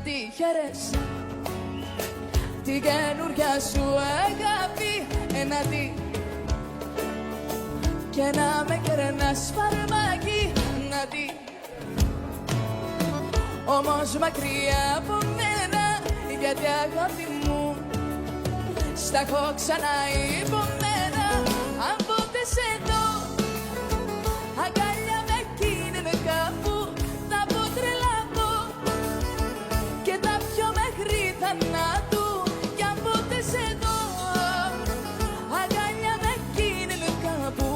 τη χαίρεσαι την καινούρια σου αγάπη, εναντί και να με κερνάς φαρμάκι, να δει. Όμως μακριά από μένα, γιατί αγάπη μου στα έχω ξαναϋπομένα. Αν ποτέ σε δω αγκαλιά με εκείνη κάπου, θα πω τρελαθώ και τα πιο μέχρι θανάτου. Κι αν ποτέ σε δω αγκαλιά με εκείνη κάπου,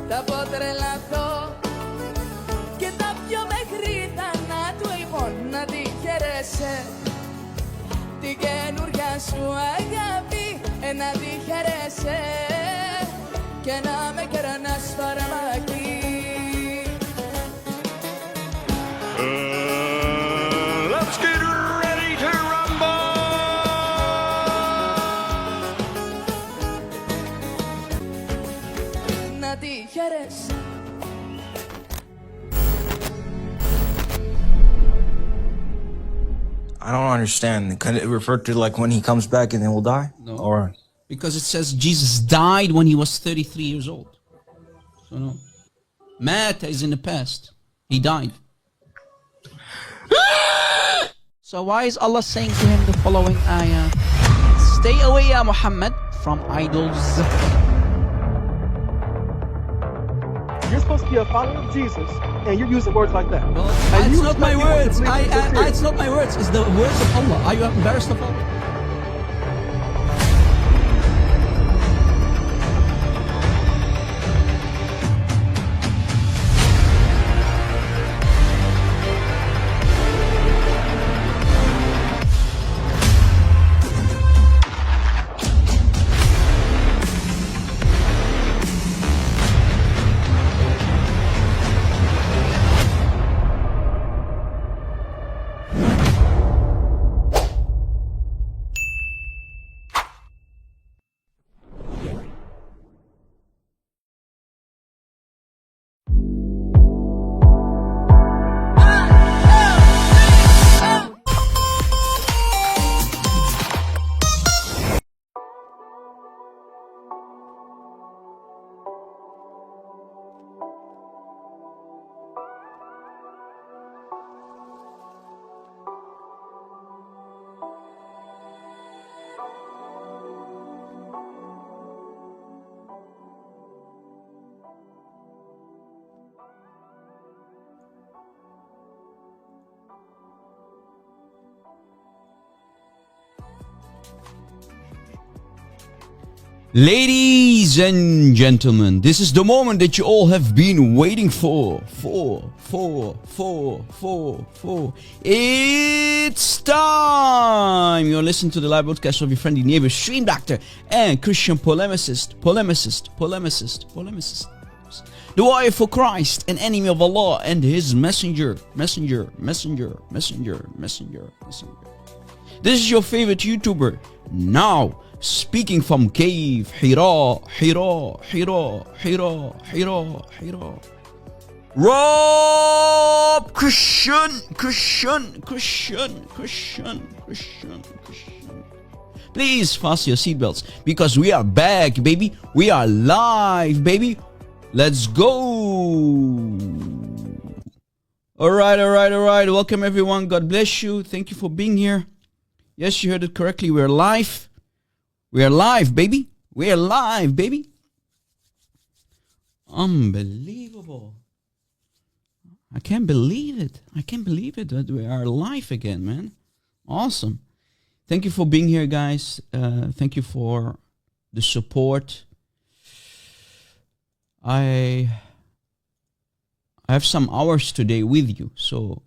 θα πω τρελαθώ και τα πιο μέχρι θανάτου. Λοιπόν, να τη χαίρεσαι την καινούρια σου αγάπη, να τη χαίρεσαι και να με κερνάς φαρμάκι. Let's get ready to rumble! Να τη χαίρεσαι. I don't understand. Can it refer to like when he comes back and then will die? No. Or Because it says Jesus died when he was 33 years old. So no. Matt is in the past. He died. So why is Allah saying to him the following ayah? Stay away, ya Muhammad, from idols. You're supposed to be a follower of Jesus, and you're using words like that. Well, And it's you not my expect people to words. believe it's sincere. It's not my words. It's the words of Allah. Are you embarrassed of Allah? Ladies and gentlemen, this is the moment that you all have been waiting for. It's time! You're listening to the live broadcast of your friendly neighbor, stream doctor, and Christian polemicist. The warrior for Christ, an enemy of Allah and his messenger. This is your favorite YouTuber, now speaking from cave Hira. Rob Christian. Please fasten your seatbelts because we are back, baby. We are live, baby. Let's go. All right. Welcome everyone. God bless you. Thank you for being here. Yes, you heard it correctly. We're live. We are live, baby. We are live, baby. Unbelievable. I can't believe it that we are live again, man. Awesome. Thank you for being here, guys. Thank you for the support. I have some hours today with you. So,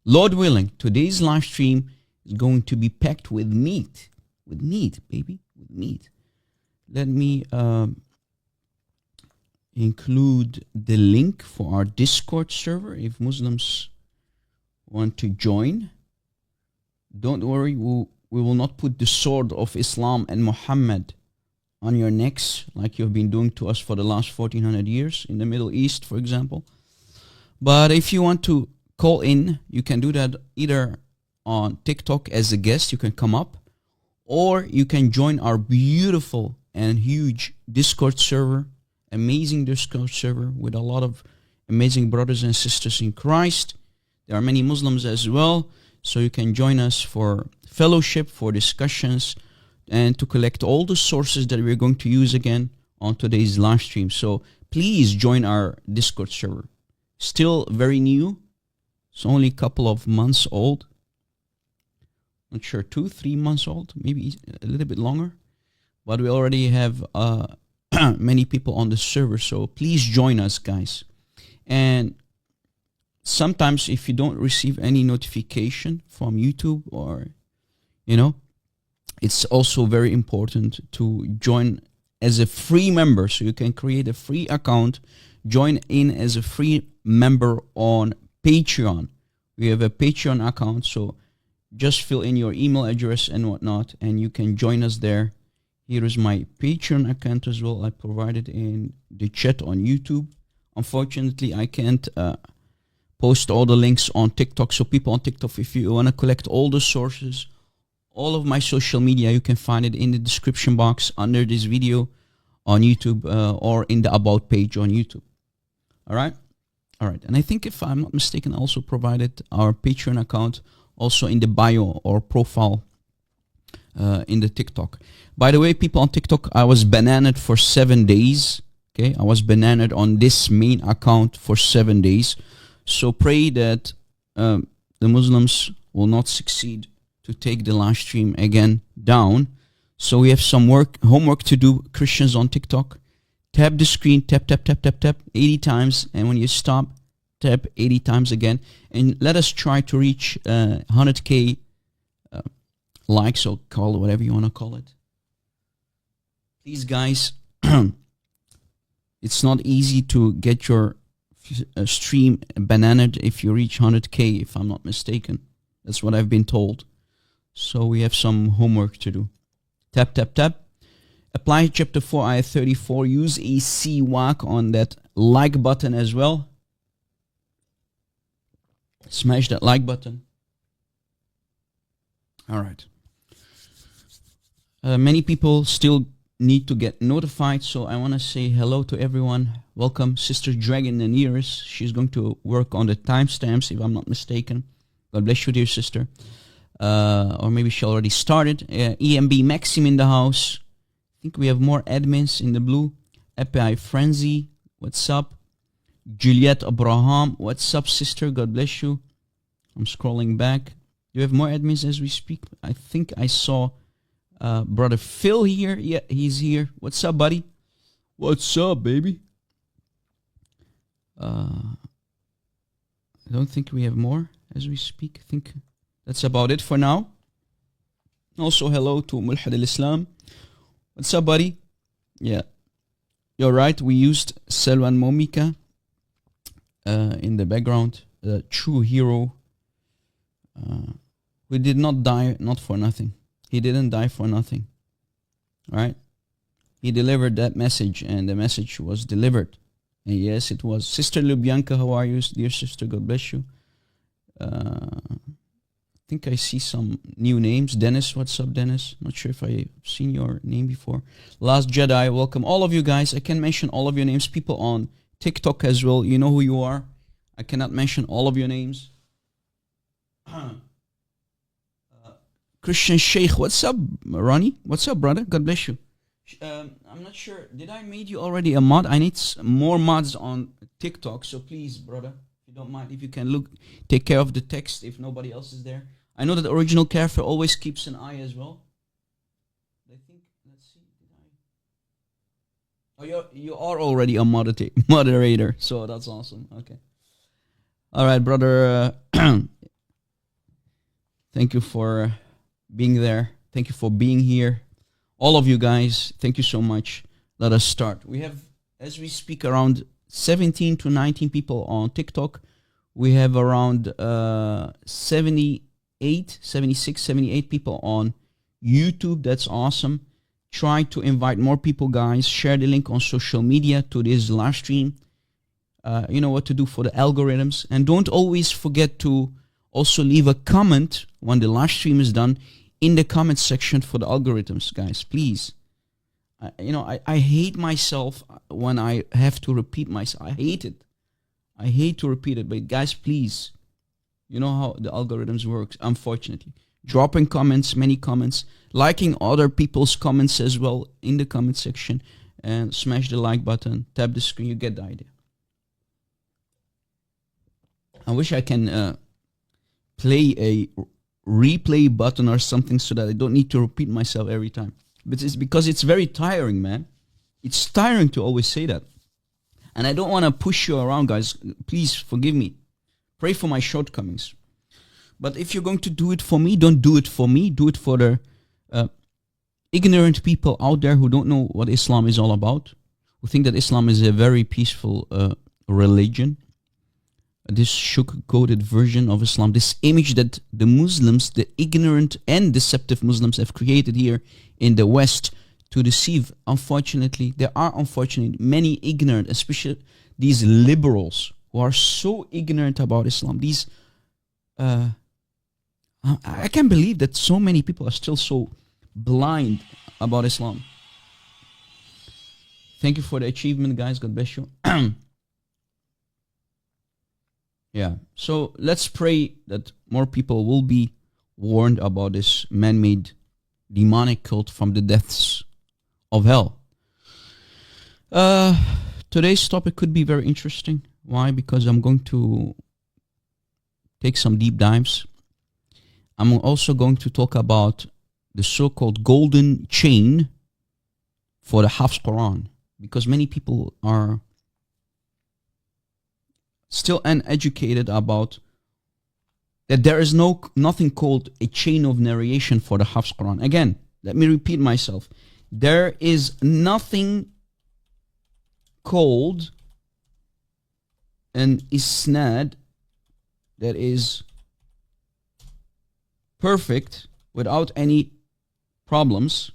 Lord willing, today's live stream is going to be packed with meat. With meat, baby. With meat. Let me include the link for our Discord server if Muslims want to join. Don't worry, we will not put the sword of Islam and Muhammad on your necks like you've been doing to us for the last 1400 years in the Middle East, for example. But if you want to call in, you can do that either on TikTok as a guest, you can come up, or you can join our beautiful and huge Discord server, amazing Discord server with a lot of amazing brothers and sisters in Christ. There are many Muslims as well, so you can join us for fellowship, for discussions, and to collect all the sources that we're going to use again on today's live stream. So please join our Discord server. Still very new. It's only a couple of months old. Not sure, 2-3 months old, maybe a little bit longer. But we already have many people on the server, so please join us, guys. And sometimes if you don't receive any notification from YouTube, or, it's also very important to join as a free member. So you can create a free account, join in as a free member on Patreon. We have a Patreon account, so just fill in your email address and whatnot, and you can join us there. Here is my Patreon account as well. I provided in the chat on YouTube. Unfortunately, I can't post all the links on TikTok. So people on TikTok, if you want to collect all the sources, all of my social media, you can find it in the description box under this video on YouTube, or in the About page on YouTube. All right. And I think, if I'm not mistaken, I also provided our Patreon account also in the bio or profile in the TikTok. By the way, people on TikTok, I was bananaed for 7 days. Okay, I was bananaed on this main account for 7 days. So pray that the Muslims will not succeed to take the live stream again down. So we have some homework to do, Christians on TikTok. Tap the screen, tap 80 times, and when you stop, tap 80 times again. And let us try to reach 100K likes, or call it whatever you want to call it. Please, guys, it's not easy to get your stream bananaed if you reach 100K, if I'm not mistaken. That's what I've been told. So we have some homework to do. Tap. Apply chapter 4, ayah 34. Use a C-whack on that like button as well. Smash that like button. All right. Many people still need to get notified, so I want to say hello to everyone. Welcome, Sister Dragon Naneris. She's going to work on the timestamps, if I'm not mistaken. God bless you, dear sister. Or maybe she already started. EMB Maxim in the house. I think we have more admins in the blue. API Frenzy, what's up? Juliet Abraham, what's up, sister? God bless you. I'm scrolling back. Do you have more admins as we speak? I think I saw Brother Phil here. Yeah, he's here. What's up, buddy? What's up, baby? I don't think we have more as we speak. I think that's about it for now. Also, hello to Mulhad al-Islam. What's up, buddy? Yeah. You're right. We used Selwan Momika in the background. A true hero. Who did not die, not for nothing. He didn't die for nothing. Right? He delivered that message, and the message was delivered. And yes, it was. Sister Lubyanka, how are you, dear sister? God bless you. I think I see some new names. Dennis, what's up, Dennis? Not sure if I've seen your name before. Last Jedi, welcome. All of you guys, I can mention all of your names. People on TikTok as well, you know who you are. I cannot mention all of your names. Christian Sheikh, what's up, Ronnie? What's up, brother? God bless you. I'm not sure. Did I made you already a mod? I need more mods on TikTok, so please, brother, if you don't mind, if you can take care of the text if nobody else is there. I know that the original Kafir always keeps an eye as well. I think, let's see, did I? Oh, you are already a moderator, so that's awesome. Okay. All right, brother. Thank you for being there. Thank you for being here. All of you guys, thank you so much. Let us start. We have, as we speak, around 17 to 19 people on TikTok. We have around 76, 78 people on YouTube. That's awesome. Try to invite more people, guys. Share the link on social media to this live stream. You know what to do for the algorithms. And don't always forget to Also leave a comment when the live stream is done in the comment section for the algorithms, guys, please. I hate myself when I have to repeat myself. I hate it. I hate to repeat it, but guys, please, you know how the algorithms works, unfortunately. Dropping comments, many comments, liking other people's comments as well in the comment section, and smash the like button, tap the screen, you get the idea. I wish I can play a replay button or something so that I don't need to repeat myself every time. But it's because it's very tiring, man. It's tiring to always say that. And I don't want to push you around, guys. Please forgive me. Pray for my shortcomings. But if you're going to do it for me, don't do it for me. Do it for the ignorant people out there who don't know what Islam is all about, who think that Islam is a very peaceful religion. This sugar-coated version of Islam, this image that the Muslims, the ignorant and deceptive Muslims have created here in the West to deceive. Unfortunately, there are many ignorant, especially these liberals who are so ignorant about Islam. These, I can't believe that so many people are still so blind about Islam. Thank you for the achievement, guys. God bless you. Yeah, so let's pray that more people will be warned about this man-made demonic cult from the depths of hell. Today's topic could be very interesting. Why? Because I'm going to take some deep dives. I'm also going to talk about the so-called golden chain for the Hafs Quran, because many people are still uneducated about that there is nothing called a chain of narration for the Hafs Quran. Again, let me repeat myself. There is nothing called an isnad that is perfect without any problems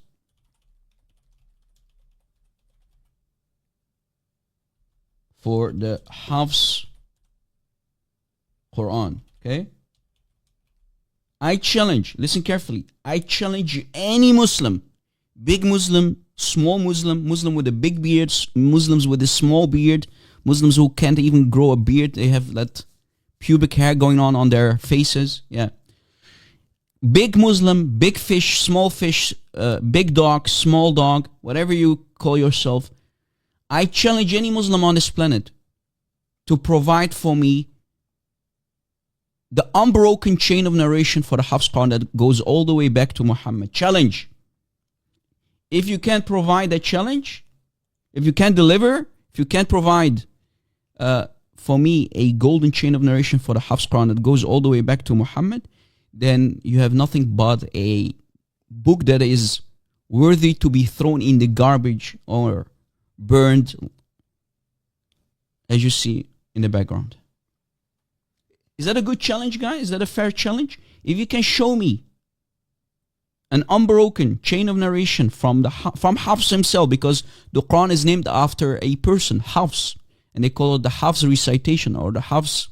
for the Hafs Quran, okay? I challenge, listen carefully, I challenge any Muslim, big Muslim, small Muslim, Muslim with a big beard, Muslims with a small beard, Muslims who can't even grow a beard, they have that pubic hair going on their faces, yeah. Big Muslim, big fish, big dog, small dog, whatever you call yourself, I challenge any Muslim on this planet to provide for me the unbroken chain of narration for the Hafs Quran that goes all the way back to Muhammad. Challenge. If you can't provide that challenge, if you can't deliver, if you can't provide for me a golden chain of narration for the Hafs Quran that goes all the way back to Muhammad, then you have nothing but a book that is worthy to be thrown in the garbage or burned, as you see in the background. Is that a good challenge, guys? Is that a fair challenge? If you can show me an unbroken chain of narration from Hafs himself, because the Quran is named after a person, Hafs, and they call it the Hafs recitation or the Hafs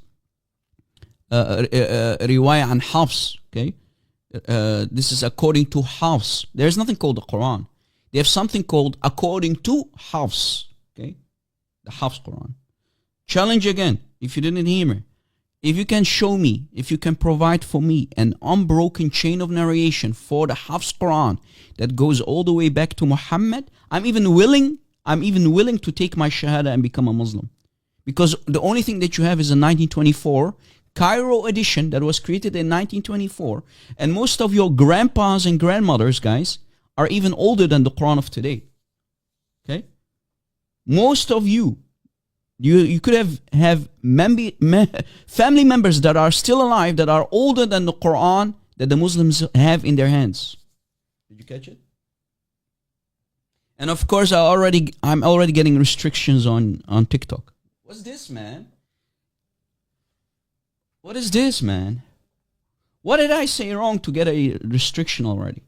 riwayah and Hafs, okay? This is according to Hafs. There's nothing called the Quran. They have something called according to Hafs, okay? The Hafs Quran. Challenge again, if you didn't hear me. If you can show me, if you can provide for me an unbroken chain of narration for the Hafs Quran that goes all the way back to Muhammad, I'm even willing to take my Shahada and become a Muslim. Because the only thing that you have is a 1924 Cairo edition that was created in 1924, and most of your grandpas and grandmothers, guys, are even older than the Quran of today. Okay? Most of you could have family members that are still alive that are older than the Quran that the Muslims have in their hands. Did you catch it? And of course, I'm already getting restrictions on TikTok. What's this, man? What is this, man? What did I say wrong to get a restriction already?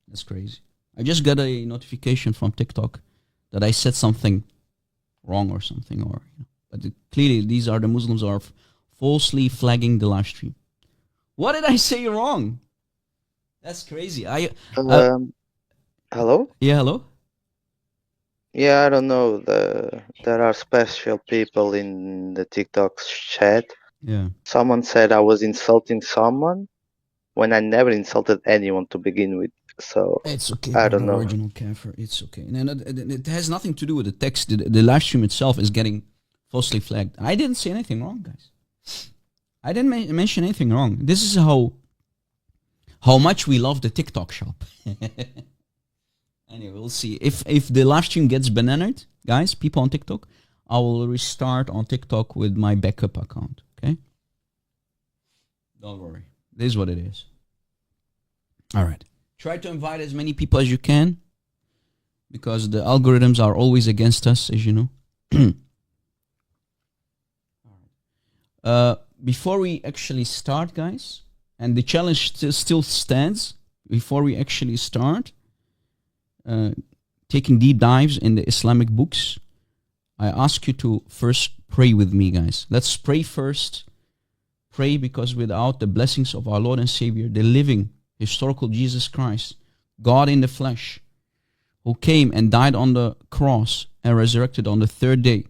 That's crazy. I just got a notification from TikTok that I said something wrong or something, but clearly these are the Muslims who are falsely flagging the live stream. What did I say wrong? That's crazy. Hello? Yeah, hello? Yeah, I don't know. There are special people in the TikTok chat. Yeah. Someone said I was insulting someone when I never insulted anyone to begin with. So It's okay, I brother. don't know. Original Kafir. It's okay. And it has nothing to do with the text. The live stream itself is getting falsely flagged. I didn't say anything wrong, guys. I didn't mention anything wrong. This is how much we love the TikTok shop. Anyway, we'll see. If the live stream gets bananaed, guys, people on TikTok, I will restart on TikTok with my backup account. Okay? Don't worry. This is what it is. All right. Try to invite as many people as you can, because the algorithms are always against us, as you know. Before we actually start, guys, and the challenge still stands, before we actually start taking deep dives in the Islamic books, I ask you to first pray with me, guys. Let's pray first. Pray, because without the blessings of our Lord and Savior, the living, historical Jesus Christ, God in the flesh, who came and died on the cross and resurrected on the third day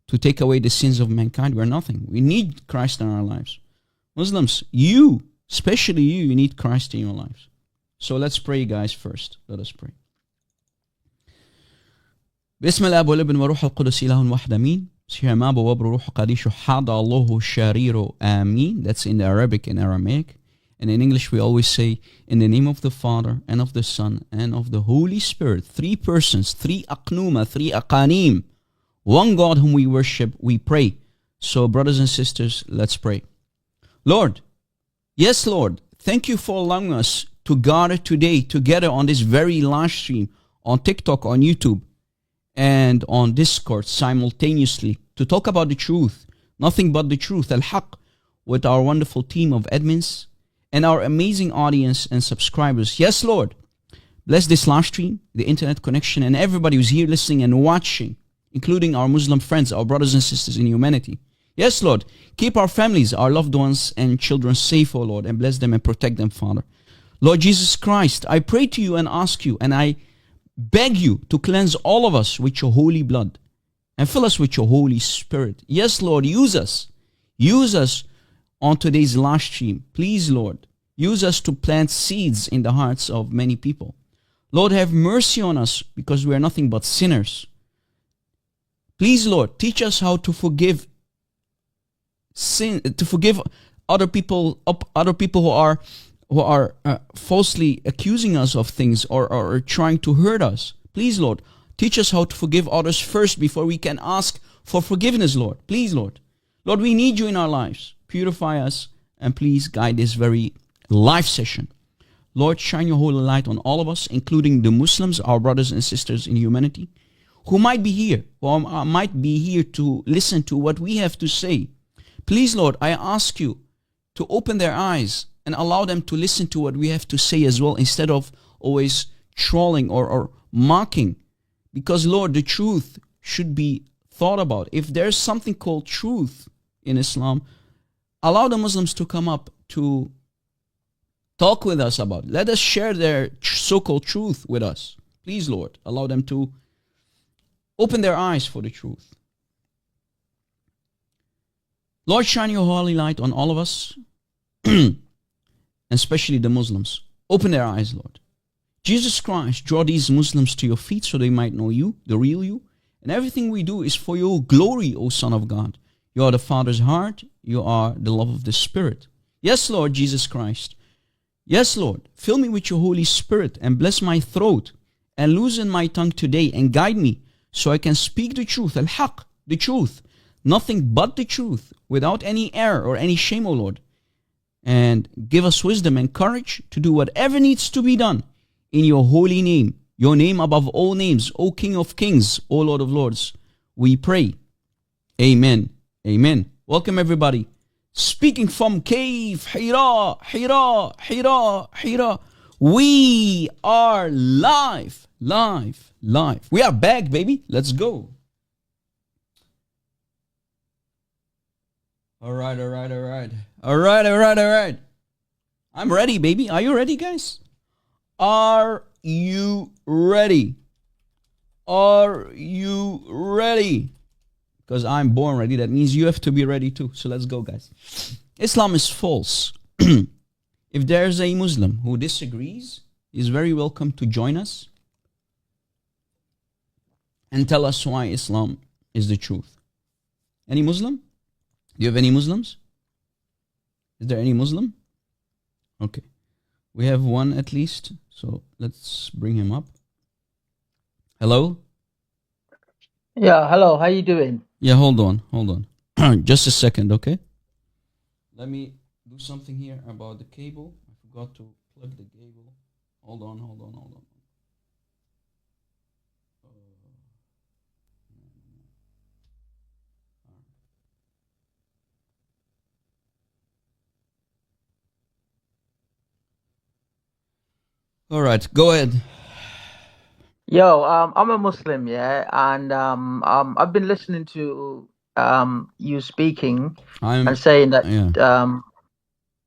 to take away the sins of mankind, we're nothing. We need Christ in our lives. Muslims, you, especially you need Christ in your lives. So let's pray, guys, first. Let us pray. بسم الاب والابن وروح القدس إله واحد آمين. سيما بواب روح قديش حاد الله شرير آمين. That's in the Arabic and Aramaic. And in English we always say, in the name of the Father and of the Son and of the Holy Spirit. 3 persons, 3 aqnuma, 3 aqanim. One God whom we worship, we pray. So brothers and sisters, let's pray. Lord, yes Lord, thank you for allowing us to gather today together on this very live stream on TikTok, on YouTube, and on Discord simultaneously to talk about the truth, nothing but the truth, al-haq, with our wonderful team of admins and our amazing audience and subscribers. Yes, Lord, bless this live stream, the internet connection, and everybody who's here listening and watching, including our Muslim friends, our brothers and sisters in humanity. Yes, Lord, keep our families, our loved ones and children safe, O Lord, and bless them and protect them, Father. Lord Jesus Christ, I pray to you and ask you, and I beg you to cleanse all of us with your holy blood and fill us with your Holy Spirit. Yes, Lord, use us. Use us on today's live stream. Please, Lord, use us to plant seeds in the hearts of many people. Lord, have mercy on us because we are nothing but sinners. Please, Lord, teach us how to forgive sin, to forgive other people who are falsely accusing us of things or trying to hurt us. Please, Lord, teach us how to forgive others first before we can ask for forgiveness, Lord. Please, Lord. Lord, we need you in our lives. Purify us and please guide this very live session. Lord, shine your holy light on all of us, including the Muslims, our brothers and sisters in humanity, who might be here, or might be here to listen to what we have to say. Please, Lord, I ask you to open their eyes and allow them to listen to what we have to say as well, instead of always trolling or mocking. Because, Lord, the truth should be thought about. If there's something called truth in Islam, allow the Muslims to come up to talk with us about it. Let us share their so-called truth with us. Please, Lord, allow them to open their eyes for the truth. Lord, shine your holy light on all of us, especially the Muslims. Open their eyes, Lord. Jesus Christ, draw these Muslims to your feet so they might know you, the real you. And everything we do is for your glory, O Son of God. You are the Father's heart. You are the love of the Spirit. Yes, Lord Jesus Christ. Yes, Lord. Fill me with your Holy Spirit and bless my throat and loosen my tongue today and guide me so I can speak the truth, al-haq, the truth. Nothing but the truth, without any error or any shame, O Lord. And give us wisdom and courage to do whatever needs to be done in your holy name, your name above all names, O King of Kings, O Lord of Lords. We pray. Amen. Amen. Welcome everybody. Speaking from Cave Hira. We are live. We are back, baby. Let's go. All right. I'm ready, baby. Are you ready, guys? Are you ready? Are you ready? Because I'm born ready. That means you have to be ready too. So let's go, guys. Islam is false. If there's a Muslim who disagrees, he's very welcome to join us and tell us why Islam is the truth. Any Muslim? Do you have any Muslims? Is there any Muslim? Okay. We have one at least. So let's bring him up. Hello? Yeah, hello, how you doing? Yeah, hold on. Just a second, okay? Let me do something here about the cable. I forgot to plug the cable. Hold on. All right, go ahead. Yo, I'm a Muslim, yeah, and I've been listening to you speaking and saying that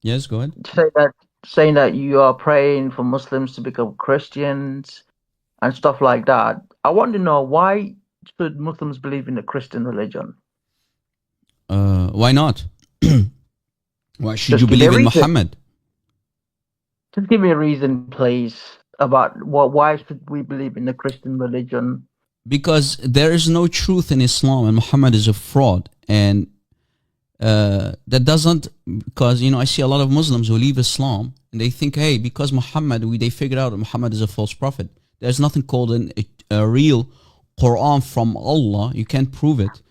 Yes, go ahead. saying that you are praying for Muslims to become Christians and stuff like that. I want to know, why should Muslims believe in the Christian religion? Why not? Why should Just you give me a believe in reason. Muhammad? Just give me a reason, please, about why should we believe in the Christian religion? Because there is no truth in Islam and Muhammad is a fraud. And that doesn't, because, I see a lot of Muslims who leave Islam and they think, hey, because Muhammad, they figured out that Muhammad is a false prophet. There's nothing called a real Quran from Allah. You can't prove it.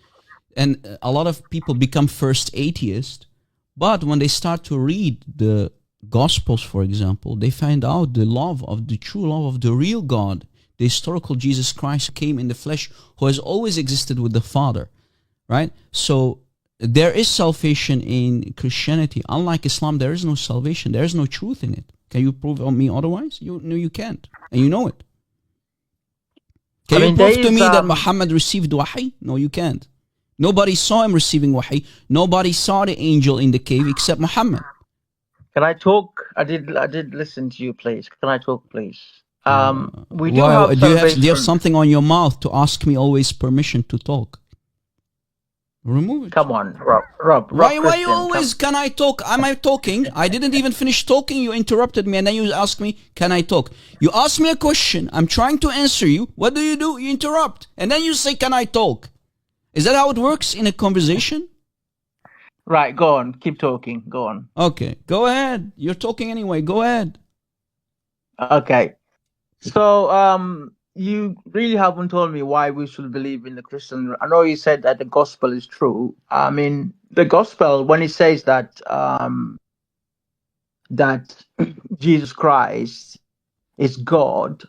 And a lot of people become first atheist, but when they start to read the Gospels, for example, they find out the true love of the real God, the historical Jesus Christ came in the flesh, who has always existed with the Father, right? So there is salvation in Christianity. Unlike Islam, there is no salvation. There is no truth in it. Can you prove on me otherwise? No, you can't. And you know it. Can you prove to me that Muhammad received wahi? No, you can't. Nobody saw him receiving wahi. Nobody saw the angel in the cave except Muhammad. Can I talk? I did listen to you, please. Can I talk, please? We do Wow, have do you salvation. have something on your mouth to ask me always permission to talk? Remove it. Come on, Rob. Why Christian, you always, can I talk? Am I talking? I didn't even finish talking. You interrupted me and then you ask me, can I talk? You ask me a question. I'm trying to answer you. What do? You interrupt. And then you say, can I talk? Is that how it works in a conversation? Right, go on. Keep talking. Go on. Okay, go ahead. You're talking anyway. Go ahead. Okay. So, you really haven't told me why we should believe in the Christian. I know you said that the gospel is true. I mean, the gospel, when it says that that Jesus Christ is God,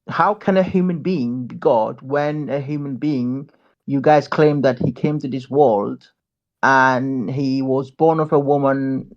how can a human being be God when a human being, you guys claim that he came to this world and he was born of a woman,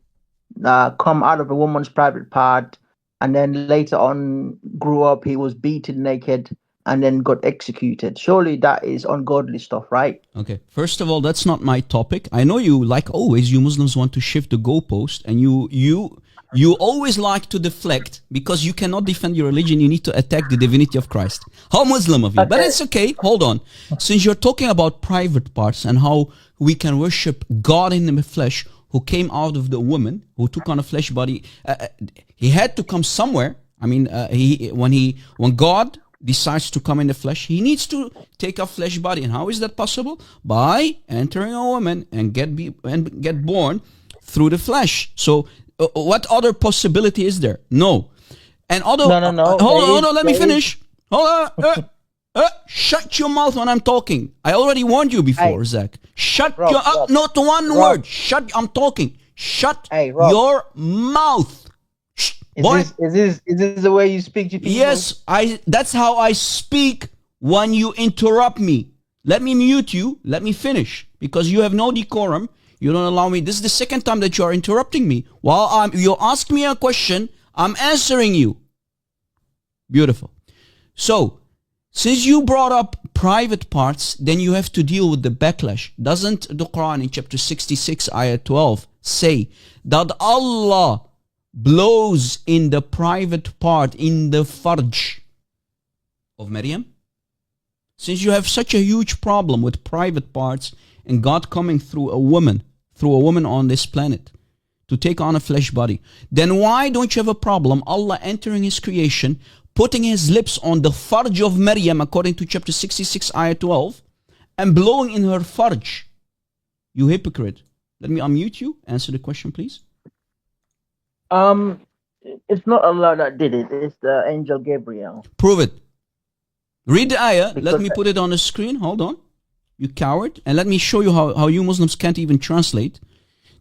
come out of a woman's private part, and then later on grew up, he was beaten naked and then got executed? Surely that is ungodly stuff, right? Okay, first of all, that's not my topic. I know you, like always, you Muslims want to shift the goalpost, and you always like to deflect because you cannot defend your religion. You need to attack the divinity of Christ. How Muslim of you? Okay. But it's okay. Hold on. Since you're talking about private parts and how we can worship God in the flesh, who came out of the woman, who took on a flesh body, he had to come somewhere. I mean, when God decides to come in the flesh, he needs to take a flesh body. And how is that possible? By entering a woman and get born through the flesh. So what other possibility is there? No. And although no. Hold on, let me finish. Hold on. Shut your mouth when I'm talking. I already warned you before, Zach. Shut Rob, your Rob, not one Rob. word. Shut. I'm talking. Shut Rob. your mouth. Boy. Is this the way you speak to people? Yes, that's how I speak when you interrupt me. Let me mute you. Let me finish because you have no decorum. You don't allow me. This is the second time that you are interrupting me. While you ask me a question, I'm answering you. Beautiful. So, since you brought up private parts, then you have to deal with the backlash. Doesn't the Quran in chapter 66, ayah 12 say that Allah blows in the private part, in the farj of Maryam? Since you have such a huge problem with private parts and God coming through a woman on this planet to take on a flesh body, then why don't you have a problem Allah entering his creation, putting his lips on the farj of Maryam according to chapter 66 ayah 12 and blowing in her farj? You hypocrite. Let me unmute you. Answer the question, please. It's not Allah that did it. It's the angel Gabriel. Prove it. Read the ayah. Let Because- me put it on the screen. Hold on. You coward. And let me show you how you Muslims can't even translate.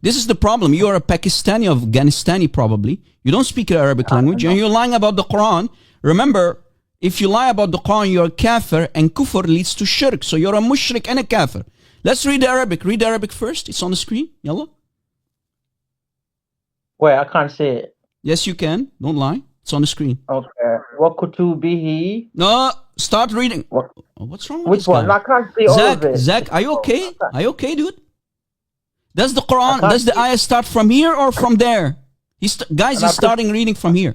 This is the problem. You are a Pakistani, Afghanistani probably. You don't speak Arabic language and you're lying about the Quran. Remember, if you lie about the Quran, you're a kafir, and kufr leads to shirk. So you're a mushrik and a kafir. Let's read the Arabic. Read the Arabic first. It's on the screen. Yalla. Wait, I can't see it. Yes, you can. Don't lie. It's on the screen. Okay. Wakutubihi. No, start reading. What? Oh, what's wrong with Which this one? guy? I can't see all of it. Zach, are you okay? Are you okay, dude? Does the Quran, can't does the see- ayah start from here or from there? Guys, And I he's starting reading from here.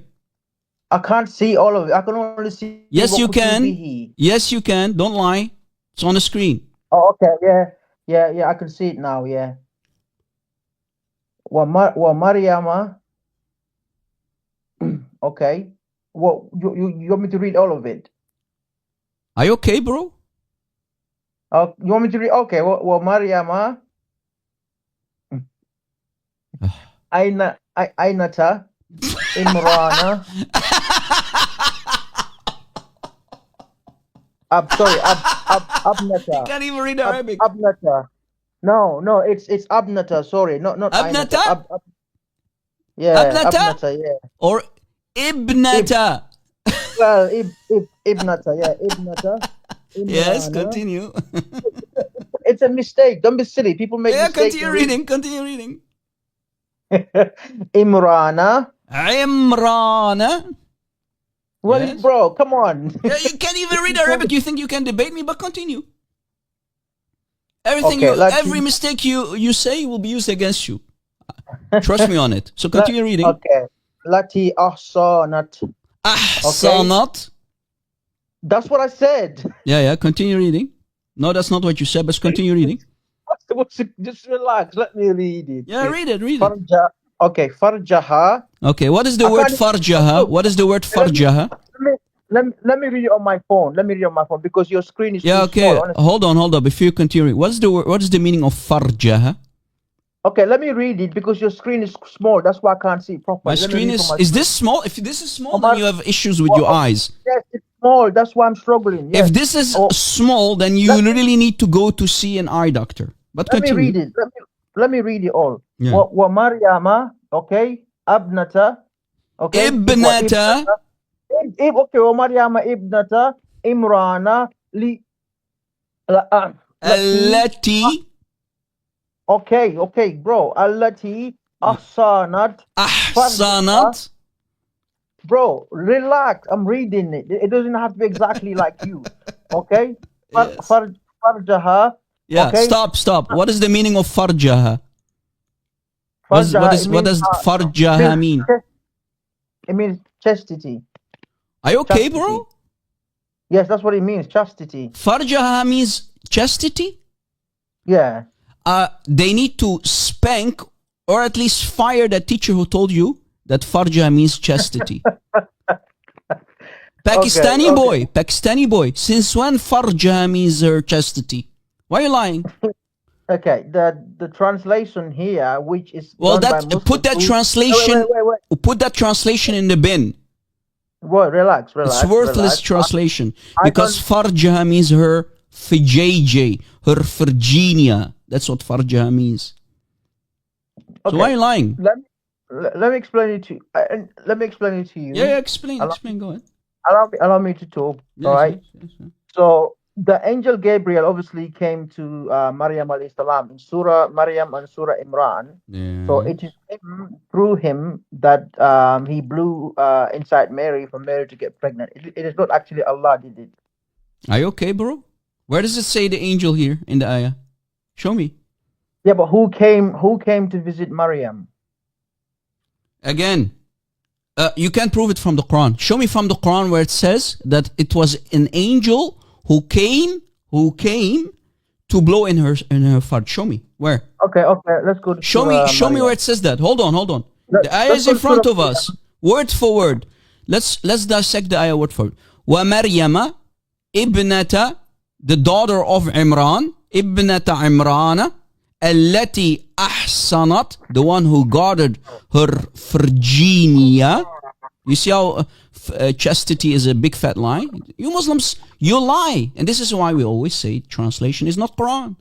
I can't see all of it. I can only see. Yes, you can. Wakutubihi. Yes, you can. Don't lie. It's on the screen. Oh, okay. Yeah. I can see it now. Yeah. Wa Mariama. Okay. What you want me to read all of it? Are you okay, bro? You want me to read? Okay. Wa Mariama. Ainata. Imrana. Abnata. Can't even read Arabic. Abnata. No, it's Abnata. Sorry, not Abnata? Ainata. Yeah, Abnata? Abnata. Yeah. Or Ibnata? Well, Ibnata. Yeah, Ibnata. Yes, Imrana. continue. It's a mistake. Don't be silly. People make Yeah, mistakes. continue reading. Imrana. Imrana. Well, Yes. bro, come on. Yeah, you can't even read Arabic. You think you can debate me, but continue. Everything Okay, let's every see. mistake you say will be used against you. Trust me on it. So continue reading. Okay. Lati ahsanat. Ahsanat. That's what I said. Yeah, continue reading. No, that's not what you said, but continue reading. Just relax. Let me read it. Yeah, read it. Farja. Okay, farjaha. Okay, what is the word farjaha? What is the word farjaha? Let me read it on my phone. Let me read it on my phone because your screen is Yeah, too okay. small, honestly. Hold on. Before you continue, what is the meaning of farjaha? Okay, let me read it because your screen is small. That's why I can't see it properly. My Let me screen read is from my this small? If this is small, Omar- then you have issues with your eyes. Yes, it's small. That's why I'm struggling. Yes. If this is Oh, small, then you really need to go to see an eye doctor. But let me continue. read it. Let me read it all. Yeah. Wa Maryama, okay, Abnata, okay. Ibnata. Okay, wa Maryama Ibnata, Imrana, Allati. Okay, bro. Allati ahsanat. Ahsanat. Bro, relax. I'm reading it. It doesn't have to be exactly like you. Okay? Yes. Farjaha. Yeah, Okay. stop. What is the meaning of farjaha? What does farjaha mean? It means chastity. Are you okay, Chastity. bro? Yes, that's what it means. Chastity. Farjaha means chastity? Yeah. They need to spank or at least fire that teacher who told you that farja means chastity. Pakistani boy. Since when farja means her chastity? Why are you lying? Okay. The translation here, which is Well, done by that Muslims put that who- translation. Wait. Put that translation in the bin. Well, relax. It's worthless relax. translation I because farja means her vajayjay, her Virginia. That's what farja means. So Okay. why are you lying? Let me explain it to you. Let me explain it to you. Yeah, explain. Allow- Go ahead. Allow me to talk. Yes, all right. yes. So the angel Gabriel obviously came to Maryam alayhi salam in Surah Maryam and Surah Imran. Yeah. So it is through him that he blew inside Mary for Mary to get pregnant. It is not actually Allah did it. Are you okay, bro? Where does it say the angel here in the ayah? Show me. Yeah, but who came to visit Maryam? Again, You can't prove it from the Quran. Show me from the Quran where it says that it was an angel who came to blow in her farj. Show me where. Okay, let's go to Show me where it says that. Hold on. The ayah is in front of us, word for word. Let's dissect the ayah word for word. Wa Maryama ibnata, the daughter of Imran, ibnata Imrana, allati ahsanat, the one who guarded her virginia. You see how chastity is a big fat lie? You Muslims, you lie. And this is why we always say translation is not Quran.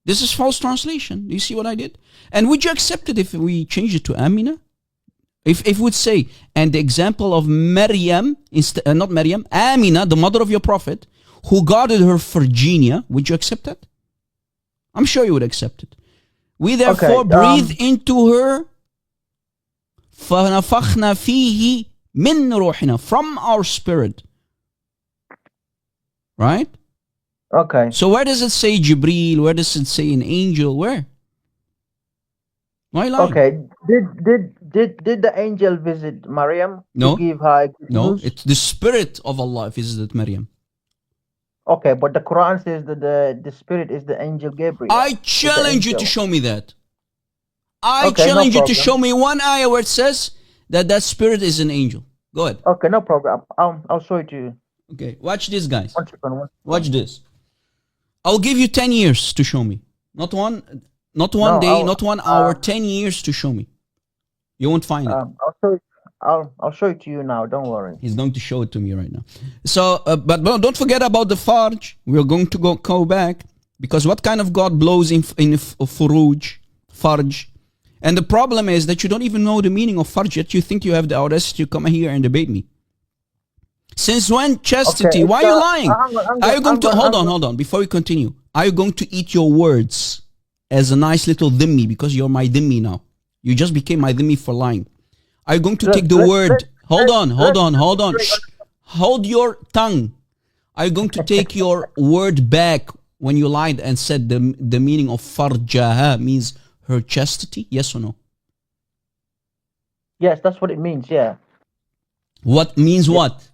This is false translation. Do you see what I did? And would you accept it if we change it to Amina? If we would say, and the example of Maryam, not Maryam, Amina, the mother of your prophet, who guarded her Virginia, would you accept that? I'm sure you would accept it. We therefore breathe into her فَنَفَخْنَا فِيهِ مِن رُوحِنَا, from our spirit. Right? Okay. So where does it say Jibreel? Where does it say an angel? Where? Why lying? Okay. Did the angel visit Maryam No. to give her good No, news? it's the spirit of Allah visited Maryam. Okay, but the Quran says that the spirit is the angel Gabriel. I challenge you to show me that. I Okay, no challenge you to problem. show me one ayah where it says that spirit is an angel. Go ahead. Okay, no problem. I'll show it to you. Okay, watch this, guys. One second. Watch this. I'll give you 10 years to show me. Not one day, not 1 hour, 10 years to show me. You won't find it. I'll show it to you now. Don't worry. He's going to show it to me right now. So, but don't forget about the farj. We're going to go back, because what kind of God blows in furuj, farj? And the problem is that you don't even know the meaning of farj, yet you think you have the audacity to come here and debate me. Since when chastity? Okay, Why are you lying? Are you going to hold on before we continue? Are you going to eat your words as a nice little dhimmi, because you're my dhimmi now? You just became my dhimmi for lying. Are you going to take the word? Hold on. Shh. Hold your tongue. Are you going to take your word back when you lied and said the meaning of farjaha means her chastity? Yes or no? Yes, that's what it means. Yeah. What means what?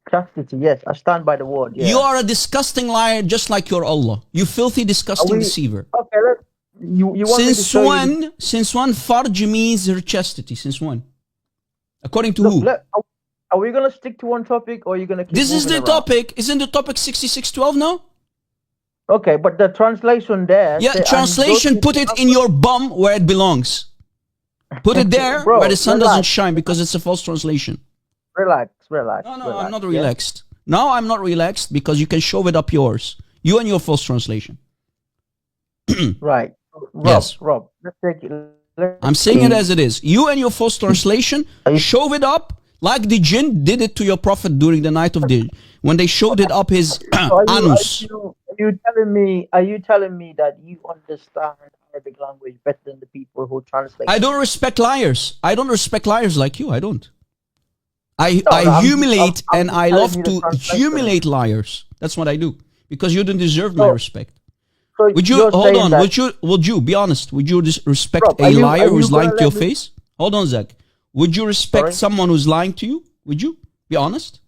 Chastity. Yes, I stand by the word. Yeah. You are a disgusting liar, just like your Allah. You filthy, disgusting deceiver. Okay. You want me to show you? Since when farj means her chastity? Since when? According to who? Are we gonna stick to one topic, or are you gonna keep This is the moving around? topic. Isn't the topic 6612 now? Okay, but the translation there. Yeah, translation, put it in your bum where it belongs. Put it there Bro, where the sun relax. doesn't shine, because it's a false translation. Relax. No, I'm not relaxed. No, I'm not relaxed, because you can shove it up yours. You and your false translation. Right. Rob, let's take it. I'm saying it as it is. You and your false translation shove it up like the jinn did it to your prophet during the night of the when they shoved it up his anus. Are you telling me that you understand Arabic language better than the people who translate? I don't respect liars. I don't respect liars like you. I don't. I I'm humiliate I'm and I telling love you the to translation. humiliate liars. That's what I do, because you don't deserve my So- respect. So Would you you're hold saying on? that- Would you be honest? Would you respect Rob, a are you liar who's gonna lying to your let me- face? Hold on, Zach. Would you respect Sorry? someone who's lying to you? Would you be honest?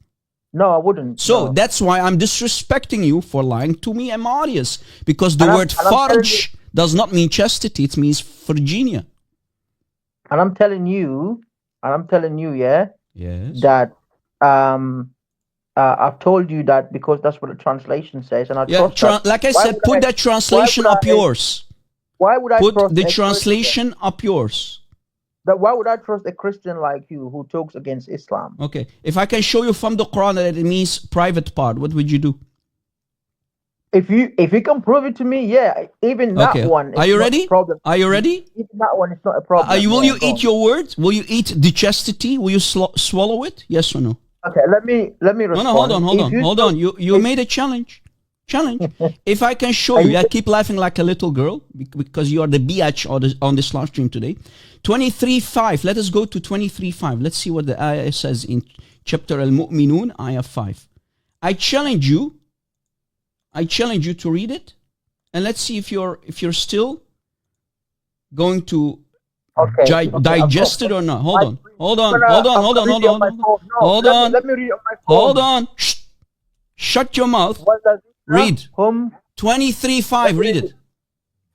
No, I wouldn't. So no. that's why I'm disrespecting you for lying to me and my audience, because the And I'm- word and I'm telling farj does not mean chastity; it means Virginia. And I'm telling you, yeah, Yes. that I've told you that because that's what the translation says, and I Yeah. trust that. Like I Why said, would put I- that translation why would up I- yours. Why would I Put trust the a Christian- translation up yours. Why would I trust a Christian like you who talks against Islam? Okay. If I can show you from the Quran that it means private part, what would you do? If you can prove it to me, yeah. Even that Okay. one. Are it's you not ready? a problem. Are you ready? Even that one is not a problem. Will Yeah, you go eat on. your words? Will you eat the chastity? Will you swallow it? Yes or no? Okay, let me respond. No, hold on. If You made a challenge. If I can show you, I keep laughing like a little girl because you are the biatch on this live stream today. 23:5. Let us go to 23:5. Let's see what the ayah says in chapter Al-Mu'minun, ayah 5. I challenge you to read it, and let's see if you're still going to okay, digest it or not. Hold hold on, gonna- hold on, I'm hold gonna on, read hold it on, my phone. No, hold let me- on, Let me read it on my phone. hold on. Shh. Shut your mouth. Read. 23:5. Read it.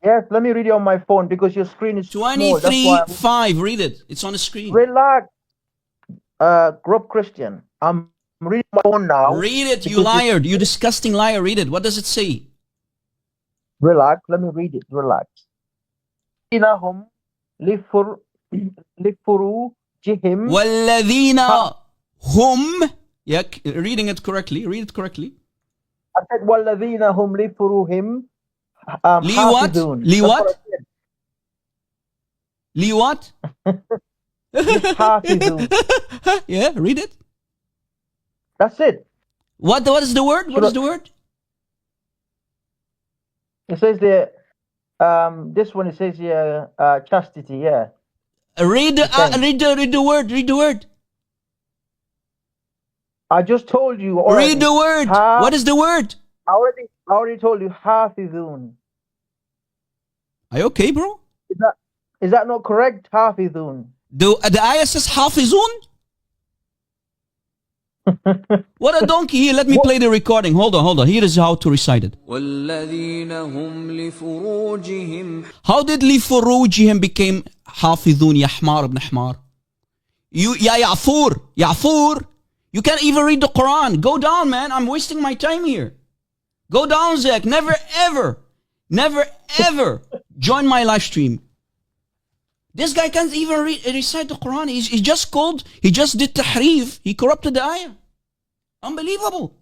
Yes, let me read it on my phone because your screen is small. That's why. 23:5. Read it. It's on the screen. Relax, Group Christian. I'm reading my phone now. Read it, you because liar. You disgusting liar. Read it. What does it say? Relax. Let me read it. Relax. إنهم لفروجهم. وَالَّذِينَ هُمْ. Yeah, reading it correctly. Read it correctly. I said والذين هم لفروجهم Li what? حافظون. Li That's what? what I said. Li what? حافظون. Yeah, read it. That's it. What is the word? What is the word? It says there. This one it says here chastity. Yeah. Read the word. Read the word. I just told you already. Read the word. What is the word? I already told you حافظون. Are you okay, bro? Is that not correct? حافظون. The ayah says حافظون. What a donkey. Here, let me play the recording. Hold on. Here is how to recite it. والذين هم لفروجهم How did لفروجهم became حافظون يا حمار ابن حمار? يا يعفور. You can't even read the Quran. Go down, man. I'm wasting my time here. Go down, Zach. Never ever join my live stream. This guy can't even recite the Quran. He just did tahrif. He corrupted the ayah. Unbelievable.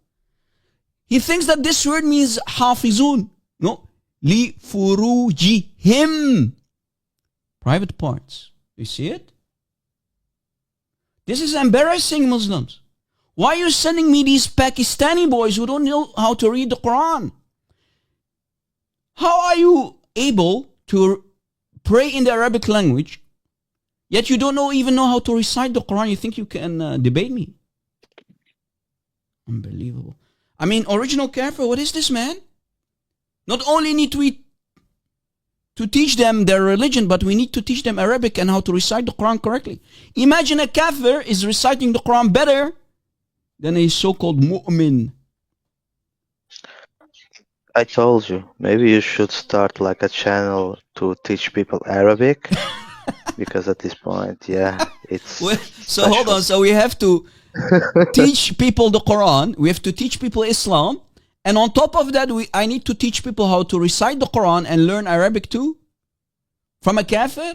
He thinks that this word means hafizun. No. Li furujihim. Private parts. You see it? This is embarrassing, Muslims. Why are you sending me these Pakistani boys who don't know how to read the Quran? How are you able to pray in the Arabic language, yet you don't even know how to recite the Quran? You think you can debate me? Unbelievable. I mean, original kafir, what is this, man? Not only need we to teach them their religion, but we need to teach them Arabic and how to recite the Quran correctly. Imagine a kafir is reciting the Quran better than a so-called mu'min. I told you, maybe you should start like a channel to teach people Arabic. Because at this point, yeah, it's So hold on. So we have to teach people the Quran. We have to teach people Islam. And on top of that, I need to teach people how to recite the Quran and learn Arabic too? From a kafir?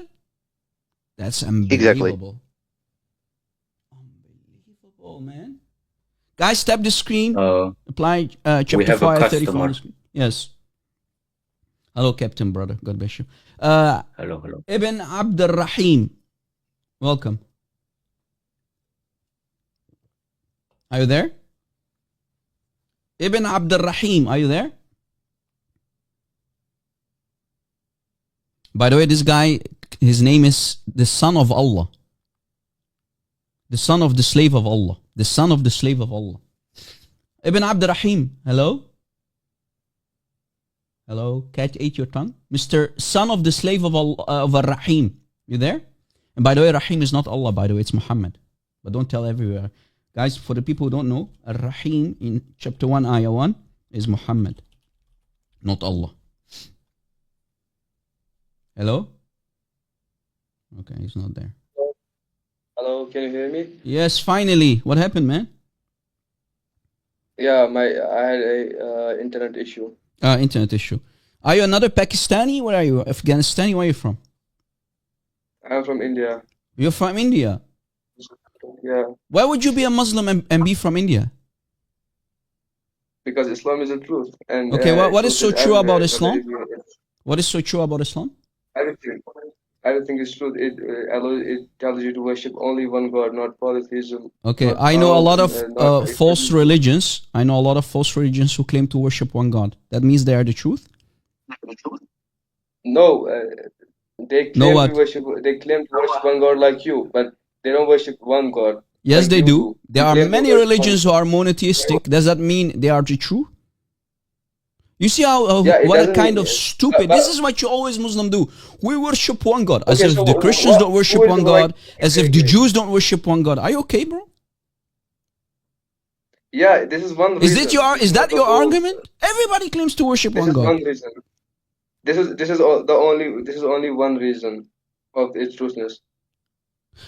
That's unbelievable. Unbelievable, man. Guys, tap the screen. Apply chapter 5, 34 on the screen. Yes. Hello, Captain, brother. God bless you. Hello. Ibn Abdul Rahim. Welcome. Are you there? Ibn Abdul Rahim, are you there? By the way, this guy, his name is the son of Allah. The son of the slave of Allah. The son of the slave of Allah. Ibn Abdul Rahim, hello? Hello, cat ate your tongue? Mr. Son of the slave of Allah, of Ar-Rahim. You there? And by the way, Rahim is not Allah, by the way, it's Muhammad. But don't tell everywhere. Guys, for the people who don't know, Ar-Rahim in chapter 1, ayah 1 is Muhammad, not Allah. Hello? Okay, he's not there. Hello, can you hear me? Yes, finally. What happened, man? Yeah, I had a internet issue. Internet issue. Are you another Pakistani? Where are you? Afghanistani? Where are you from? I'm from India. You're from India? Yeah, Why would you be a Muslim and be from India? because Islam is the truth. And Okay, what is so truth true about everywhere. Islam? What is so true about Islam? Everything is truth. It tells you to worship only one God, not polytheism. Okay, not I know a lot of not false religions. I know a lot of false religions who claim to worship one God. That means they are the truth? No, they Know claim what? to worship. They claim to worship one God like you, but they don't worship one God. Yes, like they you do. There You are claim to many worship religions who are monotheistic. Does that mean they are the true? You see how Yeah, it what a doesn't kind mean of it. stupid. This is what you always Muslim do. We worship one God, as Okay, if so the Christians don't worship who is one like? God, as if the Okay. Jews don't worship one God. Are you okay, bro? Yeah, this is one Is reason. This is is not that the your whole. argument? Everybody claims to worship This one is God. one reason. This is only one reason of its truthness.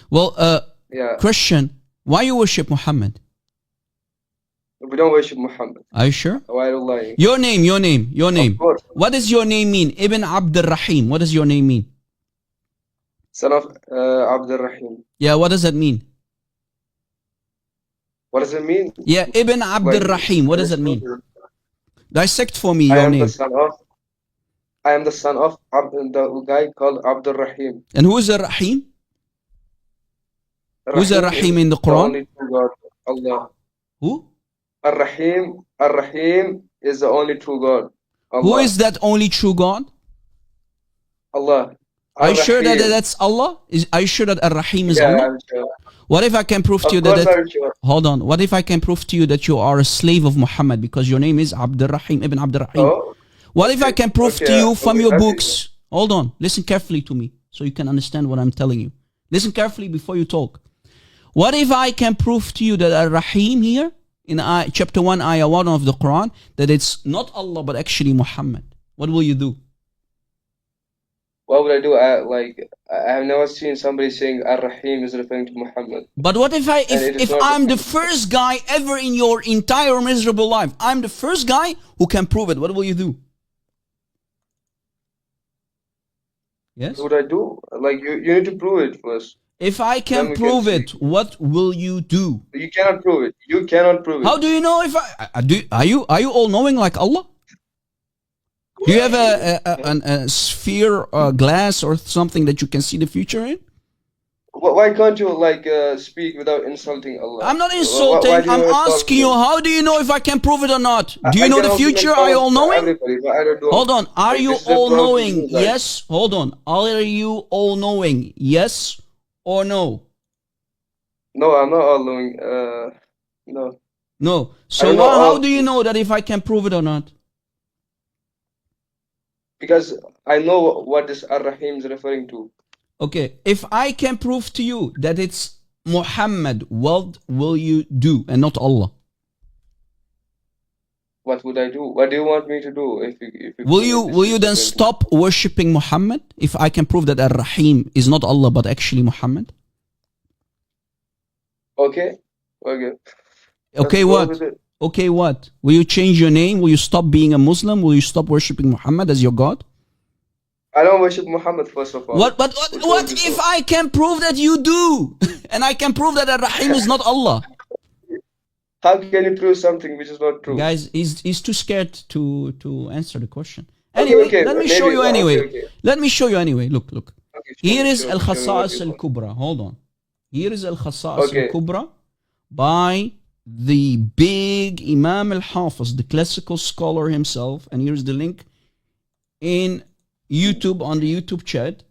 Well, Yeah, Christian, why you worship Muhammad? we don't worship Muhammad. Are you sure? Why are you lying? Your name. Of course, What does your name mean? Ibn Abdul Rahim. What does your name mean? son of Abdul Rahim. Yeah, what does that mean? What does it mean? Yeah, Ibn Abdul Like, Rahim. What does that mean? Dissect for me I your am the name. son of. I am the son of the guy called Abdul Rahim. And who is the Rahim? Who's the Rahim in the The Quran? only true God, Allah. Who? Ar-Rahim is the only true God. Allah. Who is that only true God? Allah. Are you sure that Ar-Rahim. that's Allah? Are you sure that Ar-Rahim is Yeah, Allah? I'm sure. What if I can prove to you Of course that I'm sure. hold on, what if I can prove to you that you are a slave of Muhammad because your name is Abdul Rahim, Ibn Abdul Rahim? Oh, What if I can prove to okay, you from okay, your that's books? Hold on, listen carefully to me so you can understand what I'm telling you. Listen carefully before you talk. What if I can prove to you that Ar-Rahim here in chapter 1, ayah 1 of the Quran, that it's not Allah but actually Muhammad? What will you do? what would I do? I have never seen somebody saying Ar-Rahim is referring to Muhammad. But what if And it is if not I'm the referring to first guy ever in your entire miserable life? I'm the first guy who can prove it. What will you do? Yes? What would I do? Like you need to prove it first. If I Then can we prove can it, what will you do? You cannot prove it. You cannot prove it. How do you know if are you all knowing like Allah? Do you have a sphere, glass, or something that you can see the future in? Why can't you speak without insulting Allah? I'm not Why insulting. do you I'm insult asking you, him? how do you know if I can prove it or not? Do I you know can the also make future? Are you all problems for knowing? everybody, but I don't know. Hold on. Are Like, you this is a all problem for knowing? you guys. Yes. Hold on. Are you all knowing? Yes or no? No, I'm not all knowing. No. No. I So don't know how all- do you know that if I can prove it or not? Because I know what this Ar-Rahim is referring to. Okay. If I can prove to you that it's Muhammad, what will you do and not Allah? What would I do? What do you want me to do if you Will you then stop worshipping Muhammad if I can prove that Ar-Rahim is not Allah but actually Muhammad? Okay. Okay. Okay, Let's go what? with it. Okay, what? Will you change your name? Will you stop being a Muslim? Will you stop worshipping Muhammad as your God? I don't worship Muhammad first of all. What Who told what you if so? I can prove that you do? And I can prove that Ar-Rahim is not Allah. How can you prove something which is not true? Guys, he's too scared to answer the question. Okay, Anyway, okay, let me maybe- show you anyway. okay. Let me show you anyway. Look. Okay, show Here me, is show me what Al-Khasa'is you want. Al-Kubra. Hold on. Here is Al-Khasa'is Okay. Al-Kubra by the big Imam Al-Hafiz, the classical scholar himself. And here's the link in YouTube, on the YouTube chat,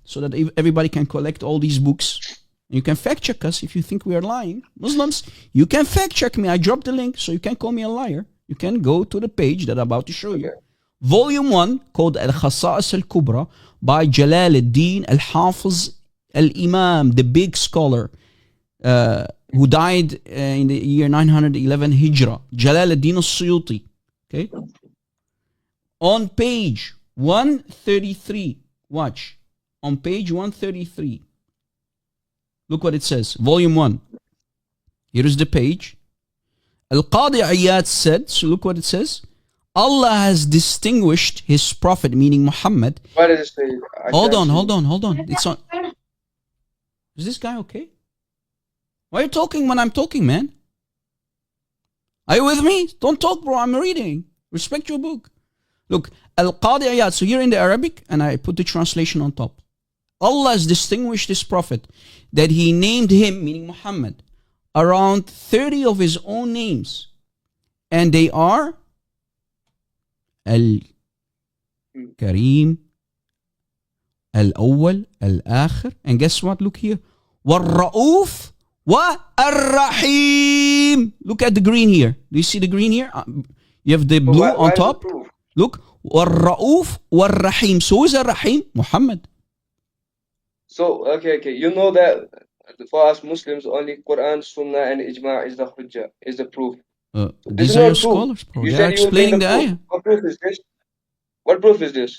so that everybody can collect all these books. You can fact check us if you think we are lying. Muslims, you can fact check me. I dropped the link, so you can call me a liar. You can go to the page that I'm about to show you. Volume 1, called Al-Khasa'is Al-Kubra, by Jalal al-Din Al-Hafiz Al-Imam, the big scholar, who died in the year 911 Hijrah. Jalal al-Din Al-Suyuti. Okay? On page 133, watch. On page 133, look what it says. Volume 1. Here is the page. Al-Qadi Iyad said, so look what it says. Allah has distinguished his prophet, meaning Muhammad. Why does it say? Hold on. It's on. Is this guy okay? Why are you talking when I'm talking, man? Are you with me? Don't talk, bro. I'm reading. Respect your book. Look, Al-Qadi Iyad. So here in the Arabic, and I put the translation on top. Allah has distinguished his prophet that he named him, meaning Muhammad, around 30 of his own names. And they are Al-Kareem, Al-Awwal, Al-Akhir. And guess what? Look here. Wal-Ra'uf wa Ar-Rahim. Look at the green here. Do you see the green here? You have the blue Why on is it top. proof? Look, والرؤوف والرحيم. So who is الرحيم? Muhammad. So, okay. You know that for us Muslims, only Quran, Sunnah, and Ijma is the Hujjah, is the proof. This These is are your not proof. scholars, bro. You They are said you will bring explaining the the proof. ayah. What proof is this? What proof is this?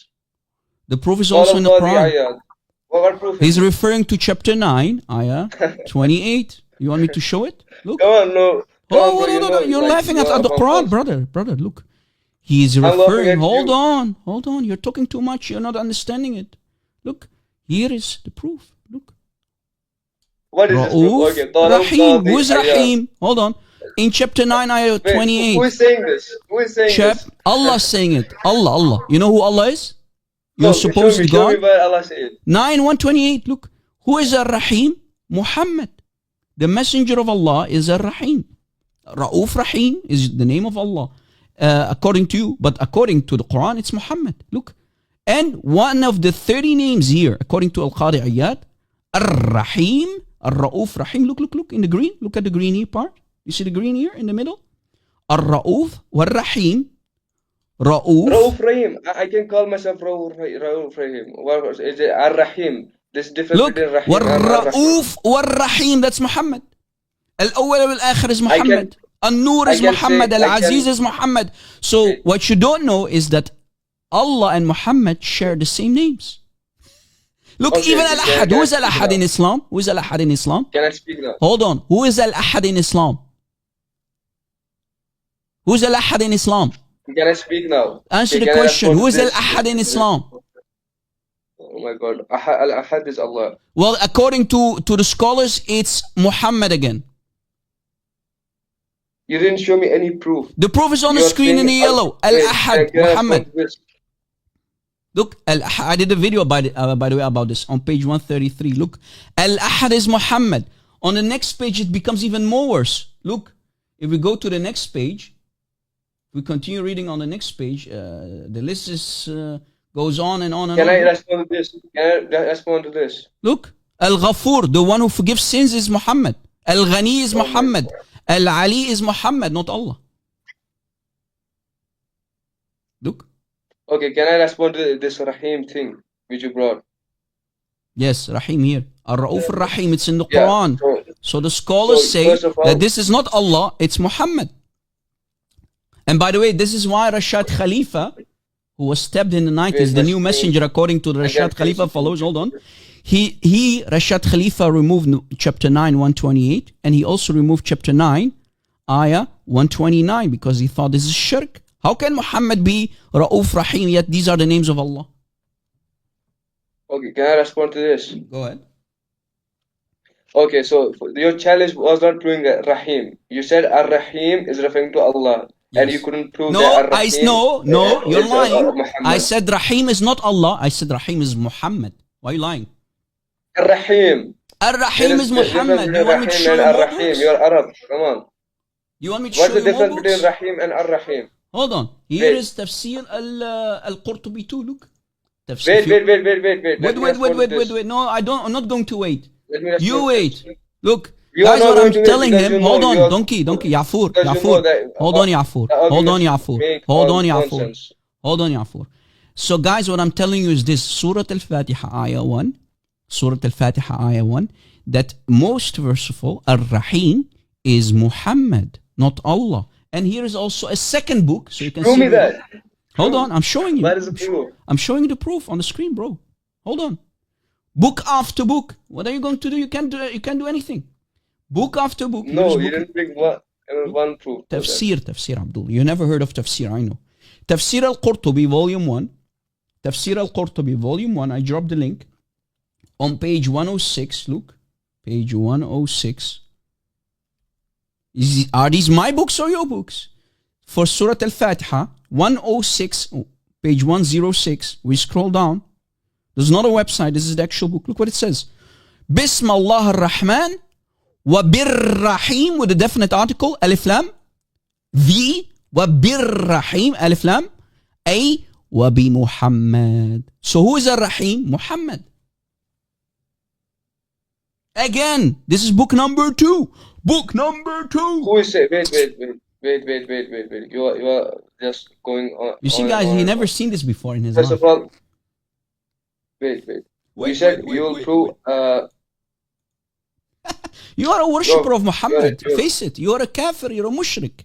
The proof is Qala also in the al-Qadi Quran. ayat. What proof is He's this? referring to chapter 9, ayah 28. You want me to show it? Look. Come on, no. Come on, bro. You know, You're like, laughing you at are the from Quran, false. brother. Look. He's I'm laughing referring. at Hold you. on. You're talking too much. You're not understanding it. Look. Here is the proof. Look. What is this proof? Ra'uf, Okay, Qala Rahim. al-Qadi Who is ayat. Rahim? Hold on. In chapter 9, ayah Wait, 28. who is saying this? Who is saying this? Allah saying it. Allah. You know who Allah is? Your Show supposed me God? where Allah said it. 9:128. Look. Who is Ar-Rahim? Muhammad. The messenger of Allah is Ar-Rahim. Ra'uf Rahim is the name of Allah. According to you, but according to the Quran, it's Muhammad. Look. And one of the 30 names here, according to Al-Qadi Ayat, Ar-Rahim, Ar-Ra'uf Rahim. Look in the green. Look at the green here part. You see the green here in the middle? Ar-Ra'uf wal-Rahim. Rauf Rahim. I can call myself Rauf Rahim. What is it? Ar-Rahim. There's difference Look, between Rahim and Ar-Rahim. والرؤوف والرحيم, that's Muhammad. الأول والآخر is Muhammad. النور is Muhammad. Al-Aziz is Muhammad. So what you don't know is that Allah and Muhammad share the same names. Look, Okay, even Al-Ahad. Who is Al-Ahad in Islam? Who is Al-Ahad in Islam? Can I speak now? Hold on. Who is Al-Ahad in Islam? Who is Al-Ahad in Islam? Can I speak now? Answer Okay, the can I question. respond Who to is this? Al-Ahad in Islam? Oh my God. Al-Ahad is Allah. Well, according to the scholars, it's Muhammad again. You didn't show me any proof. The proof is on the You're screen in the saying yellow. Al-Ahad, Can I respond Muhammad. to this? Look, I did a video by the way about this on page 133. Look, Al-Ahad is Muhammad. On the next page, it becomes even more worse. Look, if we go to the next page, we continue reading on the next page. The list is goes on and on and Can on. I respond to this? Can I respond to this? Look, Al-Ghafur, the one who forgives sins, is Muhammad. Al-Ghani is Muhammad. Al-Ali is Muhammad, not Allah. Look. Okay, can I respond to this Rahim thing which you brought? Yes, Rahim here. Ar-Ra'uf Ar-Rahim, it's in the Yeah, Quran. So the scholars say first of all- that this is not Allah, it's Muhammad. And by the way, this is why Rashad Khalifa, who was stabbed in the 90s, the new messenger according to the Rashad Khalifa followers, hold on. Rashad Khalifa removed chapter 9, 128, and he also removed chapter 9, ayah 129, because he thought this is shirk. How can Muhammad be Ra'uf Rahim, yet these are the names of Allah? Okay, can I respond to this? Go ahead. Okay, so your challenge was not proving Rahim. You said Ar-Rahim is referring to Allah. And you couldn't prove that Ar-Rahim No, you're is lying. Muhammad. I said Rahim is not Allah. I said Rahim is Muhammad. Why are you lying? Ar-Rahim. Ar-Rahim is Muhammad. You want me to show you more Ar-Rahim. books? You're Arab. Come on. You want me to What's show the you more difference books? between Rahim and Ar-Rahim? Hold on. Here Wait. is Tafsir al-Qurtubi too. Look. Tafsir. Wait. Let me respond to this. Wait. No, I'm not going to wait. Let me respond You to wait. this. Look. You Guys, are not what I'm going to wait telling because him. you know Hold on. you are- Donkey. Yafur. Because you know that Hold on, Yafur. the Hold on, arguments Yafur. make Hold all on, Yafur. nonsense. Hold on, Yafur. So, guys, what I'm telling you is this: Surah Al-Fatiha, Ayah 1. Surah Al-Fatiha, Ayah 1. That most merciful, Ar-Rahim, is Muhammad, not Allah. And here is also a second book, so you can Prove see. me that. Hold on, I'm showing you. Where is the proof? I'm showing you the proof on the screen, bro. Hold on. Book after book. What are you going to do? You can't do anything. Book after book. No, Here's you book- didn't bring one proof. for that. Tafsir, Abdul. You never heard of Tafsir, I know. Tafsir al-Qurtubi, volume 1. Tafsir al-Qurtubi, volume 1. I dropped the link. On page 106, look. Page 106. Are these my books or your books? For Surah Al-Fatiha, 106, page 106, we scroll down. There's not a website, this is the actual book. Look what it says. Bismillah ar-Rahman wa bir-Rahim, with a definite article, alif lam. The wa bir-Rahim, alif lam. A wa bi Muhammad. So who is ar-Rahim? Muhammad. Again, this is book number 2. Book number 2. Who is saying? Wait. You are just going on. You see, on and guys, on he and never on. seen this before in his First life. of all, wait. You Wait, said wait, you wait, will wait, prove. wait. You are a worshipper of Muhammad. You're, Face it. You are a kafir. You're a mushrik.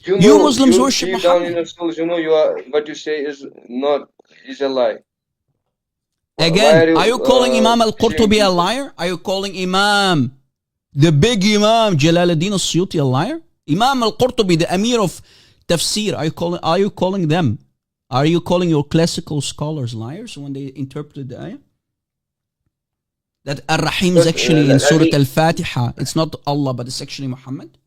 you You know, Muslims you worship deep down in Muhammad. your souls, you know, you are what you say is a lie. Why Again, are you calling uh, Imam saying al-Qurtubi a people? liar? Are you calling Imam, the big Imam Jalaluddin al-Suyuti a liar? Imam al-Qurtubi, the Amir of Tafsir, are you calling them? Are you calling your classical scholars liars when they interpreted the ayah? That Ar-Rahim is First, actually in let Surah me. Al-Fatiha. It's not Allah, but it's actually Muhammad.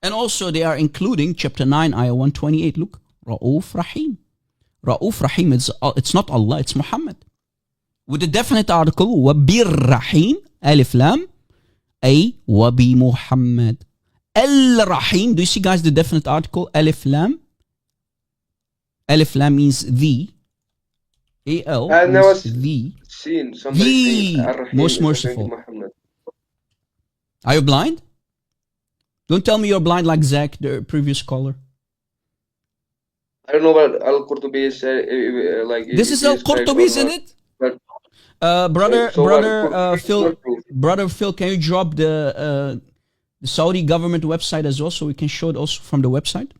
And also they are including chapter 9, ayah 128. Look, Ra'uf Rahim. Ra'uf Rahim, it's not Allah, it's Muhammad. With a definite article, وَبِرْ Rahim, Alif Lam, أي وَبِ Muhammad. Al-Rahim, do you see guys the definite article, Alif Lam? Alif Lam means the. A-L I've never means the. seen somebody saying The Ar-Rahim most is referring to merciful. Muhammad. Are you blind? Don't tell me you're blind like Zach, the previous caller. I don't know what Al-Qurtubi is like. This If is he is correct Al-Qurtubi, or isn't not. it? But Brother Qurtubi is Phil, not proof. Brother Phil, can you drop the Saudi government website as well, so we can show it also from the website?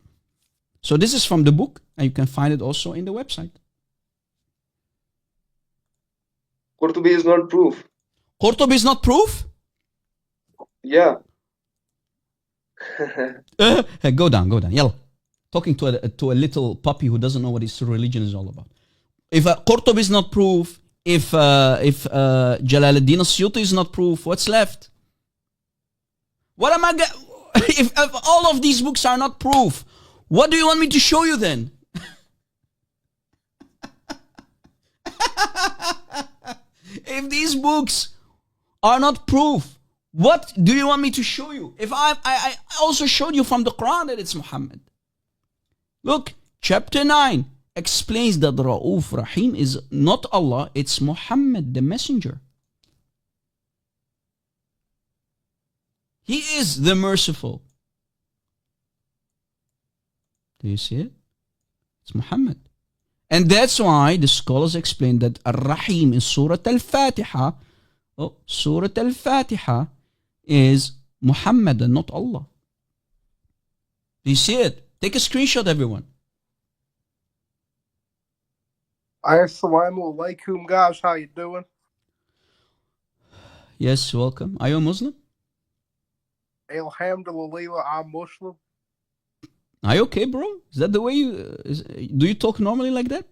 So this is from the book, and you can find it also in the website. Qurtubi is not proof. Qurtubi is not proof? Yeah. Hey, go down. Yalla. Talking to a little puppy who doesn't know what his religion is all about. If Qurtubi is not proof, if Jalaluddin al-Suyuti is not proof, what's left? What am I if all of these books are not proof, what do you want me to show you then? If these books are not proof, what do you want me to show you? If I also showed you from the Quran that it's Muhammad. Look, chapter 9 explains that Ra'uf Rahim is not Allah, it's Muhammad, the messenger. He is the merciful. Do you see it? It's Muhammad. And that's why the scholars explain that Ar-Rahim in Surah Al-Fatiha, Surah Al-Fatiha is Muhammad and not Allah. Do you see it? Take a screenshot, everyone. Assalamu alaikum, guys. How you doing? Yes, welcome. Are you a Muslim? Alhamdulillah, I'm Muslim. Are you okay, bro? Is that the way you... do you talk normally like that?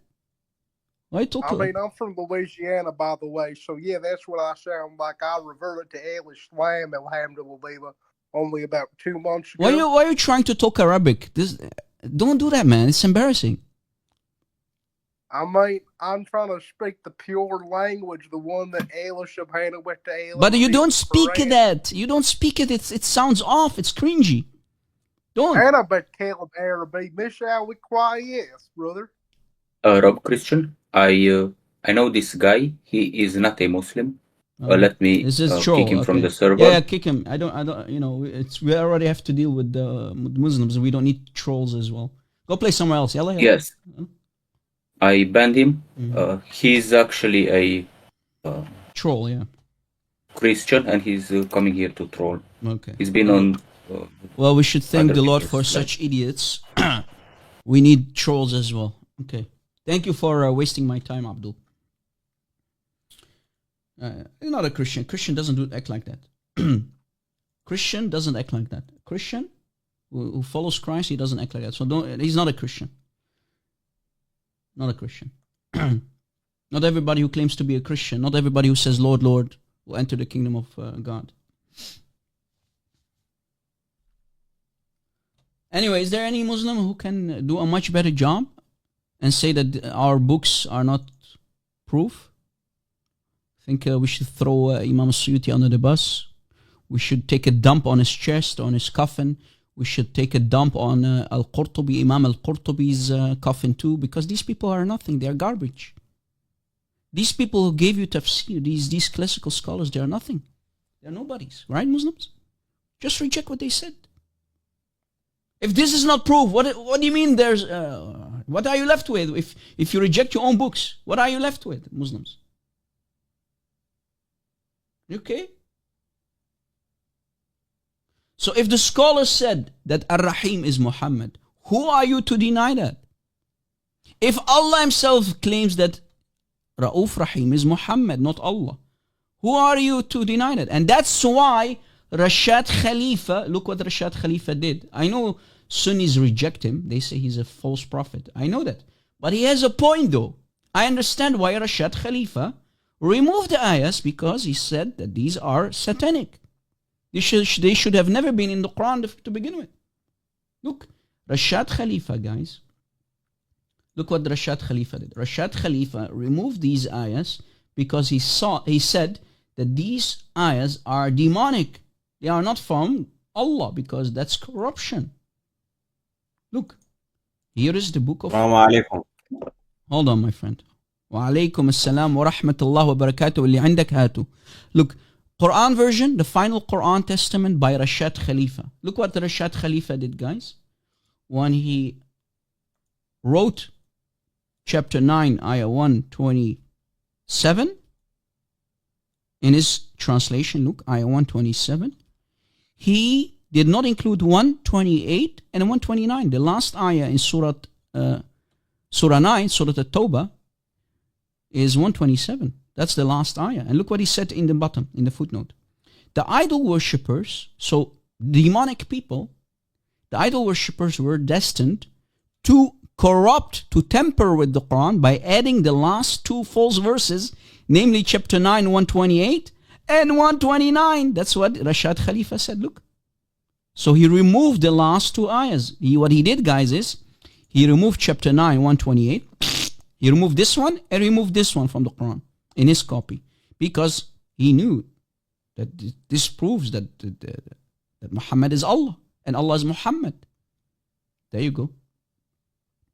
Why you talk I like... mean, I'm from Louisiana, by the way, so yeah, that's what I sound like. I reverted to Islam, alhamdulillah, only about 2 months ago. Why are you trying to talk Arabic? Don't do that, man. It's embarrassing. I mean, I'm trying to speak the pure language, the one that Allah subhanahu wa ta'ala... But you don't speak that. You don't speak it. It sounds off. It's cringy. Don't. Ana بتكلم Arabic, مش قوي كويس, brother. Rob Christian, I know this guy. He is not a Muslim. Let me This is kick him from the server. Yeah, kick him. I don't. You know, we already have to deal with the Muslims. We don't need trolls as well. Go play somewhere else. Yalla. Yes. I banned him. He's actually a troll, yeah. Christian, and he's coming here to troll. Okay. He's been on. Well, we should thank the Lord for such idiots. We need trolls as well. Okay. Thank you for wasting my time, Abdul. You're not a Christian. Christian doesn't act like that. Christian doesn't act like that. Christian who follows Christ, he doesn't act like that. So he's not a Christian. Not a Christian. Not everybody who claims to be a Christian, not everybody who says, Lord, Lord, will enter the kingdom of God. Anyway, is there any Muslim who can do a much better job and say that our books are not proof? I think we should throw Imam Suyuti under the bus. We should take a dump on his chest, on his coffin. We should take a dump on Al-Qurtubi, Imam Al-Qurtubi's coffin too, because these people are nothing. They are garbage. These people who gave you tafsir, these classical scholars, they are nothing. They are nobodies. Right, Muslims? Just reject what they said. If this is not proof, what do you mean there's... what are you left with? If you reject your own books, what are you left with, Muslims? Okay? So if the scholar said that Ar-Rahim is Muhammad, who are you to deny that? If Allah himself claims that Ra'uf Rahim is Muhammad, not Allah, who are you to deny that? And that's why Rashad Khalifa, look what Rashad Khalifa did. I know Sunnis reject him. They say he's a false prophet. I know that. But he has a point though. I understand why Rashad Khalifa removed the ayahs, because he said that these are satanic. They should have never been in the Quran to begin with. Look, Rashad Khalifa, guys. Look what Rashad Khalifa did. Rashad Khalifa removed these ayahs because he said that these ayahs are demonic. They are not from Allah, because that's corruption. Look, here is the book of... Hold on, my friend. وعليكم السلام ورحمة الله وبركاته اللي عندك هاتو. Look, Quran version, the final Quran testament by Rashad Khalifa. Look what Rashad Khalifa did, guys. When he wrote chapter 9, ayah 127, in his translation, look, ayah 127, he did not include 128 and 129. The last ayah in Surah 9, Surah At-Tawbah, is 127. That's the last ayah. And look what he said in the bottom, in the footnote. The idol worshippers, so demonic people, the idol worshippers were destined to corrupt, to tamper with the Quran by adding the last two false verses, namely chapter 9, 128 and 129. That's what Rashad Khalifa said. Look. So he removed the last two ayahs. What he did, guys, is he removed chapter 9, 128. He removed this one and removed this one from the Quran in his copy, because he knew that this proves that Muhammad is Allah and Allah is Muhammad. There you go.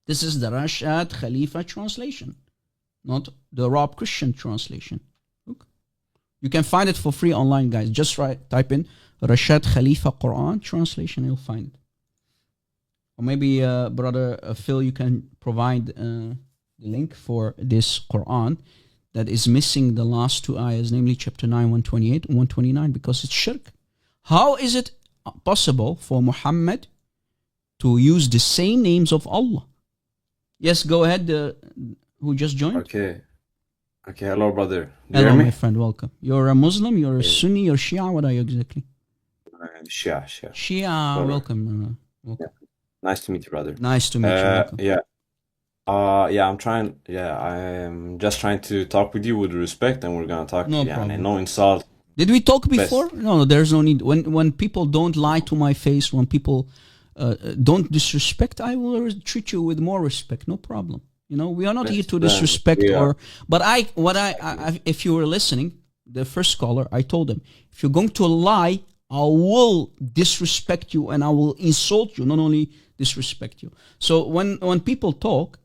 This is the Rashad Khalifa translation, not the Rob Christian translation. Look, you can find it for free online, guys. Just type in Rashad Khalifa Quran translation, you'll find it. Or maybe, brother Phil, you can provide the link for this Quran that is missing the last two ayahs, namely chapter 9, 128 and 129, because it's shirk. How is it possible for Muhammad to use the same names of Allah? Yes, go ahead. Who just joined? Okay, hello, brother. Hello, my friend, welcome. You're a Muslim, you're a Sunni, you're Shia, what are you exactly? Shia. Shia, welcome. Welcome. Yeah. Nice to meet you, brother. Nice to meet you, welcome. I'm just trying to talk with you with respect, and we're gonna talk. No problem. No insult. Did we talk before? No, there's no need. When people don't lie to my face, when people don't disrespect, I will treat you with more respect. No problem. You know, we are not here to disrespect But if you were listening, the first caller, I told him, if you're going to lie, I will disrespect you and I will insult you, not only disrespect you. So when people talk,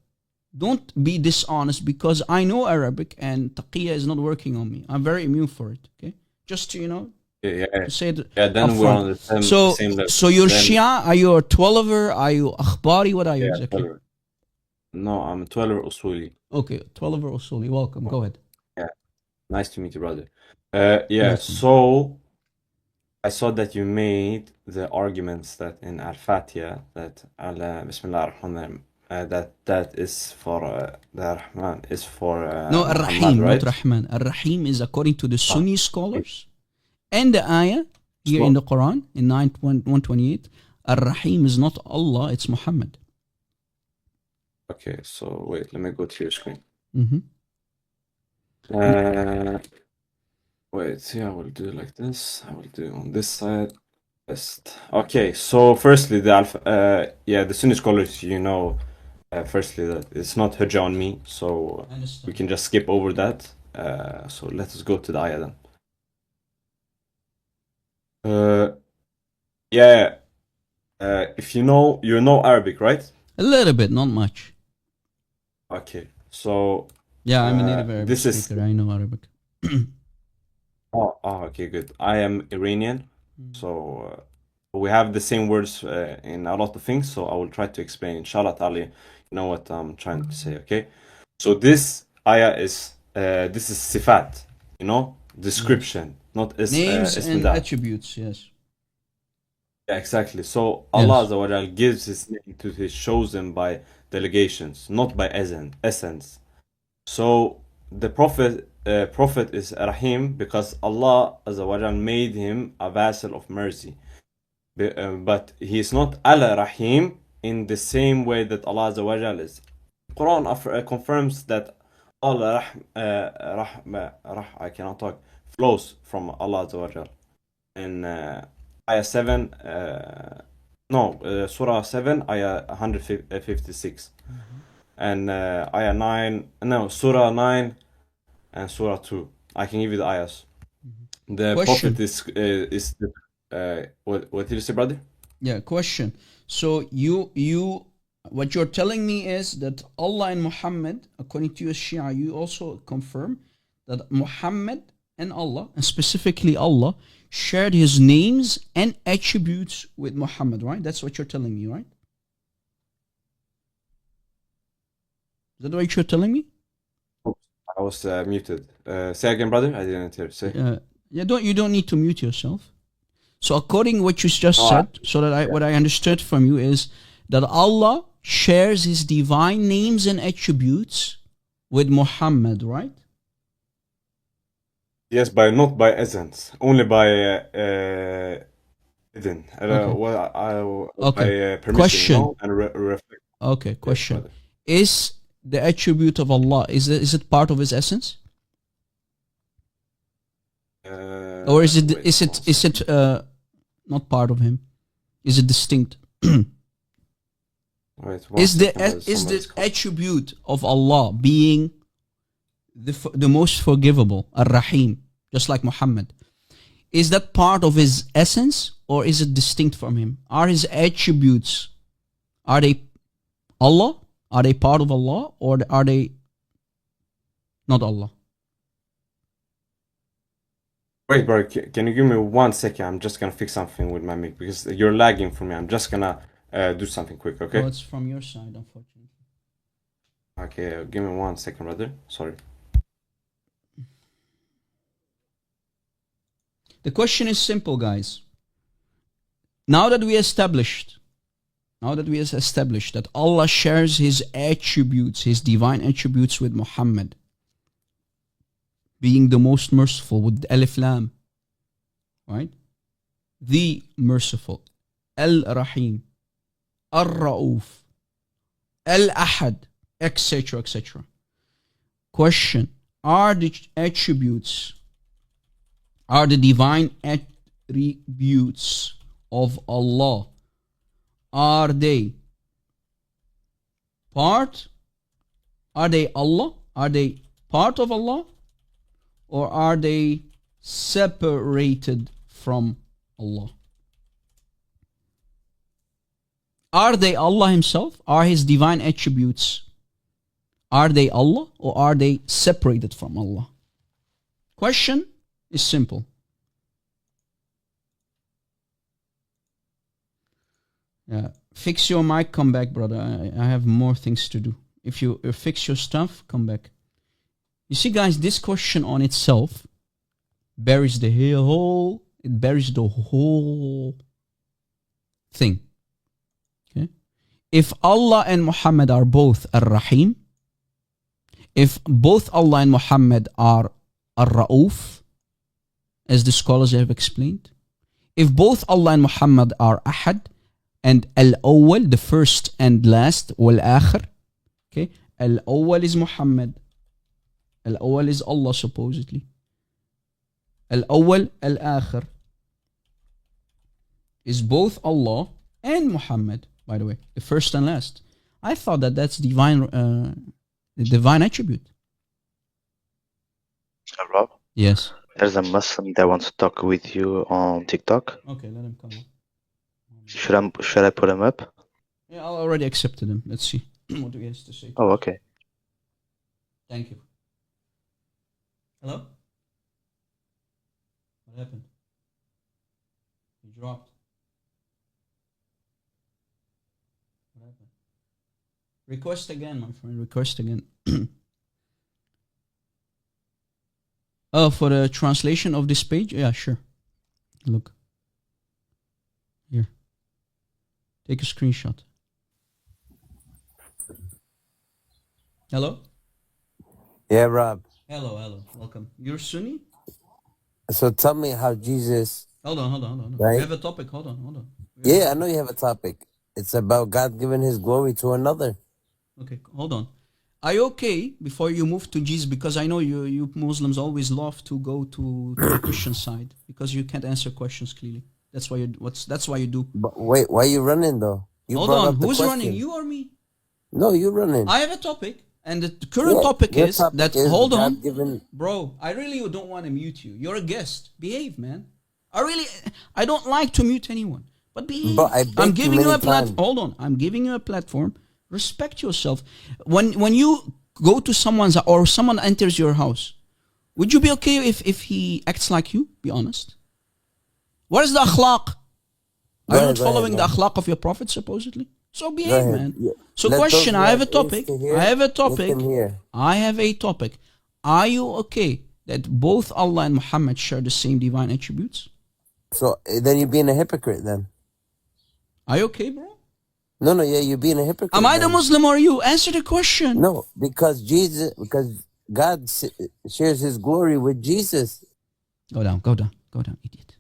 don't be dishonest, because I know Arabic and taqiyya is not working on me. I'm very immune for it. Okay, just to to say that. Yeah, then we're on the same level. So you're Shia? Are you a 12er? Are you Akhbari? What are you exactly? 12er. No, I'm a 12er Usuli. Okay, 12er Usuli. Welcome. Go ahead. Yeah, nice to meet you, brother. So I saw that you made the arguments that in Al-Fatiha that Allah Bismillah ar-Rahman that is for the Rahman is for no, Ar-Rahim, right? not Rahman. Ar-Rahim is according to the Sunni scholars and the ayah here in the Quran in 128. Ar-Rahim is not Allah, it's Muhammad. Okay, so wait, let me go to your screen. Wait, see, I will do like this. I will do on this side. Best. Okay, so firstly, the Sunni scholars, firstly that it's not hujjah on me, so we can just skip over that. So let us go to the ayah then. If you know Arabic, right? A little bit, not much. Okay, so yeah, I'm a native Arabic speaker. I know Arabic. Okay, good. I am Iranian, so We have the same words in a lot of things, so I will try to explain. Inshallah ta'ala, you know what I'm trying to say, okay? So this ayah is this is sifat, you know, description, not Names and ism. attributes, yes. Yeah, exactly. So Yes. Allah Azza wa Jal gives His name to His chosen by delegations, not by essence. So the Prophet is Rahim because Allah Azza wa Jal made him a vessel of mercy. But he is not Al-Rahim in the same way that Allah Azza wa Jal is. Quran confirms that Allah I cannot talk, flows from Allah Azza wa Jal. In ayah 7, Surah 7, ayah 156. And ayah 9, no, Surah 9 and Surah 2. I can give you the ayahs. The Question. Prophet is what did you say, brother? Yeah, question. So you what you're telling me is that Allah and Muhammad, according to you as Shia, you also confirm that Muhammad and Allah, and specifically Allah, shared his names and attributes with Muhammad, right? That's what you're telling me, right? Is that what you're telling me? I was muted. Say again, brother. I didn't hear. Say. You don't need to mute yourself. So according to what you just said, what I understood from you is that Allah shares his divine names and attributes with Muhammad, right? Yes, not by essence, only by idin. By permission, question. you know, and reflect. Okay, question. Yes, is the attribute of Allah, is it part of his essence? Or is it not part of him? Is it distinct? Wait, is the attribute of Allah being the most forgivable, Ar-Rahim, just like Muhammad, is that part of his essence or is it distinct from him? Are his attributes, are they Allah? Are they part of Allah or are they not Allah? Wait, bro, can you give me 1 second? I'm just gonna fix something with my mic because you're lagging for me. I'm just gonna do something quick, okay? No, it's from your side, unfortunately. Okay, give me 1 second, brother. Sorry. The question is simple, guys. Now that we established that Allah shares his attributes, his divine attributes with Muhammad, being the most merciful with Alif Lam, right? The merciful, Al-Rahim, Ar-Ra'uf, Al-Ahad, etc., etc. Question: are the attributes, are the divine attributes of Allah, are they part? Are they Allah? Are they part of Allah? Or are they separated from Allah? Are they Allah himself? Are his divine attributes, are they Allah or are they separated from Allah? Question is simple. Fix your mic, come back, brother. I have more things to do. If you fix your stuff, come back. You see, guys, this question on itself buries the whole thing. Okay? If Allah and Muhammad are both Ar-Rahim, if both Allah and Muhammad are Ar-Ra'uf, as the scholars have explained, if both Allah and Muhammad are Ahad, and Al-Awwal, the first and last, Wal-Akhir, okay? Al-Awwal is Muhammad, Al-Awwal is Allah supposedly. Al-Awwal, Al-Akhir is both Allah and Muhammad, by the way, the first and last. I thought that that's divine, the divine attribute. Rob? Yes. There's a Muslim that wants to talk with you on TikTok. Okay, let him come on. Should I put him up? Yeah, I already accepted him. Let's see what he has to say. Oh, okay. Thank you. Hello? What happened? You dropped. Request again, my friend. Request again. For the translation of this page? Yeah, sure. Look. Here. Take a screenshot. Hello? Yeah, Rob. Hello. Welcome. You're Sunni? So tell me how Jesus. Hold on. Right? We have a topic. Hold on. Yeah, I know you have a topic. It's about God giving his glory to another. Okay, hold on. Are you okay before you move to Jesus? Because I know you Muslims always love to go to the Christian side because you can't answer questions clearly. That's why you do. But wait, why you running though? You Hold brought on. up the Who's question. running? You or me? No, you running. I have a topic, and the current topic your is topic that. is Hold God on, given. bro. I really don't want to mute you. You're a guest. Behave, man. I don't like to mute anyone. But behave. But I'm giving you a platform. Hold on. I'm giving you a platform. Respect yourself. When you go to someone's or someone enters your house, would you be okay if he acts like you? Be honest. What is the akhlaq? Are you not following the akhlaq of your prophet supposedly? So behave, man. Yeah. So Let question, those I have a who topic. ears to hear, I have a let topic. them hear. I have a topic. Are you okay that both Allah and Muhammad share the same divine attributes? So then you're being a hypocrite then. Are you okay, bro? No, yeah, you're being a hypocrite. Am I the then. Muslim or you? Answer the question. No, because God shares his glory with Jesus. Go down, idiot.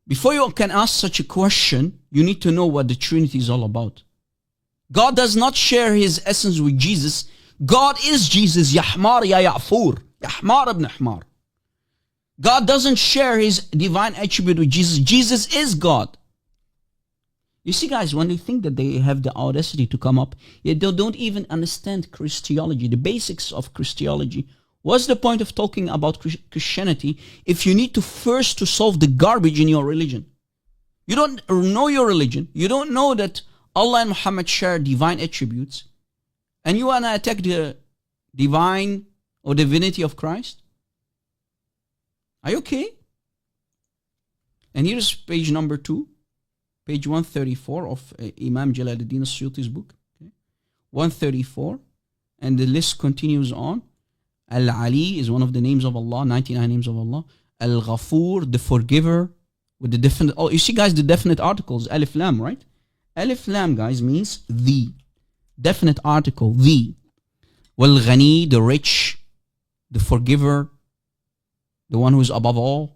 Before you can ask such a question, you need to know what the Trinity is all about. God does not share his essence with Jesus. God is Jesus. Ya Hmar ya Ya'fur. Ya Hmar ibn Hmar. God doesn't share his divine attribute with Jesus. Jesus is God. You see, guys, when they think that they have the audacity to come up, yet they don't even understand Christology, the basics of Christology. What's the point of talking about Christianity if you need to first to solve the garbage in your religion? You don't know your religion. You don't know that Allah and Muhammad share divine attributes. And you want to attack the divine or divinity of Christ? Are you okay? And here's page number 2. Page 134 of Imam Jalaluddin al-Suyuti's book. Okay. 134. And the list continues on. Al-Ali is one of the names of Allah, 99 names of Allah. Al-Ghafur, the forgiver, with the definite. Oh, you see, guys, the definite articles. Alif Lam, right? Alif Lam, guys, means the. Definite article, the. Wal-Ghani, the rich, the forgiver, the one who is above all.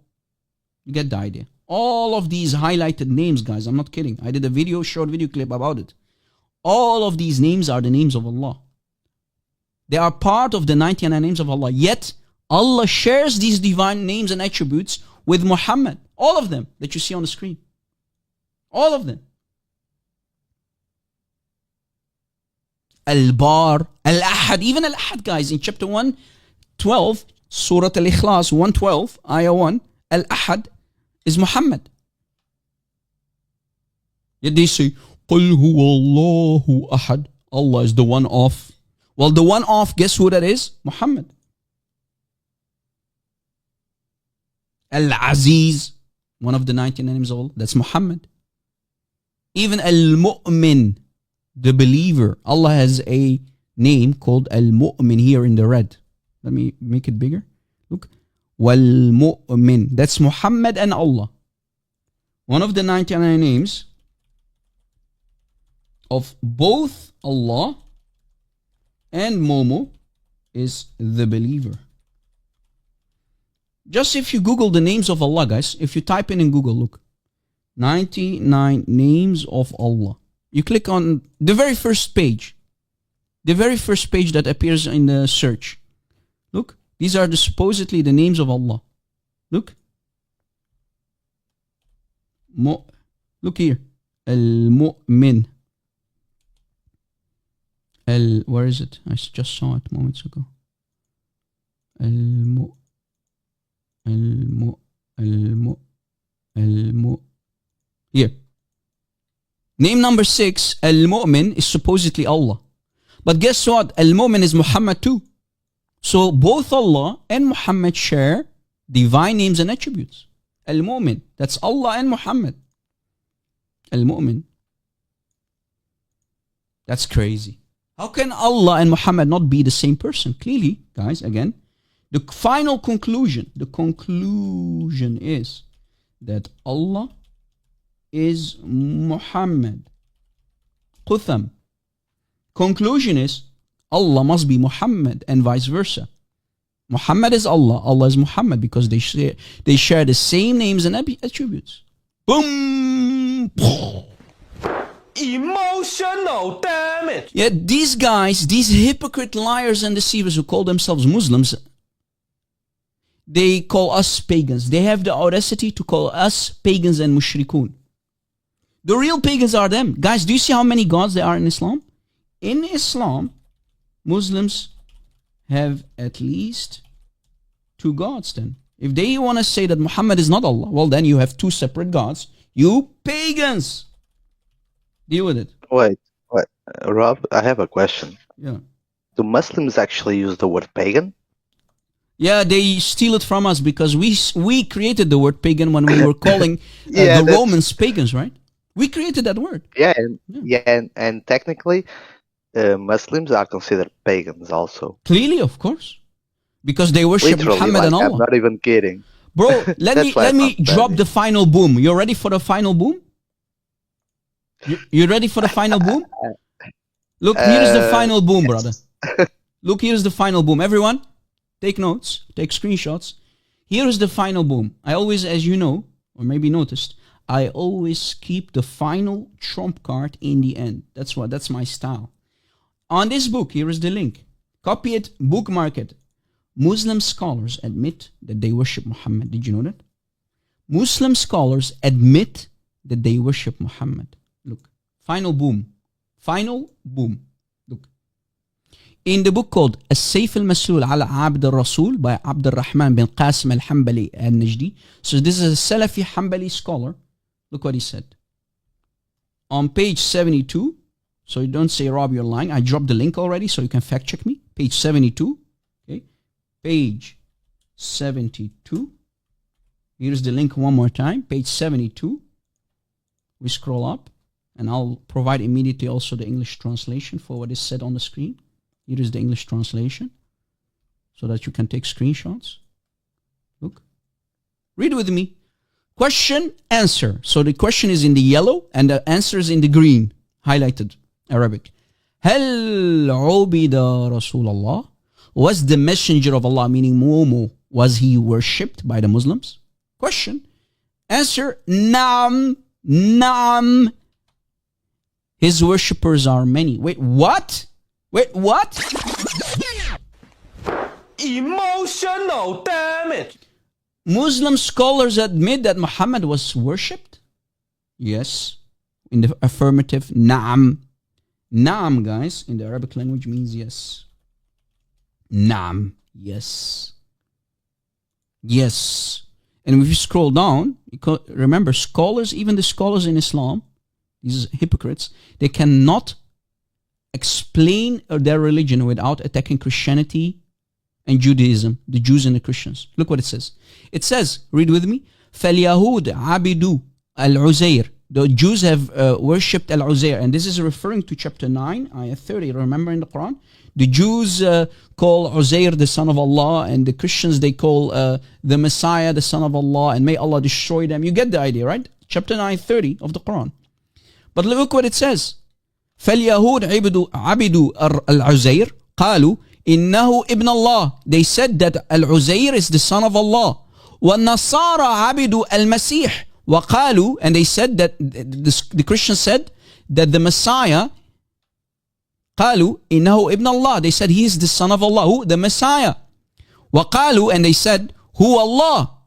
You get the idea. All of these highlighted names, guys, I'm not kidding. I did a short video clip about it. All of these names are the names of Allah. They are part of the 99 names of Allah. Yet, Allah shares these divine names and attributes with Muhammad. All of them that you see on the screen. All of them. Al-Bar, Al-Ahad, even Al-Ahad, guys, in chapter 112, Surah Al-Ikhlas, 112, ayah 1, Al-Ahad is Muhammad. Yet they say, قُلْ هُوَ اللَّهُ أَحَدٌ. Allah is the one off. Well, the one off, guess who that is? Muhammad. Al-Aziz, one of the 99 names of Allah, that's Muhammad. Even Al-Mu'min, the believer. Allah has a name called Al-Mu'min here in the red. Let me make it bigger. Look. Wal-Mu'min. That's Muhammad and Allah. One of the 99 names of both Allah and Momo is the believer. Just if you Google the names of Allah, guys, if you type in Google, look, 99 names of Allah. You click on the very first page. The very first page that appears in the search. Look, these are supposedly the names of Allah. Look. Look here. Al-Mu'min. Where is it? I just saw it moments ago. Here. Name number 6, Al-Mu'min, is supposedly Allah. But guess what? Al-Mu'min is Muhammad too. So both Allah and Muhammad share divine names and attributes. Al-Mu'min, that's Allah and Muhammad. Al-Mu'min. That's crazy. How can Allah and Muhammad not be the same person? Clearly, guys, again, the final conclusion, is that Allah is Muhammad. Qutham. Conclusion is Allah must be Muhammad and vice versa. Muhammad is Allah, Allah is Muhammad, because they share the same names and attributes. Boom! Emotional damage. Yet these guys, these hypocrite liars and deceivers who call themselves Muslims, they call us pagans. They have the audacity to call us pagans and mushrikun. The real pagans are them. Guys, do you see how many gods there are in Islam? In Islam, Muslims have at least 2 gods then. If they want to say that Muhammad is not Allah, well then you have 2 separate gods. You pagans! Deal with it. Wait. Rob, I have a question. Yeah. Do Muslims actually use the word pagan? Yeah, they steal it from us because we created the word pagan when we were calling the Romans pagans, right? We created that word. And technically, Muslims are considered pagans also. Clearly, of course, because they worship Literally, Muhammad and Allah. I'm not even kidding, bro. Let me drop the final boom. You ready for the final boom? You ready for the final boom? Look, here's the final boom, brother. Look, here's the final boom. Everyone, take notes, take screenshots. Here is the final boom. I always, as you know, or maybe noticed, I always keep the final trump card in the end. That's my style. On this book, here is the link. Copy it, bookmark it. Muslim scholars admit that they worship Muhammad. Did you know that? Muslim scholars admit that they worship Muhammad. Look, final boom. Final boom. Look. In the book called As-Sayf al-Masul ala Abd al-Rasul by Abd al-Rahman bin Qasim al-Hanbali al-Najdi. So this is a Salafi Hanbali scholar. Look what he said. On page 72, so you don't say, Rob, you're lying. I dropped the link already, so you can fact check me. Page 72. Okay. Page 72. Here's the link one more time. Page 72. We scroll up, and I'll provide immediately also the English translation for what is said on the screen. Here is the English translation, so that you can take screenshots. Look. Read with me. Question, answer. So the question is in the yellow, and the answer is in the green, highlighted, Arabic. هل عبد رسول الله? Was the messenger of Allah, meaning Muhammad, was he worshipped by the Muslims? Question. Answer, Naam. Naam. His worshippers are many. Wait, what? Wait, what? Emotional damage. Muslim scholars admit that Muhammad was worshipped? Yes. In the affirmative, Naam. Naam, guys, in the Arabic language means yes. Naam. Yes. Yes. And if you scroll down, remember, scholars, even the scholars in Islam, these hypocrites, they cannot explain their religion without attacking Christianity and Judaism, the Jews and the Christians. Look what it says. It says, read with me, فَالْيَهُودَ عَبِدُوا الْعُزَيْرِ. The Jews have worshipped Al-Uzair, and this is referring to chapter 9, ayah 30. Remember in the Quran? The Jews call Uzair the son of Allah, and the Christians, they call the Messiah the son of Allah, and may Allah destroy them. You get the idea, right? Chapter 9, 30 of the Quran. But look what it says. فَالْيَهُودَ عَبِدُوا الْعُزَيْرِ قَالُوا إِنَّهُ ابن Allah. They said that Al-Uzair is the son of Allah. وَالنَّصَارَ عَبِدُوا الْمَسِيحِ وَقَالُوا, and they said that, the Christians said that the Messiah, قَالُوا إِنَّهُ ابن Allah. They said he is the son of Allah. Who? The Messiah. وَقَالُوا, and they said, who Allah?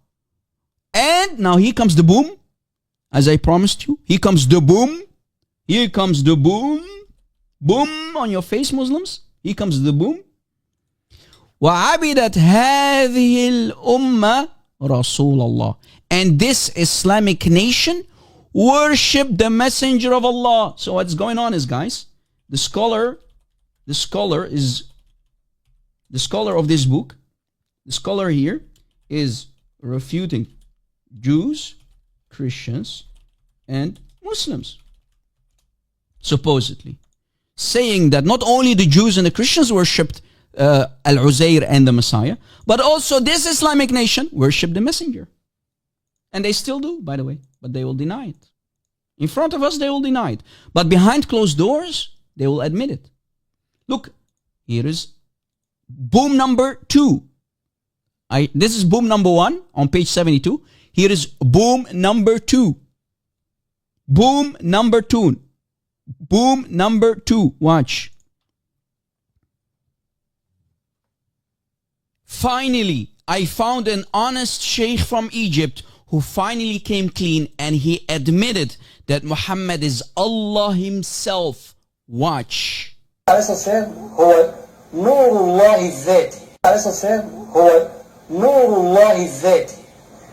And now here comes the boom. As I promised you, here comes the boom. Here comes the boom. Boom on your face, Muslims. Here comes the boom. وَعَبِدَتْ هَذِهِ الْأُمَّةِ رَسُولَ اللَّهِ. And this Islamic nation worship the messenger of Allah. So what's going on is, guys, the scholar of this book, the scholar here is refuting Jews, Christians, and Muslims. Supposedly. saying that not only the Jews and the Christians worshipped Al-Uzair and the Messiah, but also this Islamic nation worshipped the messenger. And they still do, by the way, but they will deny it. In front of us, they will deny it. But behind closed doors, they will admit it. Look, here is boom number 2. This is boom number 1 on page 72. Here is boom number 2. Boom number 2. Boom number 2. Watch. Finally, I found an honest sheikh from Egypt who finally came clean and he admitted that Muhammad is Allah himself. Watch. عليه الصلاة والسلام هو نور الله الذاتي. عليه الصلاة والسلام هو نور الله الذاتي.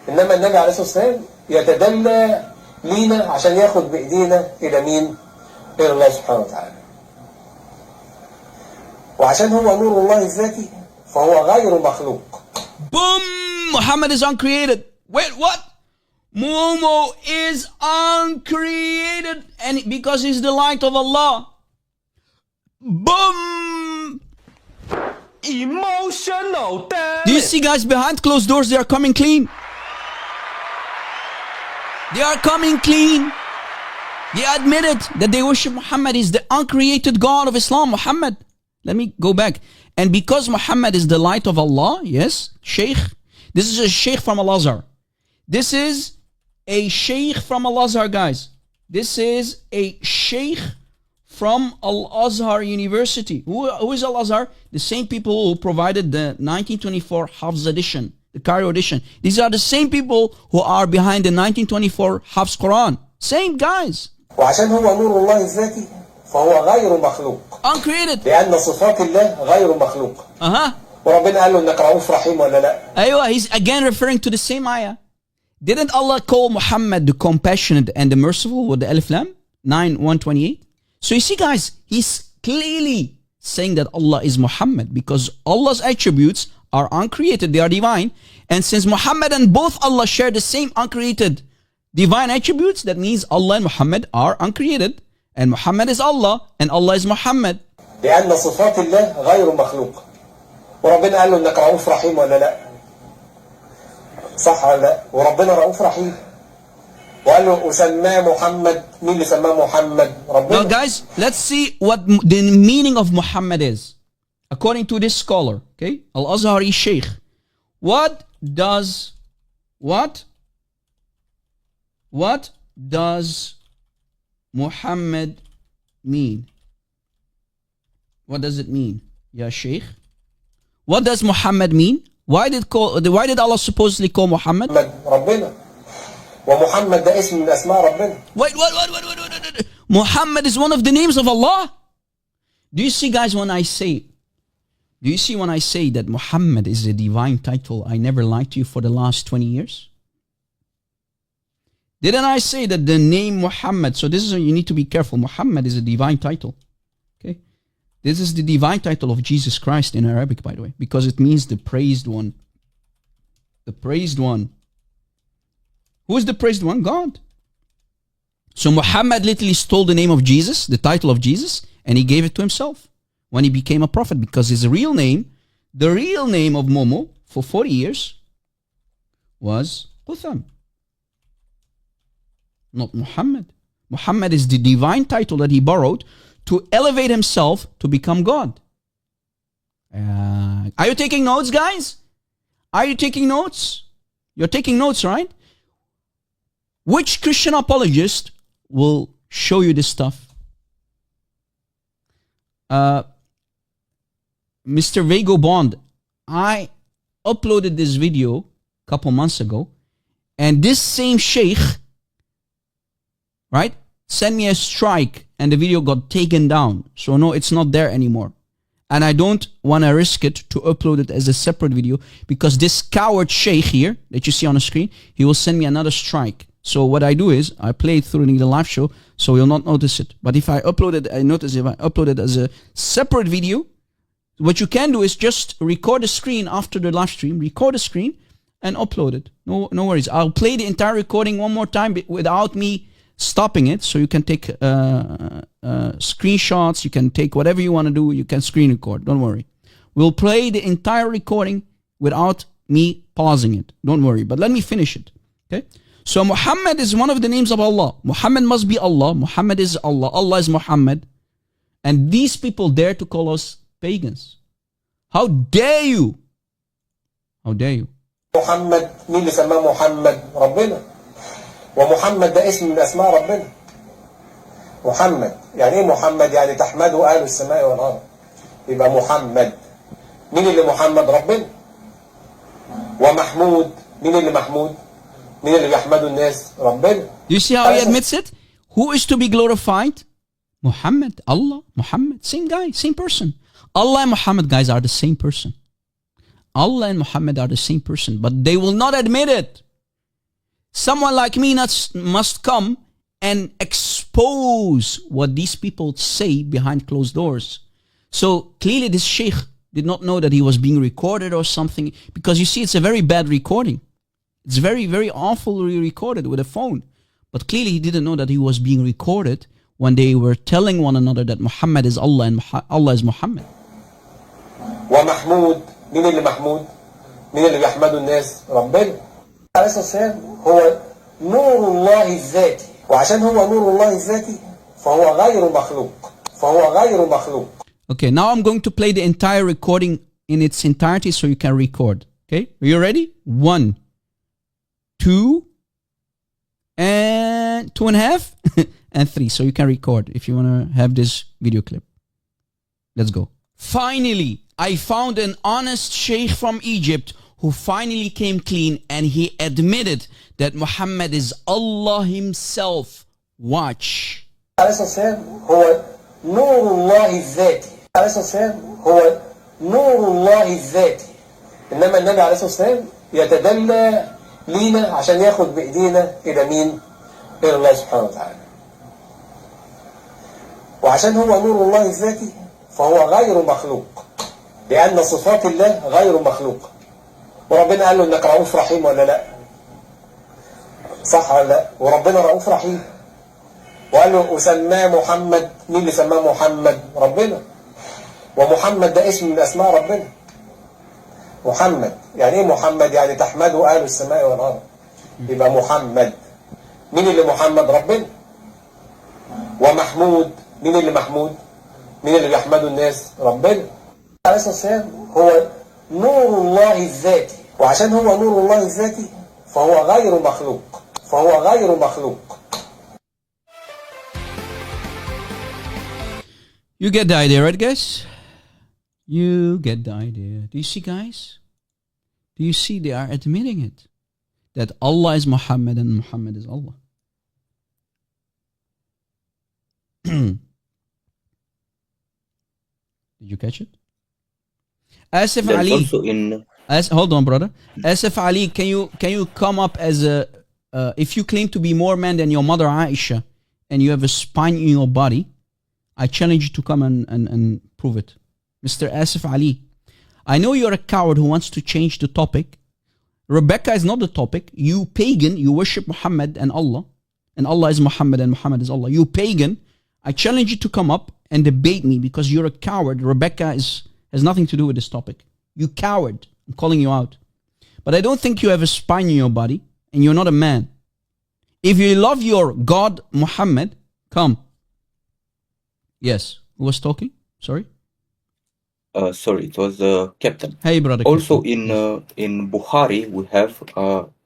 إنما النبي عليه الصلاة والسلام يتدلى لينا عشان ياخد بإيدينا إلى مين؟ إلى الله سبحانه وتعالى. وعشان هو نور الله الذاتي فهو غير مخلوق. Boom! Muhammad is uncreated. Wait, what? Momo is uncreated and because he's the light of Allah. Boom! Emotional damage. Do you see guys behind closed doors? They are coming clean. They are coming clean. They admitted that they worship Muhammad is the uncreated God of Islam, Muhammad. Let me go back. And because Muhammad is the light of Allah, yes, Sheikh. This is a Sheikh from Al-Azhar. This is a Sheikh from Al-Azhar, guys. This is a Sheikh from Al-Azhar University. Who is Al-Azhar? The same people who provided the 1924 Hafs edition, the Cairo edition. These are the same people who are behind the 1924 Hafs Quran. Same guys. وعشان هو نور الله الذاتي فهو غير مخلوق. Uncreated. لأن صفات الله غير مخلوق. وربنا قال له إنك رؤوف رحيم ولا لا؟ أيوة, he's again referring to the same ayah. Didn't Allah call Muhammad the compassionate and the merciful with the Alif Lam? 9:128. So you see guys, he's clearly saying that Allah is Muhammad because Allah's attributes are uncreated, they are divine. And since Muhammad and both Allah share the same uncreated divine attributes, that means Allah and Muhammad are uncreated. And Muhammad is Allah and Allah is Muhammad. لأن صفات الله غير مخلوق. وربنا قال له إنك رؤوف رحيم ولا لا؟ صح ولا لا؟ وربنا رؤوف رحيم. وقال له وسماه محمد. مين اللي سماه محمد؟ ربنا. Now guys, let's see what the meaning of Muhammad is. According to this scholar, okay, Al-Azhari Sheikh. What does Muhammad mean? What does it mean? Ya Sheikh. What does Muhammad mean? Why did Allah supposedly call Muhammad? ربنا. ومحمد ده اسم من اسماء ربنا. Wait. Muhammad is one of the names of Allah. Do you see guys when I say that Muhammad is a divine title, I never lied to you for the last 20 years? Didn't I say that the name Muhammad, so this is, you need to be careful, Muhammad is a divine title. Okay? This is the divine title of Jesus Christ in Arabic, by the way, because it means the praised one. The praised one. Who is the praised one? God. So Muhammad literally stole the name of Jesus, the title of Jesus, and he gave it to himself when he became a prophet, because his real name, the real name of Momo for 40 years was Qutham. Not Muhammad. Muhammad is the divine title that he borrowed to elevate himself to become God. Are you taking notes, guys? Are you taking notes? You're taking notes, right? Which Christian apologist will show you this stuff? Mr. Vago Bond, I uploaded this video a couple months ago, and this same sheikh, right, sent me a strike and the video got taken down. So no, it's not there anymore. And I don't want to risk it to upload it as a separate video because this coward sheikh here that you see on the screen, he will send me another strike. So what I do is I play it through in the live show so you'll not notice it. But if I upload it, I notice if I upload it as a separate video, what you can do is just record the screen after the live stream, record the screen and upload it. No worries. I'll play the entire recording one more time without me stopping it so you can take screenshots, you can take whatever you want to do, you can screen record, don't worry. We'll play the entire recording without me pausing it, don't worry, but let me finish it, okay? So Muhammad is one of the names of Allah. Muhammad must be Allah, Muhammad is Allah, Allah is Muhammad, and these people dare to call us pagans. How dare you? How dare you? محمد مين اللي سماه محمد؟ ربنا. ومحمد ده اسم من اسماء ربنا. محمد يعني ايه محمد؟ يعني تحمده اهل السماء والارض. يبقى محمد. مين اللي محمد؟ ربنا. ومحمود مين اللي محمود؟ مين اللي بيحمده الناس؟ ربنا. You see how he admits it? Who is to be glorified? Muhammad, Allah, Muhammad, same guy, same person. Allah and Muhammad, guys, are the same person. Allah and Muhammad are the same person, but they will not admit it. Someone like me must come and expose what these people say behind closed doors. So clearly this sheikh did not know that he was being recorded or something, because you see, it's a very bad recording. It's very, very awfully recorded with a phone. But clearly he didn't know that he was being recorded when they were telling one another that Muhammad is Allah and Allah is Muhammad. ومحمود مين اللي محمود؟ مين اللي بيحمده الناس؟ ربنا. عليه الصلاة والسلام هو نور الله الذاتي، وعشان هو نور الله الذاتي فهو غير مخلوق، فهو غير مخلوق. Okay, now I'm going to play the entire recording in its entirety so you can record. Okay, are you ready? 1, 2, and 2.5, and 3. So you can record if you want to have this video clip. Let's go. Finally, I found an honest sheikh from Egypt who finally came clean and he admitted that Muhammad is Allah himself. Watch. عليه الصلاة والسلام هو نور الله الذاتي. عليه الصلاة والسلام هو نور الله الذاتي. إنما النبي عليه الصلاة والسلام يتدلى لينا عشان ياخد بإيدينا إلى مين؟ إلى الله سبحانه وتعالى. وعشان هو نور الله الذاتي فهو غير مخلوق. لأن صفات الله غير مخلوقة. وربنا قال له إنك رؤوف رحيم ولا لا؟ صح ولا لا؟ وربنا رؤوف رحيم. وقال له وسماه محمد، مين اللي سماه محمد؟ ربنا. ومحمد ده اسم من أسماء ربنا. محمد يعني إيه محمد؟ يعني تحمده أهل السماء والأرض. يبقى محمد. مين اللي محمد؟ ربنا. ومحمود مين اللي محمود؟ مين اللي بيحمده الناس؟ ربنا. عليه الصلاة والسلام هو نور الله الذاتي، وعشان هو نور الله الذاتي فهو غير مخلوق، فهو غير مخلوق. You get the idea, right, guys? You get the idea. Do you see, guys? Do you see they are admitting it? That Allah is Muhammad and Muhammad is Allah. Did you catch it? Asif There's Ali. also in Hold on, brother. Asif Ali, can you come up as a if you claim to be more man than your mother Aisha and you have a spine in your body, I challenge you to come and prove it. Mr. Asif Ali, I know you're a coward who wants to change the topic. Rebecca is not the topic. You pagan, you worship Muhammad and Allah is Muhammad and Muhammad is Allah. You pagan, I challenge you to come up and debate me because you're a coward. Rebecca has nothing to do with this topic. You coward. I'm calling you out. But I don't think you have a spine in your body and you're not a man. If you love your God, Muhammad, come. Yes. Who was talking? Sorry? Sorry, it was Captain. Hey, brother. Also Captain. in Bukhari, we have,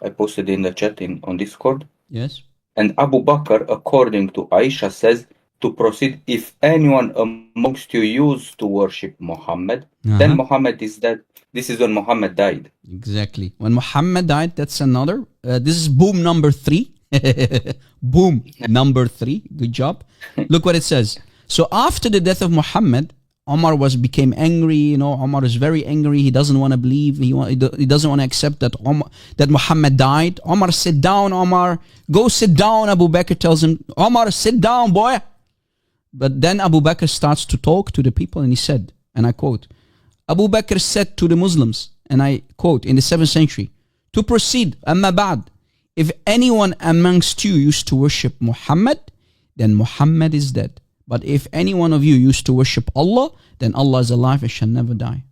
I posted in the chat on Discord. Yes. And Abu Bakr, according to Aisha, says to proceed, if anyone amongst you used to worship Muhammad, then Muhammad is dead. This is when Muhammad died. Exactly. When Muhammad died, that's another. This is boom number 3. Boom number 3. Good job. Look what it says. So after the death of Muhammad, Omar became angry. Omar is very angry. He doesn't want to believe. He doesn't want to accept that Muhammad died. Omar, sit down, Omar. Go sit down, Abu Bakr tells him. Omar, sit down, boy. But then Abu Bakr starts to talk to the people and he said, and I quote, Abu Bakr said to the Muslims, and I quote, in the 7th century, to proceed, amma ba'd, if anyone amongst you used to worship Muhammad, then Muhammad is dead. But if any one of you used to worship Allah, then Allah is alive and shall never die.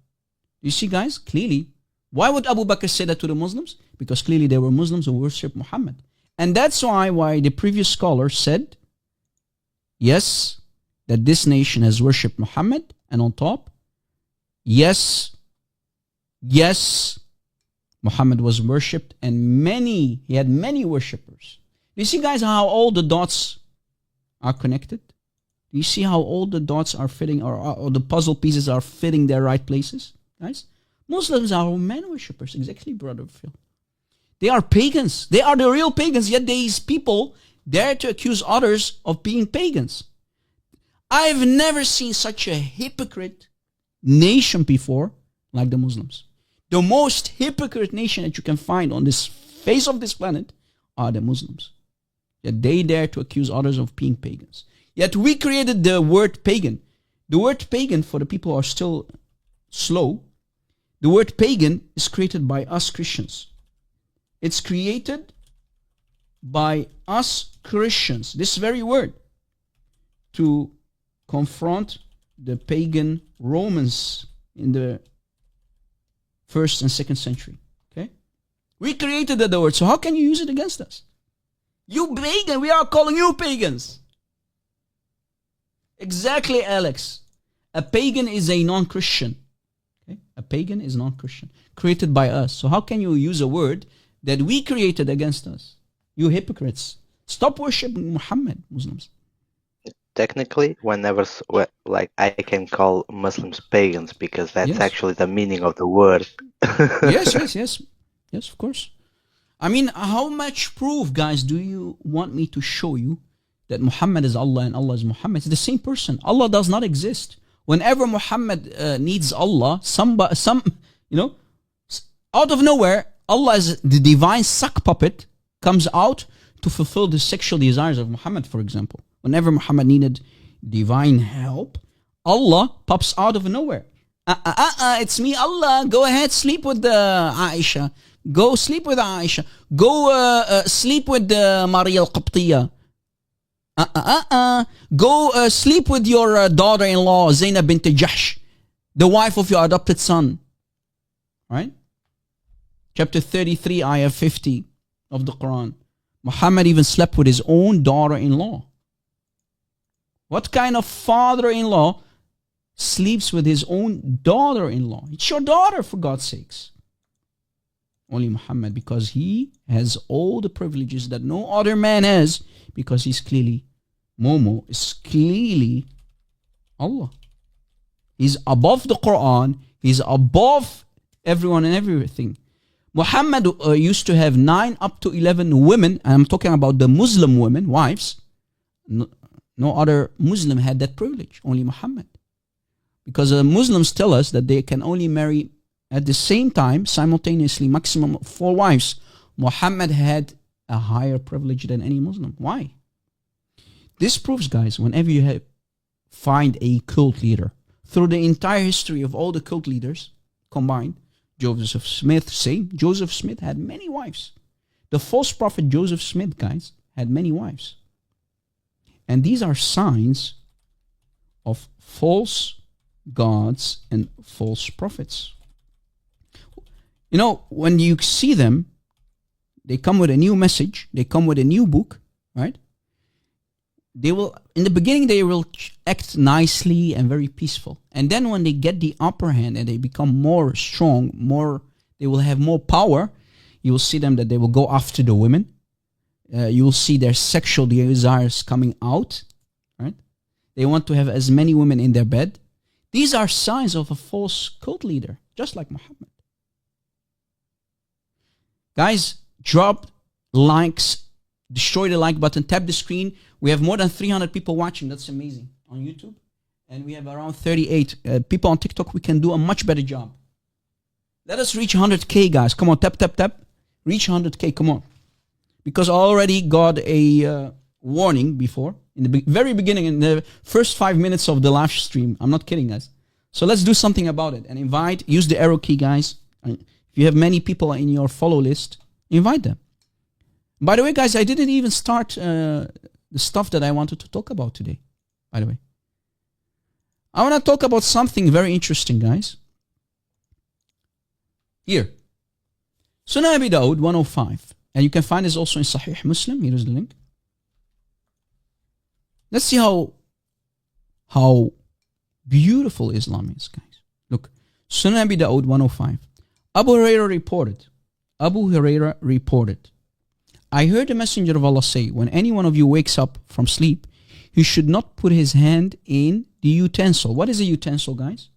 You see, guys, clearly, why would Abu Bakr say that to the Muslims? Because clearly there were Muslims who worship Muhammad. And that's why the previous scholar said, yes, that this nation has worshipped Muhammad, and on top, yes, Muhammad was worshipped, and he had many worshippers. You see, guys, how all the dots are connected? You see how all the dots are fitting, or the puzzle pieces are fitting their right places, guys? Muslims are man worshippers, exactly, Brother Phil. They are pagans. They are the real pagans, yet these people dare to accuse others of being pagans. I've never seen such a hypocrite nation before like the Muslims. The most hypocrite nation that you can find on this face of this planet are the Muslims. Yet they dare to accuse others of being pagans. Yet we created the word pagan. The word pagan, for the people who are still slow, the word pagan is created by us Christians. It's created by us Christians, this very word, to confront the pagan Romans in the 1st and 2nd century. Okay? We created the word, so how can you use it against us? You pagan, we are calling you pagans. Exactly, Alex. A pagan is a non-Christian. Okay? A pagan is non-Christian, created by us. So how can you use a word that we created against us? You hypocrites. Stop worshiping Muhammad, Muslims. Technically, like I can call Muslims pagans because that's actually the meaning of the word. Yes, of course. I mean, how much proof, guys, do you want me to show you that Muhammad is Allah and Allah is Muhammad? It's the same person. Allah does not exist. Whenever Muhammad needs Allah, out of nowhere, Allah as the divine sock puppet comes out to fulfill the sexual desires of Muhammad, for example. Whenever Muhammad needed divine help, Allah pops out of nowhere. It's me, Allah. Go ahead, sleep with Aisha. Go sleep with Aisha. Go sleep with Maria al-Qibtiyya. Go sleep with your daughter-in-law, Zainab bint Jahsh, the wife of your adopted son. Right? Chapter 33, ayah 50 of the Quran. Muhammad even slept with his own daughter-in-law. What kind of father-in-law sleeps with his own daughter-in-law? It's your daughter, for God's sakes. Only Muhammad, because he has all the privileges that no other man has, because he's clearly, Momo is clearly Allah. He's above the Quran. He's above everyone and everything. Muhammad used to have 9 up to 11 women, and I'm talking about the Muslim women, wives. No other Muslim had that privilege, only Muhammad. Because the Muslims tell us that they can only marry at the same time, simultaneously, maximum 4 wives. Muhammad had a higher privilege than any Muslim. Why? This proves, guys, whenever you find a cult leader, through the entire history of all the cult leaders combined, Joseph Smith, same. Joseph Smith had many wives. The false prophet Joseph Smith, guys, had many wives. And these are signs of false gods and false prophets. You know, when you see them, they come with a new message. They come with a new book, right? They will, in the beginning, they will act nicely and very peaceful. And then when they get the upper hand and they become more strong, they will have more power, you will see them that they will go after the women. You will see their sexual desires coming out, right? They want to have as many women in their bed. These are signs of a false cult leader, just like Muhammad. Guys, drop likes, destroy the like button, tap the screen. We have more than 300 people watching. That's amazing on YouTube. And we have around 38 people on TikTok. We can do a much better job. Let us reach 100K, guys. Come on, tap, tap, tap. Reach 100K, come on. Because I already got a warning before, in the very beginning, in the first 5 minutes of the live stream. I'm not kidding, guys. So let's do something about it and use the arrow key, guys. If you have many people in your follow list, invite them. By the way, guys, I didn't even start the stuff that I wanted to talk about today. By the way, I want to talk about something very interesting, guys. Here, Sunan Abi Dawud 105, and you can find this also in Sahih Muslim. Here is the link. Let's see how beautiful Islam is, guys. Look, Sunan Abi Dawud 105. Abu Hurairah reported, I heard the Messenger of Allah say, when any one of you wakes up from sleep, he should not put his hand in the utensil. What is a utensil, guys?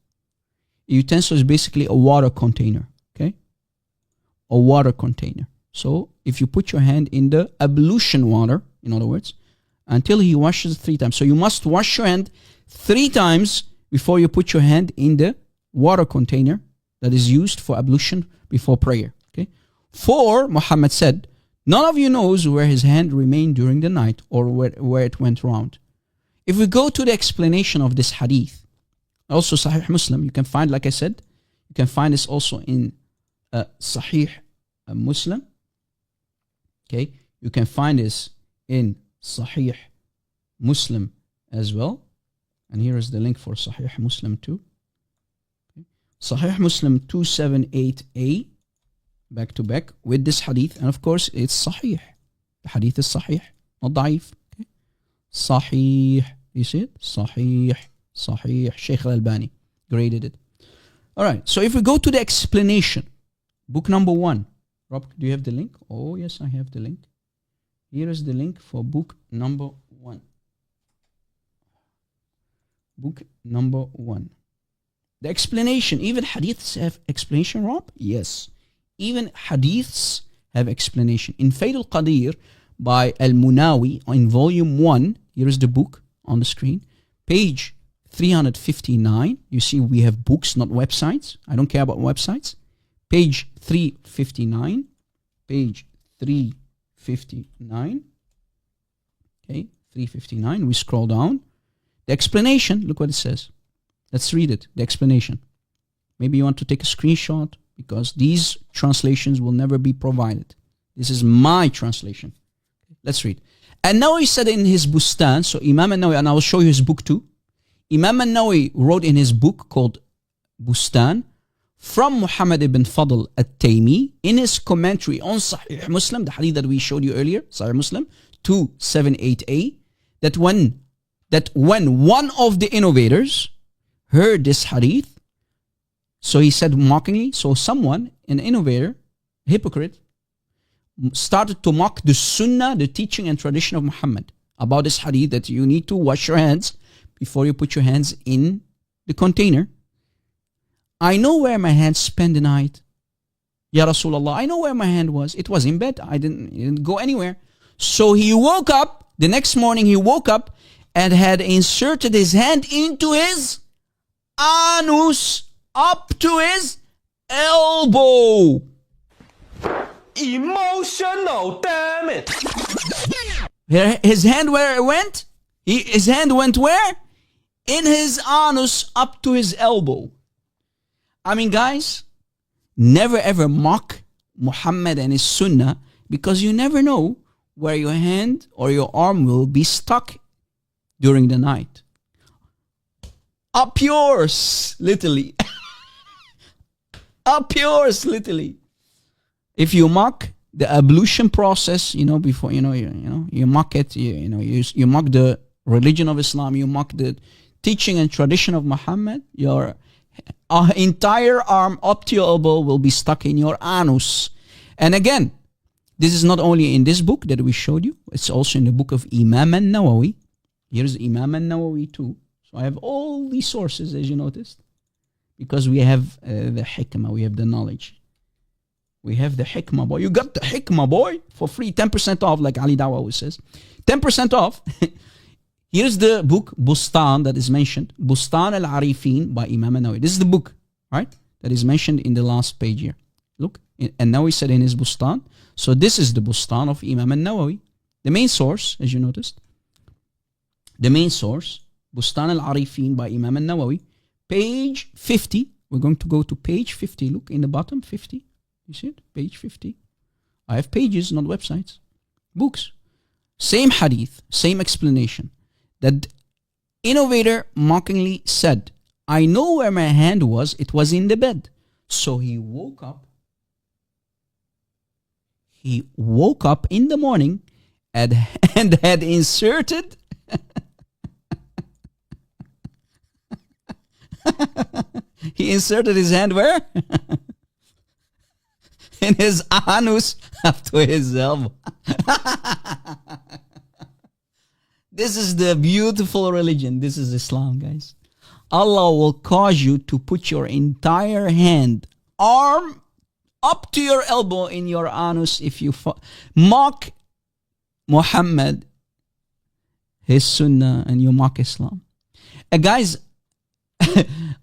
A utensil is basically a water container, okay? A water container. So if you put your hand in the ablution water, in other words, until he washes 3 times. So you must wash your hand 3 times before you put your hand in the water container that is used for ablution before prayer. Okay. 4, Muhammad said, none of you knows where his hand remained during the night or where it went round. If we go to the explanation of this hadith, also Sahih Muslim, you can find, like I said, you can find this also in Sahih Muslim. Okay. You can find this in Sahih Muslim as well. And here is the link for Sahih Muslim too. Okay. Sahih Muslim 278a, back to back with this hadith. And of course, it's Sahih. The hadith is Sahih, not Da'if. Okay. Sahih. You see it? Sahih. Sahih. Shaykh al-Albani graded it. All right. So if we go to the explanation, book number 1. Rob, do you have the link? Oh, yes, I have the link. Here is the link for book number 1. Book number 1. The explanation, even hadiths have explanation, Rob? Yes. Even hadiths have explanation. In Fayd al-Qadir by Al-Munawi in volume 1, here is the book on the screen, page 359. You see we have books, not websites. I don't care about websites. Page 359. Page 359. Okay, 359. We scroll down. The explanation, look what it says. Let's read it, the explanation. Maybe you want to take a screenshot because these translations will never be provided. This is my translation. Let's read. And now he said in his Bustan, so Imam al-Nawawi, and I will show you his book too. Imam al-Nawawi wrote in his book called Bustan, from Muhammad ibn Fadl at-Taymi, in his commentary on Sahih Muslim, the hadith that we showed you earlier, Sahih Muslim 278a, that when one of the innovators heard this hadith, so he said mockingly, so someone, an innovator, a hypocrite, started to mock the sunnah, the teaching and tradition of Muhammad about this hadith that you need to wash your hands before you put your hands in the container. I know where my hand spent the night. Ya Rasulullah, I know where my hand was. It was in bed. It didn't go anywhere. So he woke up, the next morning he woke up and had inserted his hand into his anus up to his elbow. Emotional, damn it. His hand where it went? His hand went where? In his anus up to his elbow. I mean, guys, never ever mock Muhammad and his sunnah because you never know where your hand or your arm will be stuck during the night. Up yours, literally. Up yours, literally. If you mock the ablution process, before, you mock it, you mock the religion of Islam, you mock the teaching and tradition of Muhammad, your entire arm up to your elbow will be stuck in your anus. And again, this is not only in this book that we showed you, it's also in the book of Imam al-Nawawi. Here's Imam al-Nawawi too. So I have all these sources, as you noticed, because we have the hikmah, we have the knowledge. We have the hikmah, boy. You got the hikmah, boy, for free. 10% off, like Ali Dawah always says. 10% off. Here's the book, Bustan, that is mentioned. Bustan al-Arifin by Imam al-Nawawi. This is the book, right, that is mentioned in the last page here. Look, and now he said in his Bustan. So this is the Bustan of Imam al-Nawawi. The main source, as you noticed. The main source, Bustan al-Arifin by Imam al-Nawawi. Page 50. We're going to go to page 50. Look in the bottom, 50. You see it? Page 50. I have pages, not websites. Books. Same hadith, same explanation. That innovator mockingly said, I know where my hand was, it was in the bed. So he woke up in the morning and had inserted he inserted his hand where? In his anus up to his elbow. This is the beautiful religion. This is Islam, guys. Allah will cause you to put your entire hand, arm, up to your elbow in your anus if you mock Muhammad, his sunnah, and you mock Islam. Guys,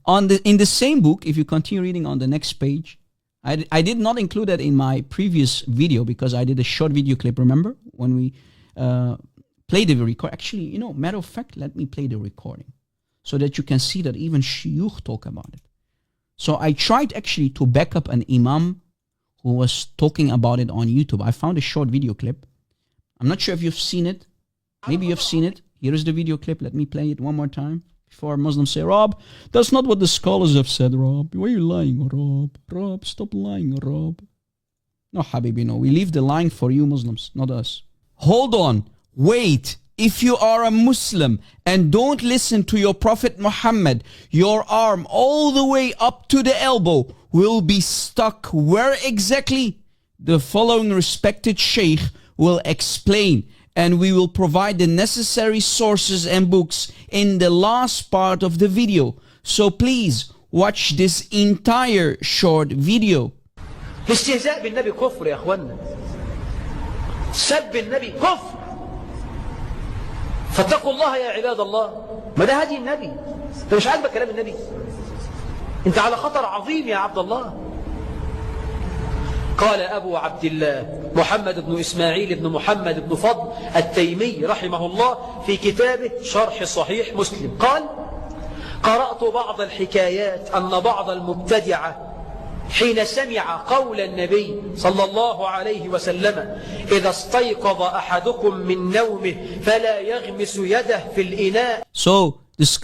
in the same book, if you continue reading on the next page, I did not include that in my previous video because I did a short video clip, remember? When we played the record. Actually, matter of fact, let me play the recording so that you can see that even shuyukh talk about it. So I tried actually to back up an imam who was talking about it on YouTube. I found a short video clip. I'm not sure if you've seen it. Maybe you've seen it. Here is the video clip. Let me play it one more time before Muslims say, Rob, that's not what the scholars have said, Rob. Why are you lying, Rob? Rob, stop lying, Rob. No, Habibi, no. We leave the lying for you Muslims, not us. Hold on. Wait. If you are a Muslim and don't listen to your Prophet Muhammad, your arm all the way up to the elbow will be stuck where exactly? The following respected sheikh will explain, and we will provide the necessary sources and books in the last part of the video. So please watch this entire short video. الاستهزاء بالنبي كفر يا اخوانا. سب النبي كفر. فاتقوا الله يا عباد الله. ما ده هدي النبي. انت مش عاجبك كلام النبي؟ انت على خطر عظيم يا عبد الله. قال أبو عبد الله محمد بن إسماعيل بن محمد بن فضل التيمي رحمه الله في كتابه شرح صحيح مسلم قال: قرأت بعض الحكايات أن بعض المبتدعة حين سمع قول النبي صلى الله عليه وسلم إذا استيقظ أحدكم من نومه فلا يغمس يده في الإناء. So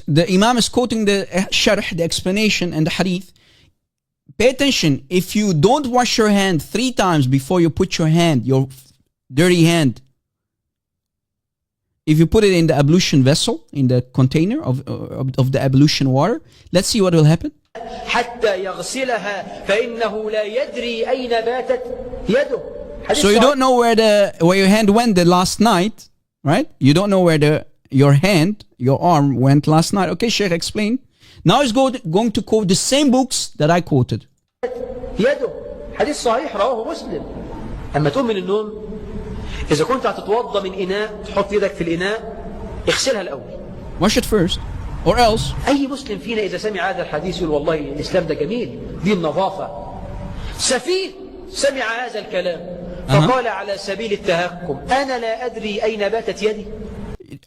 the Imam is quoting the sharh, the explanation and the hadith. Pay attention. If you don't wash your hand 3 times before you put your hand, your dirty hand, if you put it in the ablution vessel, in the container of the ablution water, let's see what will happen. حتى يغسلها فإنه لا يدري أين باتت يده. So you don't know where your hand went the last night, right? You don't know where your arm went last night. Okay, Sheikh, explain. Now he's going to quote the same books that I quoted. يده حديث صحيح رواه مسلم. أما تقوم من النوم إذا كنت هتتوضى من إناء تحط يدك في الإناء اغسلها الأول. Wash it first, or else. أي مسلم فينا إذا سمع هذا الحديث يقول والله الإسلام ده جميل، دي النظافة. سفيه سمع هذا الكلام فقال على سبيل التهكم أنا لا أدري أين باتت يدي.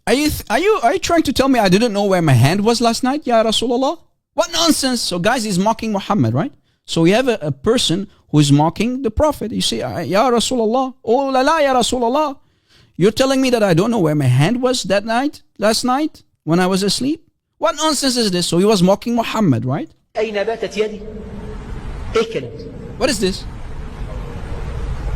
Are you trying to tell me I didn't know where my hand was last night, Ya Rasulullah? What nonsense! So guys, he's mocking Muhammad, right? So we have a person who is mocking the Prophet. You say, Ya Rasulullah, oh la la, Ya Rasulullah. You're telling me that I don't know where my hand was last night, when I was asleep? What nonsense is this? So he was mocking Muhammad, right? أين باتت يدي؟ إيه كلام؟ What is this?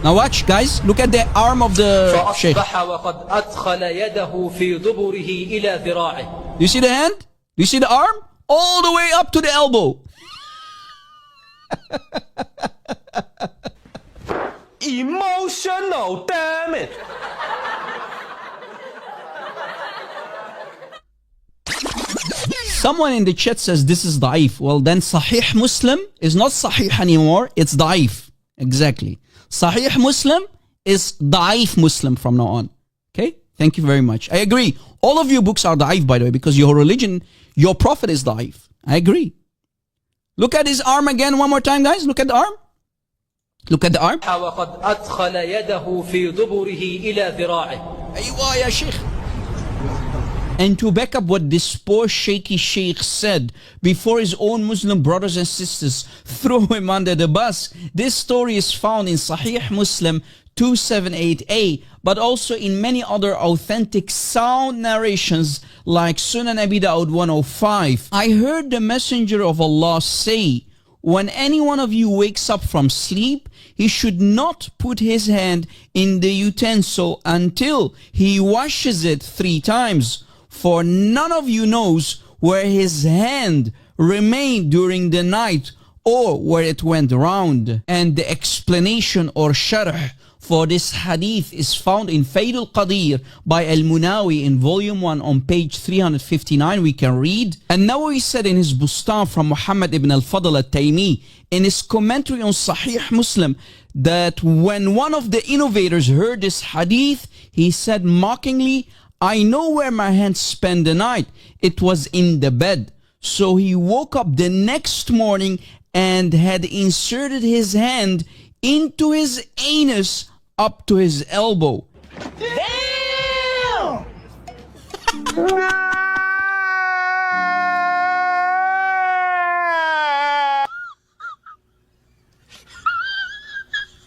Now watch, guys. Look at the arm of the sheikh. فأصبح وقد أدخل يده في دبره إلى ذراعه. Do you see the hand? Do you see the arm? All the way up to the elbow. Emotional, damn it. Someone in the chat says this is da'if. Well, then Sahih Muslim is not Sahih anymore. It's da'if. Exactly. Sahih Muslim is da'if Muslim from now on. Okay? Thank you very much. I agree. All of your books are da'if, by the way, because your religion, your prophet is da'if. I agree. Look at his arm again one more time, guys. Look at the arm. Look at the arm. وقد أدخل يده في دبره إلى ذراعه. أيوة يا شيخ. And to back up what this poor shaky sheikh said before his own Muslim brothers and sisters threw him under the bus, this story is found in Sahih Muslim 278a, but also in many other authentic sound narrations like Sunan Abi Dawud 105. I heard the Messenger of Allah say, when any one of you wakes up from sleep, he should not put his hand in the utensil until he washes it 3 times. For none of you knows where his hand remained during the night or where it went round. And the explanation or sharh for this hadith is found in Fayd al-Qadir by Al-Munawi in volume 1 on page 359. We can read. And Nawawi said in his Bustan from Muhammad ibn al-Fadl al-Taymi in his commentary on Sahih Muslim that when one of the innovators heard this hadith, he said mockingly, I know where my hands spent the night. It was in the bed. So he woke up the next morning and had inserted his hand into his anus up to his elbow. Damn!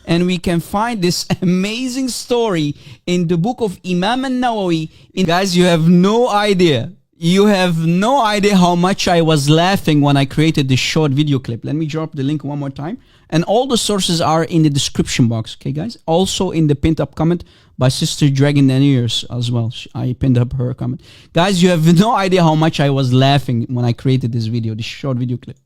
And we can find this amazing story in the book of Imam al-Nawawi. Guys, you have no idea. You have no idea how much I was laughing when I created this short video clip. Let me drop the link one more time. And all the sources are in the description box, okay guys? Also in the pinned up comment by Sister Dragon Daniers as well. I pinned up her comment. Guys, you have no idea how much I was laughing when I created this video, this short video clip.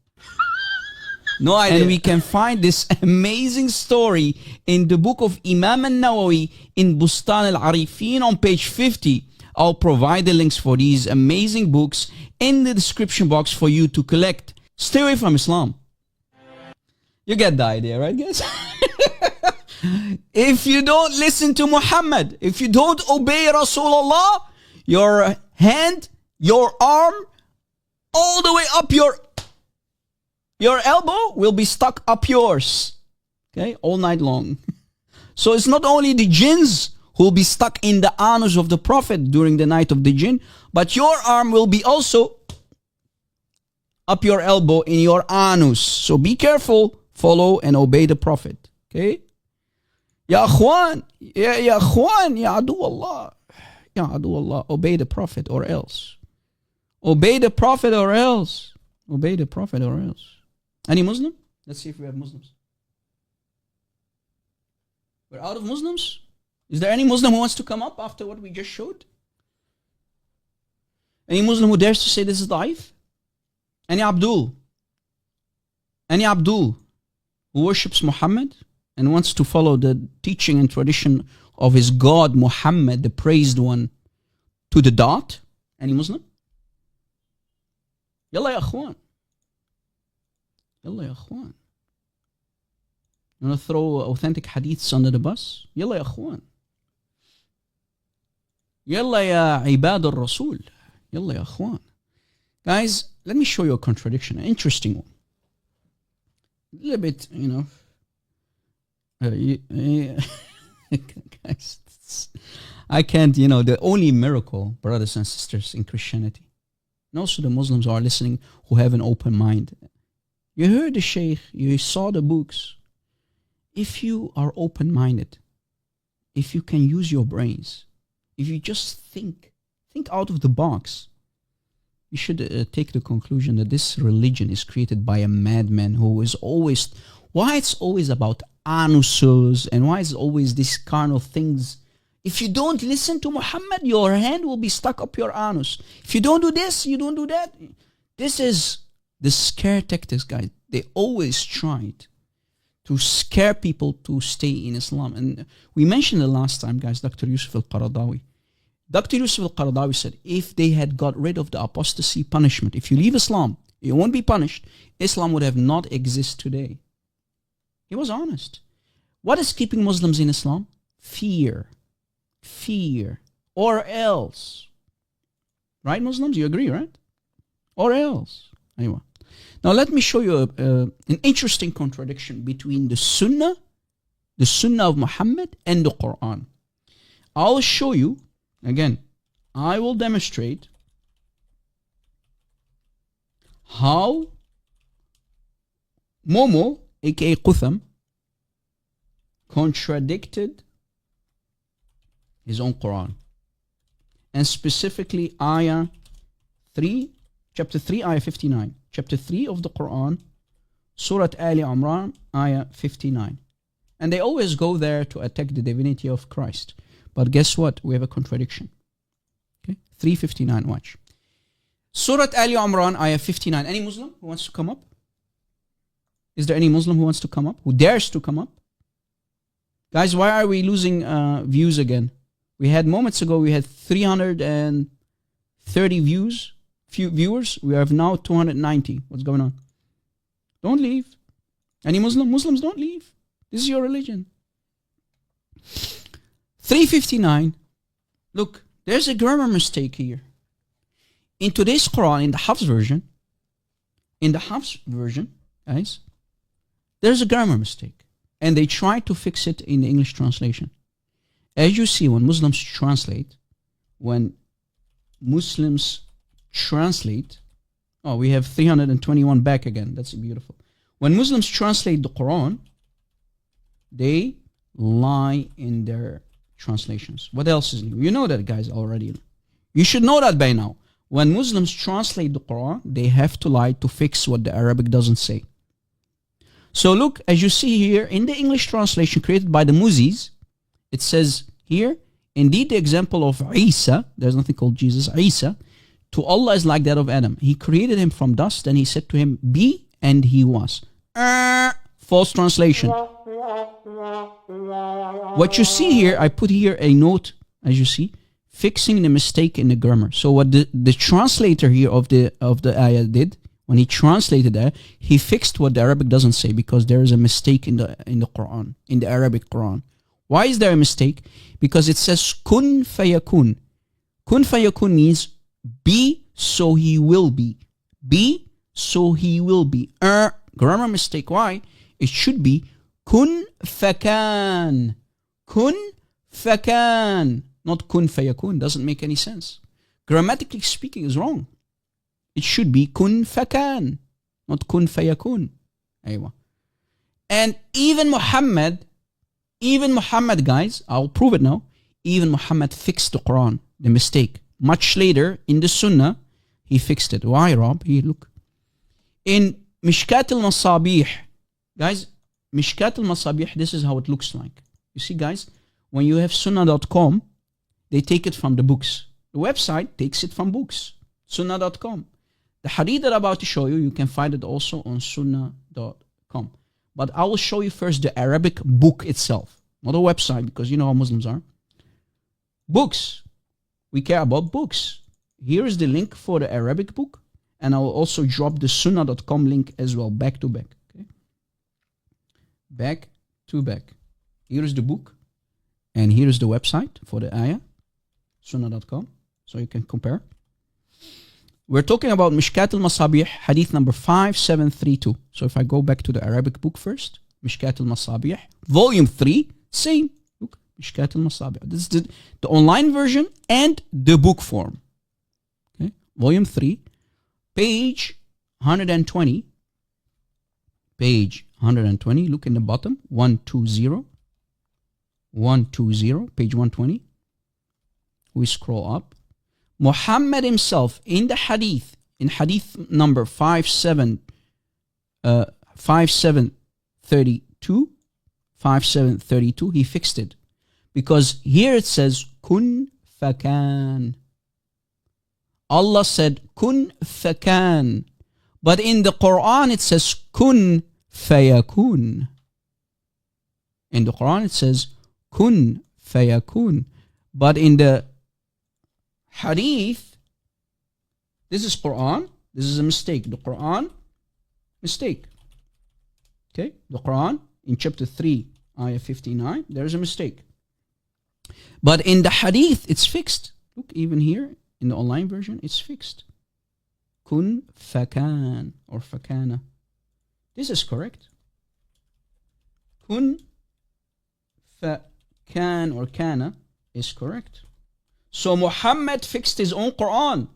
No idea. And we can find this amazing story in the book of Imam al-Nawawi in Bustan al-Arifin on page 50. I'll provide the links for these amazing books in the description box for you to collect. Stay away from Islam. You get the idea, right guys? If you don't listen to Muhammad, if you don't obey Rasulullah, your hand, your arm, all the way up your elbow will be stuck up yours, okay, all night long. So it's not only the jinns who will be stuck in the anus of the Prophet during the night of the jinn, but your arm will be also up your elbow in your anus. So be careful, follow and obey the Prophet, okay? Ya akhwan, ya akhwan, ya adu Allah, ya adu Allah, obey the Prophet or else. Obey the Prophet or else. Obey the Prophet or else. Any Muslim? Let's see if we have Muslims. We're out of Muslims? Is there any Muslim who wants to come up after what we just showed? Any Muslim who dares to say this is da'if? Any Abdul? Any Abdul who worships Muhammad and wants to follow the teaching and tradition of his God Muhammad, the praised one, to the dot? Any Muslim? Yalla ya akhwan. Yalla ya akhwan. You want to throw authentic hadiths under the bus? Yalla ya akhwan. Yalla ya ibad al-Rasul. Yalla ya akhwan. Guys, let me show you a contradiction, an interesting one. A little bit, you know. Guys, I can't, you know, the only miracle, brothers and sisters, in Christianity, and also the Muslims who are listening who have an open mind. You heard the Shaykh, you saw the books. If you are open-minded, if you can use your brains, if you just think out of the box, you should take the conclusion that this religion is created by a madman who is always, why it's always about anuses and why it's always this kind of things. If you don't listen to Muhammad, your hand will be stuck up your anus. If you don't do this, you don't do that. This is the scare tactics, guys. They always tried to scare people to stay in Islam. And we mentioned the last time, guys, Dr. Yusuf al-Qaradawi. Dr. Yusuf al-Qaradawi said, if they had got rid of the apostasy punishment, if you leave Islam, you won't be punished, Islam would have not exist today. He was honest. What is keeping Muslims in Islam? Fear. Fear. Or else. Right, Muslims? You agree, right? Or else. Anyway. Now let me show you an interesting contradiction between the Sunnah of Muhammad and the Quran. I'll show you, again, I will demonstrate how Momo, aka Qutham, contradicted his own Quran. And specifically ayah 3, chapter 3, ayah 59. Chapter 3 of the Quran, Surah Ali Imran, ayah 59. And they always go there to attack the divinity of Christ. But guess what? We have a contradiction. Okay? 359, watch. Surah Ali Imran, ayah 59. Any Muslim who wants to come up? Is there any Muslim who wants to come up? Who dares to come up? Guys, why are we losing views again? We had moments ago, we had 330 viewers. We have now 290. What's going on? Don't leave. Any Muslim? Muslims, don't leave. This is your religion. 359. Look, there's a grammar mistake here. In today's Quran, in the Hafs version, guys, there's a grammar mistake. And they try to fix it in the English translation. As you see, when Muslims translate, oh, we have 321 back again. That's beautiful. When Muslims translate the Quran, they lie in their translations. What else is new? You know that, guys, already. You should know that by now. When Muslims translate the Quran, they have to lie to fix what the Arabic doesn't say. So look, as you see here, in the English translation created by the Muzis, it says here, indeed the example of Isa, there's nothing called Jesus, Isa, to Allah is like that of Adam. He created him from dust and he said to him, be, and he was. False translation. What you see here, I put here a note, as you see, fixing the mistake in the grammar. So what the translator here of the ayah did, when he translated that, he fixed what the Arabic doesn't say because there is a mistake in the Quran, in the Arabic Quran. Why is there a mistake? Because it says kun fayakun. Kun fayakun means be, so he will be. Be, so he will be. Grammar mistake. Why? It should be kun fakan. Kun fakan. Not kun fayakun. Doesn't make any sense. Grammatically speaking is wrong. It should be kun fakan, not kun fayakun. Aywa. And even Muhammad, guys, I'll prove it now. Even Muhammad fixed the Quran, the mistake. Much later in the Sunnah, he fixed it. Why, Rob? Here, look. In Mishkat al-Masabih, guys, Mishkat al-Masabih, this is how it looks like. You see, guys, when you have sunnah.com, they take it from the books. The website takes it from books. Sunnah.com. The hadith that I'm about to show you, you can find it also on sunnah.com. But I will show you first the Arabic book itself, not a website, because you know how Muslims are. Books. We care about books. Here is the link for the Arabic book, and I will also drop the sunnah.com link as well, back to back. Okay? Back to back. Here is the book, and here is the website for the ayah, sunnah.com, so you can compare. We're talking about Mishkat al-Masabih, hadith number 5732. So if I go back to the Arabic book first, Mishkat al-Masabih, volume 3, same. Look, Mishkat al-Masabih. This is the online version and the book form. Okay, volume 3, page 120. Page 120, look in the bottom, 120. 120, page 120. We scroll up. Muhammad himself in the hadith, in hadith number 5732, he fixed it. Because here it says, kun fakan. Allah said, kun fakan. But in the Quran it says, kun fayakun. In the Quran it says, kun fayakun. But in the hadith, this is Quran, this is a mistake. The Quran, mistake. Okay, the Quran in chapter 3, ayah 59, there's a mistake. But in the hadith, it's fixed. Look, even here in the online version, it's fixed. Kun fakan or fakana. This is correct. Kun fakan or kana is correct. So Muhammad fixed his own Quran.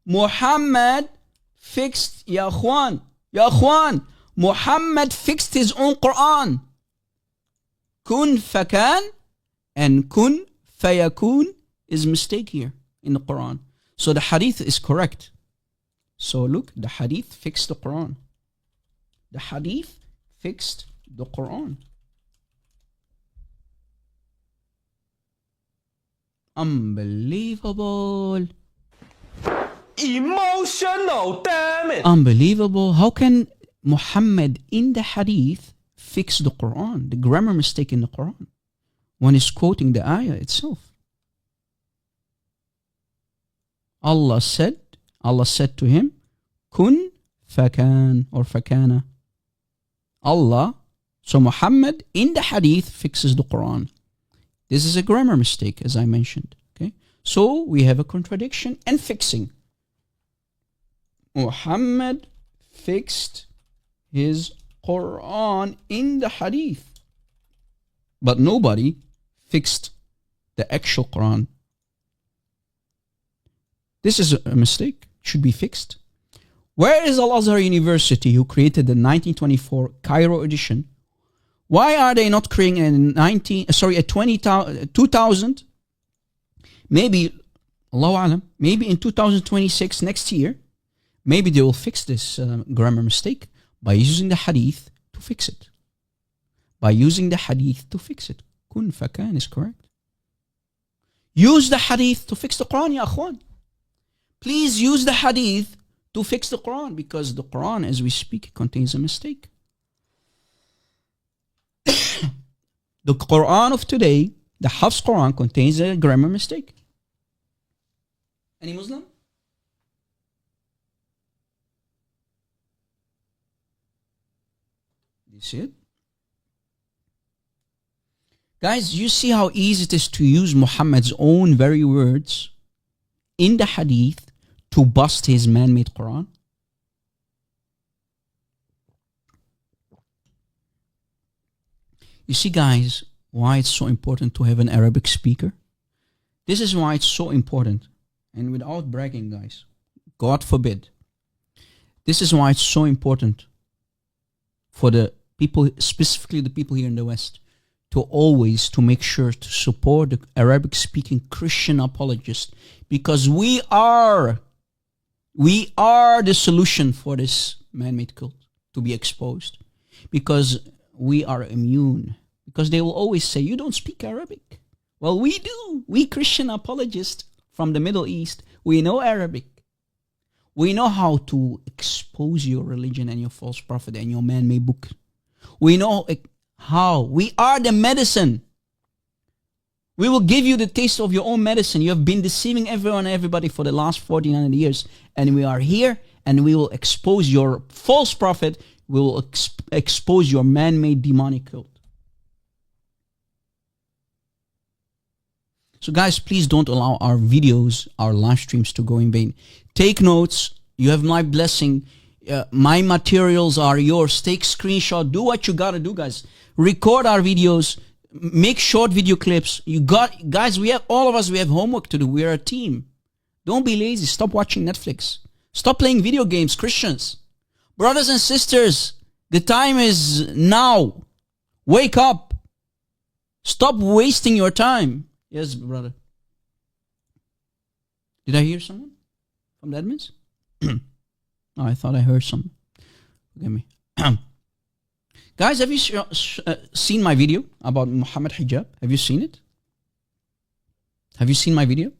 Muhammad fixed, Ya Akhwan, Muhammad fixed his own Quran. Kun fakan and kun fayakun is mistake here in the Quran. So the hadith is correct. So look, the hadith fixed the Quran. The hadith fixed the Quran. Unbelievable. Emotional, damn it. Unbelievable. How can Muhammad in the hadith fix the Quran, the grammar mistake in the Quran, when he's quoting the ayah itself? Allah said to him, kun fakan or fakana. Allah, so Muhammad in the hadith fixes the Quran. This is a grammar mistake, as I mentioned. Okay, so we have a contradiction and fixing. Muhammad fixed his Quran in the hadith, but nobody fixed the actual Quran. This is a mistake. It should be fixed. Where is Al-Azhar University, who created the 1924 Cairo edition? Why are they not creating a 2000? Maybe, Allahu Alam, maybe in 2026, next year, maybe they will fix this grammar mistake by using the hadith to fix it. Kun fakan is correct. Use the hadith to fix the Quran, ya akhwan. Please use the hadith to fix the Quran, because the Quran, as we speak, contains a mistake. The Quran of today, the Hafs Quran, contains a grammar mistake. Any Muslim? You see it? Guys, you see how easy it is to use Muhammad's own very words in the hadith to bust his man-made Quran? You see, guys, why it's so important to have an Arabic speaker? This is why it's so important. And without bragging, guys, God forbid, this is why it's so important for the people, specifically the people here in the West, to make sure to support the Arabic-speaking Christian apologists, because we are the solution for this man-made cult to be exposed, because we are immune. Because they will always say, you don't speak Arabic. Well, we do. We Christian apologists from the Middle East, we know Arabic. We know how to expose your religion and your false prophet and your man-made book. We know how. We are the medicine. We will give you the taste of your own medicine. You have been deceiving everyone and everybody for the last 49 years. And we are here, and we will expose your false prophet. We will expose your man-made demonic cult. So guys, please don't allow our videos, our live streams to go in vain. Take notes. You have my blessing. My materials are yours. Take screenshot. Do what you gotta do, guys. Record our videos. Make short video clips. Guys, we have homework to do. We are a team. Don't be lazy. Stop watching Netflix. Stop playing video games, Christians. Brothers and sisters, the time is now. Wake up. Stop wasting your time. Yes, brother. Did I hear someone from the admins? Oh, I thought I heard someone. Forgive me. Guys, have you seen my video about Muhammad hijab? Have you seen it? Have you seen my video?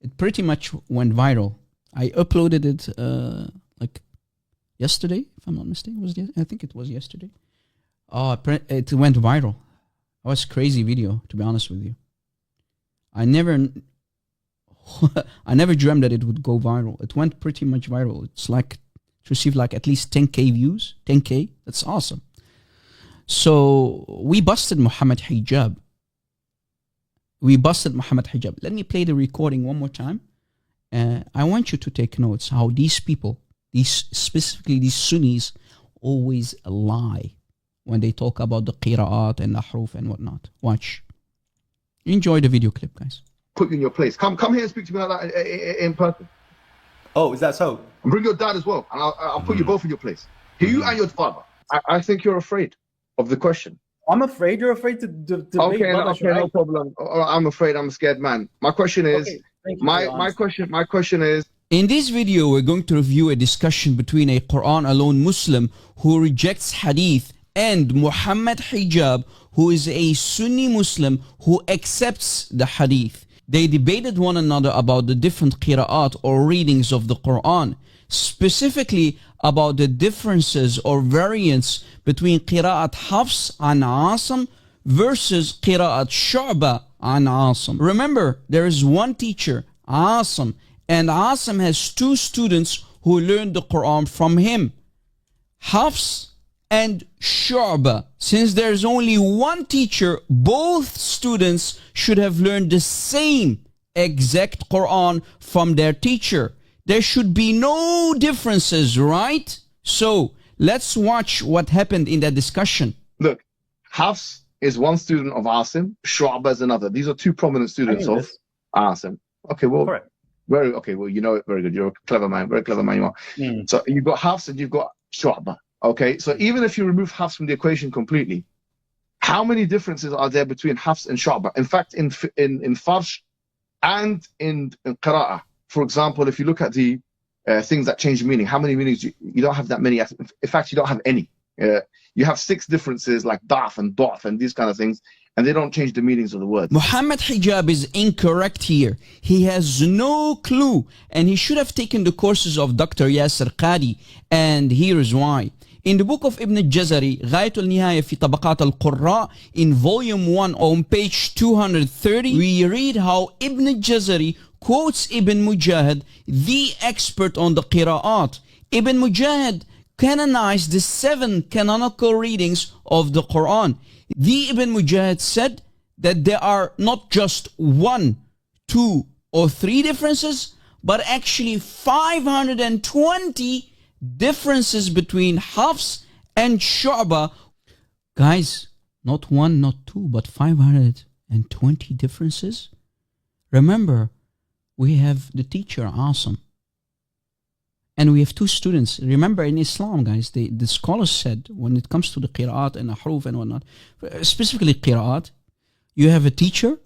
It pretty much went viral. I uploaded it like yesterday, if I'm not mistaken. I think it was yesterday. It went viral. It was a crazy video, to be honest with you. I never dreamt that it would go viral. It went pretty much viral. It's like it received like at least 10K views. 10K. That's awesome. So we busted Muhammad hijab. Let me play the recording one more time. I want you to take notes how these people, specifically these Sunnis, always lie when they talk about the qira'at and the haruf and whatnot. Watch. Enjoy the video clip, guys. Put you in your place. Come here and speak to me like that in person. Oh, is that so? And bring your dad as well, and I'll put you both in your place. You and your father. I think you're afraid of the question. I'm afraid you're afraid to debate. Okay, rubbish, okay, right? no problem. I'm afraid. I'm a scared man. My question is, Okay, thank you for your honesty. my question is. In this video, we're going to review a discussion between a Quran alone Muslim who rejects hadith and Muhammad Hijab, who is a Sunni Muslim who accepts the hadith. They debated one another about the different qira'at or readings of the Quran, specifically about the differences or variants between qira'at Hafs an Asim versus qira'at Shu'ba an Asim. Remember, there is one teacher, Asim, and Asim has two students who learned the Quran from him, Hafs and Shu'ba. Since there's only one teacher, both students should have learned the same exact Quran from their teacher. There should be no differences, right? So let's watch what happened in that discussion. Look, Hafs is one student of Asim, Shu'ba is another. These are two prominent students of Asim. Okay, well, correct. Well, you know it very good. You're a clever man, very clever man you are. So you've got Hafs and you've got Shu'ba. Okay, so even if you remove Hafs from the equation completely, how many differences are there between Hafs and Shu'ba? In fact, in Farsh and in Qira'ah, for example, if you look at the things that change meaning, how many meanings? You don't have that many. In fact, you don't have any. You have 6 differences like da'f and da'f and these kind of things, and they don't change the meanings of the word. Muhammad Hijab is incorrect here. He has no clue, and he should have taken the courses of Dr. Yasser Qadi, and here is why. In the book of Ibn al-Jazari, غاية النهاية في طبقات القراء, in volume 1 on page 230, we read how Ibn al-Jazari quotes Ibn Mujahid, the expert on the qira'at. Ibn Mujahid canonized the 7 canonical readings of the Quran. The Ibn Mujahid said that there are not just 1, 2, or 3 differences, but actually 520 differences between Hafs and Shu'ba. Guys, not 1, not 2, but 520 differences. Remember, we have the teacher, Asim, and we have 2 students. Remember, in Islam, guys, the scholars said, when it comes to the qira'at and ahruf and whatnot, specifically qira'at, you have a teacher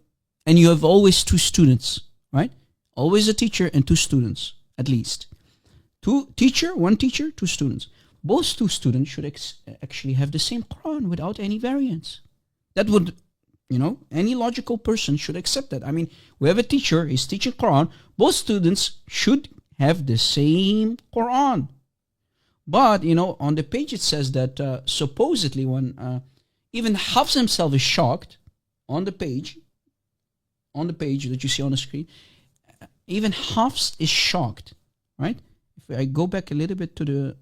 and you have always 2 students, right? Always a teacher and 2 students, at least. 1 teacher, 2 students. Both 2 students should actually have the same Quran without any variance. That would, any logical person should accept that. I mean, we have a teacher, he's teaching Quran, both students should have the same Quran. But, on the page it says that supposedly when even Hafs himself is shocked, on the page that you see on the screen, even Hafs is shocked, right? If I go back a little bit to the,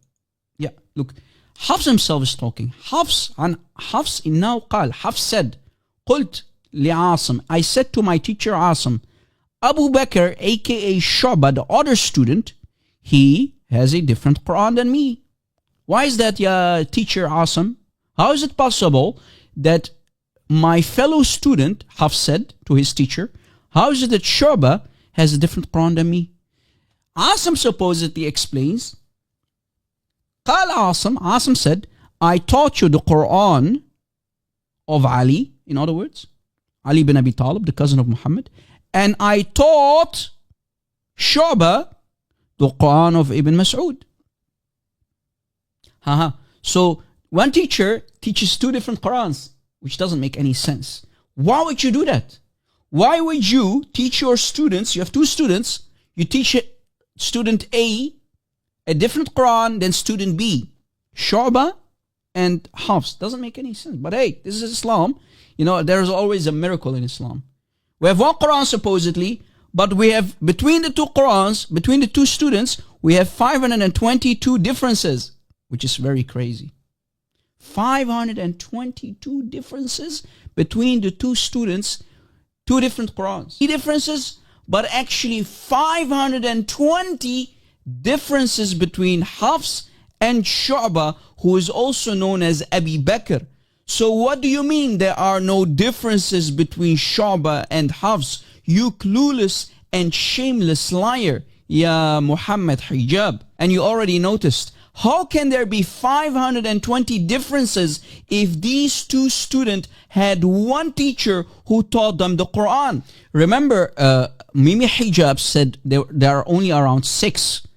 look, Hafs himself is talking. Hafs إنه قال, Hafs said, قلت لعاصم, I said to my teacher Asim, Abu Bakr, aka Shu'ba, the other student, he has a different Quran than me. Why is that, teacher Asim? How is it possible that my fellow student, Hafs said to his teacher, how is it that Shu'ba has a different Quran than me? Asim supposedly explains, قال Asim said, I taught you the Quran of Ali, in other words, Ali bin Abi Talib, the cousin of Muhammad, and I taught Shu'ba the Quran of Ibn Mas'ud. So one teacher teaches 2 different Qurans, which doesn't make any sense. Why would you do that? Why would you teach your students, you have 2 students, you teach student A different Quran than student B, Shu'ba and Hafs? Doesn't make any sense. But hey, this is Islam. There's always a miracle in Islam. We have 1 Quran supposedly, but we have between the 2 Qurans, between the 2 students, we have 522 differences, which is very crazy. 522 differences between the 2 students, 2 different Qurans. 3 differences, but actually 520 differences between Hafs and Shu'ba, who is also known as Abi Bakr. So what do you mean there are no differences between Shu'ba and Hafs? You clueless and shameless liar. Ya Muhammad hijab. And you already noticed, how can there be 520 differences if these two students had one teacher who taught them the Quran? Remember, Mimi Hijab said there are only around 6.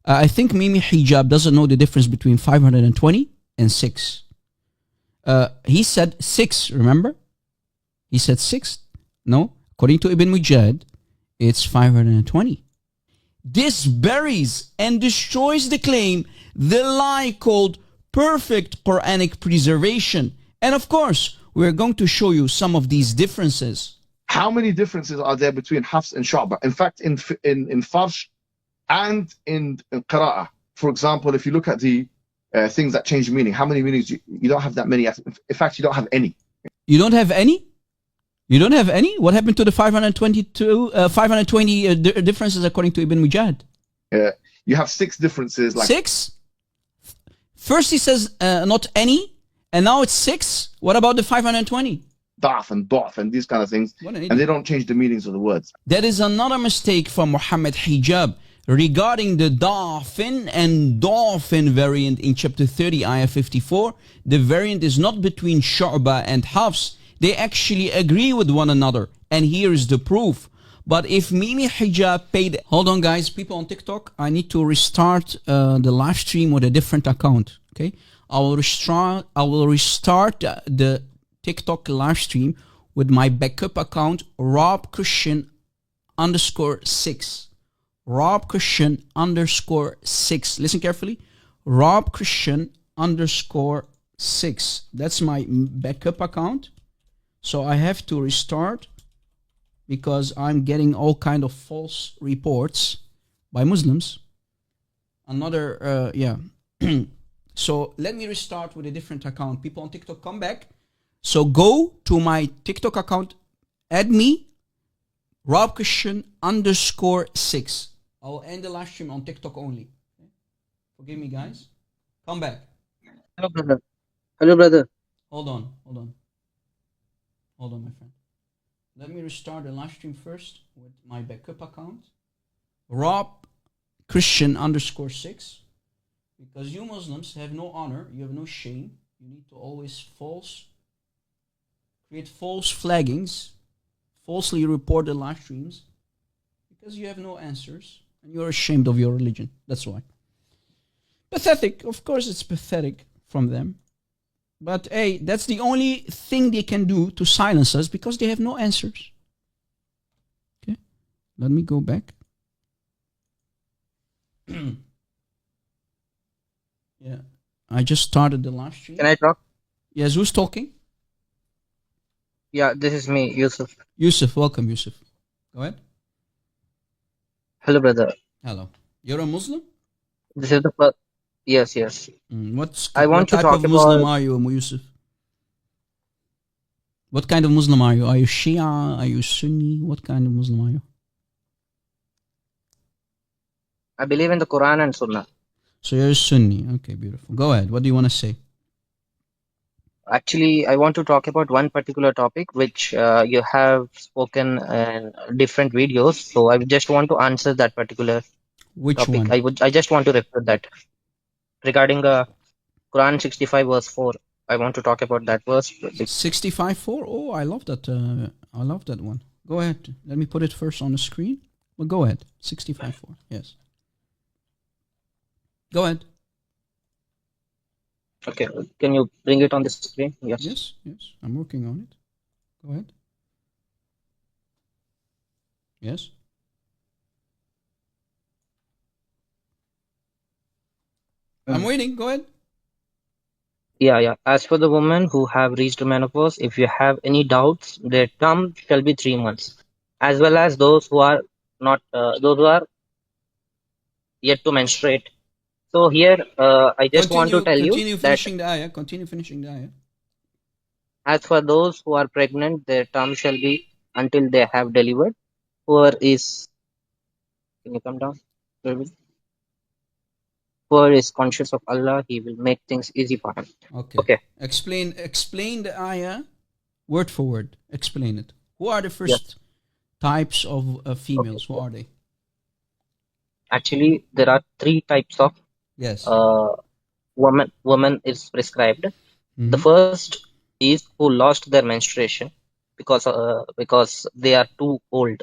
I think Mimi Hijab doesn't know the difference between 520 and 6. He said 6, remember? He said 6. No, according to Ibn Mujahid, it's 520. This buries and destroys the claim, the lie called perfect Quranic preservation. And of course, we're going to show you some of these differences. How many differences are there between Hafs and Shu'bah? In fact, in Farsh and in Qira'ah, for example, if you look at the things that change meaning, how many meanings? You don't have that many. In fact, you don't have any. You don't have any? You don't have any? What happened to the 520 differences according to Ibn Mujahid? You have 6 differences. Like 6? First he says not any, and now it's 6. What about the 520? Da'f and Da'f and these kind of things. And they don't change the meanings of the words. That is another mistake from Muhammad Hijab regarding the Da'fin and Da'fin variant in chapter 30, ayah 54. The variant is not between Shu'bah and Hafs. They actually agree with one another. And here is the proof. But if Mimi Hijab paid... Hold on, guys. People on TikTok, I need to restart the live stream with a different account. Okay? I will restart the TikTok live stream with my backup account, RobChristian_6. RobChristian_6. Listen carefully. RobChristian_6. That's my backup account. So I have to restart because I'm getting all kind of false reports by Muslims. So let me restart with a different account. People on TikTok, come back. So go to my TikTok account, add me, RobChristian_6. I will end the live stream on TikTok only. Okay? Forgive me, guys. Come back. Hello, brother. Hello, brother. Hold on, my friend. Let me restart the live stream first with my backup account, RobChristian_6. Because you Muslims have no honor, you have no shame. You need to always create false flaggings, falsely report the live streams, because you have no answers and you're ashamed of your religion. That's why. Pathetic. Of course it's pathetic from them. But hey, that's the only thing they can do to silence us because they have no answers. Okay, let me go back. Yeah, I just started the live stream. Can I talk? Yes, who's talking? Yeah, this is me, Yusuf. Yusuf, welcome, Yusuf. Go ahead. Hello, brother. Hello. You're a Muslim? This is the first. Yes, yes. What to type talk of Muslim about- are you, Yusuf? What kind of Muslim are you? Are you Shia? Are you Sunni? What kind of Muslim are you? I believe in the Quran and Sunnah. So you're a Sunni. Okay, beautiful. Go ahead. What do you want to say? Actually, I want to talk about one particular topic which you have spoken in different videos. So I just want to answer that particular Which topic. one? I just want to refer that regarding Quran 65 verse 4. I want to talk about that verse. 65:4. Oh, I love that. I love that one. Go ahead. Let me put it first on the screen. Well, go ahead. 65:4. Yes. Go ahead. Okay, can you bring it on the screen? Yes. Yes. I'm working on it. Go ahead. Yes. I'm waiting. Go ahead. Yeah. As for the women who have reached menopause, if you have any doubts, their term shall be 3 months, as well as those who are not, those who are yet to menstruate. So here, I just want to tell you Continue that finishing the ayah. Continue finishing the ayah. as for those who are pregnant, their term shall be until they have delivered. Whoever is, can you come down? Whoever is conscious of Allah, He will make things easy for him. Okay. Explain the ayah word for word. Explain it. Who are the first types of females? Who are they? Actually, there are three types of Yes. woman is prescribed. The Mhm. first is who lost their menstruation because they are too old.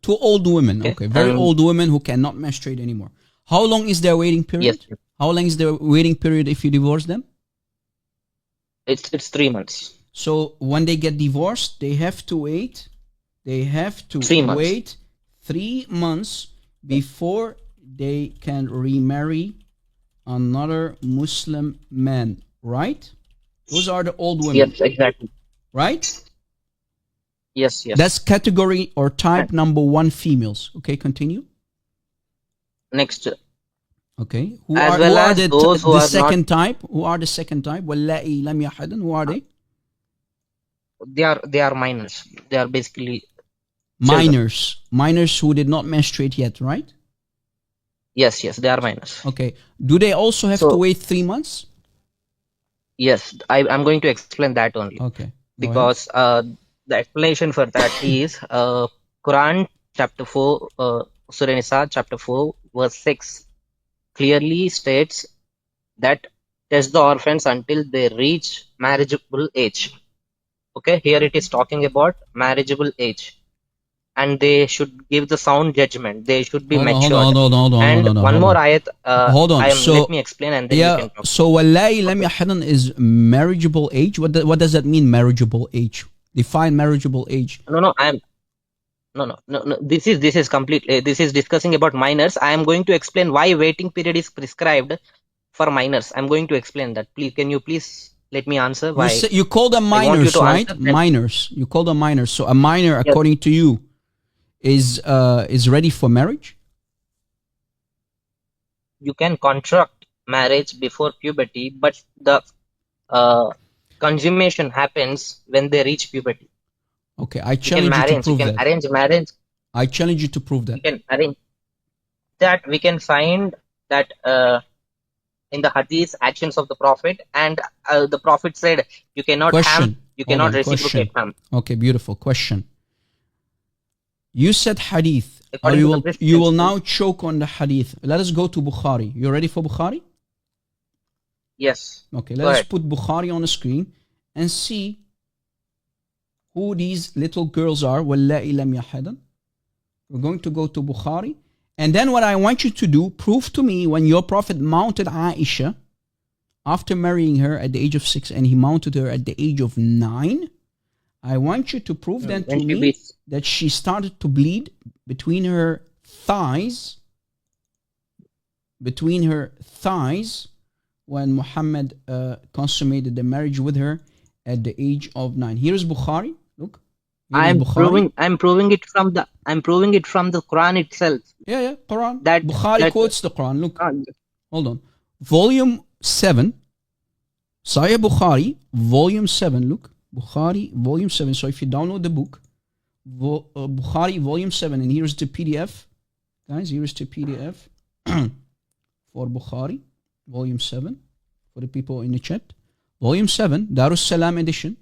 Two old women, okay, very And old women who cannot menstruate anymore. How long is their waiting period? yes, How long is their waiting period if you divorce them? it's 3 months. So when they get divorced, they have to wait. They have to 3 months. wait 3 months before they can remarry another Muslim man, right? Those are the old women. Yes, exactly. Right? Yes, yes. That's category or type number 1 females. Okay, continue. Next, Okay. Who as are well who are as the those who the are second type? Who are the second type? واللائي لم يحضن. Who are they? they are minors. They are basically Minors. Minors who did not menstruate yet, right? yes, they are minors. Okay. Do they also have to wait 3 months? Yes, I'm going to explain that only. Okay. Because the explanation for that is Quran chapter 4, Surah Nisa chapter 4 verse 6 clearly states that test the orphans until they reach marriageable age. Okay, here it is talking about marriageable age, and they should give the sound judgment. They should be Hold on, matured. hold on. And one more ayat. Hold on. Let me explain, and then you can talk. So واللائي لم يحضن is marriageable age. What does that mean, marriageable age? Define marriageable age. No. This is completely. This is discussing about minors. I am going to explain why waiting period is prescribed for minors. I'm going to explain that. Please, can you please let me answer why? You call them minors, right? Minors. You call them minors. So a minor, according to you, is ready for marriage? You can contract marriage before puberty, but the consummation happens when they reach puberty. Okay, I challenge you to prove that. You can arrange marriage. I challenge you to prove that. You can arrange that. We can find that in the hadith actions of the Prophet, and the Prophet said you cannot harm, you cannot reciprocate harm. Okay, beautiful question. You said hadith. You will now choke on the hadith. Let us go to Bukhari. You ready for Bukhari? Yes. Okay, let's put Bukhari on the screen and see who these little girls are. وَاللَّائِ لَمْ يَحِضْنَ. We're going to go to Bukhari. And then what I want you to do, prove to me when your Prophet mounted Aisha after marrying her at the age of 6 and he mounted her at the age of 9. I want you to prove then to me that she started to bleed between her thighs when Muhammad consummated the marriage with her at the age of 9. Here's Bukhari. Look. I'm proving it from the Quran itself. Yeah, Quran. Bukhari quotes the Quran. Look. Hold on. Volume 7. Sahih Bukhari, volume 7. Look. Bukhari, volume 7. So if you download the book, Bukhari, volume 7, and here's the PDF. Guys, here's the PDF for Bukhari, volume 7, for the people in the chat. Volume 7, Darus Salam edition.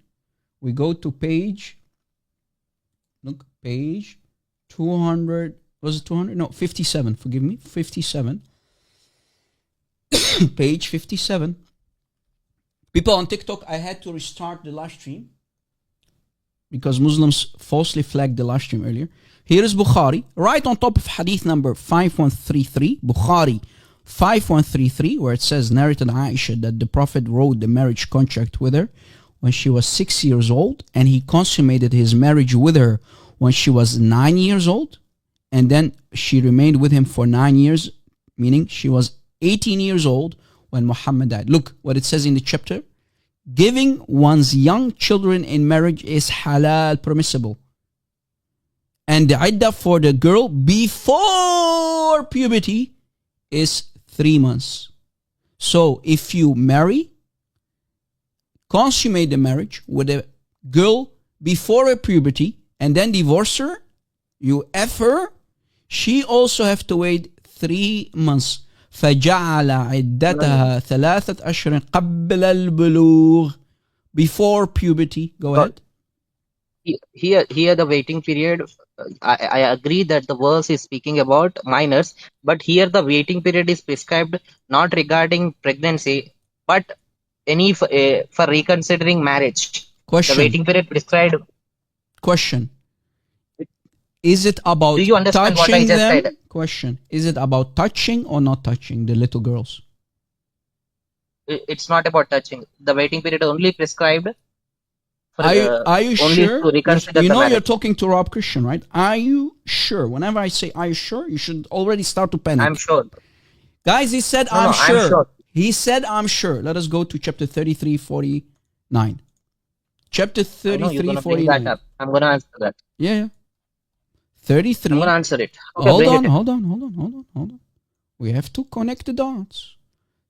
We go to page 200, was it 200? No, 57, forgive me, 57. Page 57. People on TikTok, I had to restart the live stream because Muslims falsely flagged the live stream earlier. Here is Bukhari, right on top of hadith number 5133, Bukhari 5133, where it says, narrated Aisha that the Prophet wrote the marriage contract with her when she was 6 years old, and he consummated his marriage with her when she was 9 years old, and then she remained with him for 9 years, meaning she was 18 years old when Muhammad died. Look what it says in the chapter. Giving one's young children in marriage is halal, permissible. And the iddah for the girl before puberty is 3 months. So if you marry, consummate the marriage with a girl before her puberty, and then divorce her, you F her, she also have to wait 3 months. فجعل عدتها 3 أشهر قبل البلوغ, before puberty. Go ahead. Here the waiting period I agree that the verse is speaking about minors, but here the waiting period is prescribed not regarding pregnancy, but any for reconsidering marriage. The waiting period prescribed. Question. Is it about Do you understand what I touching just them? said? Question. Is it about touching or not touching the little girls? It's not about touching. The waiting period only prescribed for Are you only sure? to reconsider You the know you're marriage. talking to Rob Christian, right? Are you sure? Whenever I say are you sure, you should already start to panic. I'm sure. Guys, he said No, I'm I'm sure. sure. He said I'm sure. Let us go to chapter 33:49. Chapter I know you're gonna bring that 33:49. up. I'm gonna answer that. Yeah. 33. I'm gonna answer it. Okay, Hold bring on, it in. hold on. We have to connect the dots.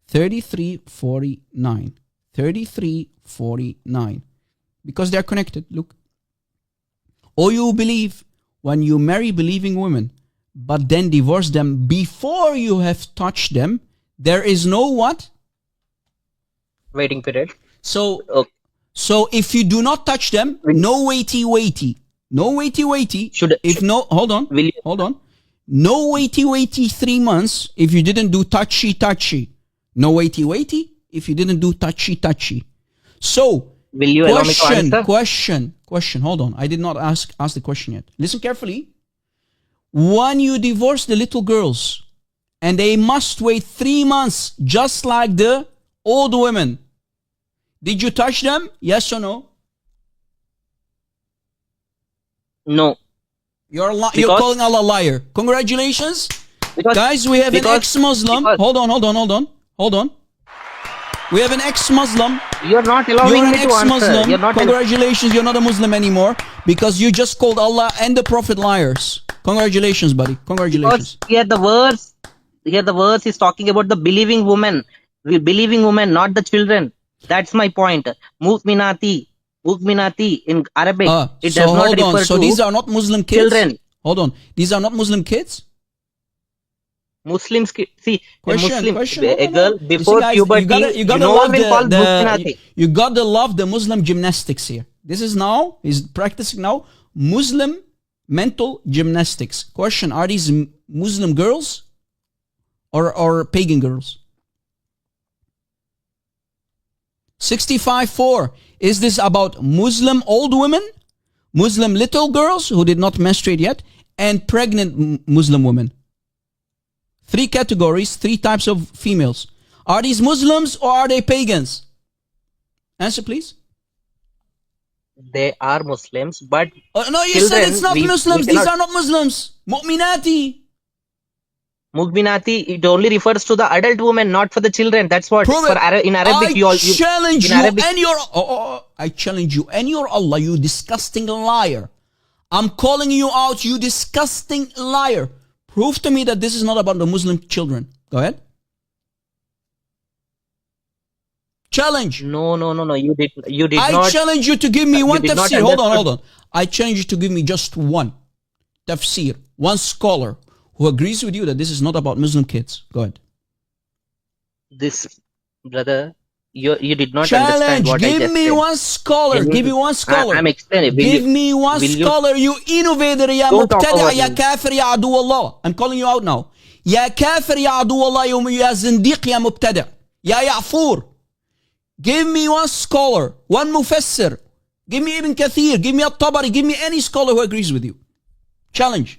33:49. 33:49. Because they're connected. Look. Or you believe when you marry believing women, but then divorce them before you have touched them, there is no what? Waiting period. So, Okay. so if you do not touch them, no waity. No waity. Hold on. No waity 3 months if you didn't do touchy. No waity if you didn't do touchy. So, will you allow me to answer? Question. Hold on. I did not ask the question yet. Listen carefully. When you divorce the little girls and they must wait 3 months just like the old women, did you touch them? Yes or no? No. You're calling Allah a liar. Congratulations. Guys, we have an ex-Muslim. Hold on. We have an ex-Muslim. You're not allowing You're an me to answer. ex-Muslim. You're not. Congratulations, you're not a Muslim anymore because you just called Allah and the Prophet liars. Congratulations, buddy. Congratulations. Because here the verse is talking about the believing woman. Believing woman, not the children. That's my point. Mu'minati in Arabic. It So does not hold on. refer So to these are not Muslim kids? children. Hold on. These are not Muslim kids? Muslims, see, Question. a girl before guys, puberty, you gotta no love one will call Mu'minati. you gotta love the Muslim gymnastics here. This is now, he's practicing now, Muslim mental gymnastics. Question, are these Muslim girls or pagan girls? 65:4. Is this about Muslim old women, Muslim little girls who did not menstruate yet, and pregnant Muslim women? 3 categories, 3 types of females. Are these Muslims or are they pagans? Answer, please. They are Muslims, but no, you said it's not Muslims. These are not Muslims. Mu'minati. Mu'minati, it only refers to the adult women, not for the children. That's what. In Arabic, I challenge you and your Allah, you disgusting liar. I'm calling you out, you disgusting liar. Prove to me that this is not about the Muslim children. Go ahead. Challenge. No. You did I not. I challenge you to give me one tafsir. Hold on. I challenge you to give me just one tafsir, one scholar who agrees with you that this is not about Muslim kids. Go ahead. This, brother, you did not challenge. Understand what I just said. Give me one scholar. Give me one scholar. I'm explaining. Give me one scholar. You innovator, ya mubtada, ya kafir, ya adu Allah. I'm calling you out now. Ya kafir, ya adu Allah, ya zindiq, ya mubtada, ya ya'fur. Give me one scholar, one mufassir. Give me Ibn Kathir. Give me At-Tabari. Give me any scholar who agrees with you. Challenge.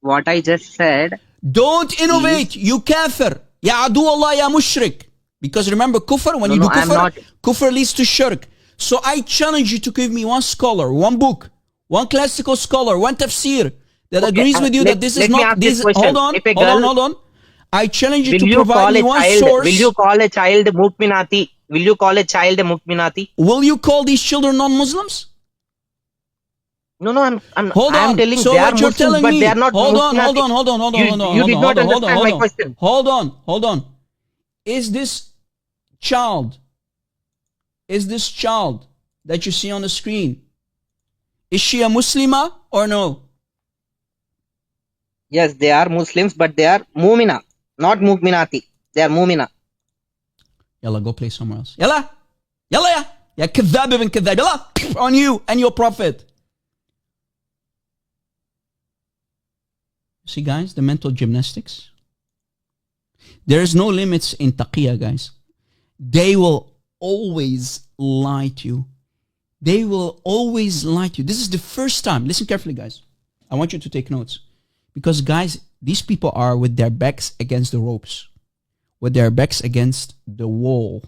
What I just said. Don't innovate, you kafir. Ya adu Allah, ya mushrik. Because remember, kufr, when you do kufr, kufr leads to shirk. So I challenge you to give me one scholar, one book, one classical scholar, one tafsir that agrees with you that this is not this. Hold on. I challenge you to provide me one source. Will you call a child Mu'minati? Will you call a child Mu'minati? Will you call these children non-Muslims? No, I'm telling so they what are you're Muslims, telling but me, they are not hold Mu'minati. on. You did not understand my question. Hold on. Is this child that you see on the screen, is she a Muslima or no? Yes, they are Muslims, but they are Mu'mina, not Mu'minati. They are Mu'mina. Yalla, go play somewhere else. Yalla. Ya kadhab ibn kadhab. Yalla, on you and your prophet. See, guys, the mental gymnastics. There is no limits in taqiyya, guys. They will always lie to you. They will always lie to you. This is the first time. Listen carefully, guys. I want you to take notes. Because, guys, these people are with their backs against the ropes, with their backs against the wall.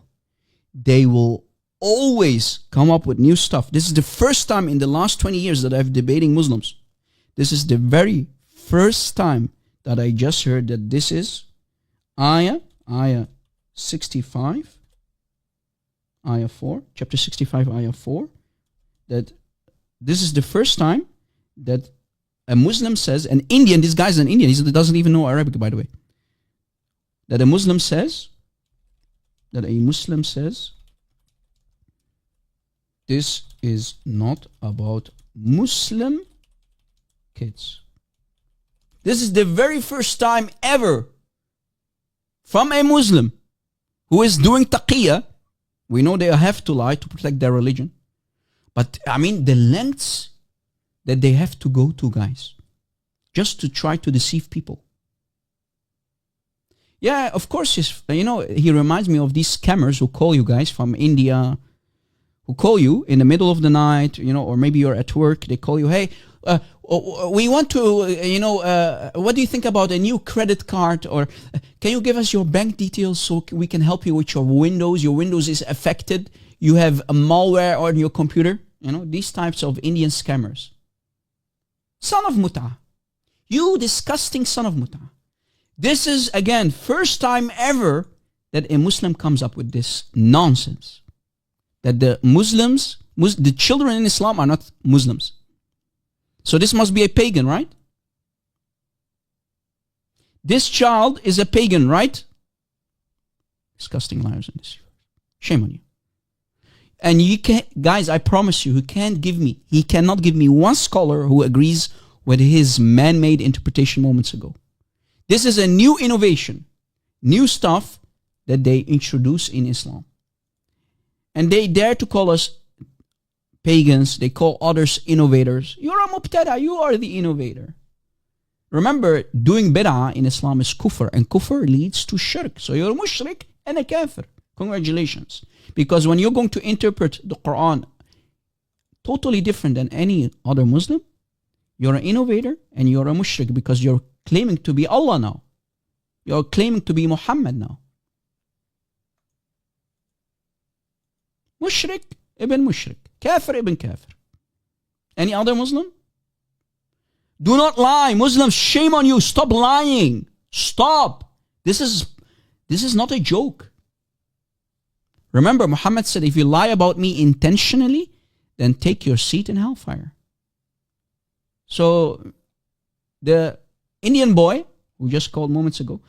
They will always come up with new stuff. This is the first time in the last 20 years that I've debating Muslims. This is the very first time that I just heard that this is ayah 65, ayah 4, chapter 65, ayah 4, that this is the first time that a Muslim says, an Indian, this guy's an Indian, he doesn't even know Arabic, by the way, that a Muslim says, this is not about Muslim kids. This is the very first time ever from a Muslim who is doing taqiyya. We know they have to lie to protect their religion. But I mean, the lengths that they have to go to, guys, just to try to deceive people. Yeah, of course, he reminds me of these scammers who call you guys from India, who call you in the middle of the night, or maybe you're at work. They call you, hey, we want to, what do you think about a new credit card? Or can you give us your bank details so we can help you with your Windows? Your Windows is affected. You have a malware on your computer. These types of Indian scammers. Son of Muta. You disgusting son of Muta. This is, again, first time ever that a Muslim comes up with this nonsense. That the Muslims, the children in Islam are not Muslims. So this must be a pagan, right? This child is a pagan, right? Disgusting liars and deceivers. Shame on you. And you can't, guys, I promise you, he cannot give me one scholar who agrees with his man-made interpretation moments ago. This is a new innovation, new stuff that they introduce in Islam. And they dare to call us pagans. They call others innovators. You're a mubtada. You are the innovator. Remember, doing bid'ah in Islam is kufr. And kufr leads to shirk. So you're a mushrik and a kafir. Congratulations. Because when you're going to interpret the Quran totally different than any other Muslim, you're an innovator and you're a mushrik because you're claiming to be Allah now. You're claiming to be Muhammad now. Mushrik ibn mushrik. Kafir ibn kafir. Any other Muslim? Do not lie. Muslims, shame on you. Stop lying. Stop. This is not a joke. Remember, Muhammad said, if you lie about me intentionally, then take your seat in hellfire. So, the Indian boy, who just called moments ago,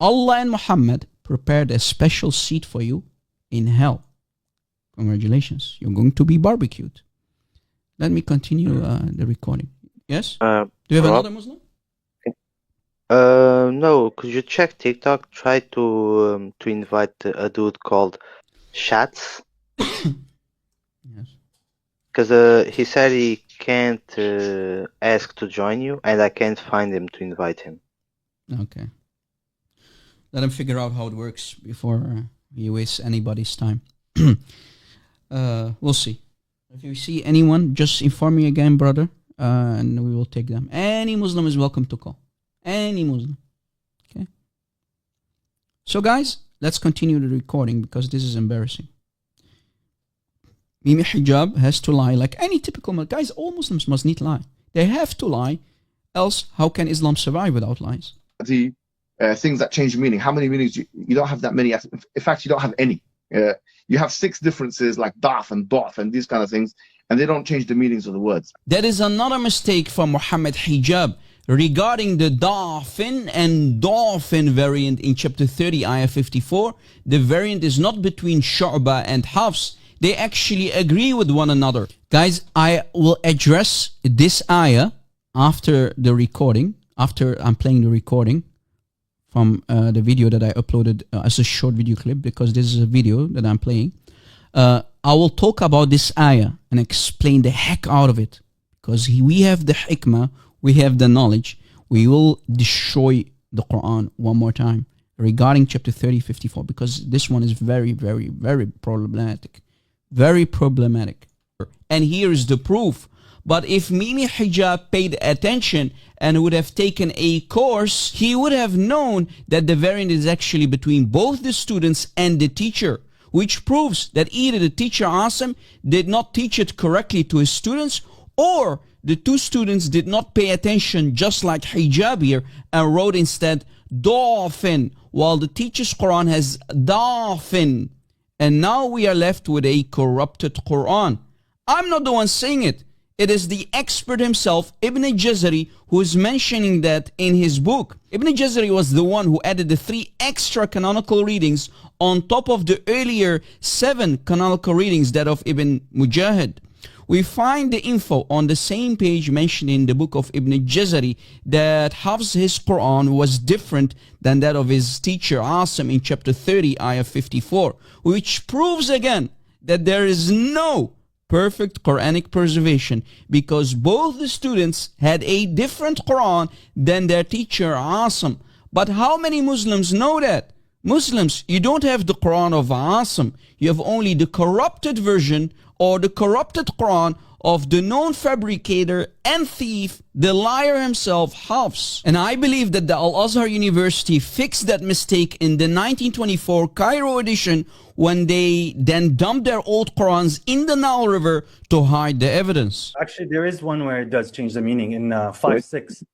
Allah and Muhammad prepared a special seat for you in hell. Congratulations. You're going to be barbecued. Let me continue the recording. Yes? Do you have another Muslim? No. Could you check TikTok? Try to invite a dude called Shats. Yes. Because he said he can't ask to join you, and I can't find him to invite him. Okay. Let him figure out how it works before he wastes anybody's time. We'll see. If you see anyone, just inform me again, brother, and we will take them. Any Muslim is welcome to call. Any Muslim. Okay. So, guys, let's continue the recording because this is embarrassing. Mimi hijab has to lie like any typical Muslim. Guys, all Muslims must need lie. They have to lie, else how can Islam survive without lies? The things that change meaning. How many meanings? You don't have that many. In fact, you don't have any. You have 6 differences like daf and doth and these kind of things, and they don't change the meanings of the words. That is another mistake from Muhammad hijab regarding the dafin and dafin variant in chapter 30, ayah 54. The variant is not between Shu'bah and Hafs. They actually agree with one another. Guys, I will address this ayah after the recording, after I'm playing the recording from the video that I uploaded as a short video clip, because this is a video that I'm playing. I will talk about this ayah and explain the heck out of it, because we have the hikmah, we have the knowledge, We will destroy the Quran one more time regarding chapter 30, 54, because this one is very, very, very problematic. Very problematic. And here is the proof. But if Mimi Hijab paid attention and would have taken a course, he would have known that the variant is actually between both the students and the teacher, which proves that either the teacher Asim did not teach it correctly to his students, or the two students did not pay attention, just like Hijab here, and wrote instead Dafin, while the teacher's Quran has Dafin. And now we are left with a corrupted Quran. I'm not the one saying it. It is the expert himself, Ibn Jazari, who is mentioning that in his book. Ibn Jazari was the one who added the 3 extra canonical readings on top of the earlier 7 canonical readings, that of Ibn Mujahid. We find the info on the same page mentioned in the book of Ibn Jazari that Hafs his Quran was different than that of his teacher Asim in chapter 30, ayah 54, which proves again that there is no perfect Quranic preservation, because both the students had a different Quran than their teacher Asim. But how many Muslims know that? Muslims, you don't have the Quran of Asim. You have only the corrupted version, or the corrupted Quran of the known fabricator and thief, the liar himself, Hafs. And I believe that the Al-Azhar University fixed that mistake in the 1924 Cairo edition, when they then dumped their old Qurans in the Nile River to hide the evidence. Actually, there is one where it does change the meaning in 5:6.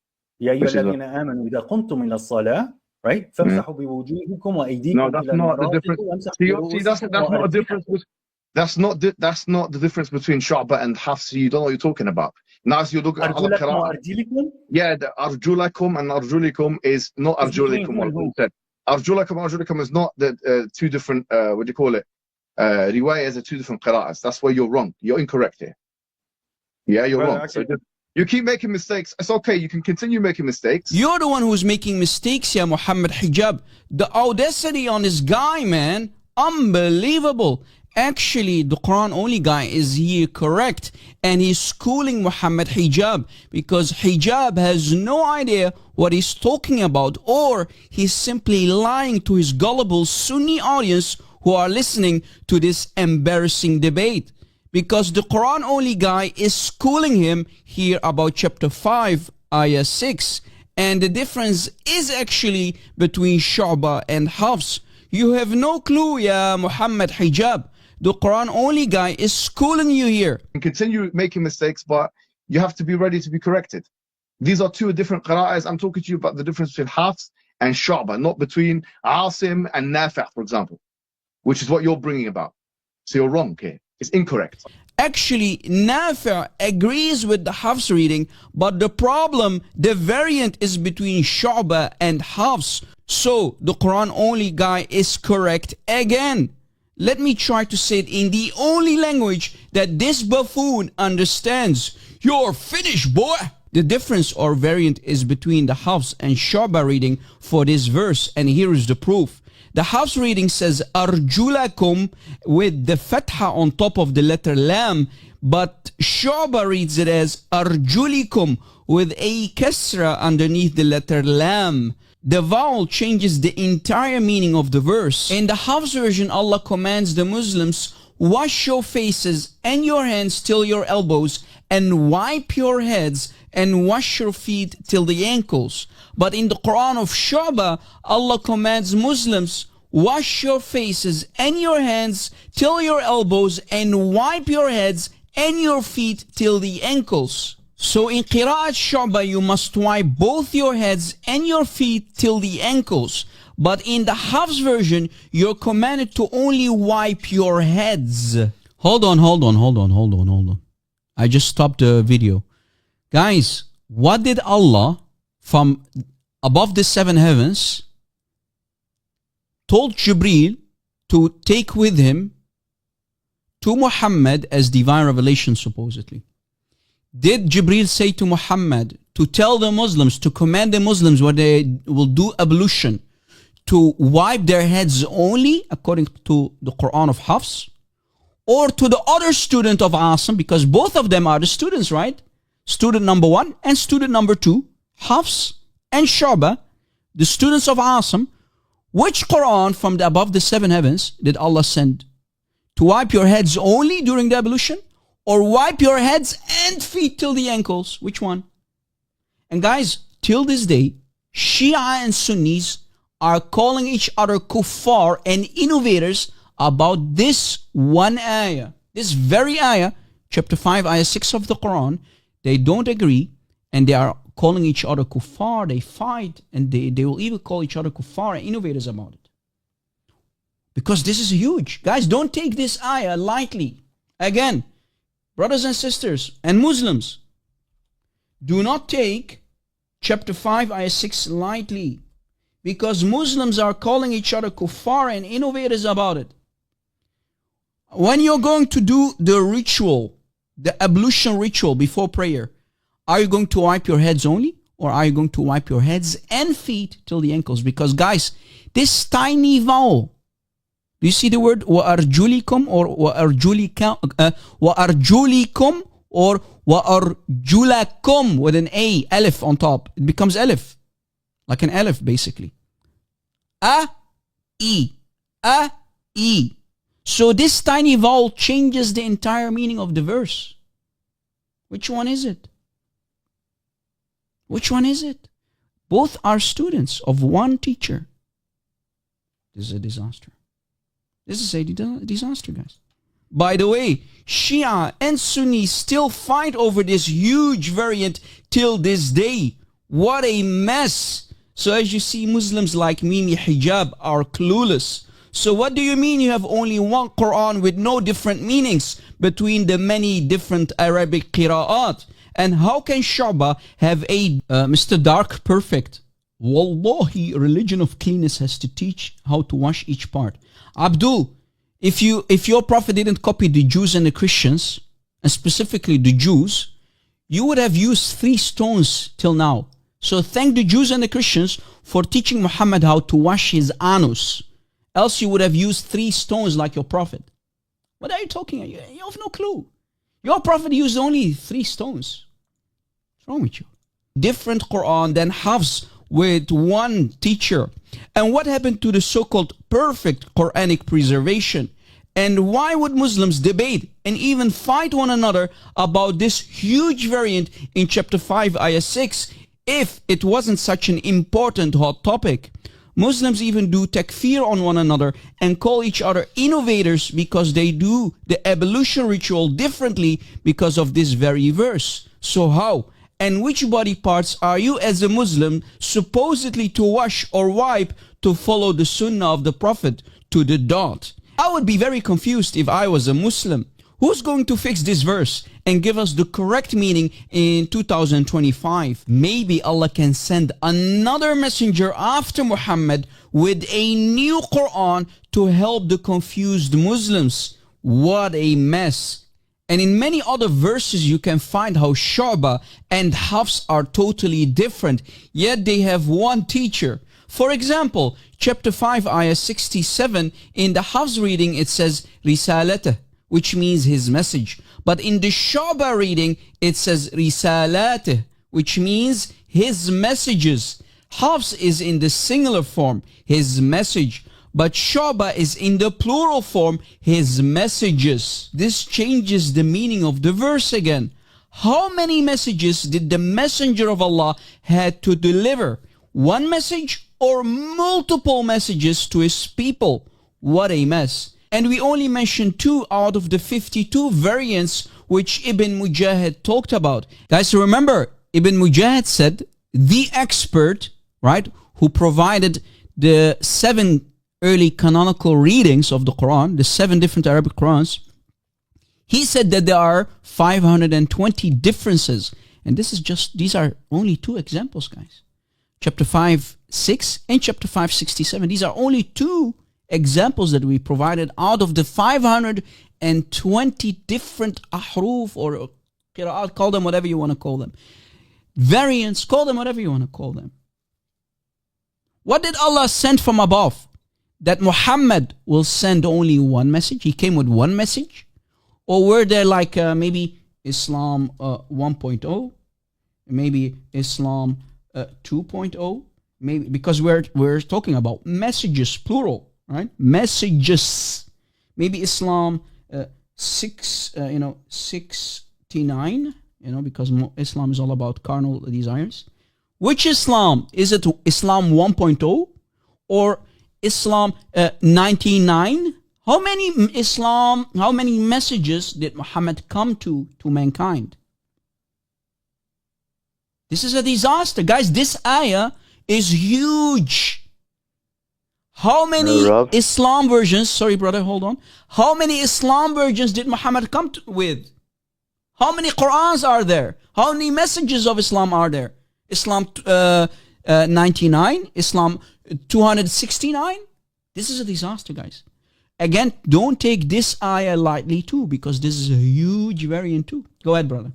يا أيها الذين آمنوا إذا قمتم إلى الصلاة, right? فامسحوا بوجوهكم وأيديكم No, that's إلى not the المرافق difference. وامسحوا See, that's not a difference. That's not the difference between Shu'bah and Hafs. You don't know what you're talking about. Now, as you look at أرجلكم وأرجلكم. yeah, the Arjulakum and Arjulikum is not Arjulikum. What you said. Arjulakum is not the 2 different. What do you call it? Riwayahs are 2 different qira'ahs. That's where you're wrong. You're incorrect here. Yeah, you're wrong. Actually, So you keep making mistakes. It's okay. You can continue making mistakes. You're the one who's making mistakes, yeah, Muhammad Hijab. The audacity on this guy, man. Unbelievable. Actually, the Quran only guy is here correct, and he's schooling Muhammad Hijab, because Hijab has no idea what he's talking about, or he's simply lying to his gullible Sunni audience who are listening to this embarrassing debate. Because the Quran only guy is schooling him here about chapter 5, ayah 6, and the difference is actually between Shu'bah and Hafs. You have no clue, ya Muhammad Hijab. The Quran only guy is schooling you here. You can continue making mistakes, but you have to be ready to be corrected. These are 2 different qira'ahs. I'm talking to you about the difference between Hafs and Shu'bah, not between Asim and Nafi', for example, which is what you're bringing about. So you're wrong here. It's incorrect. Actually, Nafi' agrees with the Hafs reading, but the problem, the variant is between Shu'bah and Hafs. So the Quran only guy is correct again. Let me try to say it in the only language that this buffoon understands. You're finished, boy! The difference or variant is between the Hafs and Shu'bah reading for this verse, and here is the proof. The Hafs reading says Arjulakum with the fatha on top of the letter lam, but Shu'bah reads it as Arjulikum with a kasra underneath the letter lam. The vowel changes the entire meaning of the verse. In the Hafs version, Allah commands the Muslims, wash your faces and your hands till your elbows, and wipe your heads and wash your feet till the ankles. But in the Quran of Shu'bah, Allah commands Muslims, wash your faces and your hands till your elbows, and wipe your heads and your feet till the ankles. So in Qira'at Shu'bah, you must wipe both your heads and your feet till the ankles. But in the Hafs version, you're commanded to only wipe your heads. Hold on. I just stopped the video. Guys, what did Allah from above the 7 heavens told Jibreel to take with him to Muhammad as divine revelation, supposedly? Did Jibreel say to Muhammad to tell the Muslims, to command the Muslims when they will do ablution, to wipe their heads only, according to the Quran of Hafs? Or to the other student of Asim, because both of them are the students, right? Student number 1 and student number 2, Hafs. and Shu'bah, the students of Asim, which Quran from the above the seven heavens did Allah send? To wipe your heads only during the ablution, or wipe your heads and feet till the ankles? Which one? And guys, till this day, Shia and Sunnis are calling each other kuffar and innovators about this one ayah. This very ayah, chapter 5, ayah 6 of the Quran. They don't agree, and they are calling each other kuffar. They fight, and they will even call each other kuffar and innovators about it. Because this is huge. Guys, don't take this ayah lightly. Again, brothers and sisters and Muslims, do not take chapter 5, ayah 6 lightly. Because Muslims are calling each other kuffar and innovators about it. When you're going to do the ritual, the ablution ritual before prayer, are you going to wipe your heads only? Or are you going to wipe your heads and feet till the ankles? Because guys, this tiny vowel, do you see the word وَأَرْجُلِكُمْ or وَأَرْجُلِكُمْ or وَأَرْجُلَكُمْ with an A, alif on top. It becomes alif. Like an alif basically. A-E. A-E. So this tiny vowel changes the entire meaning of the verse. Which one is it? Which one is it? Both are students of one teacher. This is a disaster. This is a disaster, guys. By the way, Shia and Sunni still fight over this huge variant till this day. What a mess. So as you see, Muslims like Mimi Hijab are clueless. So what do you mean you have only one Quran with no different meanings between the many different Arabic qira'at? And how can Shu'bah have a Mr. Dark Perfect? Wallahi, religion of cleanness has to teach how to wash each part. Abdul, if your prophet didn't copy the Jews and the Christians, and specifically the Jews, you would have used 3 stones till now. So thank the Jews and the Christians for teaching Muhammad how to wash his anus. Else you would have used 3 stones like your prophet. What are you talking about? You have no clue. Your prophet used only 3 stones. What's wrong with you? Different Quran than Hafs with one teacher. And what happened to the so-called perfect Quranic preservation? And why would Muslims debate and even fight one another about this huge variant in chapter 5, ayah 6, if it wasn't such an important hot topic? Muslims even do takfir on one another and call each other innovators because they do the ablution ritual differently because of this very verse. So how and which body parts are you as a Muslim supposedly to wash or wipe to follow the sunnah of the Prophet to the dot? I would be very confused if I was a Muslim. Who's going to fix this verse and give us the correct meaning in 2025? Maybe Allah can send another messenger after Muhammad with a new Quran to help the confused Muslims. What a mess. And in many other verses you can find how Shu'bah and Hafs are totally different, yet they have one teacher. For example, chapter 5, ayah 67, in the Hafs reading it says, Risalatah, which means his message. But in the Shu'bah reading, it says Risalatih, which means his messages. Hafs is in the singular form, his message. But Shu'bah is in the plural form, his messages. This changes the meaning of the verse again. How many messages did the messenger of Allah had to deliver? One message or multiple messages to his people? What a mess. And we only mentioned 2 out of the 52 variants which Ibn Mujahid talked about. Guys, remember, Ibn Mujahid said, the expert, right, who provided the 7 early canonical readings of the Quran, the 7 different Arabic Qurans, he said that there are 520 differences. And these are only 2 examples, guys. Chapter 5:6 and chapter 5:67. These are only 2 examples that we provided out of the 520 different ahruf or qira'at, call them whatever you want to call them. Variants, call them whatever you want to call them. What did Allah send from above? That Muhammad will send only one message? He came with one message? Or were there like maybe Islam 1.0? Maybe Islam 2.0, maybe, because we're talking about messages, plural, right? Messages. Maybe Islam 69, because Islam is all about carnal desires. Which Islam? Is it Islam 1.0 or Islam 99? How many messages did Muhammad come to mankind? This is a disaster. Guys, this ayah is huge. How many Islam versions, sorry brother, hold on. How many Islam versions did Muhammad come with? How many Qur'ans are there? How many messages of Islam are there? Islam 99, Islam 269. This is a disaster, guys. Again, don't take this ayah lightly too, because this is a huge variant too. Go ahead, brother.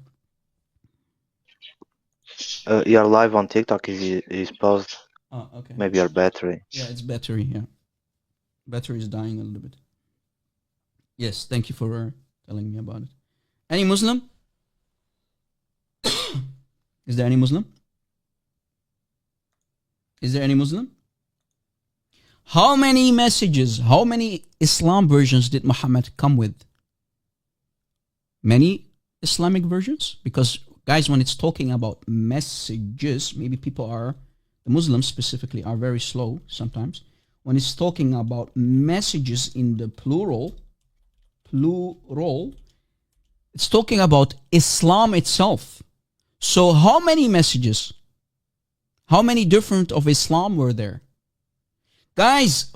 You're live on TikTok. Is paused. Oh, okay. Maybe your battery. Yeah, it's battery. Yeah, battery is dying a little bit. Yes, thank you for telling me about it. Any Muslim? Is there any Muslim? Is there any Muslim? How many messages, how many Islam versions did Muhammad come with? Many Islamic versions? Because, guys, when it's talking about messages, maybe the Muslims specifically, are very slow sometimes. When it's talking about messages in the plural, it's talking about Islam itself. So how many messages? How many different of Islam were there? Guys,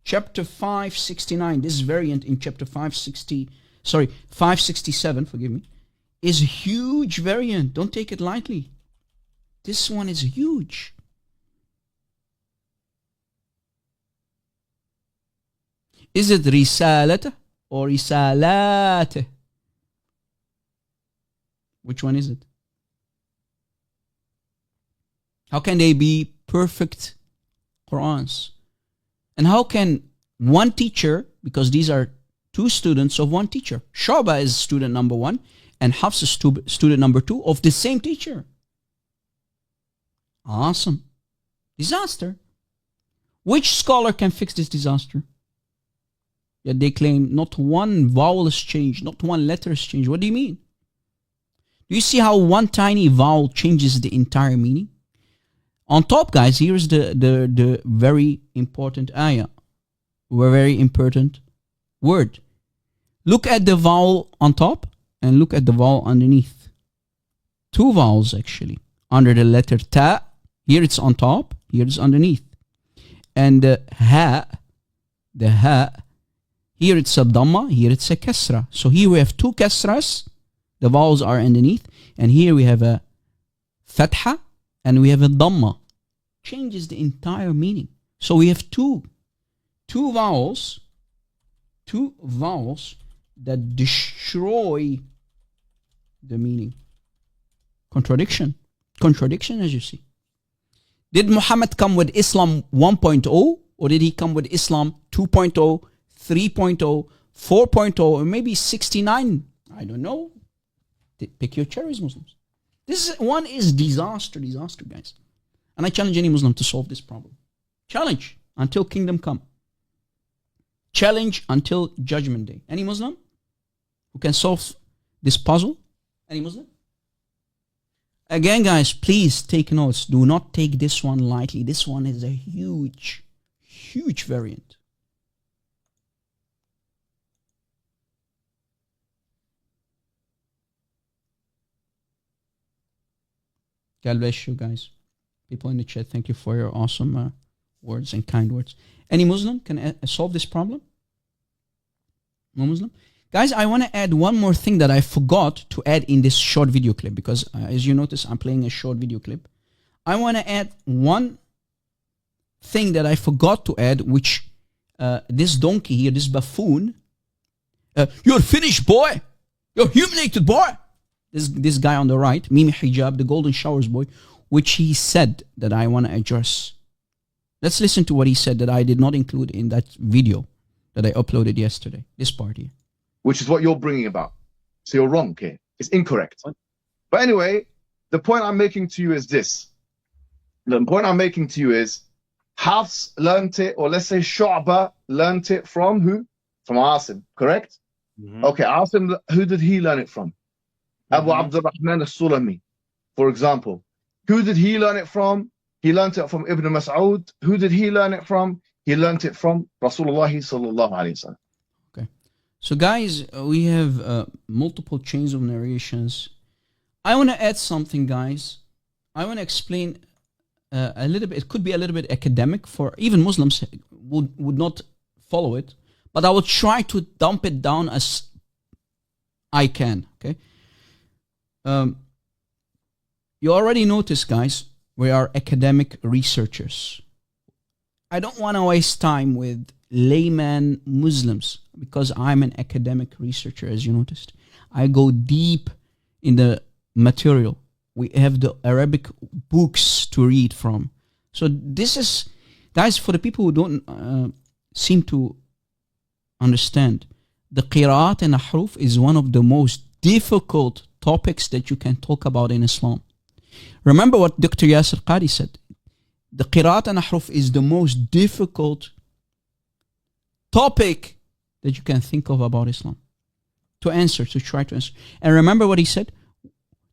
chapter 569, this variant in chapter 567, forgive me, is a huge variant. Don't take it lightly. This one is huge. Is it risalat or risalat? Which one is it? How can they be perfect Qur'ans? And how can one teacher, because these are two students of one teacher, Shu'ba is student number 1 and Hafs is student number 2 of the same teacher. Awesome. Disaster. Which scholar can fix this disaster? Yet they claim not one vowel is changed, not one letter is changed. What do you mean? Do you see how one tiny vowel changes the entire meaning? On top, guys, here's the very important ayah, very important word. Look at the vowel on top and look at the vowel underneath. Two vowels, actually. Under the letter ta, here it's on top, here it's underneath. And the ha, here it's a dhamma, here it's a kasra. So here we have two kasras, the vowels are underneath, and here we have a fatha, and we have a dhamma. Changes the entire meaning. So we have two vowels that destroy the meaning. Contradiction as you see. Did Muhammad come with Islam 1.0 or did he come with Islam 2.0, 3.0, 4.0, or maybe 69? I don't know. Pick your cherries, Muslims. This one is disaster, guys. And I challenge any Muslim to solve this problem. Challenge until kingdom come. Challenge until judgment day. Any Muslim who can solve this puzzle? Any Muslim? Again, guys, please take notes. Do not take this one lightly. This one is a huge variant. God bless you, guys. People in the chat, thank you for your awesome words and kind words. Any Muslim can solve this problem? No Muslim? Guys, I want to add one more thing that I forgot to add in this short video clip because as you notice, I'm playing a short video clip. I want to add one thing that I forgot to add, which this donkey here, this buffoon, you're finished, boy. You're humiliated, boy. This guy on the right, Mimi Hijab, the golden showers boy, which he said that I want to address. Let's listen to what he said that I did not include in that video that I uploaded yesterday. This part here. Which is what you're bringing about. So you're wrong, okay? It's incorrect. But anyway, the point I'm making to you is this. The point I'm making to you is Hafs learnt it, or let's say Shu'bah learnt it from who? From Asim, correct? Okay, Asim, who did he learn it from? Abu Abdurrahman al-Sulami, for example. Who did he learn it from? He learnt it from Ibn Mas'ud. Who did he learn it from? He learnt it from Rasulullah sallallahu alayhi wa sallam. Okay. So guys, we have multiple chains of narrations. I want to add something, guys. I want to explain a little bit. It could be a little bit academic for even Muslims would not follow it, but I will try to dump it down as I can. Okay. You already noticed, guys, we are academic researchers. I don't want to waste time with layman Muslims because I'm an academic researcher, as you noticed. I go deep in the material. We have the Arabic books to read from. So this is, guys, for the people who don't seem to understand, the qira'at and ahruf is one of the most difficult topics that you can talk about in Islam. Remember what Dr. Yasir Qadi said. The qira'at and ahruf is the most difficult topic that you can think of about Islam. To try to answer. And remember what he said?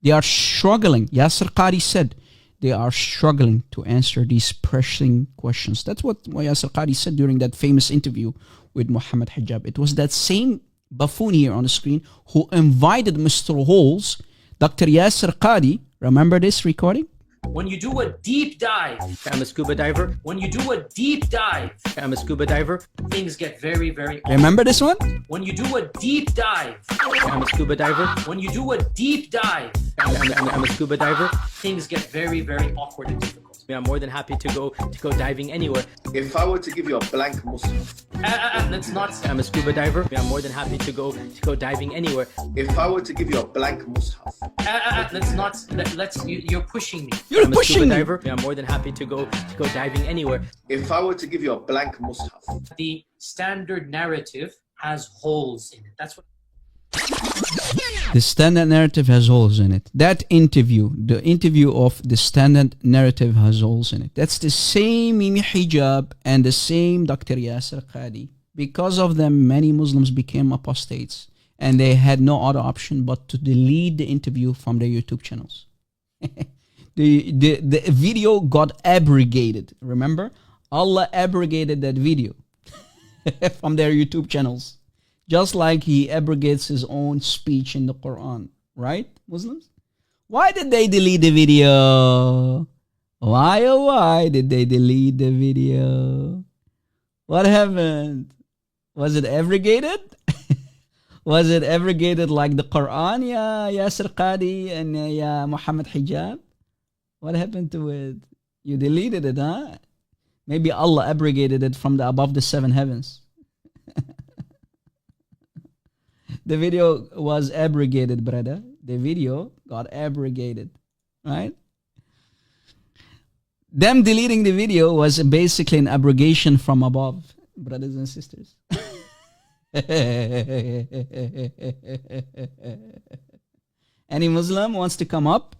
They are struggling. Yasir Qadi said they are struggling to answer these pressing questions. That's what Yasir Qadi said during that famous interview with Muhammad Hijab. It was that same buffoon here on the screen who invited Mr. Holes, Dr. Yasir Qadi. Remember this recording? When you do a deep dive, I'm a scuba diver. When you do a deep dive, I'm a scuba diver. Things get very, very awkward. Remember this one? When you do a deep dive, I'm a scuba diver. When you do a deep dive, I'm a scuba diver. Things get very, very awkward and difficult. I'm more than happy to go diving anywhere. If I were to give you a blank mushaf, That's not. I'm a scuba diver. I'm more than happy to go diving anywhere. if I were to give you a blank mushaf, That's not. You're pushing me. You're pushing me. Diver. I'm more than happy to go diving anywhere. if I were to give you a blank mushaf, The standard narrative has holes in it. That's what. The standard narrative has holes in it. That interview, the interview of the standard narrative has holes in it. That's the same Mimi Hijab and the same Dr. Yasir Qadi. Because of them, many Muslims became apostates and they had no other option but to delete the interview from their YouTube channels. The video got abrogated. Remember? Allah abrogated that video from their YouTube channels. Just like he abrogates his own speech in the Quran. Right, Muslims? Why did they delete the video? Why, oh why did they delete the video? What happened? Was it abrogated? Was it abrogated like the Quran, ya Yasir Qadi and ya Muhammad Hijab? What happened to it? You deleted it, huh? Maybe Allah abrogated it from the above the seven heavens. The video was abrogated, brother. The video got abrogated, right? Them deleting the video was basically an abrogation from above, brothers and sisters. Any Muslim wants to come up?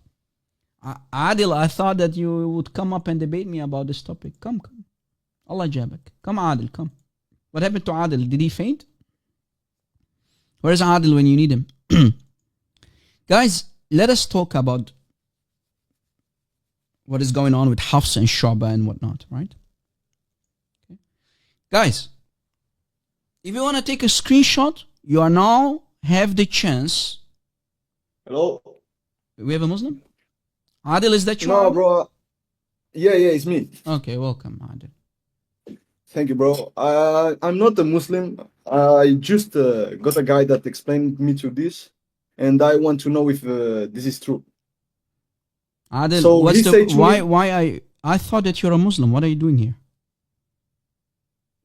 Adil, I thought that you would come up and debate me about this topic. Come. Allah jabak. Come, Adil, come. What happened to Adil? Did he faint? Where's Adil when you need him? Guys, let us talk about what is going on with Hafs and Shu'bah and whatnot, right? Okay. Guys, if you want to take a screenshot, you are now have the chance. Hello? We have a Muslim? Adil, is that you? No, bro. Yeah, it's me. Okay, welcome, Adil. Thank you, bro. I'm not a Muslim. I just got a guy that explained me to this, and I want to know if this is true. Adil, So what's he the said to why I thought that you're a Muslim. What are you doing here?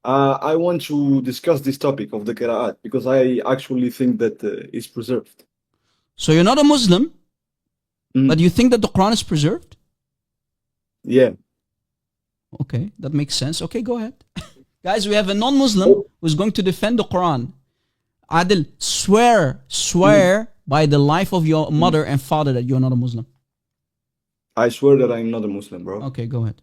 I want to discuss this topic of the Qira'at because I actually think that it's preserved. So you're not a Muslim, but you think that the Quran is preserved? Yeah. Okay, that makes sense. Okay, go ahead. Guys, we have a non-Muslim who's going to defend the Quran. Adil, swear by the life of your mother and father that you're not a Muslim. I swear that I'm not a Muslim, bro. Okay, go ahead.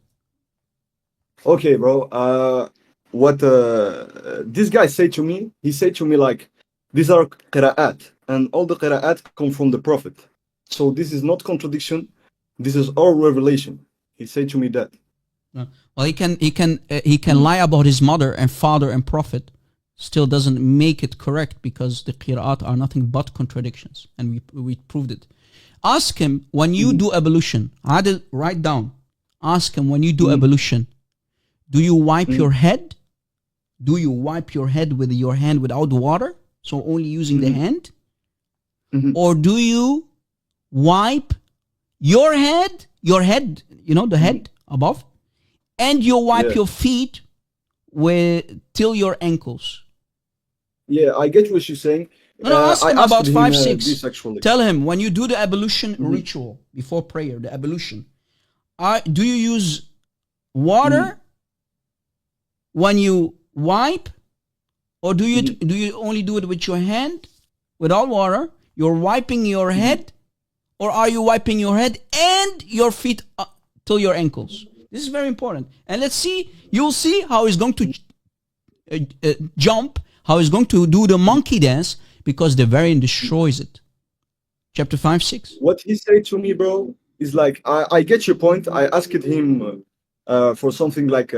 Okay, bro. What this guy said to me, he said to me like, these are qira'at, and all the qira'at come from the Prophet. So this is not contradiction. This is all revelation. He said to me that. Well, he can lie about his mother and father and prophet. Still doesn't make it correct because the qira'at are nothing but contradictions, and we proved it. Ask him when you do ablution. Adil, write down. Ask him when you do ablution. Do you wipe your head? Do you wipe your head with your hand without water? So only using the hand? Or do you wipe your head, you know, the head above, and you wipe your feet till your ankles? Yeah, I get what you're saying. No, ask him about 5, 6. This actually. Tell him when you do the ablution ritual before prayer, the ablution, do you use water when you wipe, or do you only do it with your hand without water? You're wiping your head, or are you wiping your head and your feet till your ankles? This is very important. And let's see, you'll see how he's going to jump, how he's going to do the monkey dance, because the variant destroys it. Chapter 5, 6. What he said to me, bro, is like, I get your point. I asked him for something like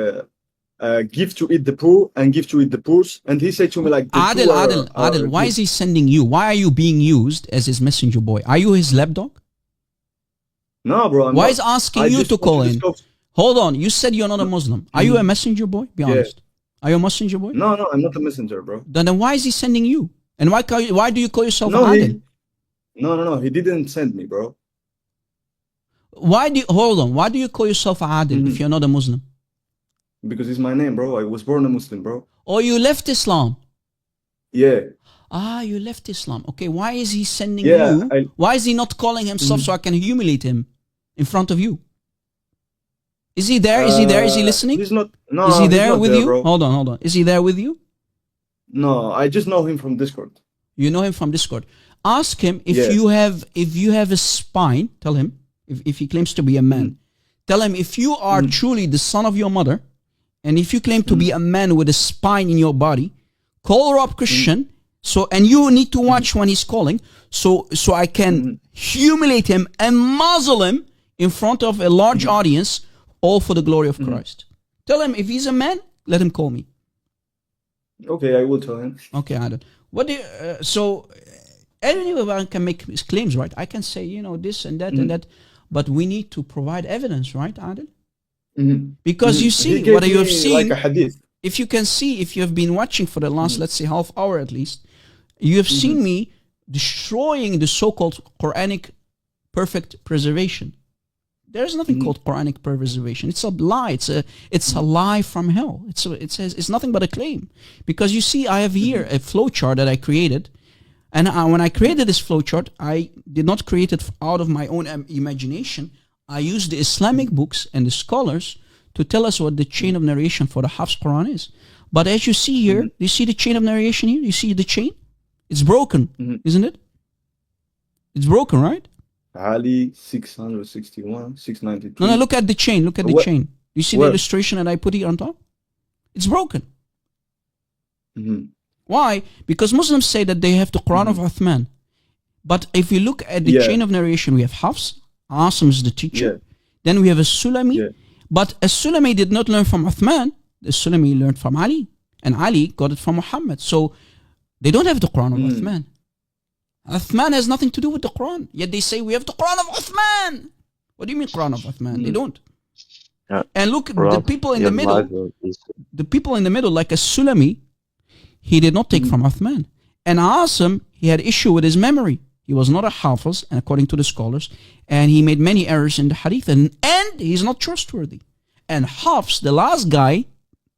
give to eat the poor and give to eat the poor. And he said to me like, Adil, why is he sending you? Why are you being used as his messenger boy? Are you his lapdog? No, bro. Why is asking you to call in? Hold on, you said you're not a Muslim. Are you a messenger boy? Be honest. Are you a messenger boy? No, I'm not a messenger, bro. Then why is he sending you? And why do you call yourself Adil? No, he didn't send me, bro. Why do you call yourself Adil if you're not a Muslim? Because it's my name, bro. I was born a Muslim, bro. Or you left Islam? Yeah. You left Islam. Okay, why is he sending you? Why is he not calling himself so I can humiliate him in front of you? Is he there? Is he there? Is he listening? He's not. No, is he there with you? Bro. Hold on. Is he there with you? No, I just know him from Discord. You know him from Discord. Ask him if you have a spine. Tell him if he claims to be a man. Tell him if you are truly the son of your mother, and if you claim to be a man with a spine in your body, call Rob Christian. And you need to watch when he's calling, so I can humiliate him and muzzle him in front of a large audience, all for the glory of Christ. Tell him if he's a man, let him call me. Okay, I will tell him. Okay, Adil. What do you, so anyone can make his claims, right? I can say, this and that and that, but we need to provide evidence, right, Adil? Because you see what you have seen. Like a hadith. If you can see, if you have been watching for the last, let's say, half hour at least, you have seen me destroying the so-called Quranic perfect preservation. There's nothing called Quranic preservation. It's a lie. It's a lie from hell. It's nothing but a claim. Because you see, I have here a flowchart that I created, and when I created this flowchart, I did not create it out of my own imagination. I used the Islamic books and the scholars to tell us what the chain of narration for the Hafs Quran is. But as you see here, you see the chain of narration here? You see the chain? It's broken, isn't it? It's broken, right? Ali 661, 692. No, look at the chain. Look at the chain. You see the illustration that I put here on top? It's broken. Why? Because Muslims say that they have the Quran of Uthman. But if you look at the chain of narration, we have Hafs. Asim is the teacher. Then we have a Sulami. But a Sulami did not learn from Uthman. The Sulami learned from Ali. And Ali got it from Muhammad. So they don't have the Quran of Uthman. Uthman has nothing to do with the Quran. Yet they say we have the Quran of Uthman. What do you mean Quran of Uthman? They don't. And look, the people in the middle, like a Sulami, he did not take from Uthman. And Asim, he had issue with his memory. He was not a Hafiz, and according to the scholars, and he made many errors in the Hadith, and he's not trustworthy. And Hafs, the last guy,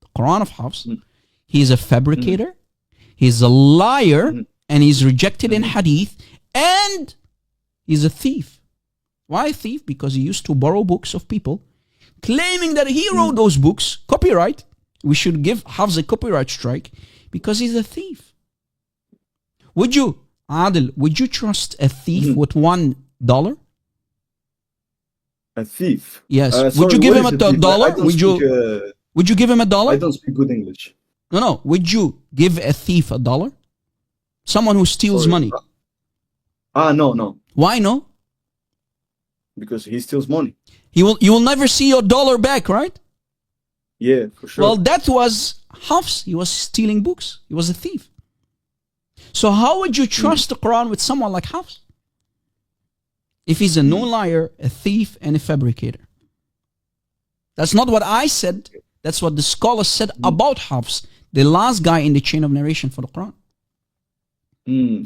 the Quran of Hafs, he's a fabricator, he's a liar, and he's rejected in Hadith, and he's a thief. Why a thief? Because he used to borrow books of people, claiming that he wrote those books, copyright. We should give Hafs a copyright strike, because he's a thief. Would you, Adil, would you trust a thief with $1? A thief. Yes. Would Sorry, you give what him is a a thief? I dollar? don't Would speak. you give him a dollar? I don't speak good English. No. Would you give a thief a dollar? Someone who steals Sorry. money. No. Why no? Because he steals money. You will never see your dollar back, right? Yeah, for sure. Well, that was Hafs. He was stealing books. He was a thief. So how would you trust the Quran with someone like Hafs? If he's a known liar, a thief, and a fabricator. That's not what I said. That's what the scholars said about Hafs, the last guy in the chain of narration for the Quran.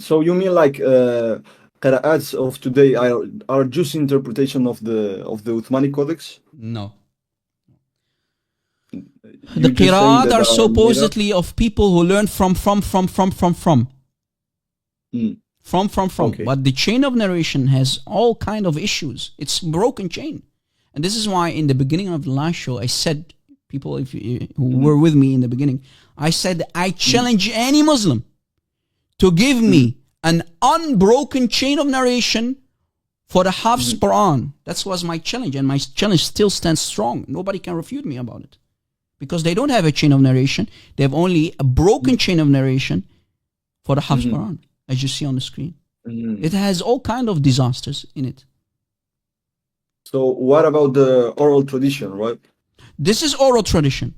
So you mean like qira'ats of today are just interpretation of the Uthmani Codex? No. You The just saying qira'at that are made up? supposedly of people who learn from. Okay. But the chain of narration has all kind of issues. It's broken chain. And this is why in the beginning of the last show, I said, people who were with me in the beginning, I said, I challenge any Muslim to give me an unbroken chain of narration for the Hafs Quran. That was my challenge, and my challenge still stands strong. Nobody can refute me about it. Because they don't have a chain of narration. They have only a broken chain of narration for the Hafs Quran, as you see on the screen. It has all kind of disasters in it. So what about the oral tradition, right? This is oral tradition.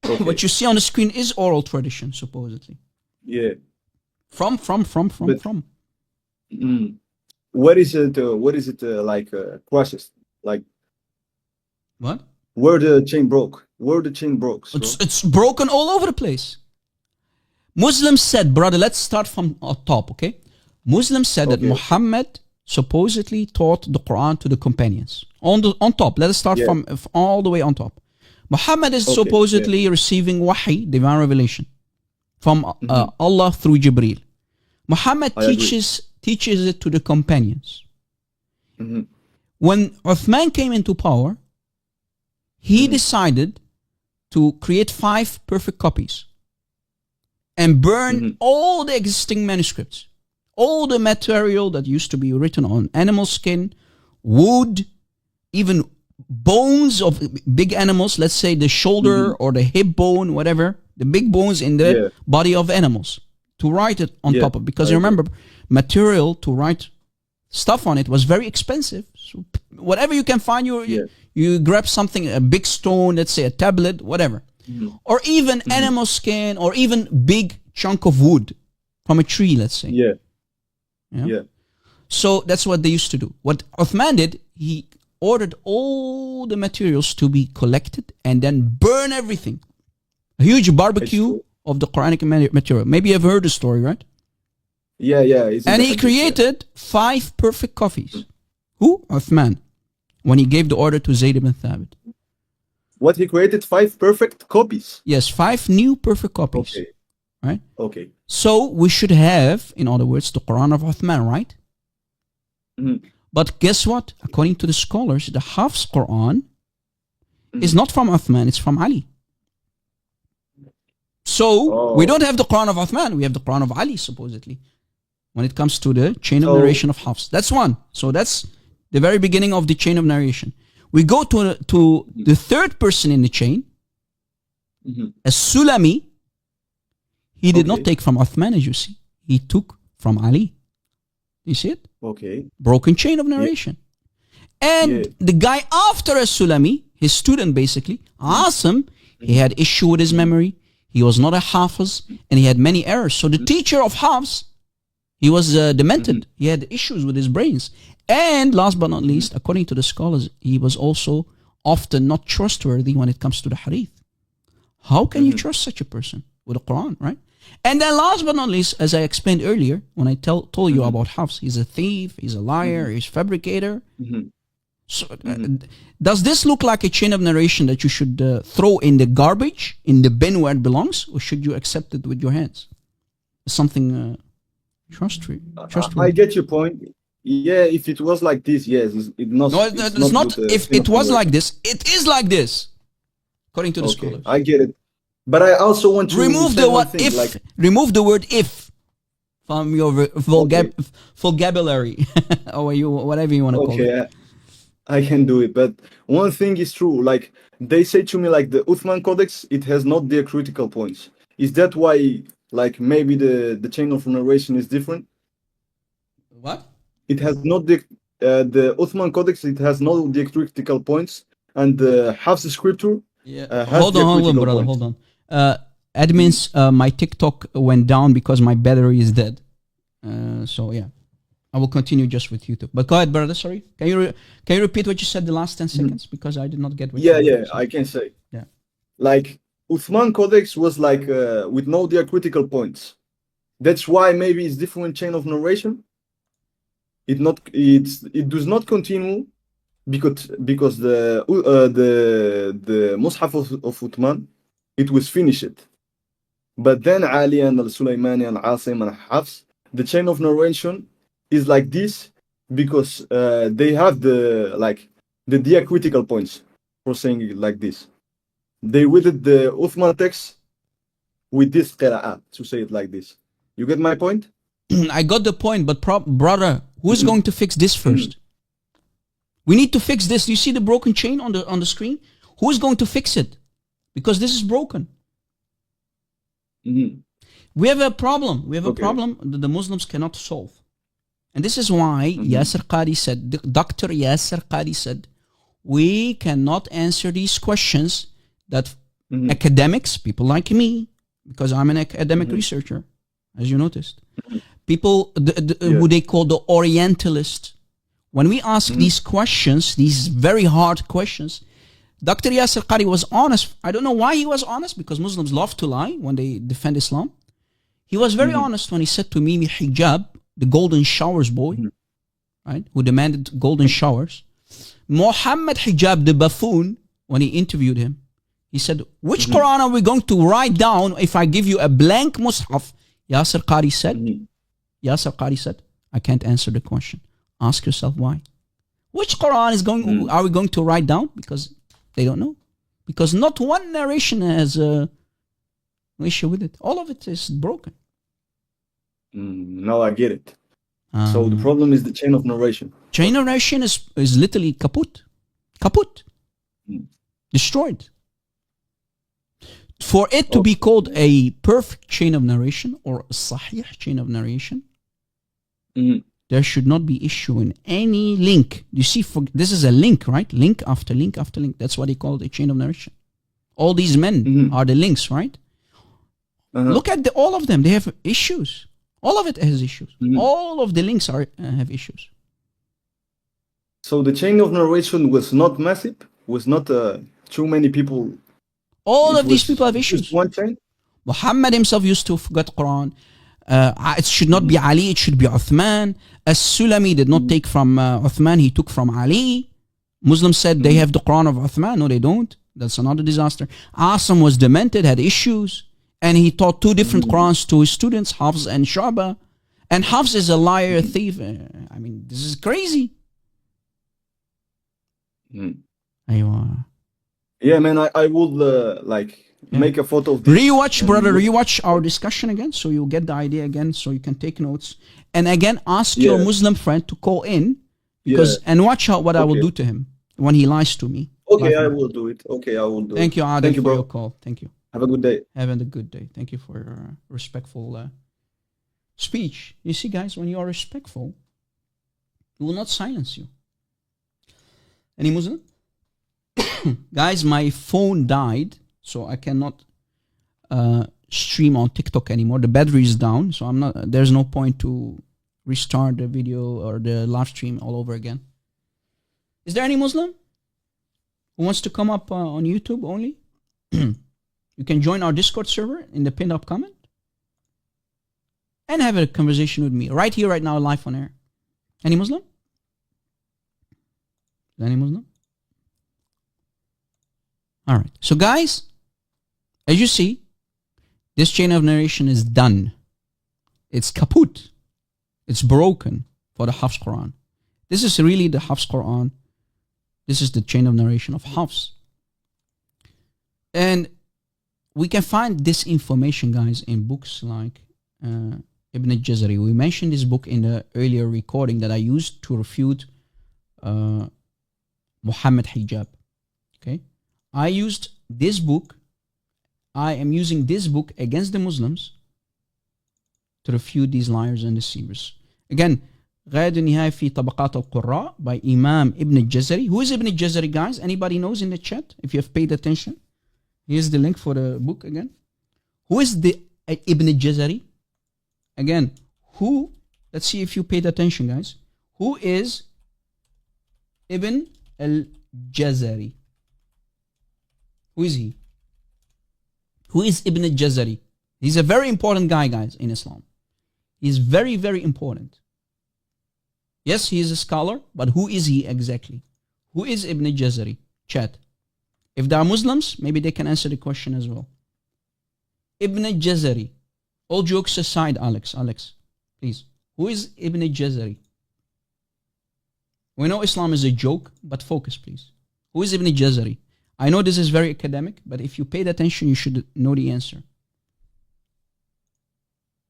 What you see on the screen is oral tradition, supposedly. Yeah. From. Where is it? Like processed? Like what? Where the chain broke? So? It's broken all over the place. Muslims said, brother, let's start from top, okay? Muslims said that Muhammad supposedly taught the Quran to the companions. On top, let us start from all the way on top. Muhammad is supposedly receiving wahi, divine revelation, from Allah through Jibreel. Muhammad teaches it to the companions. When Uthman came into power, he decided to create 5 perfect copies and burn all the existing manuscripts, all the material that used to be written on animal skin, wood, even bones of big animals, let's say the shoulder or the hip bone, whatever, the big bones in the body of animals, to write it on top of. Because remember, material to write stuff on it was very expensive. So whatever you can find, you grab something, a big stone, let's say a tablet, whatever. Or even animal skin, or even big chunk of wood from a tree, let's say. Yeah. So that's what they used to do. What Uthman did, he ordered all the materials to be collected and then burn everything. A huge barbecue of the Quranic material. Maybe you've heard the story, right? Yeah. And he created 5 perfect copies. Who? Uthman. When he gave the order to Zayd ibn Thabit. What, he created 5 perfect copies? Yes, 5 new perfect copies. Okay. Right? Okay. So we should have, in other words, the Quran of Uthman, right? But guess what? According to the scholars, the Hafs Quran is not from Uthman, it's from Ali. So we don't have the Quran of Uthman, we have the Quran of Ali, supposedly, when it comes to the chain of narration of Hafs. That's one. So that's the very beginning of the chain of narration. We go to the third person in the chain, As-Sulami. He did not take from Uthman, as you see. He took from Ali. You see it? Okay. Broken chain of narration. And the guy after As-Sulami, his student basically, Asim, he had issue with his memory. He was not a Hafiz, and he had many errors. So the teacher of Hafs, he was demented. He had issues with his brains. And last but not least, according to the scholars, he was also often not trustworthy when it comes to the Hadith. How can you trust such a person with the Quran, right? And then last but not least, as I explained earlier, when I told you about Hafs, he's a thief, he's a liar, he's a fabricator. So, does this look like a chain of narration that you should throw in the garbage, in the bin where it belongs, or should you accept it with your hands? Something trustworthy. I get your point. Yeah, if it was like this, yes, it's not. No, it's not. If it was like this, it is like this, according to the scholars. I get it, but I also want to remove the what if. Like, remove the word if from your vocabulary, or whatever you want to call it. I can do it. But one thing is true. Like they say to me, like the Uthman Codex, it has not diacritical points. Is that why, like maybe the chain of narration is different? What? It has not the Uthman Codex. It has no diacritical points, and the Hafs scripture Yeah. has Hold on, diacritical brother. points. Hold on. Admins, my TikTok went down because my battery is dead. So yeah, I will continue just with YouTube. But go ahead, brother. Sorry, can you repeat what you said the last 10 seconds because I did not get what Yeah, you yeah, said. I can say. Yeah. Like Uthman Codex was like with no diacritical points. That's why maybe it's different chain of narration. It does not continue because the Mus'haf of Uthman, it was finished. But then Ali and Al-Sulaymani and Asim and Hafs, the chain of narration is like this because they have the diacritical points for saying it like this. They read the Uthman text with this qira'at to say it like this. You get my point? I got the point, but brother, who's going to fix this first? We need to fix this. You see the broken chain on the screen? Who's going to fix it? Because this is broken. We have a problem. We have a problem that the Muslims cannot solve. And this is why Yasser Qadi said, Dr. Yasser Qadi said, we cannot answer these questions that academics, people like me, because I'm an academic researcher, as you noticed, people who they call the Orientalists, when we ask these questions, these very hard questions, Dr. Yasser Qadi was honest. I don't know why he was honest, because Muslims love to lie when they defend Islam. He was very honest when he said to Mimi Hijab, the golden showers boy, right, who demanded golden showers. Muhammad Hijab, the buffoon, when he interviewed him, he said, which Quran are we going to write down if I give you a blank Mus'haf? Yasser Qadi said, I can't answer the question. Ask yourself why. Which Quran are we going to write down? Because they don't know. Because not one narration has an issue with it. All of it is broken. Now I get it. So the problem is the chain of narration. Chain of narration is literally kaput. Kaput. Destroyed. For it to be called a perfect chain of narration or a sahih chain of narration, there should not be issue in any link. You see, this is a link, right? Link after link after link. That's what they call a chain of narration. All these men are the links, right? Look at all of them. They have issues. All of it has issues. All of the links have issues. So the chain of narration was not massive, was not too many people. All of these people have issues. One chain? Muhammad himself used to forget Quran. It should not be Ali, it should be Uthman. As-Sulami did not take from Uthman, he took from Ali. Muslims said they have the Quran of Uthman. No, they don't. That's another disaster. Asim was demented, had issues. And he taught two different Qurans to his students, Hafs and Shu'bah. And Hafs is a liar, a thief. I mean, this is crazy. Yeah, man, I would make a photo of this. Rewatch, brother, rewatch our discussion again so you get the idea again, so you can take notes. And again, ask your Muslim friend to call in and watch out what I will do to him when he lies to me. Okay, I will do it. Okay, I will do it. Thank you, Adil, Thank you, for bro. your call. Thank you. Have a good day. Have a good day. Thank you for your respectful speech. You see, guys, when you are respectful, we will not silence you. Any Muslim? Guys, my phone died, so I cannot stream on TikTok anymore. The battery is down, so there's no point to restart the video or the live stream all over again. Is there any Muslim who wants to come up on YouTube only? You can join our Discord server in the pinned up comment and have a conversation with me right here, right now, live on air. Any Muslim? Any Muslim? All right. So, guys, as you see, this chain of narration is done. It's kaput. It's broken for the Hafs Quran. This is really the Hafs Quran. This is the chain of narration of Hafs. And we can find this information, guys, in books like Ibn al-Jazari. We mentioned this book in the earlier recording that I used to refute Muhammad hijab. Okay, I used this book. I am using this book against the Muslims to refute these liars and deceivers. Again, غاية النهاية في طبقات القراء by Imam Ibn al-Jazari. Who is Ibn al-Jazari, guys? Anybody knows in the chat? If you have paid attention. Here's the link for the book again. Who is the Ibn al-Jazari? Again, who? Let's see if you paid attention, guys. Who is Ibn al-Jazari? Who is he? Who is Ibn al-Jazari? He's a very important guy, guys, in Islam. He's very, very important. Yes, he is a scholar, but who is he exactly? Who is Ibn al-Jazari? Chat. If they are Muslims, maybe they can answer the question as well. Ibn al-Jazari. All jokes aside, Alex, please. Who is Ibn al-Jazari? We know Islam is a joke, but focus, please. Who is Ibn al-Jazari? I know this is very academic, but if you paid attention, you should know the answer.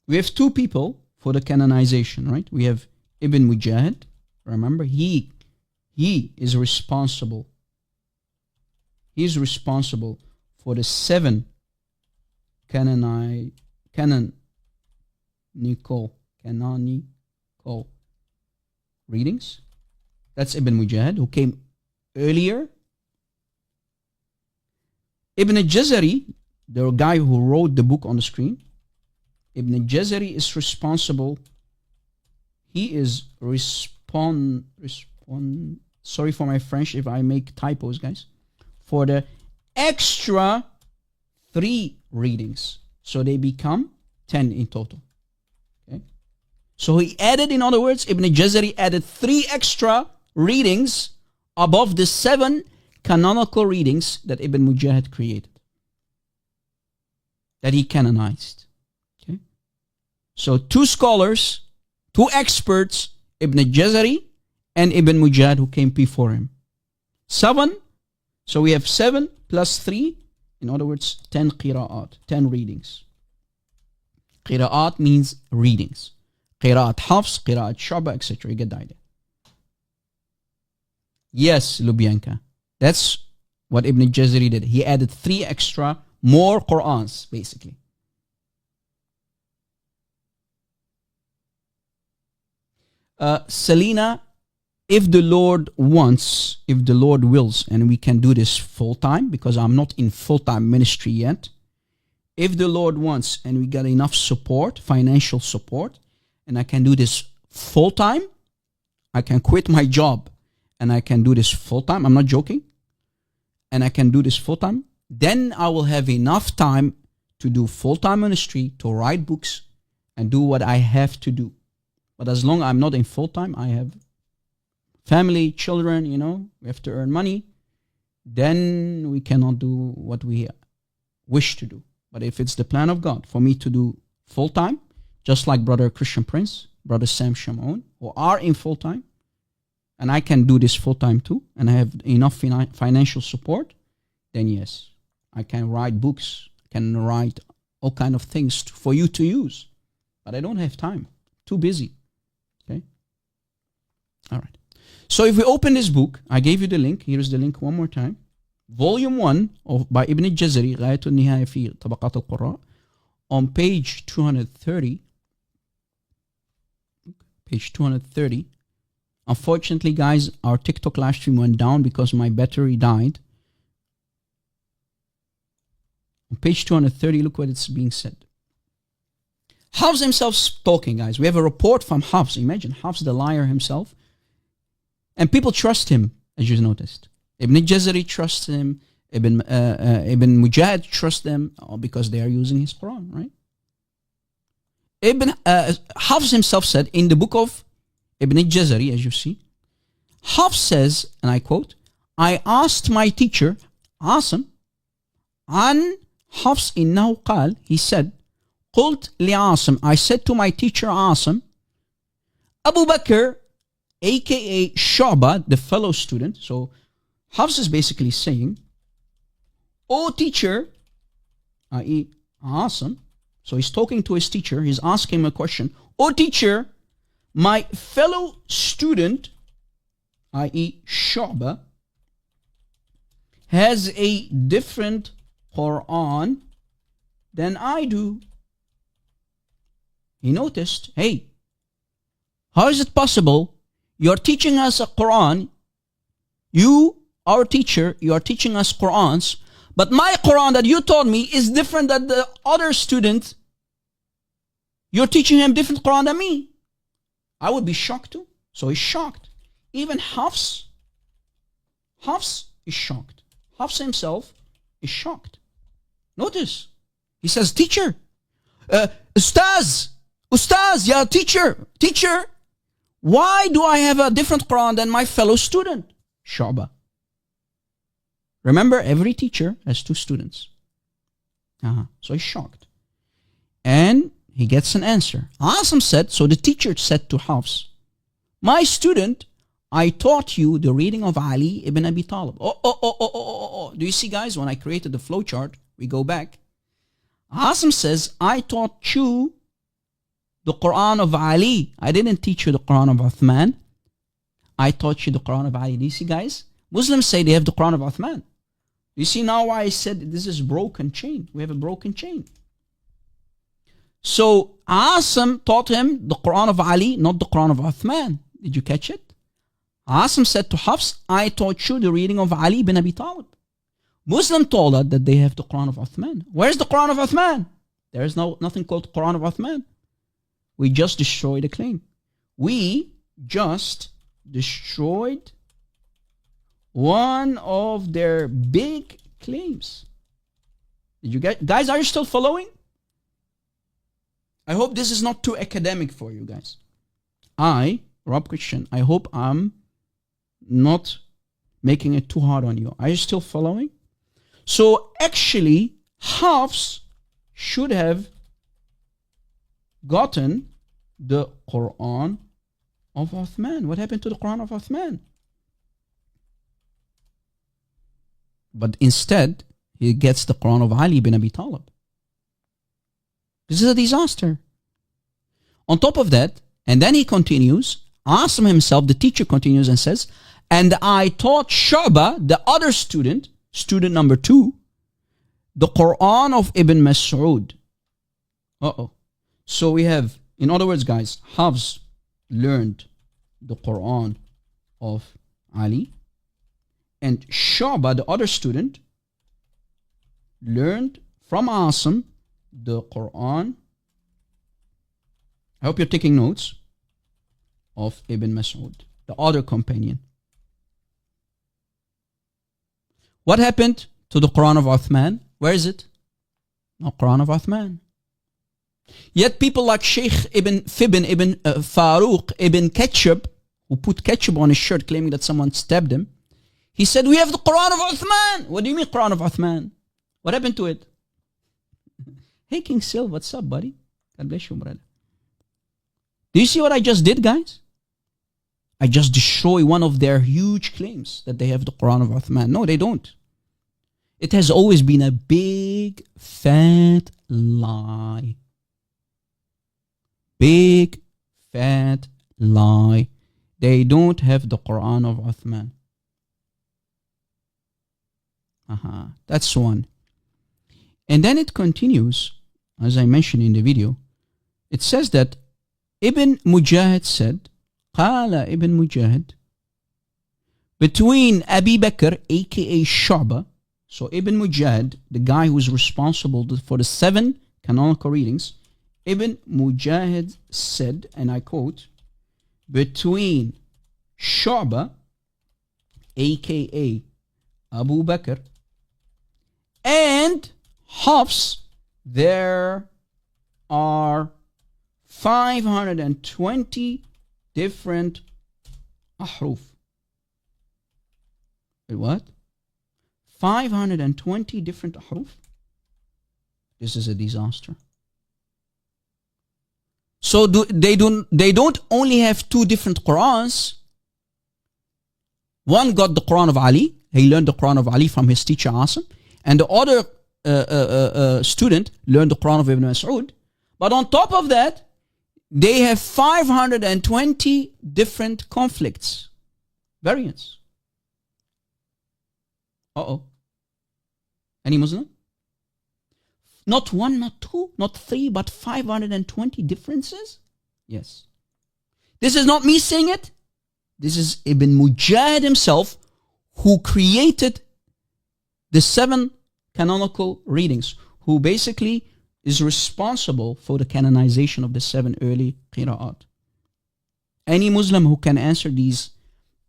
We have two people for the canonization, right? We have Ibn Mujahid. Remember, he is responsible. He is responsible for the 7 canonical readings. That's Ibn Mujahid, who came earlier. Ibn al-Jazari, the guy who wrote the book on the screen, Ibn al-Jazari is responsible. He is sorry for my French if I make typos, guys, for the extra 3 readings. So they become 10 in total. Okay. So he added, in other words, Ibn al-Jazari added 3 extra readings above the 7 canonical readings that Ibn Mujahid created, that he canonized. Okay. So 2 scholars, 2 experts, Ibn al-Jazari and Ibn Mujahid, who came before him. 7. So we have 7 plus 3. In other words, 10 qira'at, 10 readings. Qira'at means readings. Qira'at Hafs, Qira'at Shu'ba, etc. You get the idea. Yes, Lubyanka. That's what Ibn al-Jazari did. He added 3 extra, more Qur'ans, basically. Selena, if the Lord wants, if the Lord wills, and we can do this full-time, because I'm not in full-time ministry yet. If the Lord wants, and we got enough support, financial support, and I can do this full-time, I can quit my job, and I can do this full-time. I'm not joking. And I can do this full-time. Then I will have enough time to do full-time ministry, to write books, and do what I have to do. But as long as I'm not in full-time, I have family, children, we have to earn money, then we cannot do what we wish to do. But if it's the plan of God for me to do full-time, just like Brother Christian Prince, Brother Sam Shamoun, who are in full-time, and I can do this full-time too, and I have enough financial support, then yes, I can write books, can write all kind of things for you to use. But I don't have time. Too busy. Okay? All right. So if we open this book, I gave you the link. Here is the link one more time. Volume 1 by Ibn al-Jazari, غاية النهاية في طبقات القراء, on page 230. Page 230. Unfortunately, guys, our TikTok live stream went down because my battery died. On page 230, look what it's being said. Hafs himself talking, guys. We have a report from Hafs. Imagine Hafs, the liar himself. And people trust him, as you noticed. Ibn al-Jazari trusts him. Ibn Mujahid trusts them because they are using his Quran, right? Hafs himself said in the book of Ibn al-Jazari, as you see, Hafs says, and I quote, I asked my teacher, Asim, عن حفص إنه قال, he said, قلت لعاصم, I said to my teacher Asim, Abu Bakr, aka Shu'ba, the fellow student. So Hafs is basically saying, oh teacher, i.e. Asim. So he's talking to his teacher, he's asking him a question. Oh teacher, my fellow student, i.e. Shu'ba, has a different Quran than I do. He noticed, hey, how is it possible you're teaching us a Quran, you, our teacher, you are teaching us Qurans, but my Quran that you taught me is different than the other student. You're teaching him different Quran than me. I would be shocked too. So he's shocked. Even Hafs is shocked. Hafs himself is shocked. Notice, he says, teacher, Ustaz, yeah, teacher, why do I have a different Quran than my fellow student? Shu'bah. Remember, every teacher has two students. So he's shocked. And he gets an answer. Asim said, so the teacher said to Hafs, my student, I taught you the reading of Ali ibn Abi Talib. Do you see, guys, when I created the flowchart, we go back. Asim says, I taught you the Quran of Ali. I didn't teach you the Quran of Uthman. I taught you the Quran of Ali. Do you see, guys? Muslims say they have the Quran of Uthman. You see now why I said this is broken chain. We have a broken chain. So Asim taught him the Quran of Ali, not the Quran of Uthman. Did you catch it? Asim said to Hafs, I taught you the reading of Ali bin Abi Talib. Muslim told us that they have the Quran of Uthman. Where's the Quran of Uthman? There is nothing called Quran of Uthman. We just destroyed the claim. We just destroyed one of their big claims. Did you guys, are you still following? I hope this is not too academic for you guys. Rob Christian, I hope I'm not making it too hard on you. Are you still following? So actually, Hafs should have gotten the Quran of Uthman. What happened to the Quran of Uthman? But instead, he gets the Quran of Ali bin Abi Talib. This is a disaster. On top of that, and then he continues, Asim himself, the teacher, continues and says, and I taught Shu'bah, the other student number 2, the Quran of Ibn Mas'ud. So we have, in other words, guys, Hafs learned the Quran of Ali, and Shu'bah, the other student, learned from Asim the Quran, I hope you're taking notes, of Ibn Mas'ud, the other companion. What happened to the Quran of Uthman? Where is it? No Quran of Uthman. Yet people like Sheikh Ibn Fibn, Ibn Farouk, Ibn Ketchup, who put ketchup on his shirt claiming that someone stabbed him, he said, we have the Quran of Uthman. What do you mean Quran of Uthman? What happened to it? Hey, King Sil, what's up, buddy? God bless you, brother. Do you see what I just did, guys? I just destroy one of their huge claims that they have the Quran of Uthman. No, they don't. It has always been a big, fat lie. Big, fat lie. They don't have the Quran of Uthman. That's one. And then it continues, as I mentioned in the video. It says that Ibn Mujahid said, Qala Ibn Mujahid, between Abi Bakr, aka Shu'bah, so Ibn Mujahid, the guy who is responsible for the 7 canonical readings, Ibn Mujahid said, and I quote, between Shu'bah, aka Abu Bakr, and Hafs, there are 520 different ahruf. What? 520 different ahruf? This is a disaster. So they don't only have 2 different Qurans. One got the Quran of Ali. He learned the Quran of Ali from his teacher Asim. And the other student learned the Quran of Ibn Mas'ud. But on top of that, they have 520 different conflicts, variants. Any Muslim? Not one, not two, not three, but 520 differences? Yes. This is not me saying it. This is Ibn Mujahid himself who created the 7 canonical readings, who basically is responsible for the canonization of the 7 early qira'at. Any Muslim who can answer these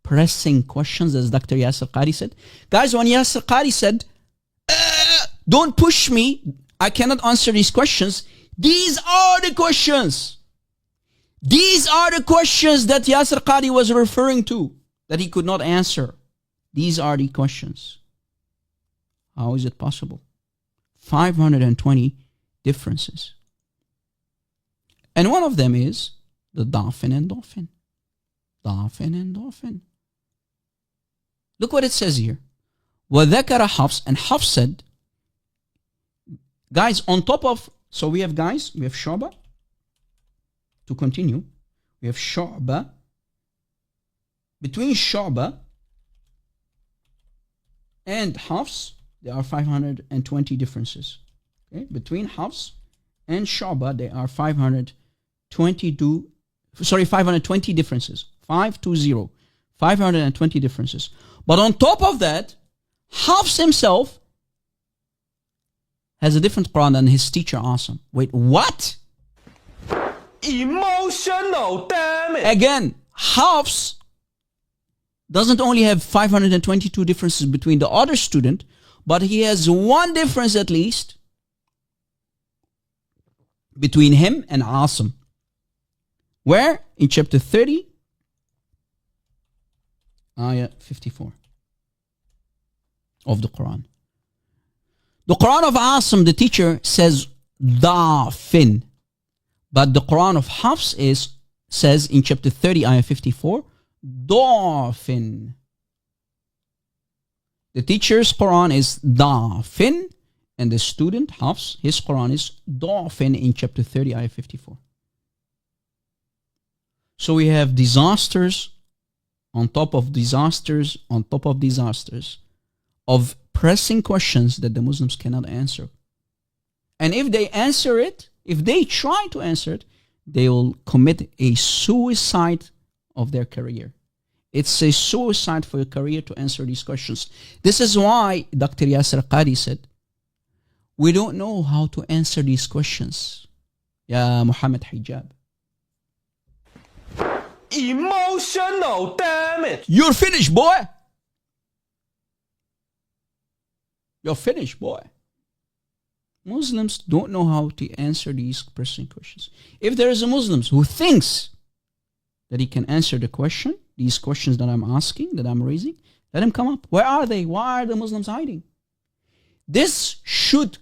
pressing questions, as Dr. Yasir Qari said. Guys, when Yasir Qari said, don't push me, I cannot answer these questions. These are the questions. These are the questions that Yasir Qari was referring to, that he could not answer. These are the questions. How is it possible? 520 differences. And one of them is the dolphin and dolphin. Dolphin and dolphin. Look what it says here. وَذَكَرَ حَفْص, and Hafs said, guys, on top of, so we have Shu'ba. To continue, we have Shu'ba. Between Shu'ba and Hafs, there are 520 differences. Okay? Between Hafs and Shu'ba, there are 520 differences. 520. 520 differences. But on top of that, Hafs himself has a different Quran than his teacher Asim. Wait, what? Emotional, damn it! Again, Hafs doesn't only have 522 differences between the other student, but he has one difference at least between him and Asim. Where? In chapter 30, ayah 54 of the Quran. The Quran of Asim, the teacher, says dafin. But the Quran of Hafs says in chapter 30, ayah 54, dafin. The teacher's Quran is dafin, and the student, Hafs, his Quran is dafin in chapter 30, ayah 54. So we have disasters on top of disasters on top of disasters of pressing questions that the Muslims cannot answer. And if they answer it, if they try to answer it, they will commit a suicide of their career. It's a suicide for your career to answer these questions. This is why Dr. Yasir Qari said, we don't know how to answer these questions. Ya Muhammad Hijab. Emotional, damn it! You're finished, boy! You're finished, boy. Muslims don't know how to answer these pressing questions. If there is a Muslim who thinks that he can answer the question, these questions that I'm asking, that I'm raising, let him come up. Where are they? Why are the Muslims hiding? This should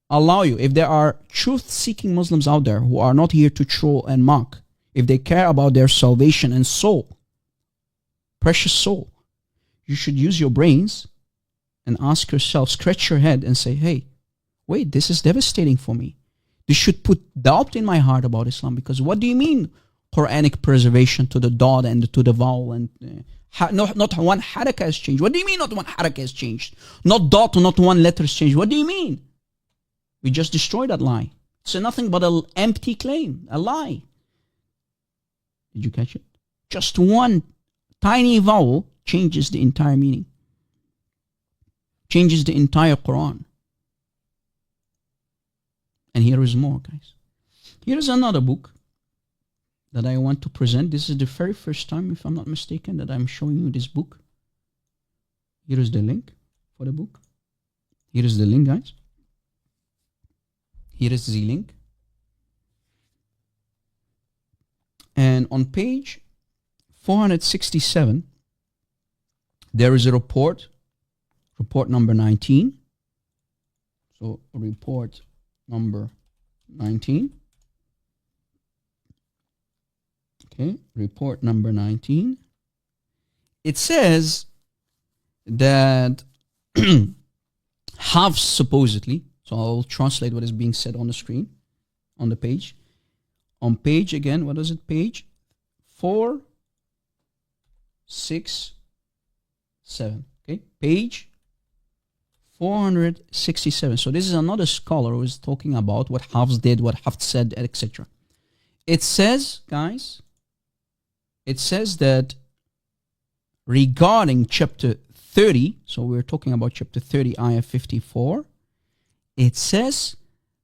allow you, if there are truth-seeking Muslims out there who are not here to troll and mock, if they care about their salvation and soul, precious soul, you should use your brains and ask yourself, scratch your head and say, hey, wait, this is devastating for me. This should put doubt in my heart about Islam, because what do you mean Quranic preservation to the dot and to the vowel, and not one harakah has changed? What do you mean not one harakah has changed? Not dot, not one letter has changed. What do you mean? We just destroyed that lie. It's nothing but an empty claim, a lie. Did you catch it? Just one tiny vowel changes the entire meaning. Changes the entire Quran. And here is more, guys. Here is another book that I want to present. This is the very first time, if I'm not mistaken, that I'm showing you this book. Here is the link for the book. Here is the link, guys. Here is the link. And on page 467, there is a report number 19. So report number 19. Okay, report number 19. It says that Hafs supposedly, so I'll translate what is being said on the screen, on the page. On page again, what is it? Page 467. Okay, page 467. So this is another scholar who is talking about what Hafs did, what Hafs said, etc. It says, guys, it says that regarding chapter 30, so we're talking about chapter 30, ayah 54, it says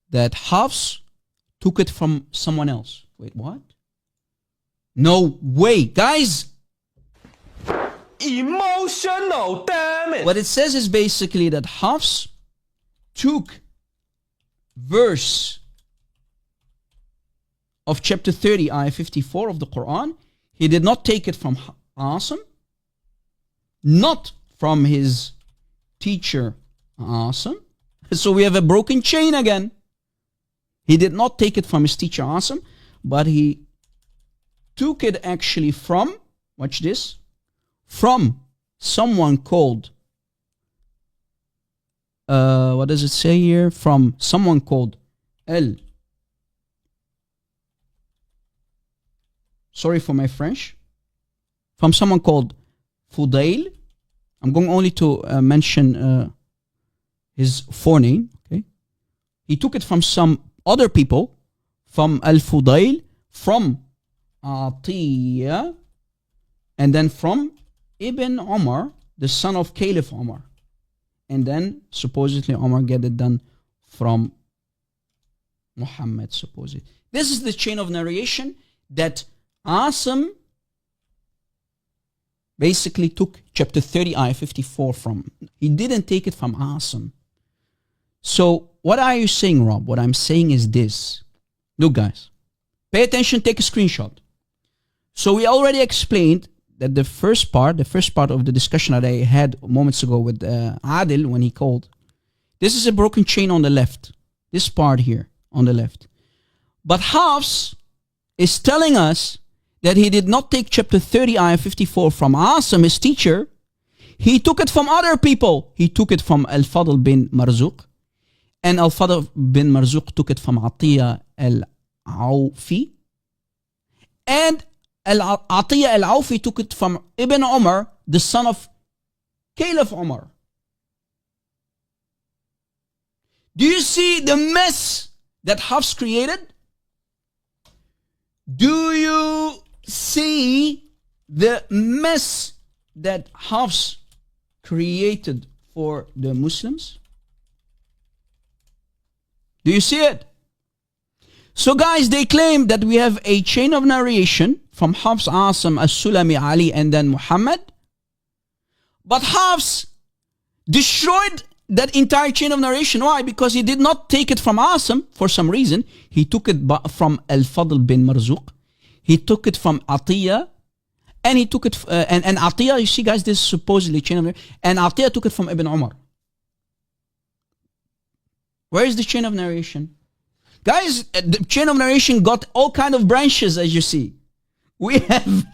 that Hafs took it from someone else. Wait, what? No way, guys. Emotional, damn it. What it says is basically that Hafs took verse of chapter 30, ayah 54 of the Quran. He did not take it from Asim, not from his teacher Asim. So we have a broken chain again. He did not take it from his teacher Asim, but he took it actually from, watch this, from someone called, what does it say here? From someone called sorry for my French, from someone called Fudail. I'm going only to mention his forename, okay? He took it from some other people, from Al-Fudail, from Atiyah, and then from Ibn Umar, the son of Caliph Umar. And then supposedly Umar get it done from Muhammad, supposedly. This is the chain of narration that Asim basically took chapter 30, ayah 54 from. He didn't take it from Asim. So what are you saying, Rob? What I'm saying is this. Look, guys, pay attention, take a screenshot. So we already explained that the first part of the discussion that I had moments ago with Adil when he called, this is a broken chain on the left. This part here on the left. But Hafs is telling us that he did not take chapter 30, ayah 54 from Asim, his teacher. He took it from other people. He took it from Al-Fadl bin Marzuq. And Al-Fadl bin Marzuq took it from Atiyah al-Awfi. And Atiyah al-Awfi took it from Ibn Umar, the son of Caliph Umar. Do you see the mess that Hafs created? Do you see the mess that Hafs created for the Muslims? Do you see it? So guys, they claim that we have a chain of narration from Hafs, Asim, As-Sulami, Ali, and then Muhammad. But Hafs destroyed that entire chain of narration. Why? Because he did not take it from Asim for some reason. He took it from Al-Fadl bin Marzuq. He took it from Atiyah. And he took it, and Atiyah, you see guys, this is supposedly chain of narration. And Atiyah took it from Ibn Umar. Where is the chain of narration? Guys, the chain of narration got all kind of branches, as you see. We have,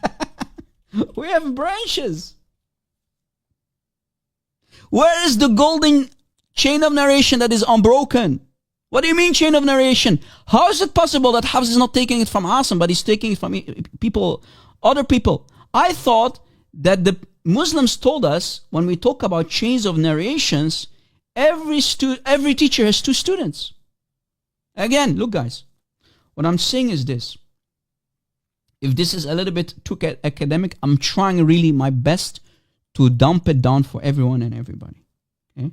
we have branches. Where is the golden chain of narration that is unbroken? What do you mean chain of narration? How is it possible that Hafs is not taking it from Asim, but he's taking it from people, other people? I thought that the Muslims told us when we talk about chains of narrations, every teacher has two students. Again, look guys, what I'm saying is this. If this is a little bit too academic, I'm trying really my best to dump it down for everyone and everybody. Okay?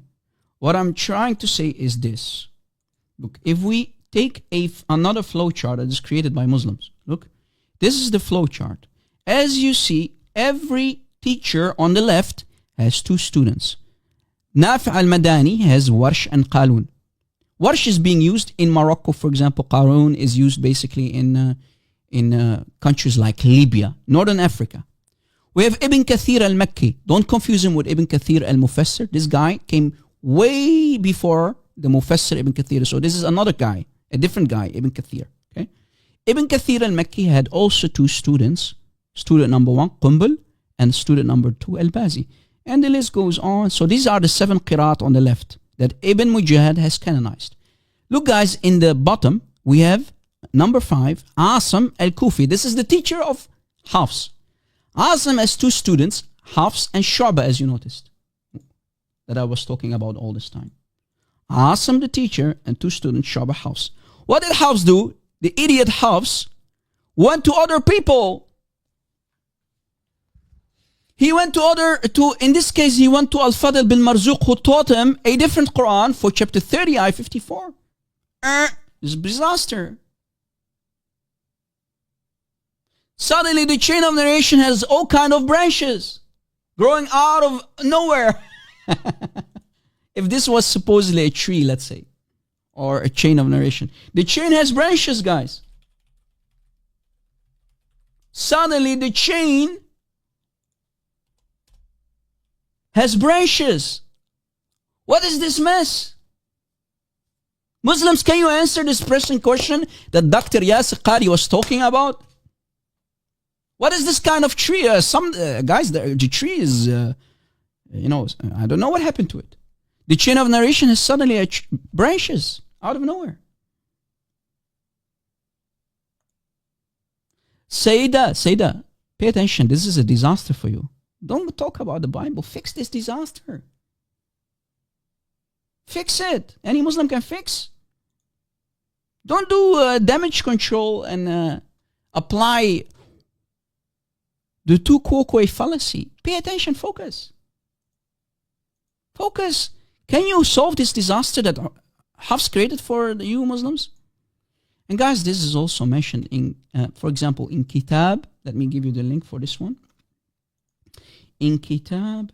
What I'm trying to say is this. Look, if we take another flow chart that is created by Muslims, look, this is the flow chart. As you see, every teacher on the left has two students. Nafi' al-Madani has Warsh and Qalun. Warsh is being used in Morocco, for example. Qarun is used basically in countries like Libya, Northern Africa. We have Ibn Kathir al-Makki. Don't confuse him with Ibn Kathir al-Mufassir. This guy came way before the Mufassir Ibn Kathir. So this is another guy, a different guy, Ibn Kathir. Okay? Ibn Kathir al-Makki had also two students. Student number 1, Qumbul, and student number 2, Al-Bazi. And the list goes on. So these are the 7 qiraat on the left that Ibn Mujahid has canonized. Look guys, in the bottom, we have number 5, Asim al-Kufi. This is the teacher of Hafs. Asim has two students, Hafs and Shu'bah, as you noticed. that I was talking about all this time. Asim, the teacher, and 2 students, Shaba Hafs. What did Hafs do? The idiot Hafs went to other people. He went in this case, he went to Al-Fadl bin Marzuq, who taught him a different Quran for chapter 30, ayah 54. It's a disaster. Suddenly, the chain of narration has all kind of branches growing out of nowhere. If this was supposedly a tree, let's say, or a chain of narration, the chain has branches, guys. Suddenly, the chain has branches. What is this mess? Muslims, can you answer this pressing question that Dr. Yasir Qari was talking about? What is this kind of tree? Guys, the tree is, I don't know what happened to it. The chain of narration has suddenly branches out of nowhere. Sayyidah, pay attention. This is a disaster for you. Don't talk about the Bible. Fix this disaster. Fix it. Any Muslim can fix. Don't do damage control and apply the tu quoque fallacy. Pay attention. Focus. Focus. Can you solve this disaster that Hafs created for you Muslims? And guys, this is also mentioned in, for example, in Kitab. Let me give you the link for this one. In Kitab,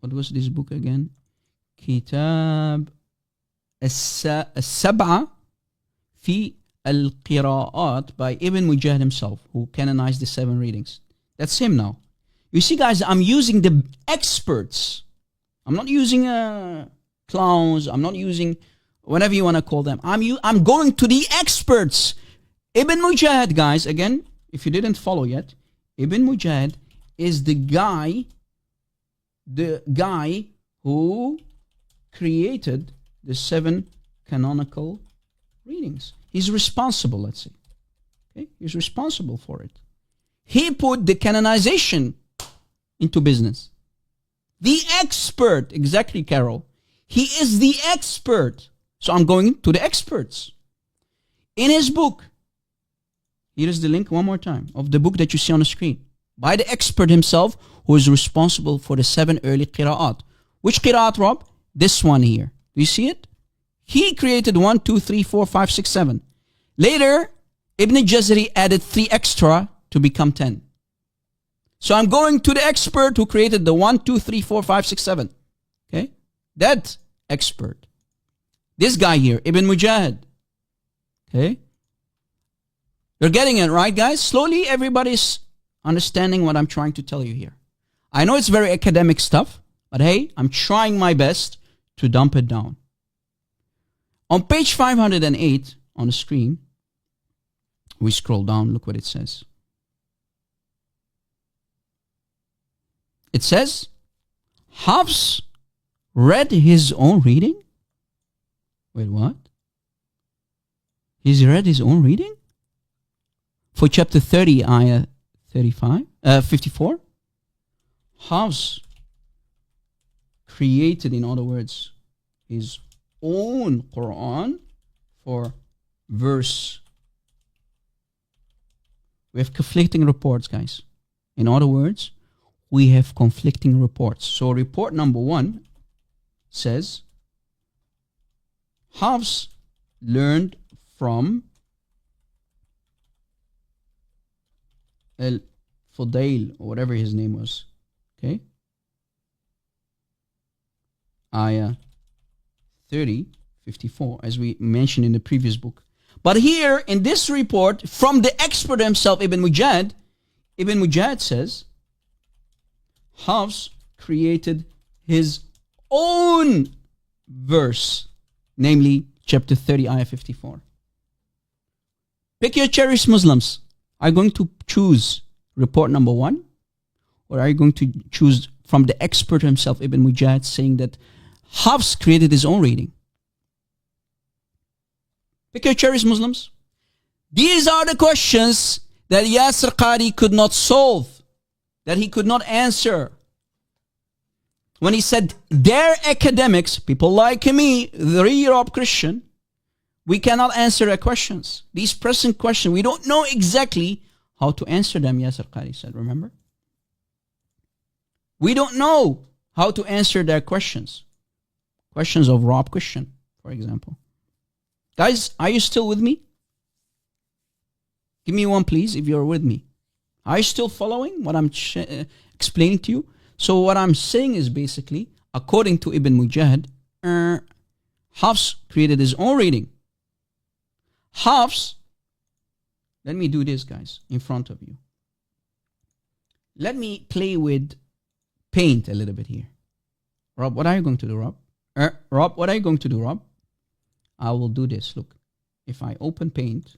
what was this book again? Kitab السبعة في القراءات by Ibn Mujahid himself, who canonized the 7 readings. That's him now. You see, guys, I'm using the experts. I'm not using clowns. I'm not using whatever you want to call them. I'm going to the experts. Ibn Mujahid, guys, again, if you didn't follow yet, Ibn Mujahid is the guy who created the 7 canonical readings. He's responsible, let's say. Okay? He's responsible for it. He put the canonization into business. The expert, exactly, Carol. He is the expert. So I'm going to the experts. In his book, here is the link one more time, of the book that you see on the screen, by the expert himself, who is responsible for the 7 early qira'at. Which qira'at, Rob? This one here. Do you see it? He created 1, 2, 3, 4, 5, 6, 7. Later, Ibn Jazari added 3 extra to become 10. So I'm going to the expert who created the 1, 2, 3, 4, 5, 6, 7. Okay? That expert. This guy here, Ibn Mujahid. Okay? You're getting it, right, guys? Slowly, everybody's understanding what I'm trying to tell you here. I know it's very academic stuff, but hey, I'm trying my best to dump it down. On page 508 on the screen, we scroll down, look what it says. It says, Hafs read his own reading? Wait, what? He's read his own reading? For chapter 30, ayah 54? Hafs created, in other words, his own Quran for verse. We have conflicting reports, guys. In other words, we have conflicting reports. So report number 1 says, Hafs learned from Al-Fudail, or whatever his name was. Okay? Ayah 30, 54, as we mentioned in the previous book. But here, in this report, from the expert himself, Ibn Mujahid says, Hafs created his own verse, namely chapter 30, ayah 54. Pick your cherished Muslims. Are you going to choose report number 1? Or are you going to choose from the expert himself, Ibn Mujahid, saying that Hafs created his own reading? Pick your cherries, Muslims. These are the questions that Yasser Qari could not solve, that he could not answer. When he said, their academics, people like me, the Europe Christian, we cannot answer their questions. These present questions, we don't know exactly how to answer them, Yasser Qari said, remember? We don't know how to answer their questions. Questions of Rob Christian, for example. Guys, are you still with me? Give me one, please, if you're with me. Are you still following what I'm explaining to you? So what I'm saying is basically, according to Ibn Mujahid, Hafs created his own reading. Hafs, let me do this, guys, in front of you. Let me play with paint a little bit here. Rob, what are you going to do, Rob? Rob, what are you going to do, Rob? I will do this. Look, if I open paint,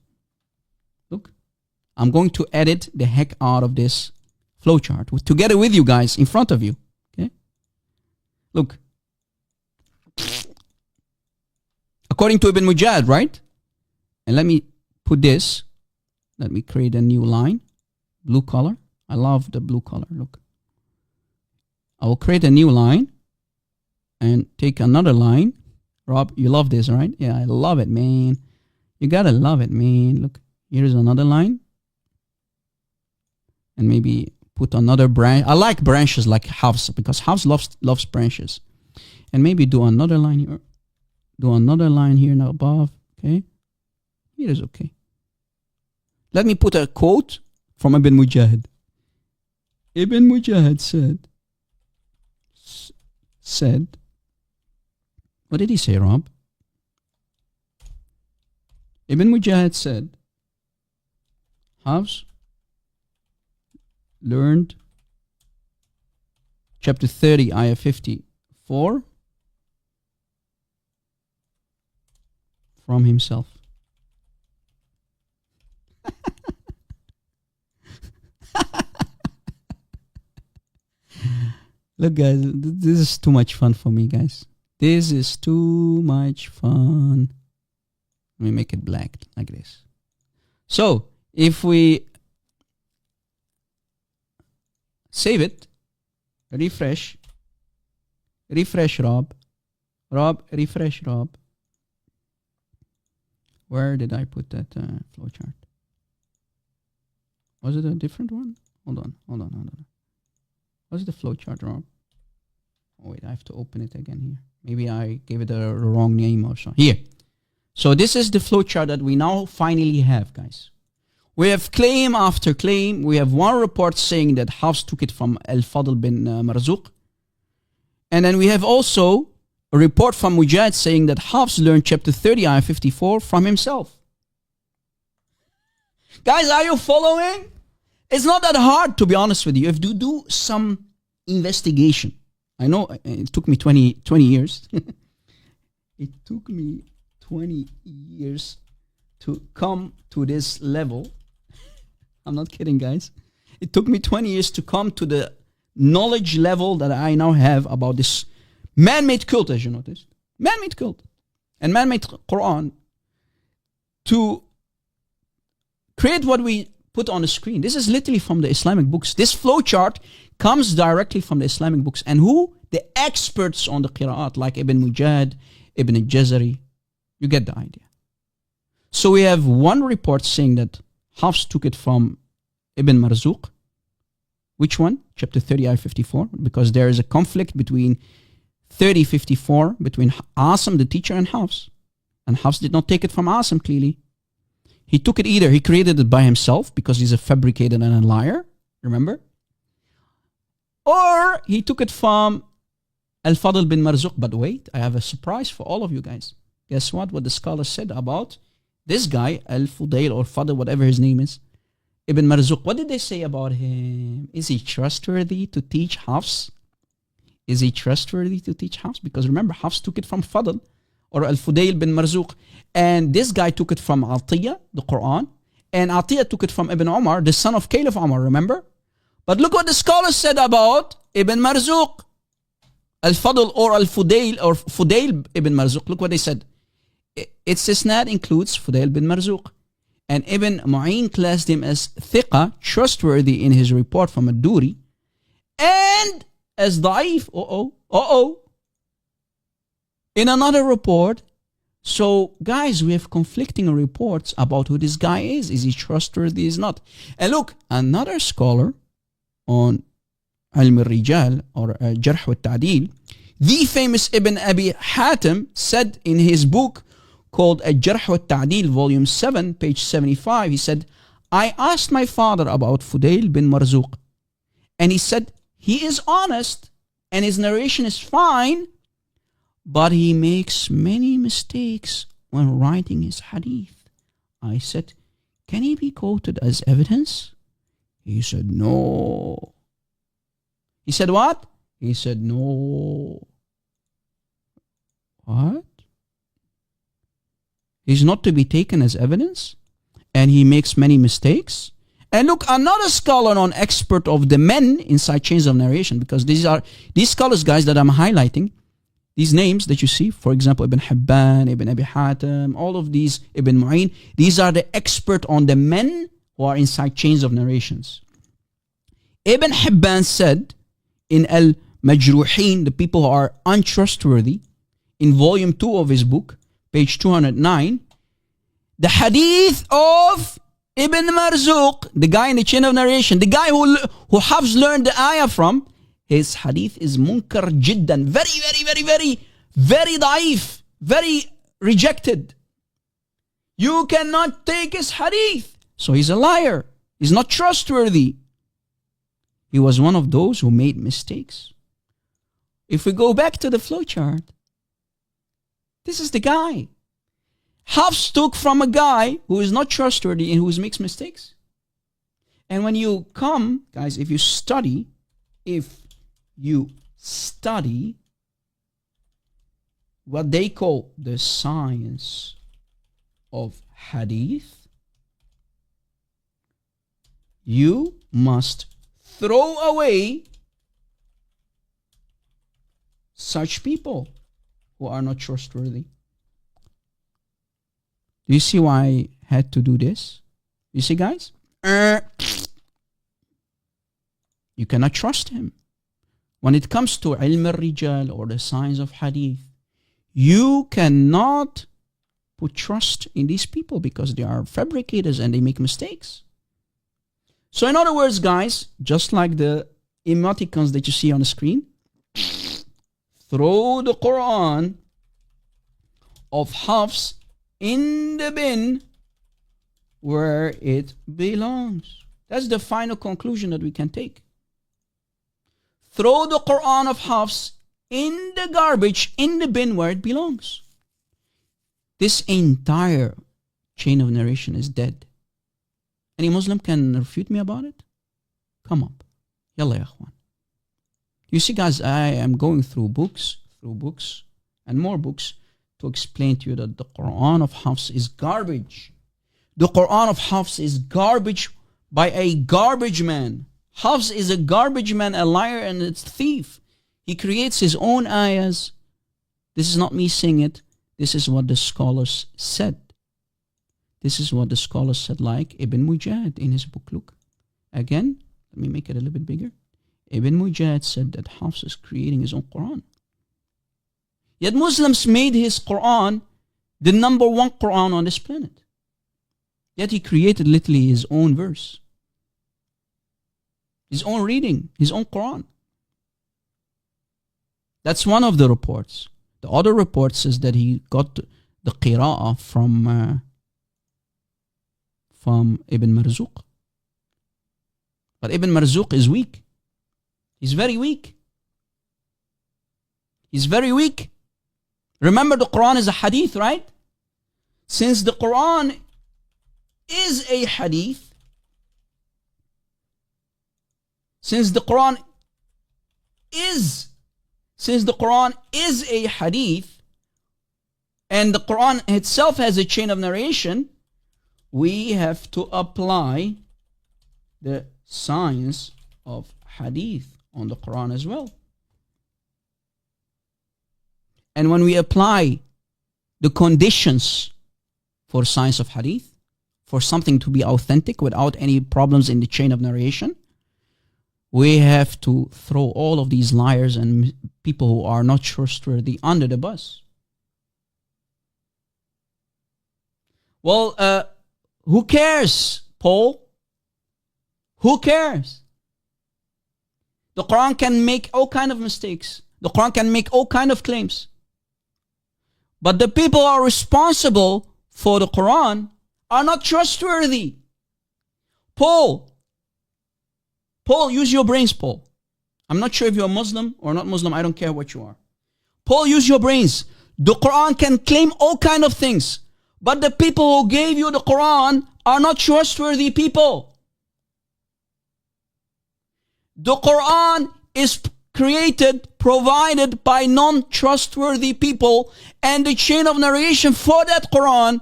look, I'm going to edit the heck out of this flowchart together with you guys in front of you. Okay? Look. According to Ibn Mujahid, right? And let me put this. Let me create a new line. Blue color. I love the blue color. Look. I will create a new line and take another line. Rob, you love this, right? Yeah, I love it, man. You gotta love it, man. Look, here's another line. And maybe put another branch. I like branches like Hafs because Hafs loves branches. And maybe do another line here. Do another line here now above. Okay. Here is okay. Let me put a quote from Ibn Mujahid. Ibn Mujahid said, what did he say, Rob? Ibn Mujahid said, Hafs learned chapter 30, ayah 54 from himself. Look, guys, this is too much fun for me, guys. This is too much fun. Let me make it black like this. So, if we save it, refresh, Rob. Rob, refresh, Rob. Where did I put that flowchart? Was it a different one? Hold on. What's the flowchart, Rob? Oh, wait, I have to open it again here. Maybe I gave it a wrong name or so. Here. So this is the flowchart that we now finally have, guys. We have claim after claim. We have one report saying that Hafs took it from Al-Fadl bin Marzuq. And then we have also a report from Mujahid saying that Hafs learned chapter 30, ayah 54 from himself. Guys, are you following? It's not that hard, to be honest with you. If you do some investigation. I know it took me 20 years. It took me 20 years to come to this level. I'm not kidding, guys. It took me 20 years to come to the knowledge level that I now have about this man-made cult, as you noticed. Man-made cult. And man-made Quran to create what we put on the screen. This is literally from the Islamic books. This flowchart comes directly from the Islamic books. And who? The experts on the Qira'at, like Ibn Mujahid, Ibn al-Jazari. You get the idea. So we have one report saying that Hafs took it from Ibn Marzuq. Which one? Chapter 30, ayah 54. Because there is a conflict between 30:54 between Asim, the teacher, and Hafs. And Hafs did not take it from Asim, clearly. He took it either, he created it by himself because he's a fabricator and a liar, remember? Or he took it from Al-Fadl bin Marzuq. But wait, I have a surprise for all of you guys. Guess what? What the scholar said about this guy, Al-Fudayl or Fadl, whatever his name is, Ibn Marzuq. What did they say about him? Is he trustworthy to teach Hafs? Is he trustworthy to teach Hafs? Because remember, Hafs took it from Fadl or Al-Fudayl bin Marzuq. And this guy took it from Atiyah, the Quran. And Atiyah took it from Ibn Umar, the son of Caliph Umar, remember? But look what the scholar said about Ibn Marzuq. Al-Fadl or Al-Fudayl or Fudayl ibn Marzuq. Look what they said. Its isnad includes Fudail bin Marzuq. And Ibn Mu'in classed him as thiqa, trustworthy in his report from Ad-Duri, and as da'if, in another report. So, guys, we have conflicting reports about who this guy is. Is he trustworthy? Is not? And look, another scholar on Ilm al-Rijal or Jarh wa Ta'dil, the famous Ibn Abi Hatim, said in his book called Jarh wa Ta'dil, volume 7, page 75, he said, I asked my father about Fudail bin Marzuq, and he said, he is honest and his narration is fine, but he makes many mistakes when writing his hadith. I said, can he be quoted as evidence? He said, no. He said, what? He said, no. What? He's not to be taken as evidence? And he makes many mistakes? And look, another scholar on expert of the men inside chains of narration, because these scholars, guys, that I'm highlighting, these names that you see, for example, Ibn Hibban, Ibn Abi Hatim, all of these, Ibn Mu'in, these are the expert on the men who are inside chains of narrations. Ibn Hibban said in Al-Majruhin, the people who are untrustworthy, in volume 2 of his book, page 209, the hadith of Ibn Marzuq, the guy in the chain of narration, the guy who Hafs learned the ayah from, his hadith is munkar jiddan, very da'if, very rejected. You cannot take his hadith. So he's a liar. He's not trustworthy. He was one of those who made mistakes. If we go back to the flowchart, this is the guy. Hafs took from a guy who is not trustworthy and who makes mistakes. And when you come, guys, if you study what they call the science of hadith, you must throw away such people who are not trustworthy. Do you see why I had to do this? You see, guys? You cannot trust him. When it comes to ilm al-rijal or the science of hadith, you cannot put trust in these people because they are fabricators and they make mistakes. So in other words, guys, just like the emoticons that you see on the screen, throw the Quran of Hafs in the bin where it belongs. That's the final conclusion that we can take. Throw the Quran of Hafs in the garbage, in the bin where it belongs. This entire chain of narration is dead. Any Muslim can refute me about it? Come up. Yalla ya akhwan. You see, guys, I am going through books, and more books to explain to you that the Quran of Hafs is garbage. The Quran of Hafs is garbage by a garbage man. Hafs is a garbage man, a liar, and a thief. He creates his own ayahs. This is not me saying it. This is what the scholars said. This is what the scholars said, like Ibn Mujahid in his book. Look, again, let me make it a little bit bigger. Ibn Mujahid said that Hafs is creating his own Quran. Yet Muslims made his Quran the number one Quran on this planet. Yet he created literally his own verse, his own reading, his own Quran. That's one of the reports. The other report says that he got the qira'ah from Ibn Marzuq. But Ibn Marzuq is weak. He's very weak. He's very weak. Remember, the Quran is a hadith, right? Since the Quran is a hadith, since the Quran is a hadith, and the Quran itself has a chain of narration, we have to apply the science of hadith on the Quran as well. And when we apply the conditions for science of hadith, for something to be authentic without any problems in the chain of narration, we have to throw all of these liars and people who are not trustworthy under the bus. Well, who cares, Paul? Who cares? The Quran can make all kind of mistakes. The Quran can make all kind of claims. But the people who are responsible for the Quran are not trustworthy. Paul, use your brains, Paul. I'm not sure if you're Muslim or not Muslim. I don't care what you are. Paul, use your brains. The Quran can claim all kind of things. But the people who gave you the Quran are not trustworthy people. The Quran is provided by non-trustworthy people, and the chain of narration for that Quran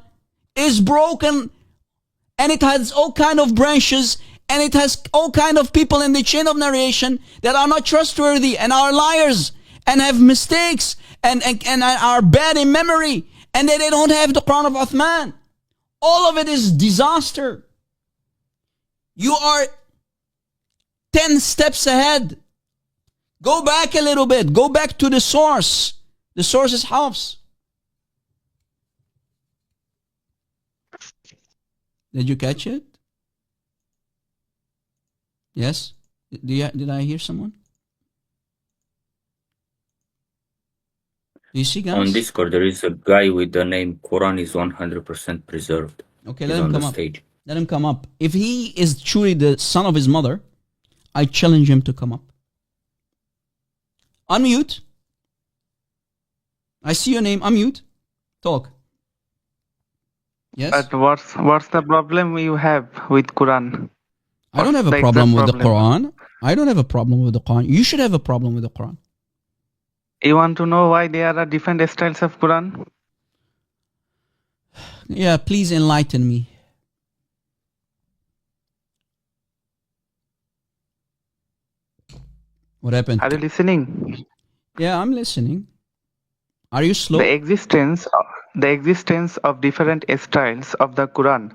is broken, and it has all kind of branches, and it has all kind of people in the chain of narration that are not trustworthy and are liars and have mistakes and are bad in memory, and they don't have the Quran of Uthman. All of it is disaster. You are 10 steps ahead. Go back a little bit. Go back to the source. The source is Hafs. Did you catch it? Yes? Did I hear someone? Do you see, guys? On Discord, there is a guy with the name Quran is 100% preserved. Okay, He's let him on come the up. stage. Let him come up. If he is truly the son of his mother, I challenge him to come up. Unmute. I see your name. Unmute. Talk. Yes? But what's the problem you have with Quran? I don't have a the problem exact with the Quran. I don't have a problem with the Quran. You should have a problem with the Quran. You want to know why there are different styles of Quran? Yeah, please enlighten me. What happened? Are you listening? Yeah, I'm listening. Are you slow? The existence of different styles of the Quran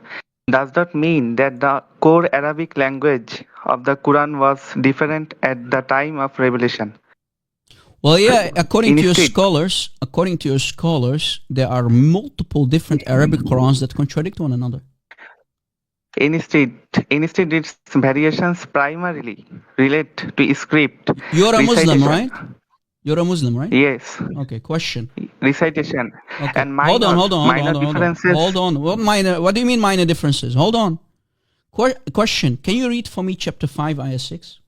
does not mean that the core Arabic language of the Quran was different at the time of revelation. Well, yeah, according to your Instead- scholars, there are multiple different Arabic Qurans that contradict one another. Instead, its variations primarily relate to script. You're a Muslim, recitation- right? You're a Muslim, right? Yes. Okay, question. Recitation. Okay. And minor, Hold on. minor differences. Hold on. What do you mean minor differences? Hold on. Question. Can you read for me chapter 5, ayah 6?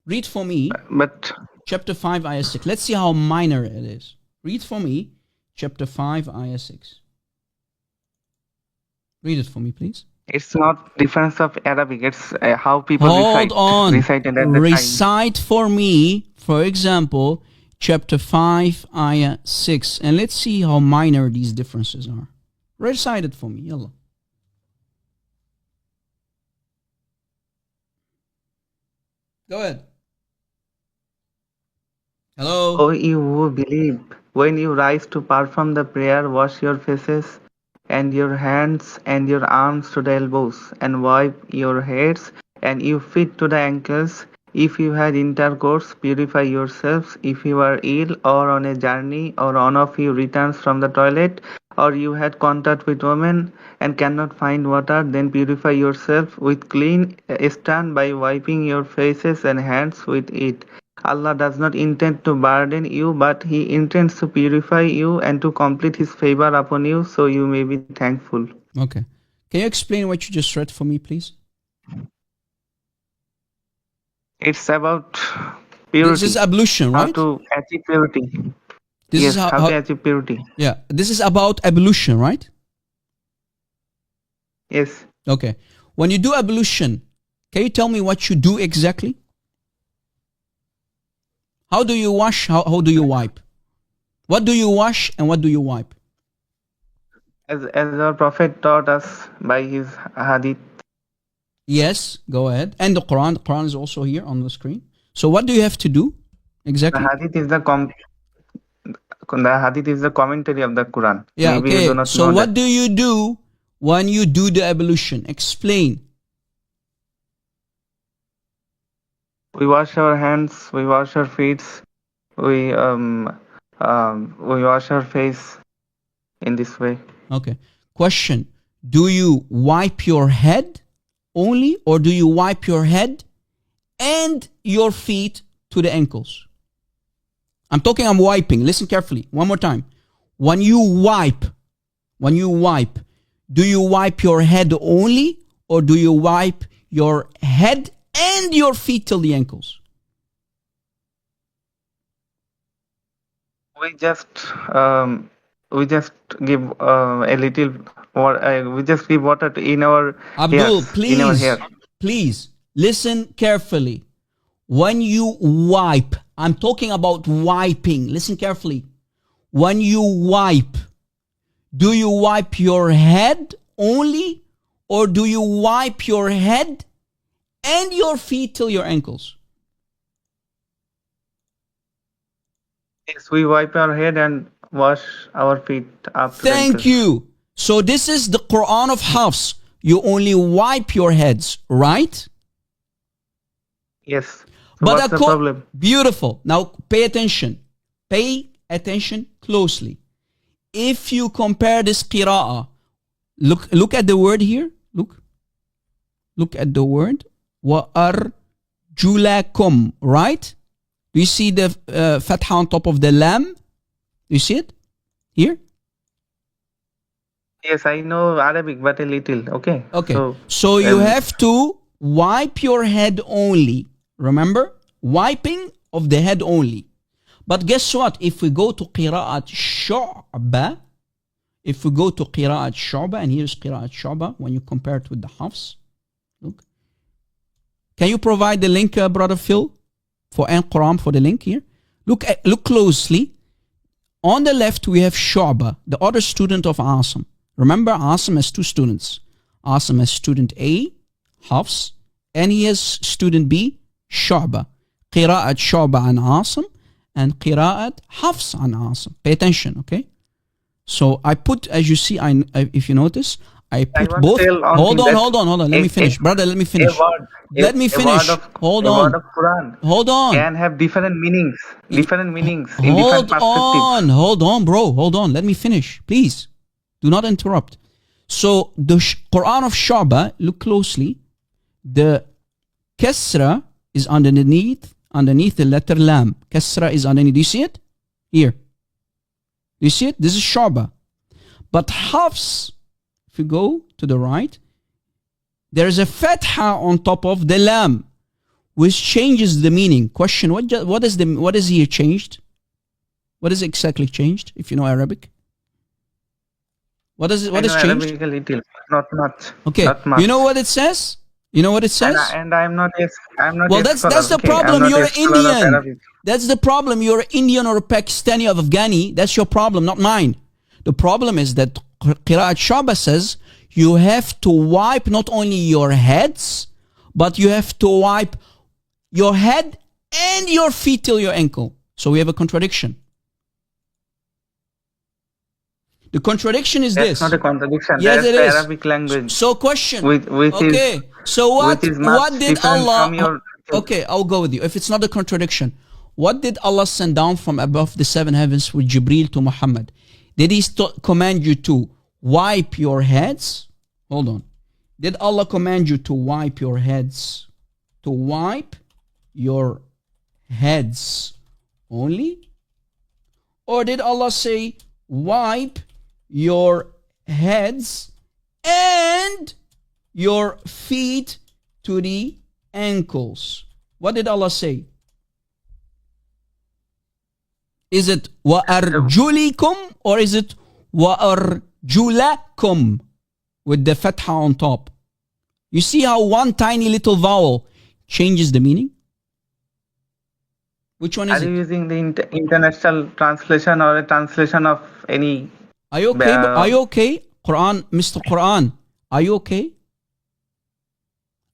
Read for me. But chapter 5, ayah 6. Let's see how minor it is. Read for me chapter 5, ayah 6. Read it for me, please. It's not difference of Arabic. It's how people Hold on. recite at the Recite for me, for example, chapter 5, ayah 6. And let's see how minor these differences are. Recite it for me. Yalla. Go ahead. Hello. O you who believe, when you rise to perform the prayer, wash your faces and your hands and your arms to the elbows, and wipe your heads and your feet to the ankles. If you had intercourse, purify yourselves. If you are ill or on a journey, or one of you returns from the toilet, or you had contact with women and cannot find water, then purify yourself with clean stand by wiping your faces and hands with it. Allah does not intend to burden you, but He intends to purify you and to complete His favor upon you, so you may be thankful. Okay. Can you explain what you just read for me, please? It's about purity. This is ablution, right? How to achieve purity. This yes, is how to achieve purity. Yeah, this is about ablution, right? Yes. Okay. When you do ablution, can you tell me what you do exactly? How do you wash? How do you wipe? What do you wash and what do you wipe? As our Prophet taught us by his hadith. Yes, go ahead. And the Quran. The Quran is also here on the screen. So what do you have to do exactly? The hadith is the hadith is the commentary of the Quran. Yeah, Maybe you okay. do not So know what that. do you do when you do the ablution? Explain. We wash our hands, we wash our feet, we wash our face in this way. Okay. Question. Do you wipe your head only, or do you wipe your head and your feet to the ankles? I'm wiping. Listen carefully. One more time. When you wipe, do you wipe your head only, or do you wipe your head and your feet till the ankles? We just give a little, or we just give water in our Abdul, hairs, in our hair. please listen carefully. When you wipe, I'm talking about wiping. Listen carefully. When you wipe, do you wipe your head only, or do you wipe your head and your feet till your ankles? Yes, we wipe our head and wash our feet up to the Thank ankles. you. So this is the Quran of Hafs. You only wipe your heads, right? Yes. So But what's the problem? beautiful. Now pay attention. Pay attention closely. If you compare this qira'ah, look at the word here. Look at the word. وَأَرْجُلَكُمْ, right? Do you see the fatha on top of the lam? Do you see it? Here? Yes, I know Arabic, but a little. Okay. Okay. So you have to wipe your head only. Remember? Wiping of the head only. But guess what? If we go to Qira'at Shu'ba, and here's Qira'at Shu'ba, when you compare it with the Hafs, look. Can you provide the link, Brother Phil, for Quran, for the link here? Look closely. On the left, we have Shu'ba, the other student of Asim. Remember, Asim has two students. Asim has student A, Hafs, and he has student B, Shu'ba. Qira'at Shu'ba an Asim, and Qira'at Hafs an Asim. Pay attention, okay? So I put, as you see, if you notice, I put both. Hold on. Let me finish. Brother, let me finish. Let me finish. Hold on. A word of Quran Hold on. can have different meanings. In different Hold perspectives. Hold on, bro. Hold on. Let me finish. Please. Do not interrupt. So the Quran of Shu'ba, look closely. The Kasra is underneath the letter Lam. Kasra is underneath. Do you see it? Here. Do you see it? This is Shu'ba. But Hafs, if you go to the right, there is a fatha on top of the lam, which changes the meaning. Question: what is here changed? What is exactly changed? If you know Arabic, what is changed? Arabic a little, not much. Okay, not much. you know what it says? You know what it says? And I'm not. Well, that's the problem. You're Indian. That's the problem. You're Indian or Pakistani or Afghani. That's your problem, not mine. The problem is that Qira'at Shu'ba says you have to wipe not only your heads, but you have to wipe your head and your feet till your ankle. So we have a contradiction. The contradiction is That's this. Not a contradiction. Yes, That's it the is. Arabic language. So question. Which okay. So what did Allah... Your... Okay, I'll go with you. If it's not a contradiction, what did Allah send down from above the seven heavens with Jibreel to Muhammad? Did he command you to wipe your heads? Hold on. Did Allah command you to wipe your heads? To wipe your heads only? Or did Allah say, wipe your heads and your feet to the ankles? What did Allah say? Is it وَأَرْجُلِكُمْ or is it وَأَرْجُلَكُمْ with the fatha on top? You see how one tiny little vowel changes the meaning? Which one is it? Are you using the international translation or a translation of any... Are you okay? Are you okay? Quran, Mr. Quran, are you okay?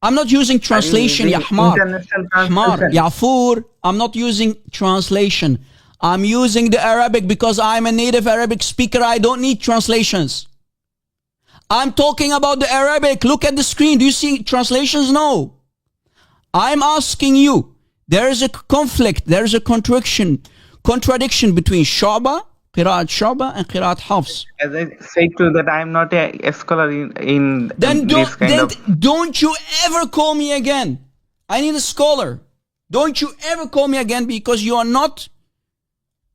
I'm not using translation, Ya Ahmar. Ahmar, Yafur, I'm not using translation. I'm using the Arabic because I'm a native Arabic speaker. I don't need translations. I'm talking about the Arabic. Look at the screen. Do you see translations? No. I'm asking you. There is a conflict. There is a contradiction between Shaba, Qira'at Shaba, and Qira'at Hafs. As I said to you that I'm not a scholar in this kind of. Don't you ever call me again. I need a scholar. Don't you ever call me again because you are not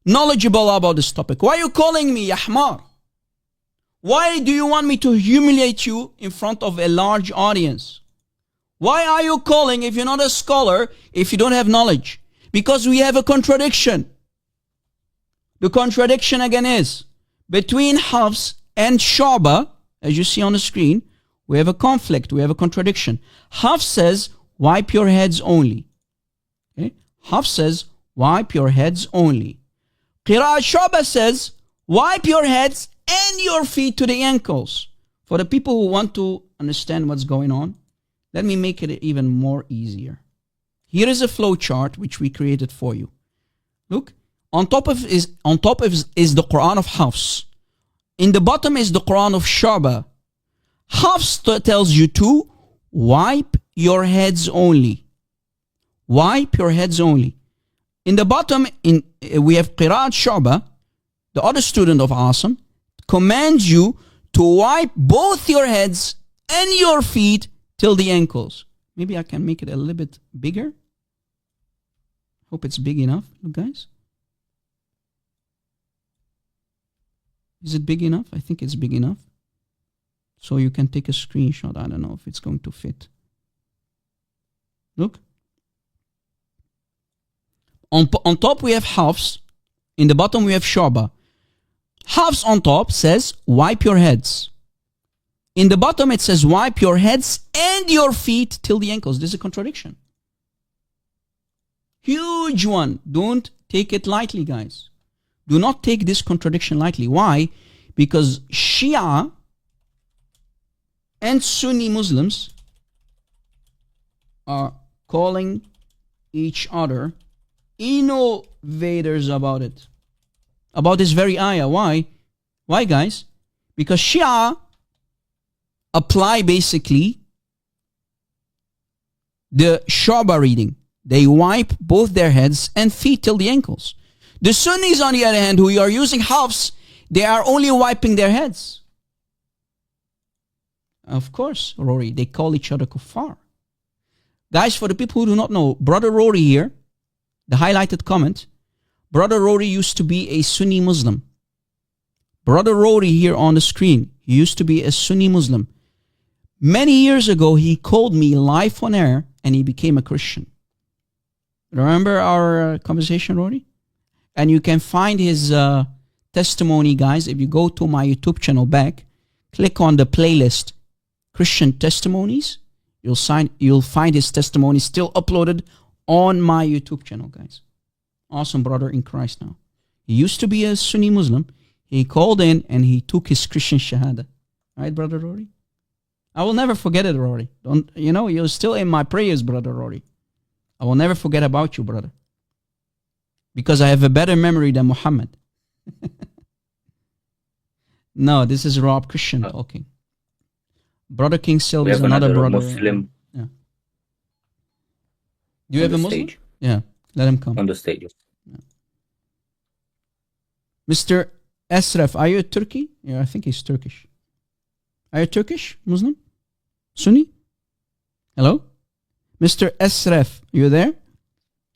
knowledgeable about this topic. Why are you calling me, Yahmar? Why do you want me to humiliate you in front of a large audience? Why are you calling if you're not a scholar, if you don't have knowledge? Because we have a contradiction. The contradiction again is between Hafs and Shaba, as you see on the screen, we have a conflict, we have a contradiction. Hafs says, wipe your heads only. Okay? Hafs says, wipe your heads only. Qira'at Shaba says, wipe your heads and your feet to the ankles. For the people who want to understand what's going on, let me make it even more easier. Here is a flow chart which we created for you. Look, on top is the Quran of Hafs. In the bottom is the Quran of Shaba. Hafs tells you to wipe your heads only. Wipe your heads only. In the bottom, we have Qira'at Shaba, the other student of Asim, commands you to wipe both your heads and your feet till the ankles. Maybe I can make it a little bit bigger. Hope it's big enough, guys. Is it big enough? I think it's big enough. So you can take a screenshot. I don't know if it's going to fit. Look. On top we have Hafs. In the bottom we have Shaba. Hafs on top says, wipe your heads. In the bottom it says, wipe your heads and your feet till the ankles. This is a contradiction. Huge one. Don't take it lightly, guys. Do not take this contradiction lightly. Why? Because Shia and Sunni Muslims are calling each other innovators about it. About this very ayah. Why? Why, guys? Because Shia apply basically the Shaba reading. They wipe both their heads and feet till the ankles. The Sunnis, on the other hand, who are using Hafs, they are only wiping their heads. Of course, Rory, they call each other kuffar. Guys, for the people who do not know, Brother Rory here, the highlighted comment, Brother Rory used to be a Sunni Muslim. Brother Rory here on the screen, he used to be a Sunni Muslim. Many years ago, he called me live on air and he became a Christian. Remember our conversation, Rory? And you can find his testimony, guys. If you go to my YouTube channel back, click on the playlist, Christian Testimonies. You'll find his testimony still uploaded on my YouTube channel, guys. Awesome brother in Christ now. He used to be a Sunni Muslim. He called in and he took his Christian Shahada. Right, Brother Rory? I will never forget it, Rory. You're still in my prayers, Brother Rory. I will never forget about you, brother. Because I have a better memory than Muhammad. No, this is Rob Christian talking. Brother King Silva is another brother. Muslim. Yeah. Do you have a Muslim? Stage. Yeah, let him come. On the stage. Yeah. Mr. Asraf, are you Turkey? Yeah, I think he's Turkish. Are you Turkish Muslim? Sunni? Hello? Mr. Asraf, you there?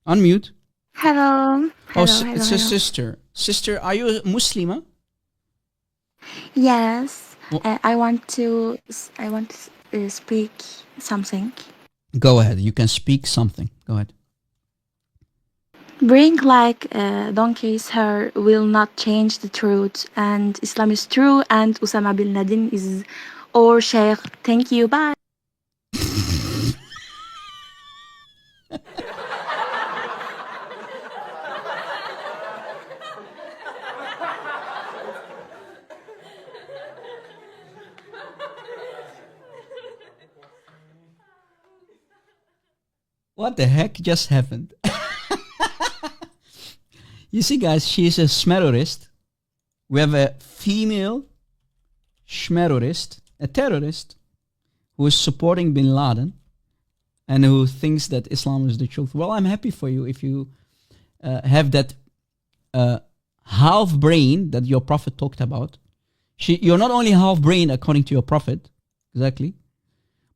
Unmute. Hello. It's a sister. Sister, are you a Muslima? Yes. I want to speak something. Go ahead. You can speak something. Go ahead. Bring like donkey's hair will not change the truth, and Islam is true, and Osama bin Laden is our sheikh. Thank you. Bye. What the heck just happened? You see, guys, she is a schmerorist. We have a female schmerorist, a terrorist, who is supporting bin Laden and who thinks that Islam is the truth. Well, I'm happy for you if you have that half brain that your prophet talked about. You're not only half brain according to your prophet, exactly,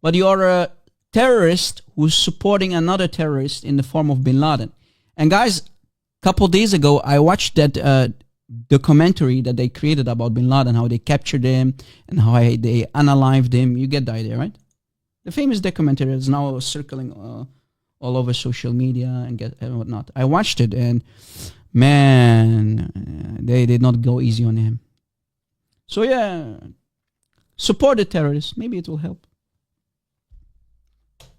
but you're a terrorist who's supporting another terrorist in the form of bin Laden. And guys, couple days ago, I watched that documentary that they created about bin Laden, how they captured him and how they unalived him. You get the idea, right? The famous documentary is now circling all over social media and whatnot. I watched it, and man, they did not go easy on him. So yeah, support the terrorists. Maybe it will help.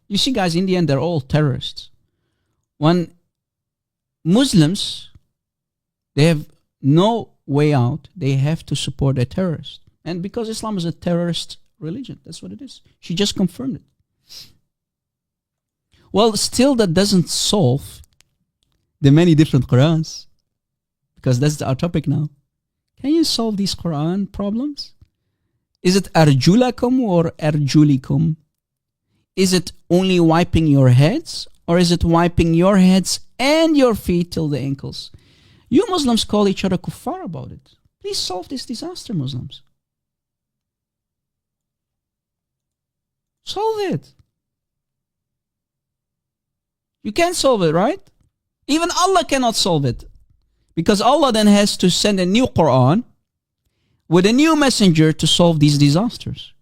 You see, guys, in the end, they're all terrorists. When Muslims, they have no way out. They have to support a terrorist. And because Islam is a terrorist religion, that's what it is. She just confirmed it. Well, still that doesn't solve the many different Qur'ans, because that's our topic now. Can you solve these Qur'an problems? Is it arjulakum or arjulikum? Is it only wiping your heads, or is it wiping your heads and your feet till the ankles? You Muslims call each other kuffar about it. Please solve this disaster, Muslims. Solve it. You can't solve it, right? Even Allah cannot solve it. Because Allah then has to send a new Quran with a new messenger to solve these disasters.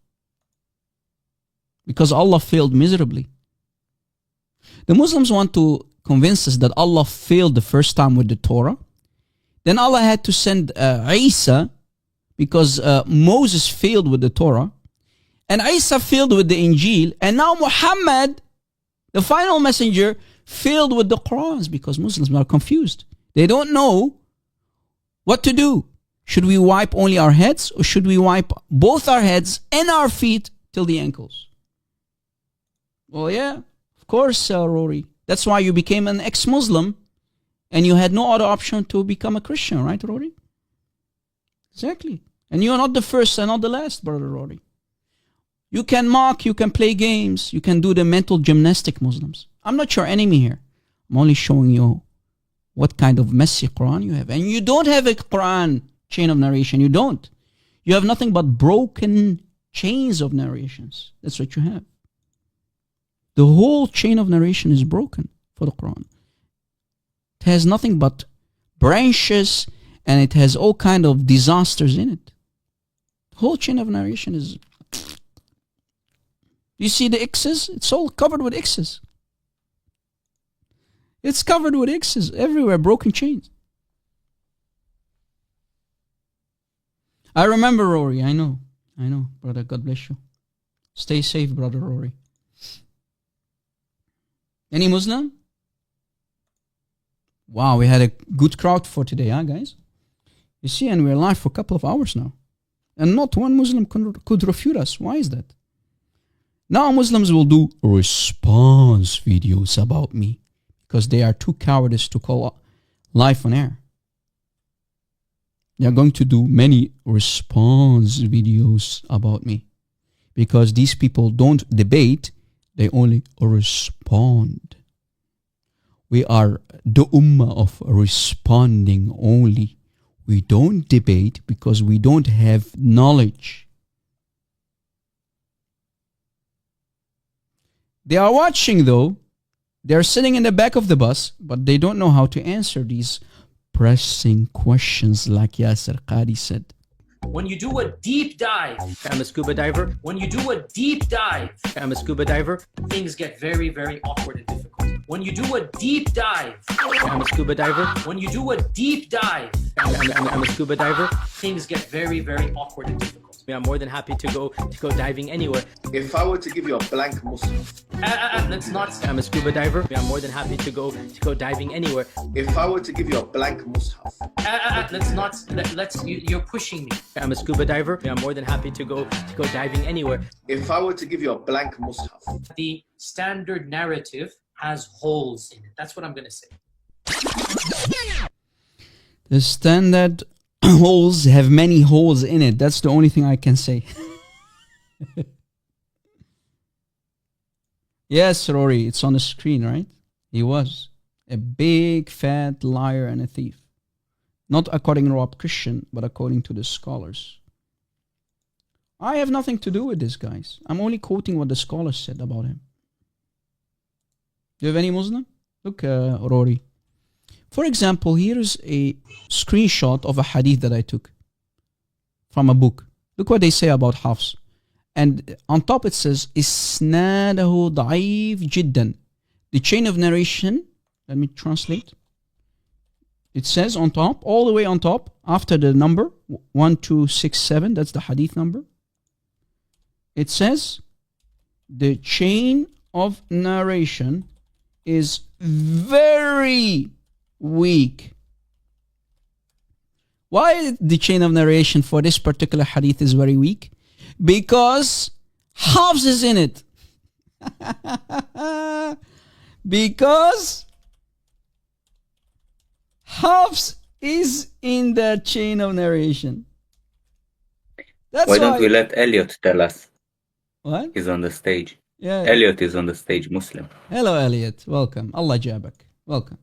Because Allah failed miserably. The Muslims want to convince us that Allah failed the first time with the Torah. Then Allah had to send Isa because Moses failed with the Torah. And Isa failed with the Injil. And now Muhammad, the final messenger, failed with the Qurans because Muslims are confused. They don't know what to do. Should we wipe only our heads, or should we wipe both our heads and our feet till the ankles? Well, yeah, of course, Rory. That's why you became an ex-Muslim and you had no other option to become a Christian, right, Rory? Exactly. And you're not the first and not the last, brother Rory. You can mock, you can play games, you can do the mental gymnastic, Muslims. I'm not your enemy here. I'm only showing you what kind of messy Quran you have. And you don't have a Quran chain of narration. You don't. You have nothing but broken chains of narrations. That's what you have. The whole chain of narration is broken for the Quran. It has nothing but branches, and it has all kind of disasters in it. The whole chain of narration is... You see the X's? It's all covered with X's. It's covered with X's everywhere, broken chains. I remember, Rory. I know, brother. God bless you. Stay safe, brother Rory. Any Muslim? Wow, we had a good crowd for today, huh, guys? You see, and we're live for a couple of hours now. And not one Muslim could refute us. Why is that? Now Muslims will do response videos about me because they are too cowardice to call live on air. They are going to do many response videos about me because these people don't debate, they only respond. We are the ummah of responding only. We don't debate because we don't have knowledge. They are watching though. They are sitting in the back of the bus, but they don't know how to answer these pressing questions like Yasser Qadi said. When you do a deep dive, I'm a scuba diver. When you do a deep dive, I'm a scuba diver. Things get very, very awkward and difficult. When you do a deep dive, I'm a scuba diver. When you do a deep dive, I'm a scuba diver. Things get very, very awkward and difficult. I'm more than happy to go diving anywhere. If I were to give you a blank mushaf, let's not. I'm a scuba diver. I'm more than happy to go diving anywhere. If I were to give you a blank mushaf, let's not. You're pushing me. I'm a scuba diver. I'm more than happy to go diving anywhere. If I were to give you a blank mushaf, the standard narrative has holes in it. That's what I'm gonna say. The standard holes have many holes in it. That's the only thing I can say. Yes, Rory, it's on the screen, right? He was a big, fat liar and a thief. Not according to Rob Christian, but according to the scholars. I have nothing to do with this, guys. I'm only quoting what the scholars said about him. Do you have any Muslim? Look, Rory. For example, here's a screenshot of a hadith that I took from a book. Look what they say about Hafs. And on top it says, إِسْنَادَهُ ضَعِيفٌ جِدًّا. The chain of narration, let me translate. It says on top, all the way on top, after the number 1267, that's the hadith number. It says, the chain of narration is very weak. Why the chain of narration for this particular hadith is very weak? Because Hafs is in it. Because Hafs is in the chain of narration. That's Why don't we let Elliot tell us? What? He's on the stage. Yeah. Elliot is on the stage, Muslim. Hello, Elliot. Welcome. Allah jabak. Welcome.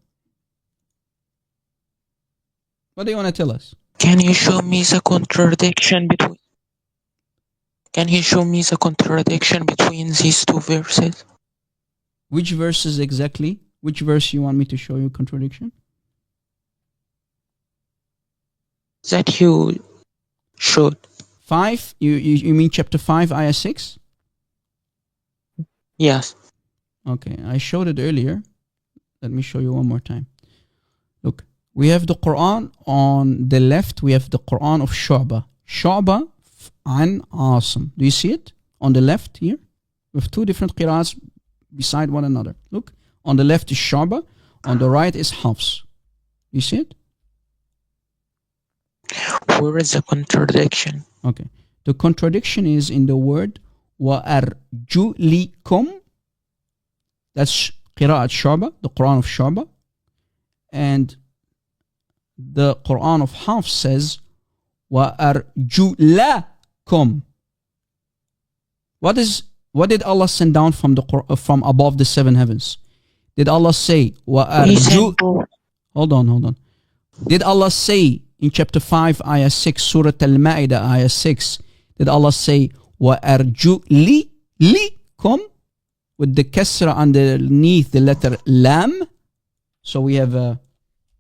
What do you want to tell us? Can you show me the contradiction between? Can you show me the contradiction between these two verses? Which verses exactly? Which verse you want me to show you contradiction? That you showed. 5? You mean chapter 5, ayah 6? Yes. Okay, I showed it earlier. Let me show you one more time. Look, we have the Quran on the left. We have the Quran of Shu'bah. Shu'bah and Asim. Do you see it? On the left here. We have two different qira'ats beside one another. Look, on the left is Shu'bah. On the right is Hafs. You see it? Where is the contradiction? Okay. The contradiction is in the word وَأَرْجُلِكُمْ. That's Qira'at Shu'bah, the Quran of Shu'bah. And the Quran of Hafs says وَأَرْجُلَكُمْ. What did Allah send down from from above the seven heavens? Did Allah say وَأَرْجُ? Hold on. Did Allah say in chapter 5, ayah 6, Surah Al-Ma'idah, ayah 6, did Allah say وَأَرْجُلِكُمْ with the kasra underneath the letter lam? So we have a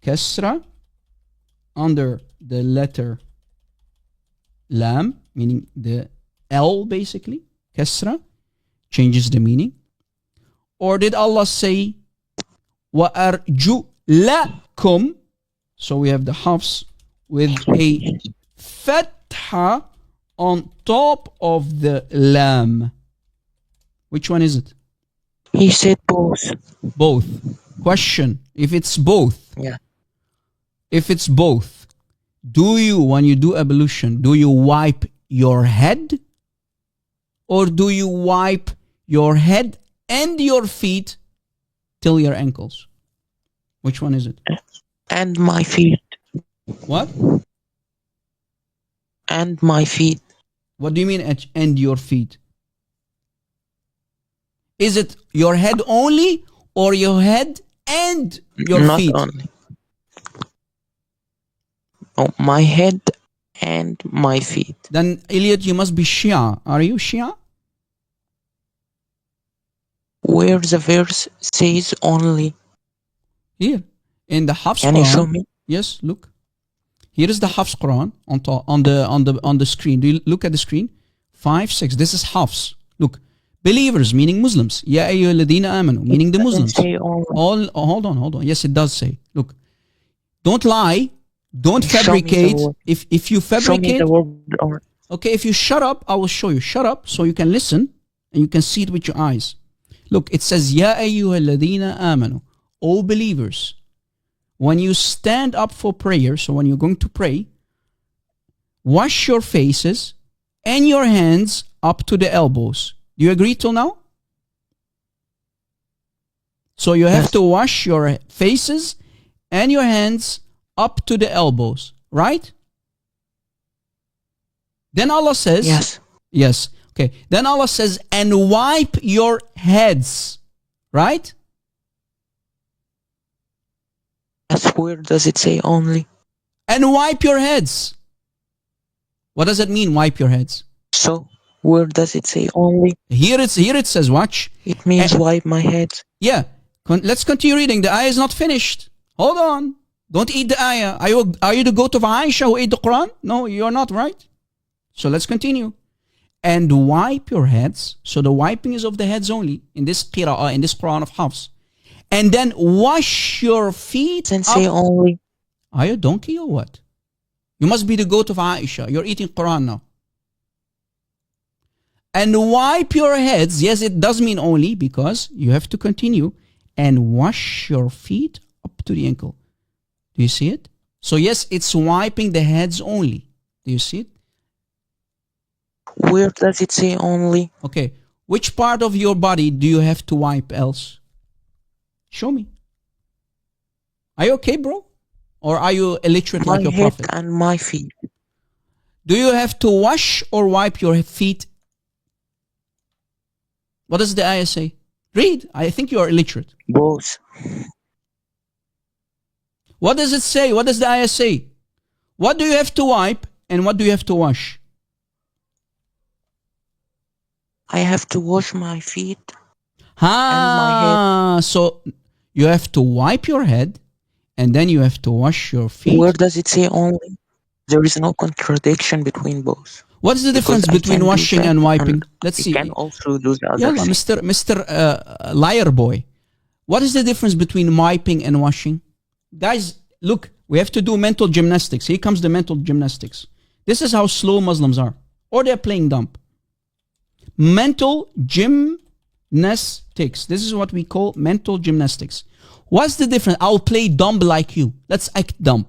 kasra under the letter lam, meaning the L basically. Kasra changes the meaning. Or did Allah say وَأَرْجُلَكُمْ? So we have the Hafs with a fatha on top of the lam. Which one is it? He said both. Both. Question. If it's both. Yeah. If it's both, do you, when you do ablution, do you wipe your head? Or do you wipe your head and your feet till your ankles? Which one is it? And my feet. What? And my feet. What do you mean and your feet? Is it your head only or your head and your feet? Not only. Oh, my head and my feet. Then, Elliot, you must be Shia. Are you Shia? Where the verse says only. Here. In the Hafs Can Quran. you show me? Yes, look. Here is the Hafs Quran on the screen. Do you look at the screen? 5, 6. This is Hafs. Look. Believers, meaning Muslims. Ya ayyuhalladhina amanu, meaning the Muslims. Hold on. Yes, it does say. Look. Don't lie. Don't fabricate. If you fabricate. Okay, if you shut up, I will show you. Shut up so you can listen and you can see it with your eyes. Look, it says, Ya ayyuhalladhina amanu. O believers. When you stand up for prayer, so when you're going to pray, wash your faces and your hands up to the elbows. Do you agree till now? So you have to wash your faces and your hands up to the elbows, right? Then Allah says, Yes. Yes. Okay. Then Allah says, and wipe your heads, right? Yes, where does it say only? And wipe your heads. What does it mean, wipe your heads? So, where does it say only? Here it says, watch. It means wipe my head. Yeah. Let's continue reading. The ayah is not finished. Hold on. Don't eat the ayah. Are you the goat of Aisha who ate the Quran? No, you're not, right? So let's continue. And wipe your heads. So the wiping is of the heads only in this qira'ah, in this Quran of Hafs. And then wash your feet. And say only. Are you a donkey or what? You must be the goat of Aisha. You're eating Quran now. And wipe your heads. Yes, it does mean only because you have to continue. And wash your feet up to the ankle. Do you see it? So yes, it's wiping the heads only. Do you see it? Where does it say only? Okay. Which part of your body do you have to wipe else? Show me. Are you okay, bro? Or are you illiterate like your prophet? My head and my feet. Do you have to wash or wipe your feet? What does the ayah say? Read. I think you are illiterate. Both. What does it say? What does the ayah say? What do you have to wipe and what do you have to wash? I have to wash my feet and my head. So you have to wipe your head and then you have to wash your feet. Where does it say only? There is no contradiction between both. What is the difference between washing and wiping? Let's see. You can also do the other Yalla, thing. Mr. Liar Boy. What is the difference between wiping and washing? Guys, look, we have to do mental gymnastics. Here comes the mental gymnastics. This is how slow Muslims are. Or they're playing dumb. Mental gymnastics. This is what we call mental gymnastics. What's the difference? I'll play dumb like you. Let's act dumb.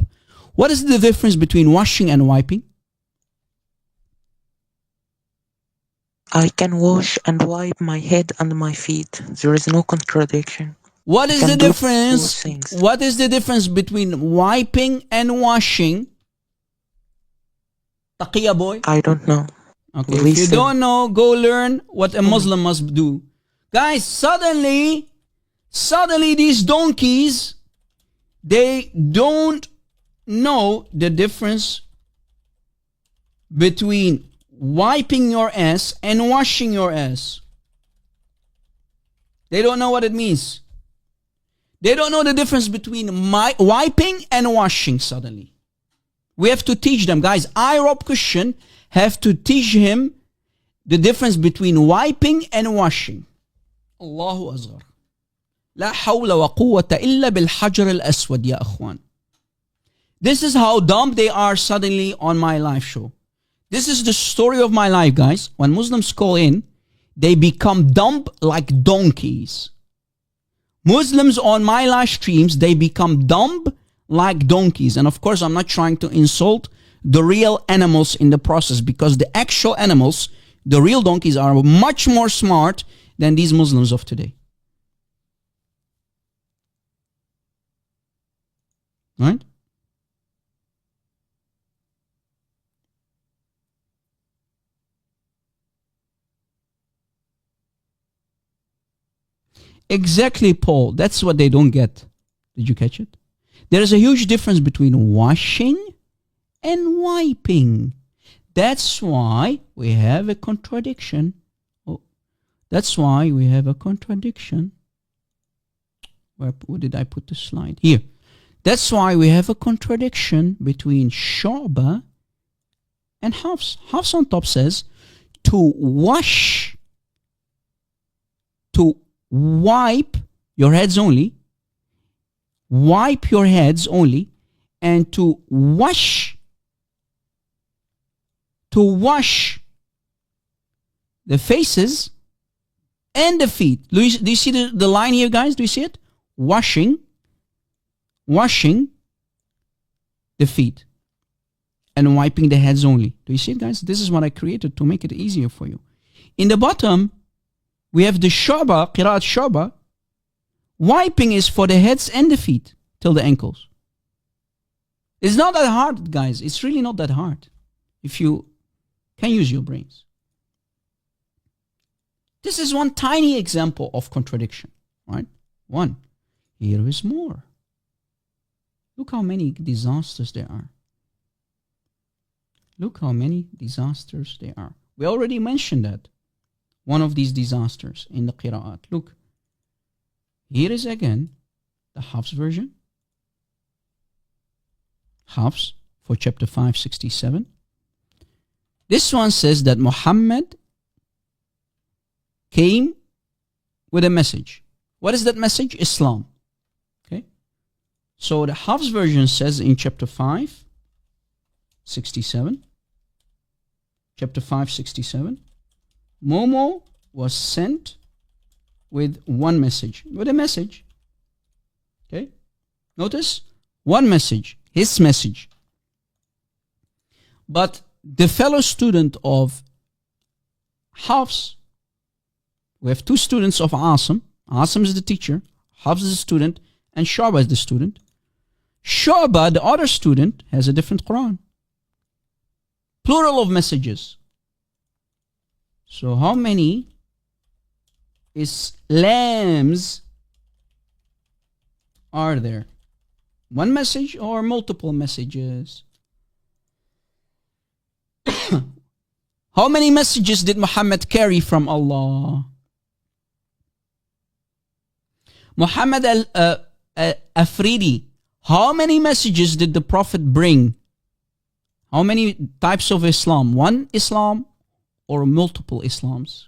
What is the difference between washing and wiping? I can wash and wipe my head and my feet. There is no contradiction. What is the difference? What is the difference between wiping and washing? Taqiyya boy? I don't know. Okay, if you don't know, go learn what a Muslim must do. Guys, suddenly these donkeys, they don't know the difference between wiping your ass and washing your ass. They don't know what it means. They don't know the difference between wiping and washing suddenly. We have to teach them. Guys, I, Rob Christian, have to teach him the difference between wiping and washing. Allahu Azhar. لا حول وقوة إلا بالحجر الأسود يا أخوان. This is how dumb they are suddenly on my live show. This is the story of my life, guys. When Muslims call in, they become dumb like donkeys. Muslims on my live streams, they become dumb like donkeys. And of course, I'm not trying to insult the real animals in the process, because the actual animals, the real donkeys, are much more smart than these Muslims of today. Right? Exactly, Paul. That's what they don't get. Did you catch it? There is a huge difference between washing and wiping. That's why we have a contradiction. Oh, that's why we have a contradiction. Where did I put the slide? Here. That's why we have a contradiction between Shu'bah and Hafs. Hafs on top says to wash, to wipe your heads only, wipe your heads only, and to wash the faces and the feet. Do you see the line here, guys? Do you see it? Washing the feet and wiping the heads only. Do you see it, guys? This is what I created to make it easier for you. In the bottom, we have the Shu'bah, Qira'at Shu'bah. Wiping is for the heads and the feet till the ankles. It's not that hard, guys. It's really not that hard if you can use your brains. This is one tiny example of contradiction, right? One. Here is more. Look how many disasters there are. Look how many disasters there are. We already mentioned that. One of these disasters in the Qira'at. Look. Here is again the Hafs version. Hafs for chapter 567. This one says that Muhammad came with a message. What is that message? Islam. Okay. So the Hafs version says in chapter 567, chapter 567, Momo was sent with one message. With a message. Okay. Notice one message. His message. But the fellow student of Hafs, we have two students of Asim. Asim is the teacher, Hafs is the student, and Shu'bah is the student. Shu'bah, the other student, has a different Quran. Plural of messages. So how many Islams are there? One message or multiple messages? How many messages did Muhammad carry from Allah? Muhammad al-Afridi, how many messages did the Prophet bring? How many types of Islam? One Islam or multiple Islams?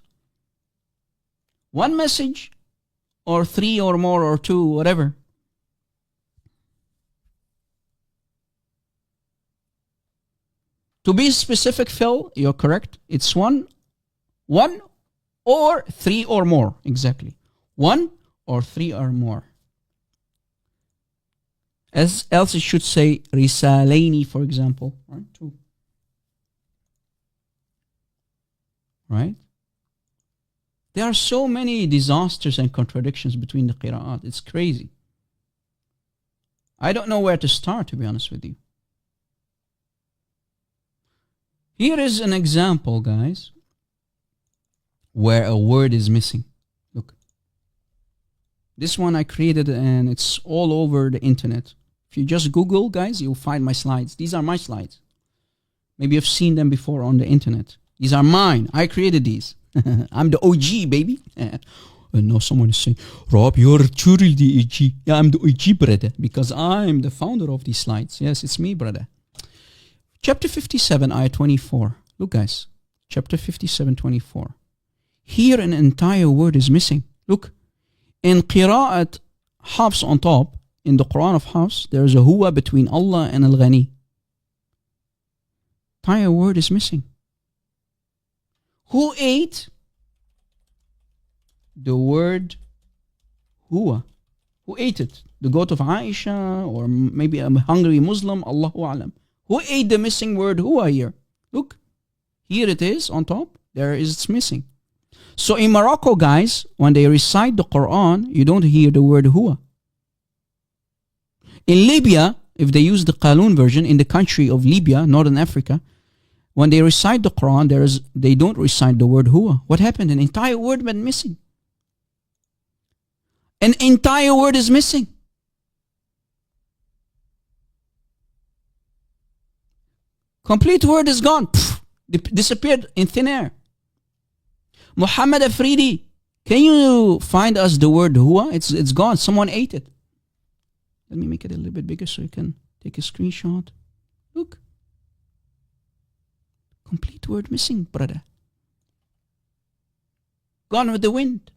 One message or three or more or two, whatever. To be specific, Phil, you're correct. It's one or three or more. Exactly. One or three or more. As else it should say Risalaini, for example. Right? Two. Right? There are so many disasters and contradictions between the Qira'at. It's crazy. I don't know where to start, to be honest with you. Here is an example, guys, where a word is missing. Look. This one I created and it's all over the internet. If you just Google, guys, you'll find my slides. These are my slides. Maybe you've seen them before on the internet. These are mine. I created these. I'm the OG, baby. And now someone is saying, Rob, you're truly the OG. Yeah, I'm the OG, brother, because I'm the founder of these slides. Yes, it's me, brother. Chapter 57, ayah 24. Look, guys. Chapter 57, 24. Here an entire word is missing. Look. In Qira'at Hafs on top, in the Quran of Hafs, there is a huwa between Allah and Al-Ghani. Entire word is missing. Who ate the word huwa? Who ate it? The goat of Aisha or maybe a hungry Muslim? Allahu A'lam. Who ate the missing word huwa here? Look, here it is on top. There is it's missing. So in Morocco, guys, when they recite the Quran, you don't hear the word huwa. In Libya, if they use the Qalun version, in the country of Libya, Northern Africa, when they recite the Quran, they don't recite the word huwa. What happened? An entire word went missing. An entire word is missing. Complete word is gone. Pfft, disappeared in thin air. Muhammad Afridi, can you find us the word huwa? It's gone. Someone ate it. Let me make it a little bit bigger so you can take a screenshot. Look. Complete word missing, brother. Gone with the wind.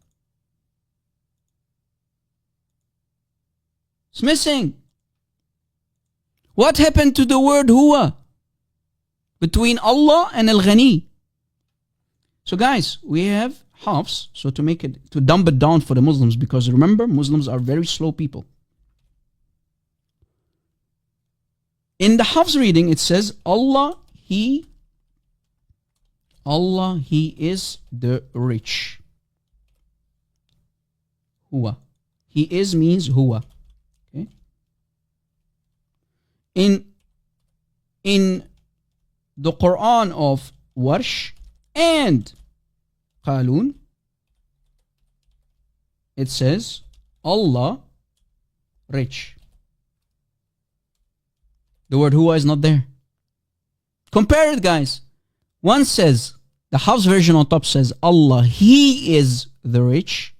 It's missing. What happened to the word huwa? Between Allah and Al-Ghani. So guys, we have Hafs, so to dumb it down for the Muslims, because remember, Muslims are very slow people. In the Hafs reading, it says, Allah, He is the rich. Huwa. He is means huwa. Okay. In in the Quran of Warsh and Qalun, it says Allah rich. The word huwa is not there. Compare it, guys. One says, the Hafs version on top says Allah, He is the rich.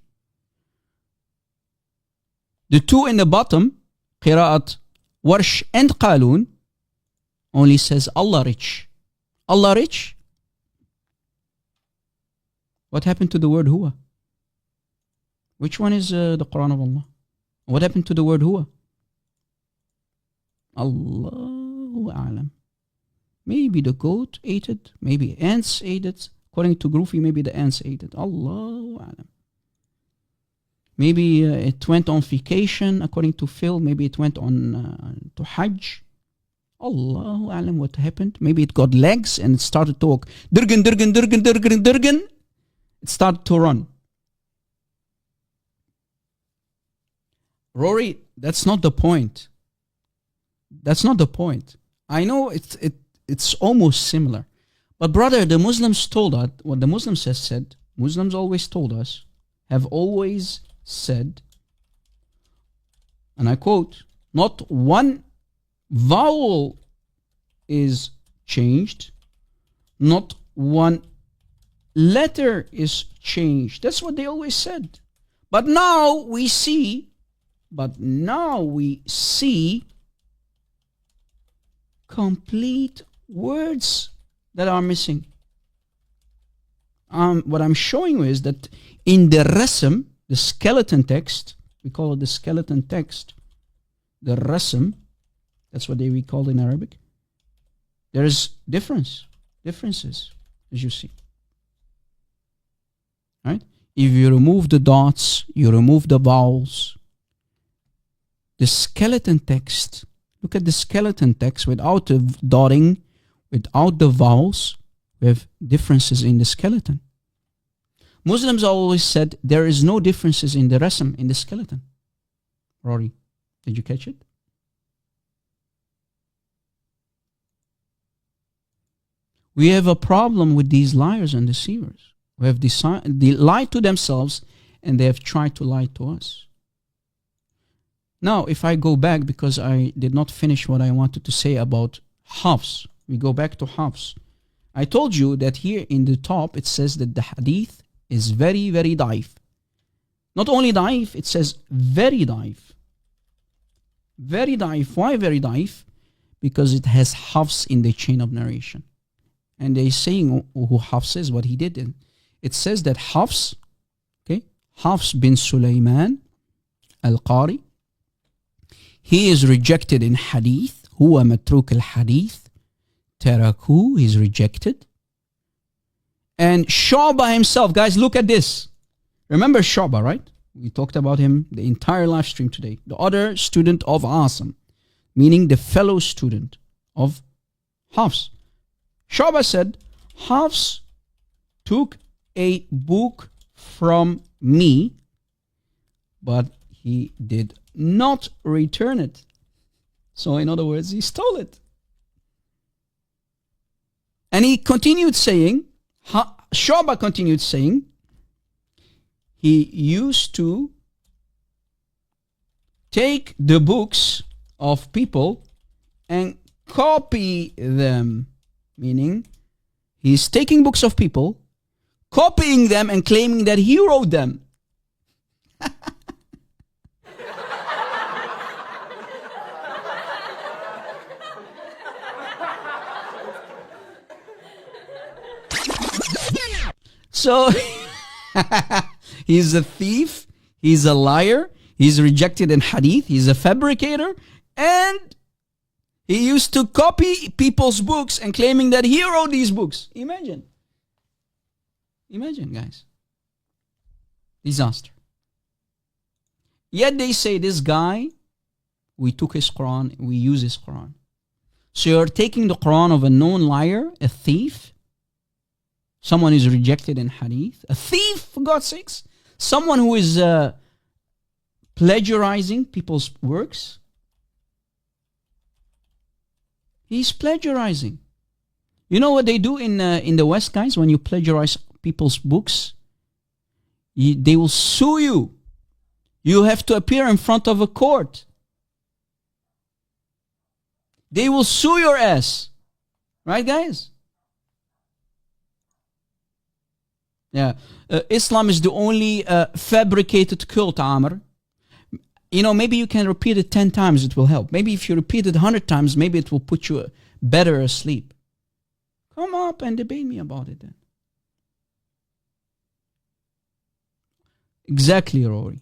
The two in the bottom, Qira'at Warsh and Qalun, only says Allah rich. Allah rich? What happened to the word huwa? Which one is the Quran of Allah? What happened to the word huwa? Allahu A'lam. Maybe the goat ate it, maybe ants ate it. According to Groofy, maybe the ants ate it. Allahu A'lam. Maybe it went on vacation. According to Phil, maybe it went on to Hajj. Allahu A'lam what happened. Maybe it got legs and it started to talk. Durgan, durgan, durgan, durgan, durgan. It started to run. Rory, that's not the point. That's not the point. I know it's almost similar. But brother, the Muslims told us, what the Muslims has said, Muslims always told us, have always said, and I quote, not one vowel is changed, not one letter is changed. That's what they always said. But now we see complete words that are missing. What I'm showing you is that in the rasm, the skeleton text, we call it the skeleton text, the rasm, that's what we call in Arabic. There is differences, as you see. Right? If you remove the dots, you remove the vowels. The skeleton text, look at the skeleton text without the dotting, without the vowels, we have differences in the skeleton. Muslims always said there is no differences in the rasm, in the skeleton. Rory, did you catch it? We have a problem with these liars and deceivers who have they lied to themselves and they have tried to lie to us. Now, if I go back, because I did not finish what I wanted to say about Hafs, we go back to Hafs. I told you that here in the top it says that the hadith is very, very daif. Not only daif, it says very daif. Very daif. Why very daif? Because it has Hafs in the chain of narration. And they're saying who Hafs is, what he did. It says that Hafs, okay, Hafs bin Sulaiman al-Qari, he is rejected in hadith. Huwa matruk al-hadith. Taraku, he's rejected. And Shu'ba himself, guys, look at this. Remember Shu'ba, right? We talked about him the entire live stream today. The other student of Asim, meaning the fellow student of Hafs. Shu'ba said, Hafs took a book from me, but he did not return it. So in other words, he stole it. And he continued saying, Shu'ba continued saying, he used to take the books of people and copy them. Meaning, he's taking books of people, copying them and claiming that he wrote them. So, he's a thief, he's a liar, he's rejected in hadith, he's a fabricator, and he used to copy people's books and claiming that he wrote these books. Imagine. Imagine, guys. Disaster. Yet they say this guy, we took his Quran, we use his Quran. So you're taking the Quran of a known liar, a thief, someone who is rejected in hadith, a thief, for God's sakes, someone who is plagiarizing people's works. He's plagiarizing. You know what they do in the West, guys? When you plagiarize people's books, they will sue you. You have to appear in front of a court. They will sue your ass. Right, guys? Yeah. Islam is the only fabricated cult, Amr. You know, maybe you can repeat it 10 times, it will help. Maybe if you repeat it 100 times, maybe it will put you better asleep. Come up and debate me about it then. Exactly, Rory.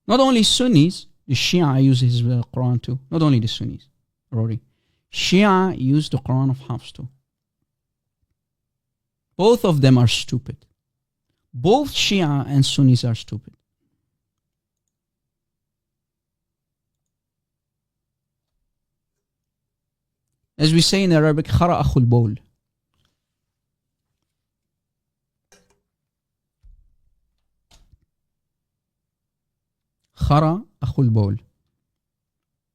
Not only Sunnis, the Shia use his Quran too. Not only the Sunnis, Rory. Shia use the Quran of Hafs too. Both of them are stupid. Both Shia and Sunnis are stupid. As we say in Arabic, khara akhul bowl. Khara akhul bowl.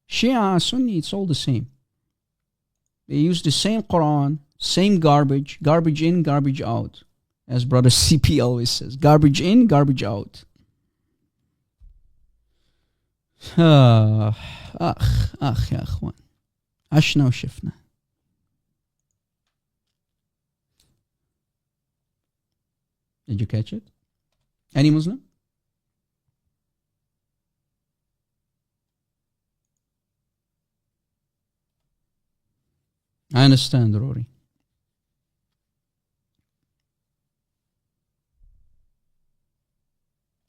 Shia, Sunni, it's all the same. They use the same Quran, same garbage, garbage in, garbage out. As brother CP always says, garbage in, garbage out. يا أخوان. عشنا وشفنا. Did you catch it? Any Muslim? I understand, Rory.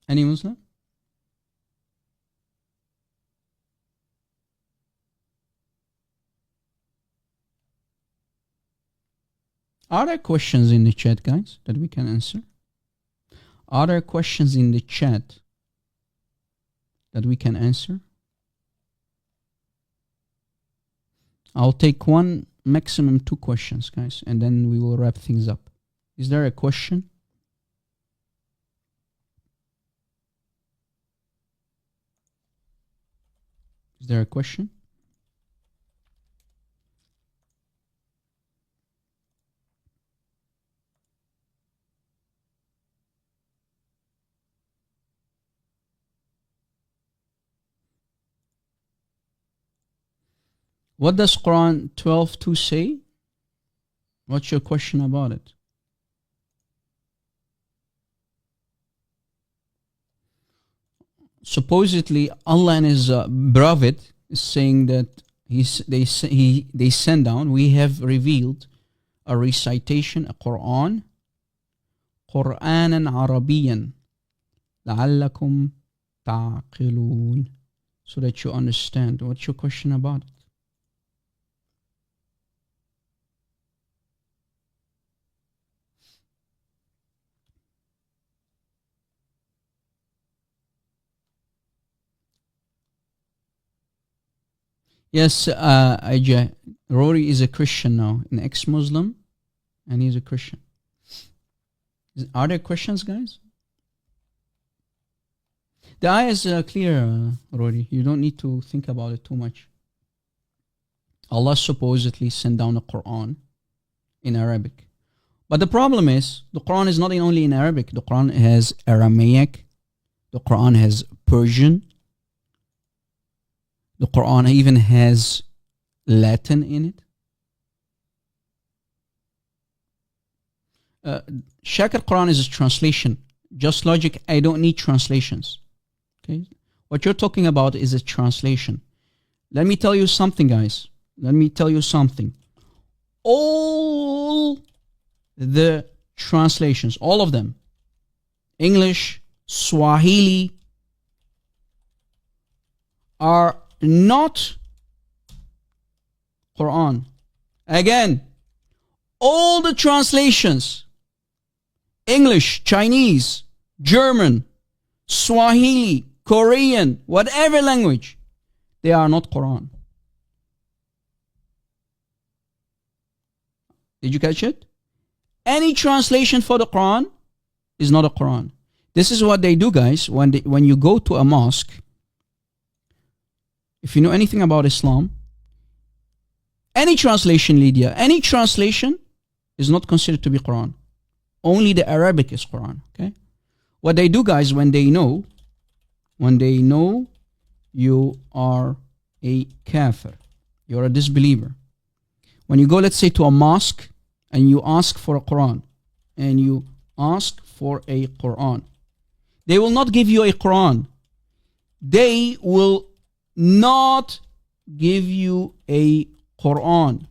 Any Muslim? Are there questions in the chat, guys, that we can answer? Are there questions in the chat that we can answer? I'll take one, maximum 2 questions, guys, and then we will wrap things up. Is there a question? Is there a question? What does Quran 12:2 say? What's your question about it? Supposedly, Allah in His prophet is saying that they send down. We have revealed a recitation, a Quran, Qur'anan Arabiyan, لعلكم تعقلون, so that you understand. What's your question about it? Yes, Ajay. Rory is a Christian now, an ex-Muslim, and he's a Christian. Are there questions, guys? The ayah is clear, Rory. You don't need to think about it too much. Allah supposedly sent down a Quran in Arabic. But the problem is, the Quran is not only in Arabic. The Quran has Aramaic. The Quran has Persian. The Quran even has Latin in it. Shakir Quran is a translation. Just logic, I don't need translations. Okay? What you're talking about is a translation. Let me tell you something, guys. Let me tell you something. All the translations, all of them, English, Swahili, are not Quran. Again, all the translations, English, Chinese, German, Swahili, Korean, whatever language, they are not Quran. Did you catch it? Any translation for the Quran is not a Quran. This is what they do, guys, when you go to a mosque. If you know anything about Islam, Any translation, Lydia, any translation is not considered to be Quran. Only the Arabic is Quran, okay? What they do, guys, when they know you are a kafir, you're a disbeliever. When you go, let's say, to a mosque and you ask for a Quran, they will not give you a Quran. They will not give you a Quran.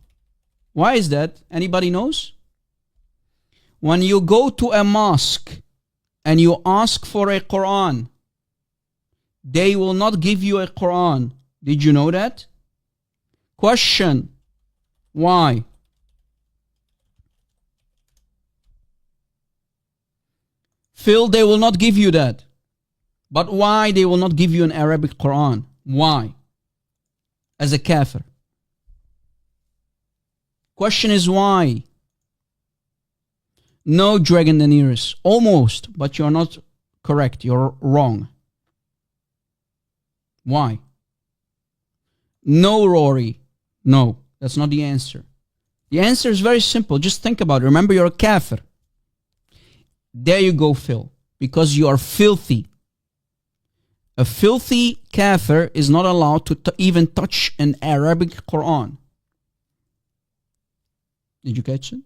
Why is that? Anybody knows? When you go to a mosque and you ask for a Quran, they will not give you a Quran. Did you know that? Question. Why? Phil, they will not give you that. But why they will not give you an Arabic Quran? Why? As a kafir. Question is why? No, Dragon Daenerys. Almost, but you're not correct. You're wrong. Why? No, Rory. No, that's not the answer. The answer is very simple. Just think about it. Remember, you're a kafir. There you go, Phil. Because you are filthy. A filthy kafir is not allowed to even touch an Arabic Quran. Did you catch it?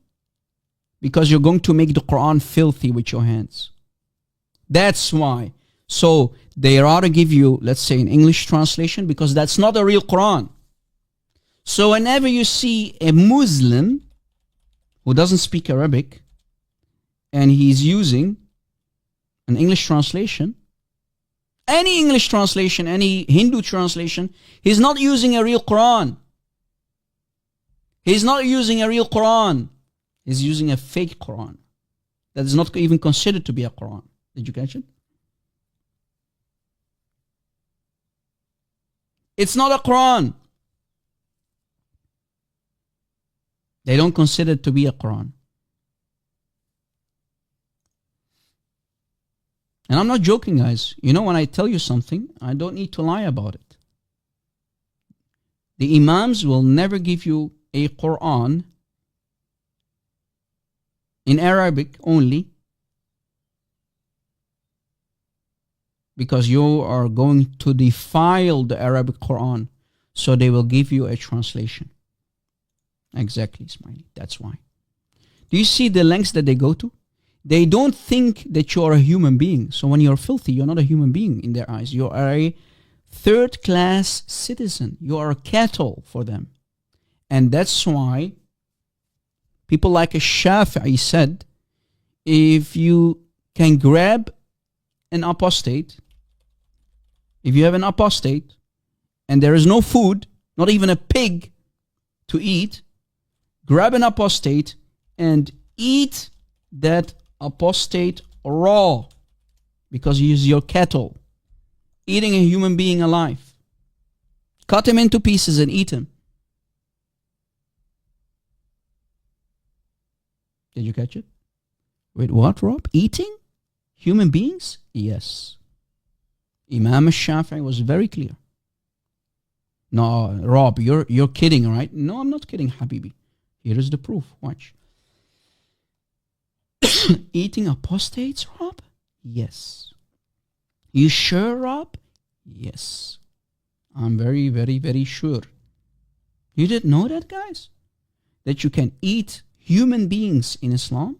Because you're going to make the Quran filthy with your hands. That's why. So they rather give you, let's say, an English translation because that's not a real Quran. So whenever you see a Muslim who doesn't speak Arabic and he's using an English translation, any English translation, any Hindu translation, he's not using a real Quran. He's not using a real Quran. He's using a fake Quran that is not even considered to be a Quran. Did you catch it? It's not a Quran. They don't consider it to be a Quran. And I'm not joking, guys. You know, when I tell you something, I don't need to lie about it. The Imams will never give you a Quran in Arabic only because you are going to defile the Arabic Quran. So they will give you a translation. Exactly, Smiley. That's why. Do you see the lengths that they go to? They don't think that you are a human being. So when you're filthy, you're not a human being in their eyes. You are a third-class citizen. You are a cattle for them. And that's why people like Shafi'i said, if you can grab an apostate, if you have an apostate, and there is no food, not even a pig to eat, grab an apostate and eat that apostate raw, because he is your cattle, eating a human being alive. Cut him into pieces and eat him. Did you catch it? Wait, what, Rob? Eating human beings? Yes. Imam al-Shafi'i was very clear. No, Rob, you're kidding, right? No, I'm not kidding, Habibi. Here is the proof. Watch. Eating apostates, Rob? Yes. You sure, Rob? Yes. I'm very, very, very sure. You didn't know that, guys? That you can eat human beings in Islam?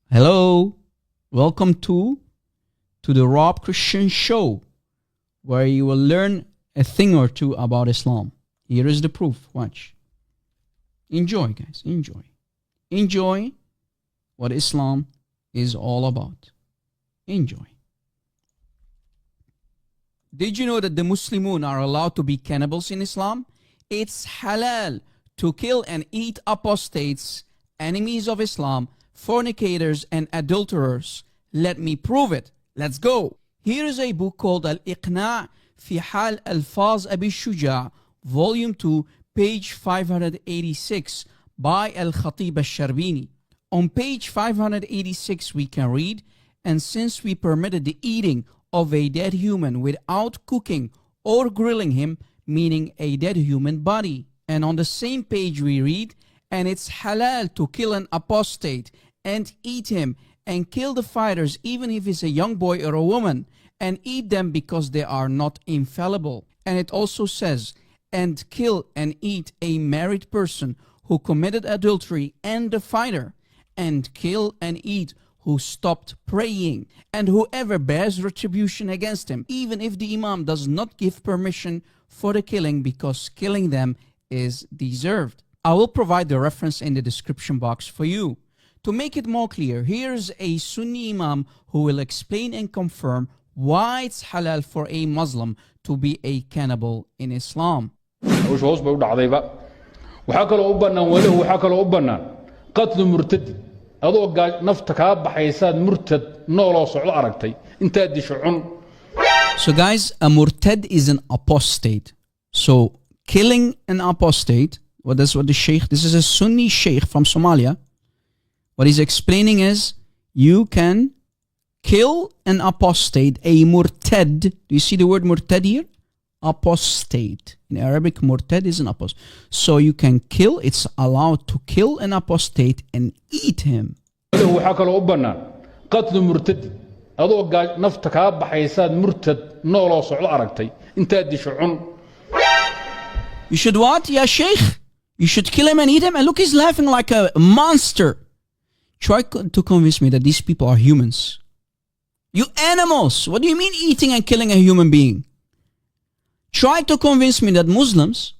Hello. Welcome to the Rob Christian Show, where you will learn a thing or two about Islam. Here is the proof. Watch. Enjoy, guys. Enjoy. Enjoy what Islam is all about. Enjoy. Did you know that the Muslimun are allowed to be cannibals in Islam? It's halal to kill and eat apostates, enemies of Islam, fornicators, and adulterers. Let me prove it. Let's go. Here is a book called Al-Iqna' fi Hal Alfaz Abi Shuja', Volume 2, page 586, by Al-Khatib al-Sharbini. On page 586 we can read, and since we permitted the eating of a dead human without cooking or grilling him, meaning a dead human body. And on the same page we read, and it's halal to kill an apostate and eat him, and kill the fighters even if it's a young boy or a woman, and eat them because they are not infallible. And it also says, and kill and eat a married person who committed adultery and the fighter, and kill and eat who stopped praying, and whoever bears retribution against him, even if the imam does not give permission for the killing, because killing them is deserved. I will provide the reference in the description box for you. To make it more clear, here's a Sunni imam who will explain and confirm why it's halal for a Muslim to be a cannibal in Islam. قتل مرتد adoo nafta ka baxaysaad murtad nooloo socdo aragtay intaad disho cun. So guys, a murtad is an apostate. So killing an apostate, that's what the sheikh, this is a Sunni sheikh from Somalia. What he's explaining is you can kill an apostate, a murtad. Do you see the word murtad here? Apostate. In Arabic, murtad is an apostate. So you can kill, it's allowed to kill an apostate and eat him. قتل مرتد adoo nafta ka baxaysaad murtad nooloo socdo aragtay intaad disho cun. You should what? Ya sheikh? You should kill him and eat him? And look, he's laughing like a monster. Try to convince me that these people are humans. You animals! What do you mean eating and killing a human being? Try to convince me that Muslims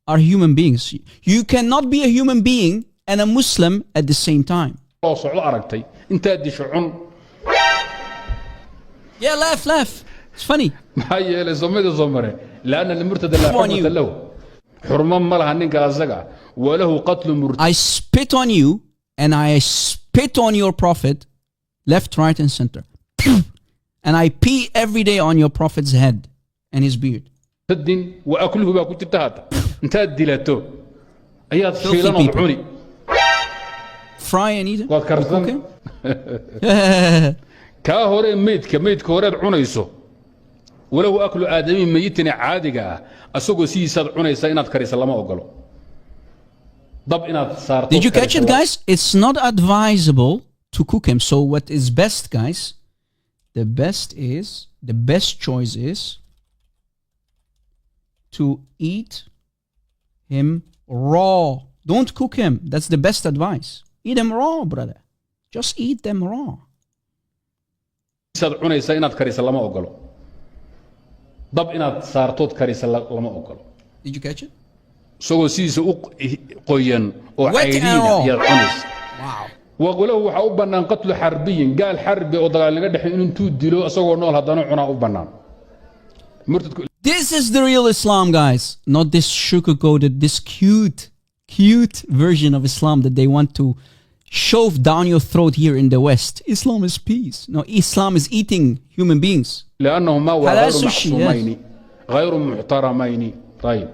are human beings. You cannot be a human being and a Muslim at the same time. Yeah, laugh. It's funny. I spit on you and I spit on your prophet, left, right, and center. And I pee every day on your prophet's head and his beard. وأكله بقى كنت تهات انت دلته أيها تشيلان وعوني fry and eat وكرزن كهوري ميت كهوري عونيسو وله أكل آدمي ميتني عادقة أسوق سيساد عونيسا إنات كريس الله ما أقوله ضب إنات صار. Did you catch it, guys? It's not advisable to cook him. So what is best, guys? The best choice is to eat him raw. Don't cook him. That's the best advice. Eat him raw, brother. Just eat them raw. Did you catch it? Wet and raw. Wow. وقوله وحاو بنان قتل حربي قال حربي او دغال نغا دخين انتو ديلو اسغو نول هدانو عنا او بنان. This is the real Islam, guys. Not this sugar-coated, this cute version of Islam that they want to shove down your throat here in the West. Islam is peace. No, Islam is eating human beings. لأنهما غير معصومين غير محترمين. طيب.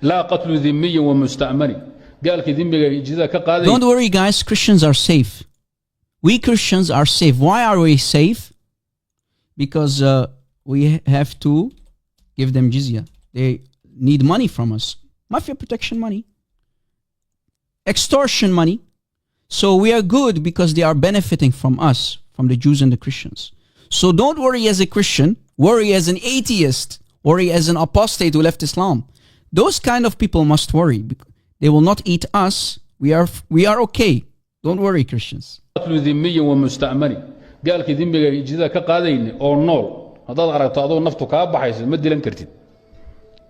لا قتل ذمي ومستأمن. قال كي ذمي جزاك قاضي. Don't worry, guys. Christians are safe. We Christians are safe. Why are we safe? Because we have to give them jizya. They need money from us. Mafia protection money. Extortion money. So we are good because they are benefiting from us, from the Jews and the Christians. So don't worry as a Christian. Worry as an atheist. Worry as an apostate who left Islam. Those kind of people must worry. They will not eat us. We are okay. Don't worry, Christians. قتل ذمي ومستأمن. قال كي ذمي جزاك قاضي او نول. هذا عرفت هذا نفطه كاب حيس مدي لنكرتين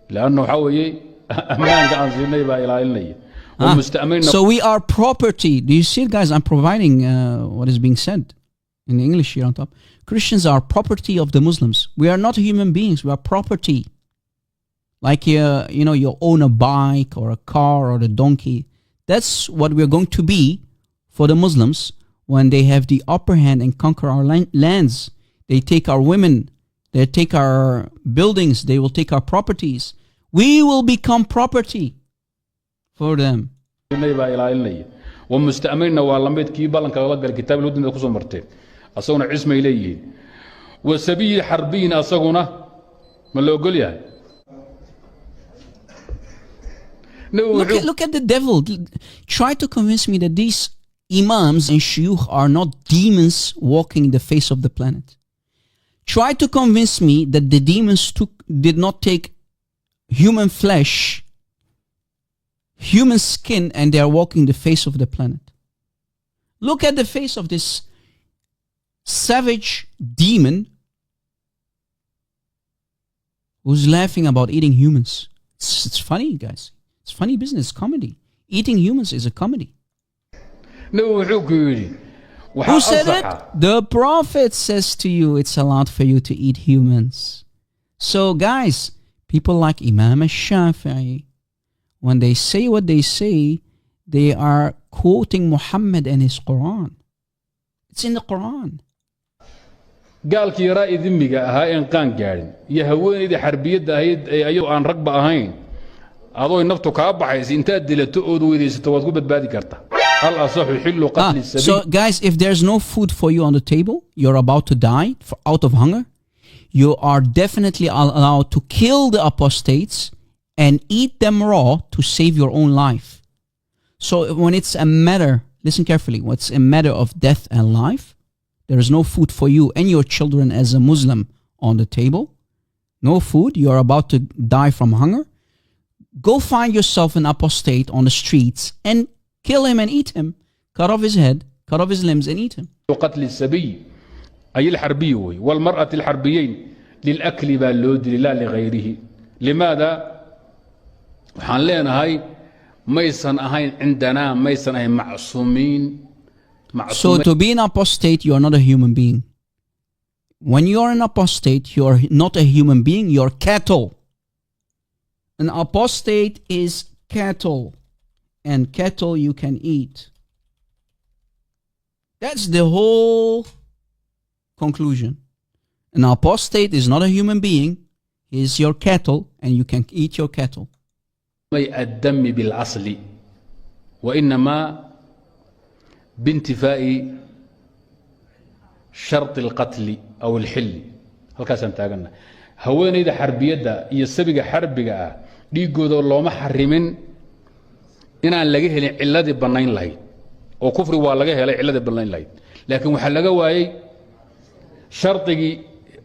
لانه حوي امان قاعد زيني با الى النيه ومستأمن. So we are property. Do you see it, guys? I'm providing what is being said in English here on top. Christians are property of the Muslims. We are not human beings. We are property. Like you own a bike or a car or a donkey. That's what we're going to be for the Muslims when they have the upper hand and conquer our lands. They take our women. They take our buildings. They will take our properties. We will become property for them. ومستأمننا والله كي بالك الله قال الكتاب اللي ودنا كوسو مرتين أصونا عزمة إليه وسبيل حربين أصونا ما لو قول يا Look at the devil. Try to convince me that these imams and shuyukh are not demons walking the face of the planet. Try to convince me that the demons did not take human flesh, human skin, and they are walking the face of the planet. Look at the face of this savage demon who's laughing about eating humans. It's funny, guys. It's funny business, comedy. Eating humans is a comedy. Who said it? The Prophet says to you it's allowed for you to eat humans. So guys, people like Imam al-Shafi'i, when they say what they say, they are quoting Muhammad and his Quran. It's in the Quran. gaalkii ra'yi dimiga ahaa in qaan gaarin iyo haweeneydii xarbiyada ahayd ayuu aan ragba ahayn adoo naftu ka baxaysa inta dilato oo weydaysato waad ku badbaadi kartaa hal asaxu xillu qatl sabiil. So guys, if there's no food for you on the table, you're about to die out of hunger, you are definitely allowed to kill the apostates and eat them raw to save your own life. So when it's a matter, listen carefully, what's a matter of death and life, there is no food for you and your children as a Muslim on the table. No food. You're about to die from hunger. Go find yourself an apostate on the streets and kill him and eat him. Cut off his head, cut off his limbs and eat him. قتل السبي أي الحربي والمرأة الحربيين للأكل باللود لا لغيره. لماذا؟ وحان لنا هاي ميسن أهين عندنا ميسن أهين معصومين. So to be an apostate, you're not a human being. When you're an apostate, you're not a human being, you're cattle. An apostate is cattle. And cattle you can eat. That's the whole conclusion. An apostate is not a human being. He is your cattle and you can eat your cattle. الدم بالأصل وإنما بانتفاء شرط القتل أو الحل. halkaas aan taagana haweeneyda xarbiyada iyo sabiga xarbiga ah dhiigooda looma xarimin inaan laga helin ciladii banayn lahayd oo kufri waa laga helay ciladii banayn lahayd laakiin waxa laga waayay shartigi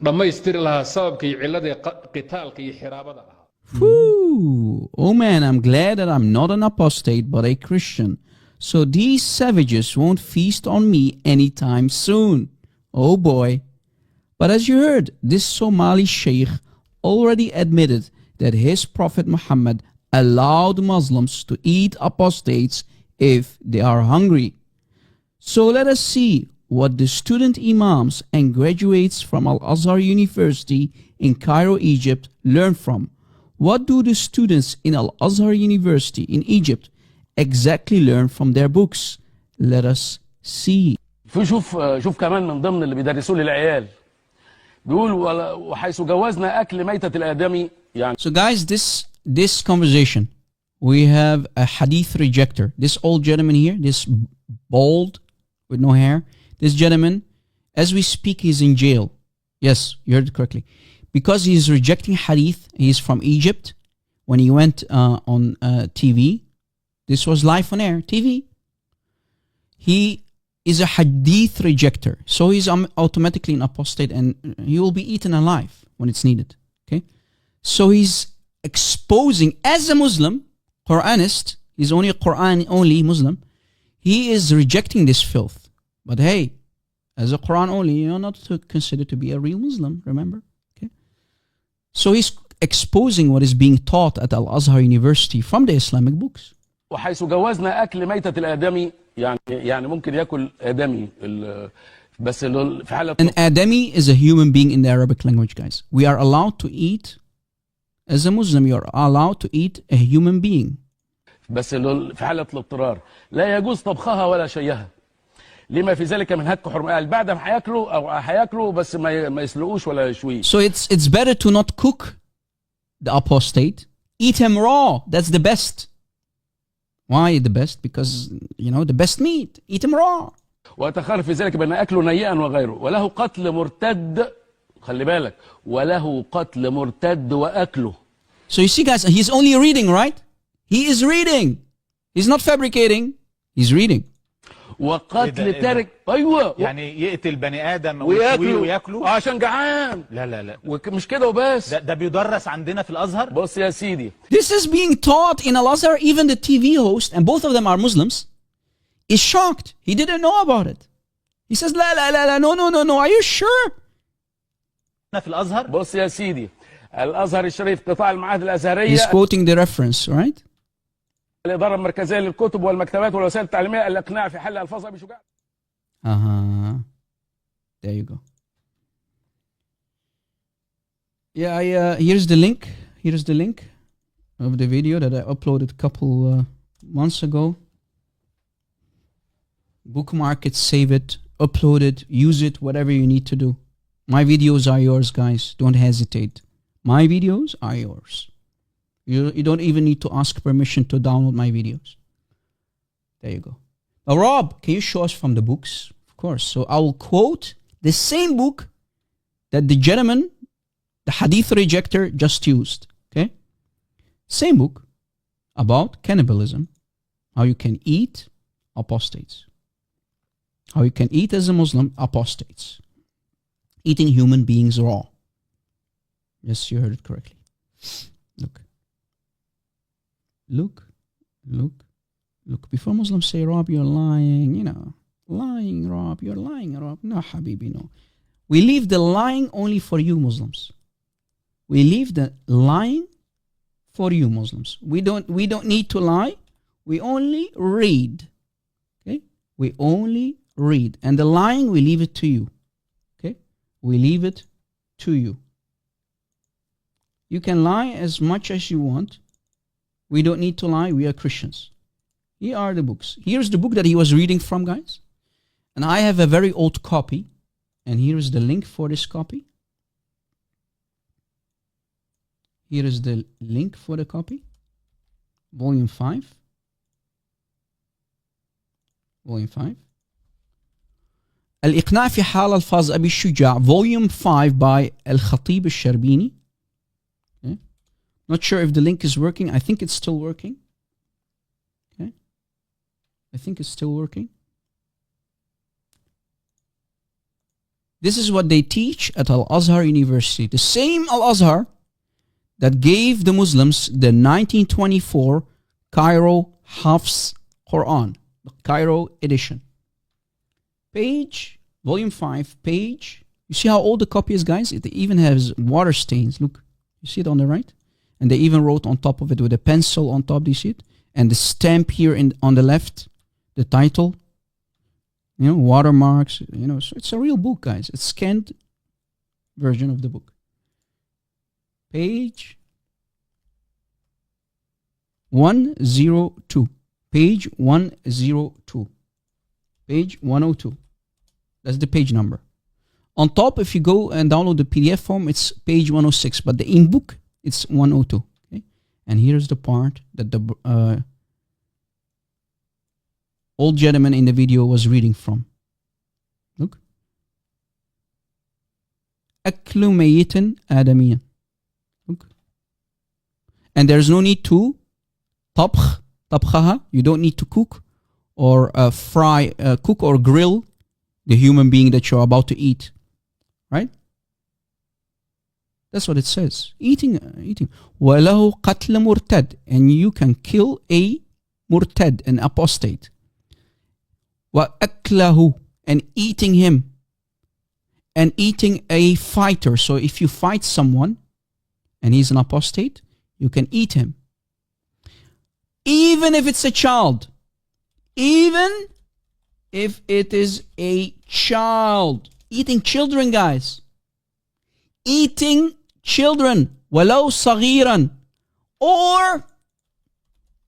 dhamaystir lahaa sababkii ciladii qitaalka iyo xiraabada ah. Oh man, I'm glad that I'm not an apostate but a Christian. So these savages won't feast on me anytime soon. Oh boy. But as you heard, this Somali sheikh already admitted that his Prophet Muhammad allowed Muslims to eat apostates if they are hungry. So let us see what the student imams and graduates from Al-Azhar University in Cairo, Egypt learn from. What do the students in Al-Azhar University in Egypt exactly learn from their books? Let us see. شوف كمان من ضمن اللي بيدرسوه للعيال بيقول وحيث جوزنا أكل ميتة الآدمي يعني. So guys, this conversation, we have a hadith rejector. This old gentleman here, this bald with no hair, this gentleman, as we speak, he's in jail. Yes, you heard it correctly. Because he's rejecting hadith. He's from Egypt. When he went on TV, this was live on air, TV. He is a hadith rejector. So he's automatically an apostate and he will be eaten alive when it's needed. Okay? So he's exposing, as a Muslim, Quranist, he's only a Quran-only Muslim, he is rejecting this filth. But hey, as a Quran-only, you're not considered to be a real Muslim, remember? Okay? So he's exposing what is being taught at Al-Azhar University from the Islamic books. وحيث جوزنا أكل ميتة الآدمي يعني ممكن يأكل آدمي بس في حالة. An Adami is a human being in the Arabic language, guys. We are allowed to eat, as a Muslim, you're allowed to eat a human being. بس في حالة الاضطرار لا يجوز طبخها ولا شيئها لما في ذلك من هتك حرمة بعد ما هياكلوا أو هياكلوا بس ما يسلقوش ولا يشويه. So it's better to not cook the apostate. Eat him raw. That's the best. Why the best? Because, you know, the best meat. Eat him raw. وأتخرف في ذلك بأن أكله نيئا وغيره وله قتل مرتد خلي بالك وله قتل مرتد وأكله. So you see, guys, he's only reading, right? He is reading. He's not fabricating. He's reading. وقتل تارك ايوه يعني يقتل بني ادم وياكله عشان جعان. لا لا لا ومش كده وبس. ده بيدرس عندنا في الازهر. بص يا سيدي. This is being taught in Al-Azhar. Even the TV host, and both of them are Muslims, is shocked. He didn't know about it. He says, لا لا لا لا no. Are you sure? في الازهر. بص يا سيدي. الازهر الشريف قطاع المعاهد الازهريه. He's quoting the reference, right? الاداره المركزيه للكتب والمكتبات والوسائل التعليميه الاقناع في حل الفاظ ابي شجاع. There you go. Yeah, here's the link. Here's the link of the video that I uploaded a couple months ago. Bookmark it, save it, upload it, use it, whatever you need to do. My videos are yours, guys. Don't hesitate. My videos are yours. You don't even need to ask permission to download my videos. There you go. Now, Rob, can you show us from the books? Of course. So I will quote the same book that the gentleman, the hadith rejector, just used. Okay? Same book about cannibalism, how you can eat apostates. How you can eat as a Muslim apostates. Eating human beings raw. Yes, you heard it correctly. Look. Before Muslims say, Rob, you're lying, lying, Rob, you're lying, Rob. No, Habibi, no. We leave the lying only for you Muslims. We leave the lying for you Muslims. We don't need to lie. We only read. Okay? We only read. And the lying, we leave it to you. Okay? We leave it to you. You can lie as much as you want. We don't need to lie. We are Christians. Here are the books. Here's the book that he was reading from, guys. And I have a very old copy. And here is the link for this copy. Here is the link for the copy. Volume 5. Volume 5. الإقناع في حال ألفاظ أبي الشجاع. Volume 5 by الخطيب الشربيني. Okay. Not sure if the link is working. I think it's still working. Okay. I think it's still working. This is what they teach at Al-Azhar University. The same Al-Azhar that gave the Muslims the 1924 Cairo Hafs Quran, the Cairo edition. Page, volume 5, page. You see how old the copy is, guys? It even has water stains. Look, you see it on the right? And they even wrote on top of it with a pencil on top. Do you see it? And the stamp here on the left, the title. Watermarks. So it's a real book, guys. It's scanned version of the book. Page 102. Page 102. Page 102. That's the page number. On top, if you go and download the PDF form, it's page 106. But the in-book, it's 102. Okay? And here's the part that the old gentleman in the video was reading from. Look. أكل ميت آدميا. Look. And there's no need to طبخها. You don't need to cook or cook or grill the human being that you're about to eat. Right? That's what it says. Eating. وله قتل مرتد. And you can kill a murtad, an apostate. وأكله. And eating him. And eating a fighter. So if you fight someone and he's an apostate, you can eat him. Even if it's a child. Even if it is a child. Eating children, guys. Eating children. ولو صغيرا. Or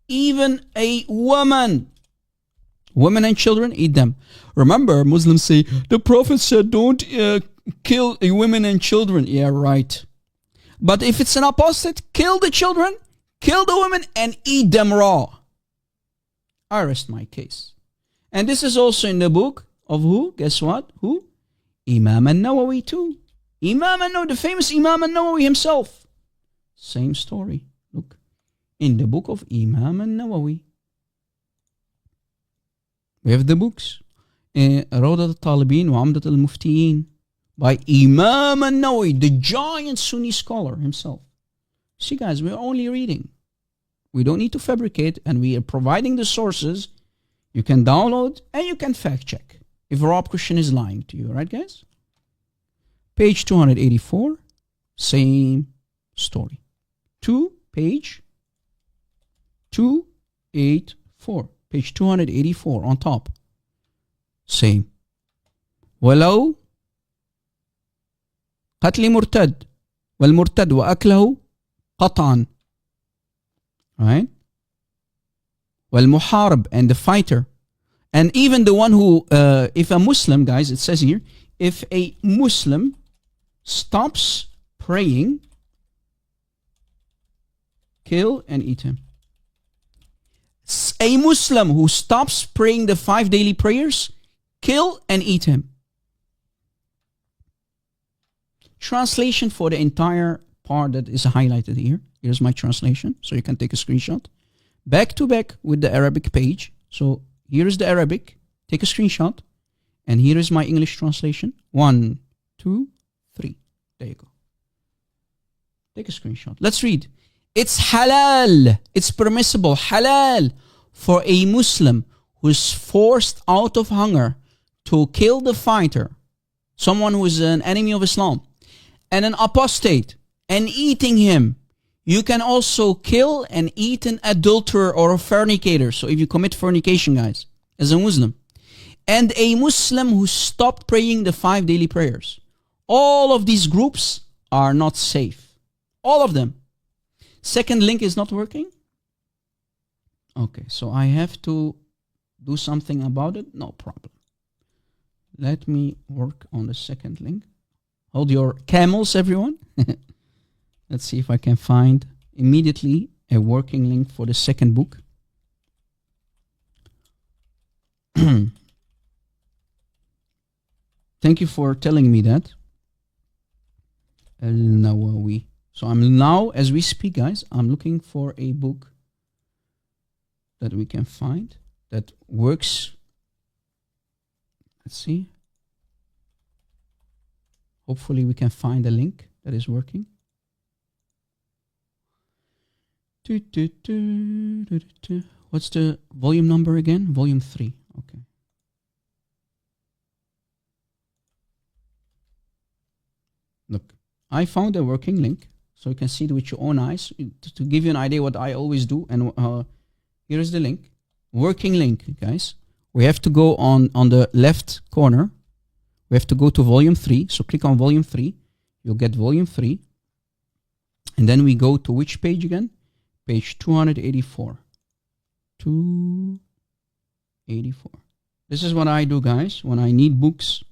even a woman. Women and children, eat them. Remember, Muslims say, the Prophet said, don't kill women and children. Yeah, right. But if it's an apostate, kill the children, kill the women, and eat them raw. I rest my case. And this is also in the book of who? Guess what? Who? Imam al-Nawawi too. Imam al-Nawawi, the famous Imam al-Nawawi himself. Same story. Look. in the book of Imam al-Nawawi. We have the books. Rawdat al-Talibin wa Amdat al-Muftiyin by Imam al-Nawawi, the giant Sunni scholar himself. See guys, we're only reading. We don't need to fabricate, and we are providing the sources. You can download and you can fact check if Rob Christian is lying to you, right guys? Page 284, same story. Page 284. Page 284 on top. Same. ولو قتل مرتد والمرتد وأكله قطعا. Right? والمحارب, and the fighter. And even the one who, if a Muslim, guys, it says here, if a Muslim stops praying, kill and eat him. A Muslim who stops praying the 5 daily prayers, kill and eat him. Translation for the entire part that is highlighted here. Here's my translation, so you can take a screenshot. Back to back with the Arabic page. So here is the Arabic. Take a screenshot. And here is my English translation. 1, 2, 3. There you go. Take a screenshot. Let's read. It's halal. It's permissible. Halal for a Muslim who is forced out of hunger to kill the fighter, someone who is an enemy of Islam, and an apostate, and eating him. You can also kill and eat an adulterer or a fornicator. So if you commit fornication, guys, as a Muslim, and a Muslim who stopped praying the 5 daily prayers, all of these groups are not safe. All of them. Second link is not working. Okay, so I have to do something about it. No problem. Let me work on the second link. Hold your camels, everyone. Let's see if I can find immediately a working link for the second book. Thank you for telling me that. Al-Nawawi. So I'm now, as we speak, guys, I'm looking for a book that we can find that works. Let's see. Hopefully we can find a link that is working. What's the volume number again? Volume 3. Okay. Look, I found a working link, so you can see it with your own eyes to give you an idea what I always do. And here is the link. Working link, guys. We have to go on the left corner. We have to go to volume 3. So click on volume 3. You'll get volume 3. And then we go to which page again? Page 284. 284. This is what I do, guys, when I need books.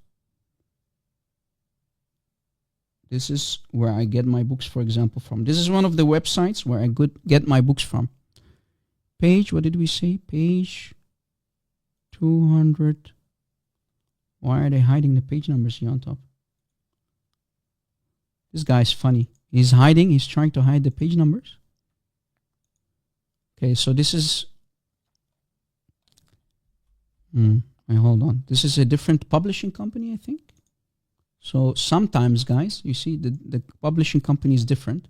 This is where I get my books, for example, from. This is one of the websites where I get my books from. Page, what did we say? Page 200. Why are they hiding the page numbers here on top? This guy's funny. He's hiding. He's trying to hide the page numbers. Okay, so this is... hold on. This is a different publishing company, I think. So sometimes, guys, you see the publishing company is different.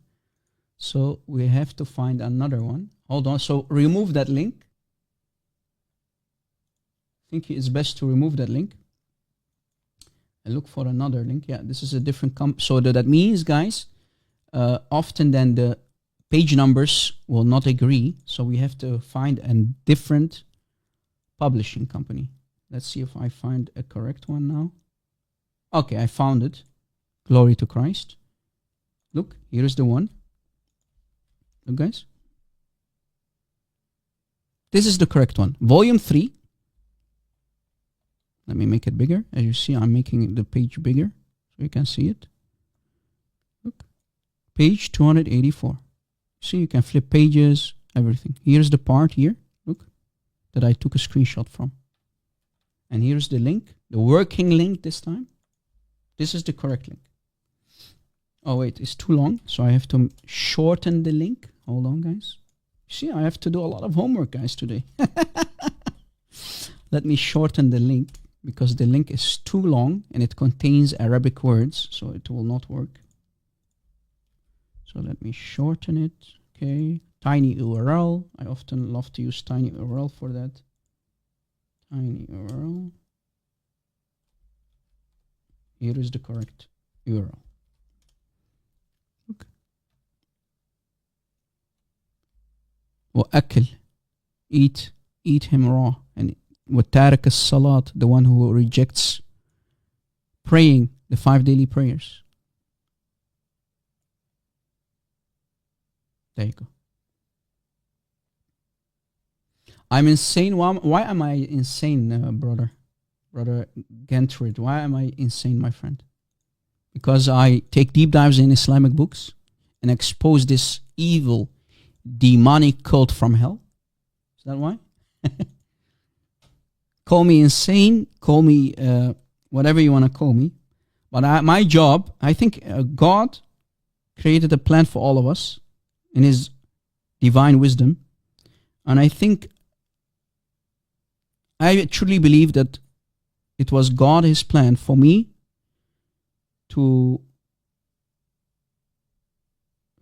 So we have to find another one. Hold on. So remove that link. I think it's best to remove that link. And look for another link. Yeah, this is a different company. So that means, guys, often then the page numbers will not agree. So we have to find a different publishing company. Let's see if I find a correct one now. Okay, I found it. Glory to Christ. Look, here is the one. Look, guys. This is the correct one. Volume 3. Let me make it bigger. As you see, I'm making the page bigger so you can see it. Look. Page 284. See, you can flip pages, everything. Here's the part here, look, that I took a screenshot from. And here's the link, the working link this time. This is the correct link. Oh, wait, it's too long, so I have to shorten the link. Hold on, guys. See, I have to do a lot of homework, guys, today. Let me shorten the link because the link is too long and it contains Arabic words, so it will not work. So let me shorten it. Okay, tiny URL. I often love to use tiny URL for that. Tiny URL. Here is the correct URL. Okay. وأكل, eat him raw. And وتارك الصلاة, the one who rejects praying the 5 daily prayers. There you go. I'm insane. Why am I insane, brother Gentrid? Why am I insane, my friend? Because I take deep dives in Islamic books and expose this evil, demonic cult from hell. Is that why? Call me insane, call me whatever you want to call me. But my job, I think God created a plan for all of us in his divine wisdom. And I truly believe that it was God, his plan for me to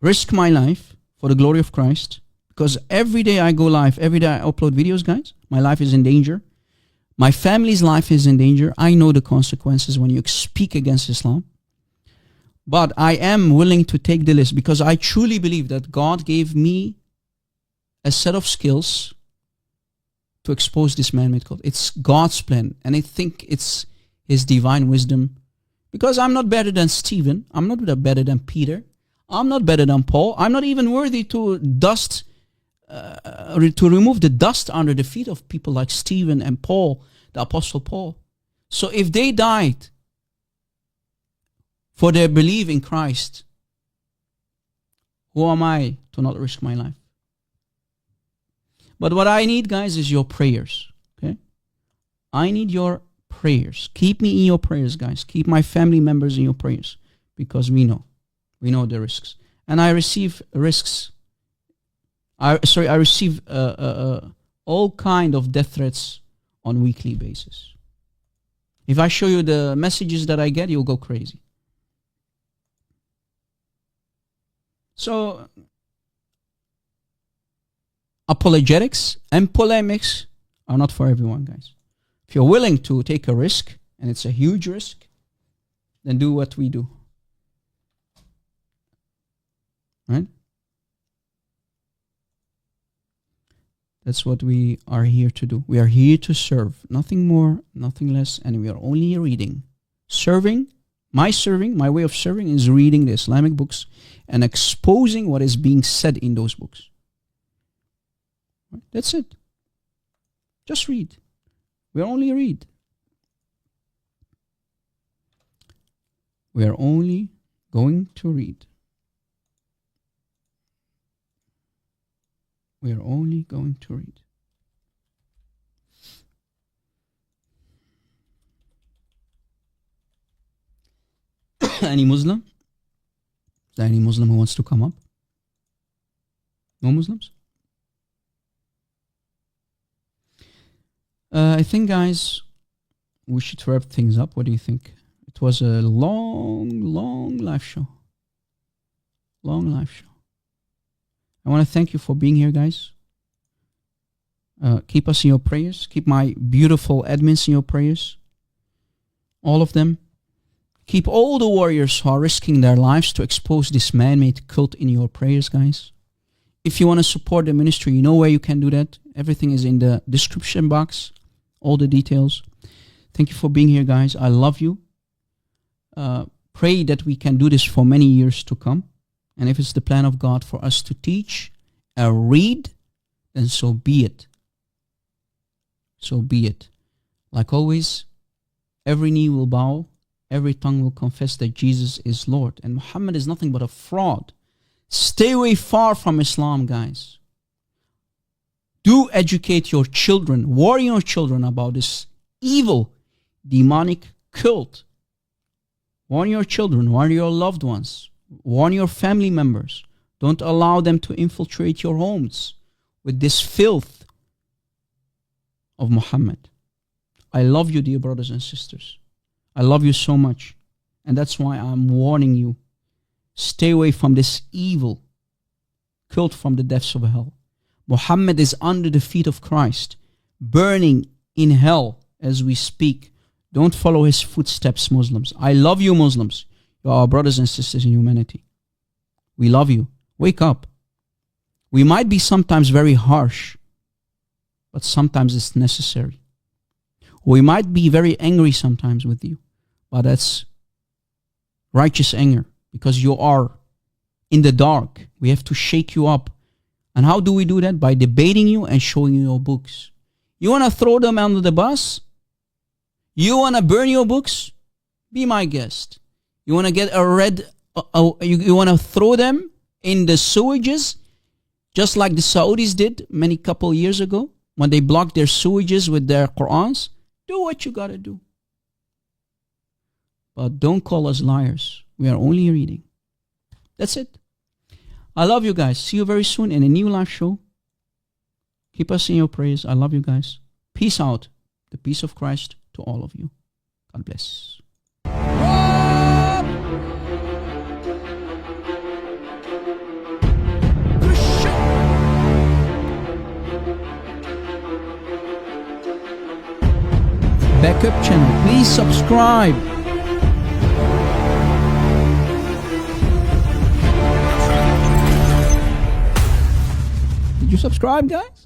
risk my life for the glory of Christ. Because every day I go live, every day I upload videos, guys, my life is in danger. My family's life is in danger. I know the consequences when you speak against Islam. But I am willing to take the risk because I truly believe that God gave me a set of skills to expose this man-made cult. It's God's plan, and I think it's his divine wisdom. Because I'm not better than Stephen. I'm not better than Peter. I'm not better than Paul. I'm not even worthy to remove the dust under the feet of people like Stephen and Paul, the Apostle Paul. So if they died for their belief in Christ, who am I to not risk my life? But what I need, guys, is your prayers. Okay? I need your prayers. Keep me in your prayers, guys. Keep my family members in your prayers. Because we know the risks. And I receive risks. I receive all kind of death threats on weekly basis. If I show you the messages that I get, you'll go crazy. So, apologetics and polemics are not for everyone, guys. If you're willing to take a risk, and it's a huge risk, then do what we do. Right? That's what we are here to do. We are here to serve. Nothing more, nothing less, and we are only reading. My way of serving is reading the Islamic books and exposing what is being said in those books. Right? That's it. Just read. We only read. We are only going to read. We are only going to read. Any Muslim? Is there any Muslim who wants to come up? No Muslims? I think, guys, we should wrap things up. What do you think? It was a long live show. Long live show. I want to thank you for being here, guys. Keep us in your prayers. Keep my beautiful admins in your prayers. All of them. Keep all the warriors who are risking their lives to expose this man-made cult in your prayers, guys. If you want to support the ministry, you know where you can do that. Everything is in the description box. All the details. Thank you for being here, guys. I love you. Pray that we can do this for many years to come. And if it's the plan of God for us to teach and read, then so be it. So be it. Like always, every knee will bow, every tongue will confess that Jesus is Lord. And Muhammad is nothing but a fraud. Stay away far from Islam, guys. Do educate your children, warn your children about this evil, demonic cult. Warn your children, warn your loved ones. Warn your family members. Don't allow them to infiltrate your homes. with this filth of Muhammad. I love you, dear brothers and sisters. I love you so much. And that's why I'm warning you. Stay away from this evil cult from the depths of hell. Muhammad is under the feet of Christ, burning in hell as we speak. Don't follow his footsteps, Muslims. I love you, Muslims. You are our brothers and sisters in humanity. We love you. Wake up. We might be sometimes very harsh, but sometimes it's necessary. We might be very angry sometimes with you, but that's righteous anger because you are in the dark. We have to shake you up. And how do we do that? By debating you and showing you your books. You want to throw them under the bus? You want to burn your books? Be my guest. You want to get a red, you want to throw them in the sewages, just like the Saudis did many couple years ago when they blocked their sewages with their Qur'ans? Do what you got to do. But don't call us liars. We are only reading. That's it. I love you guys. See you very soon in a new live show. Keep us in your prayers. I love you guys. Peace out. The peace of Christ to all of you. God bless. Backup channel. Please subscribe. Did you subscribe, guys?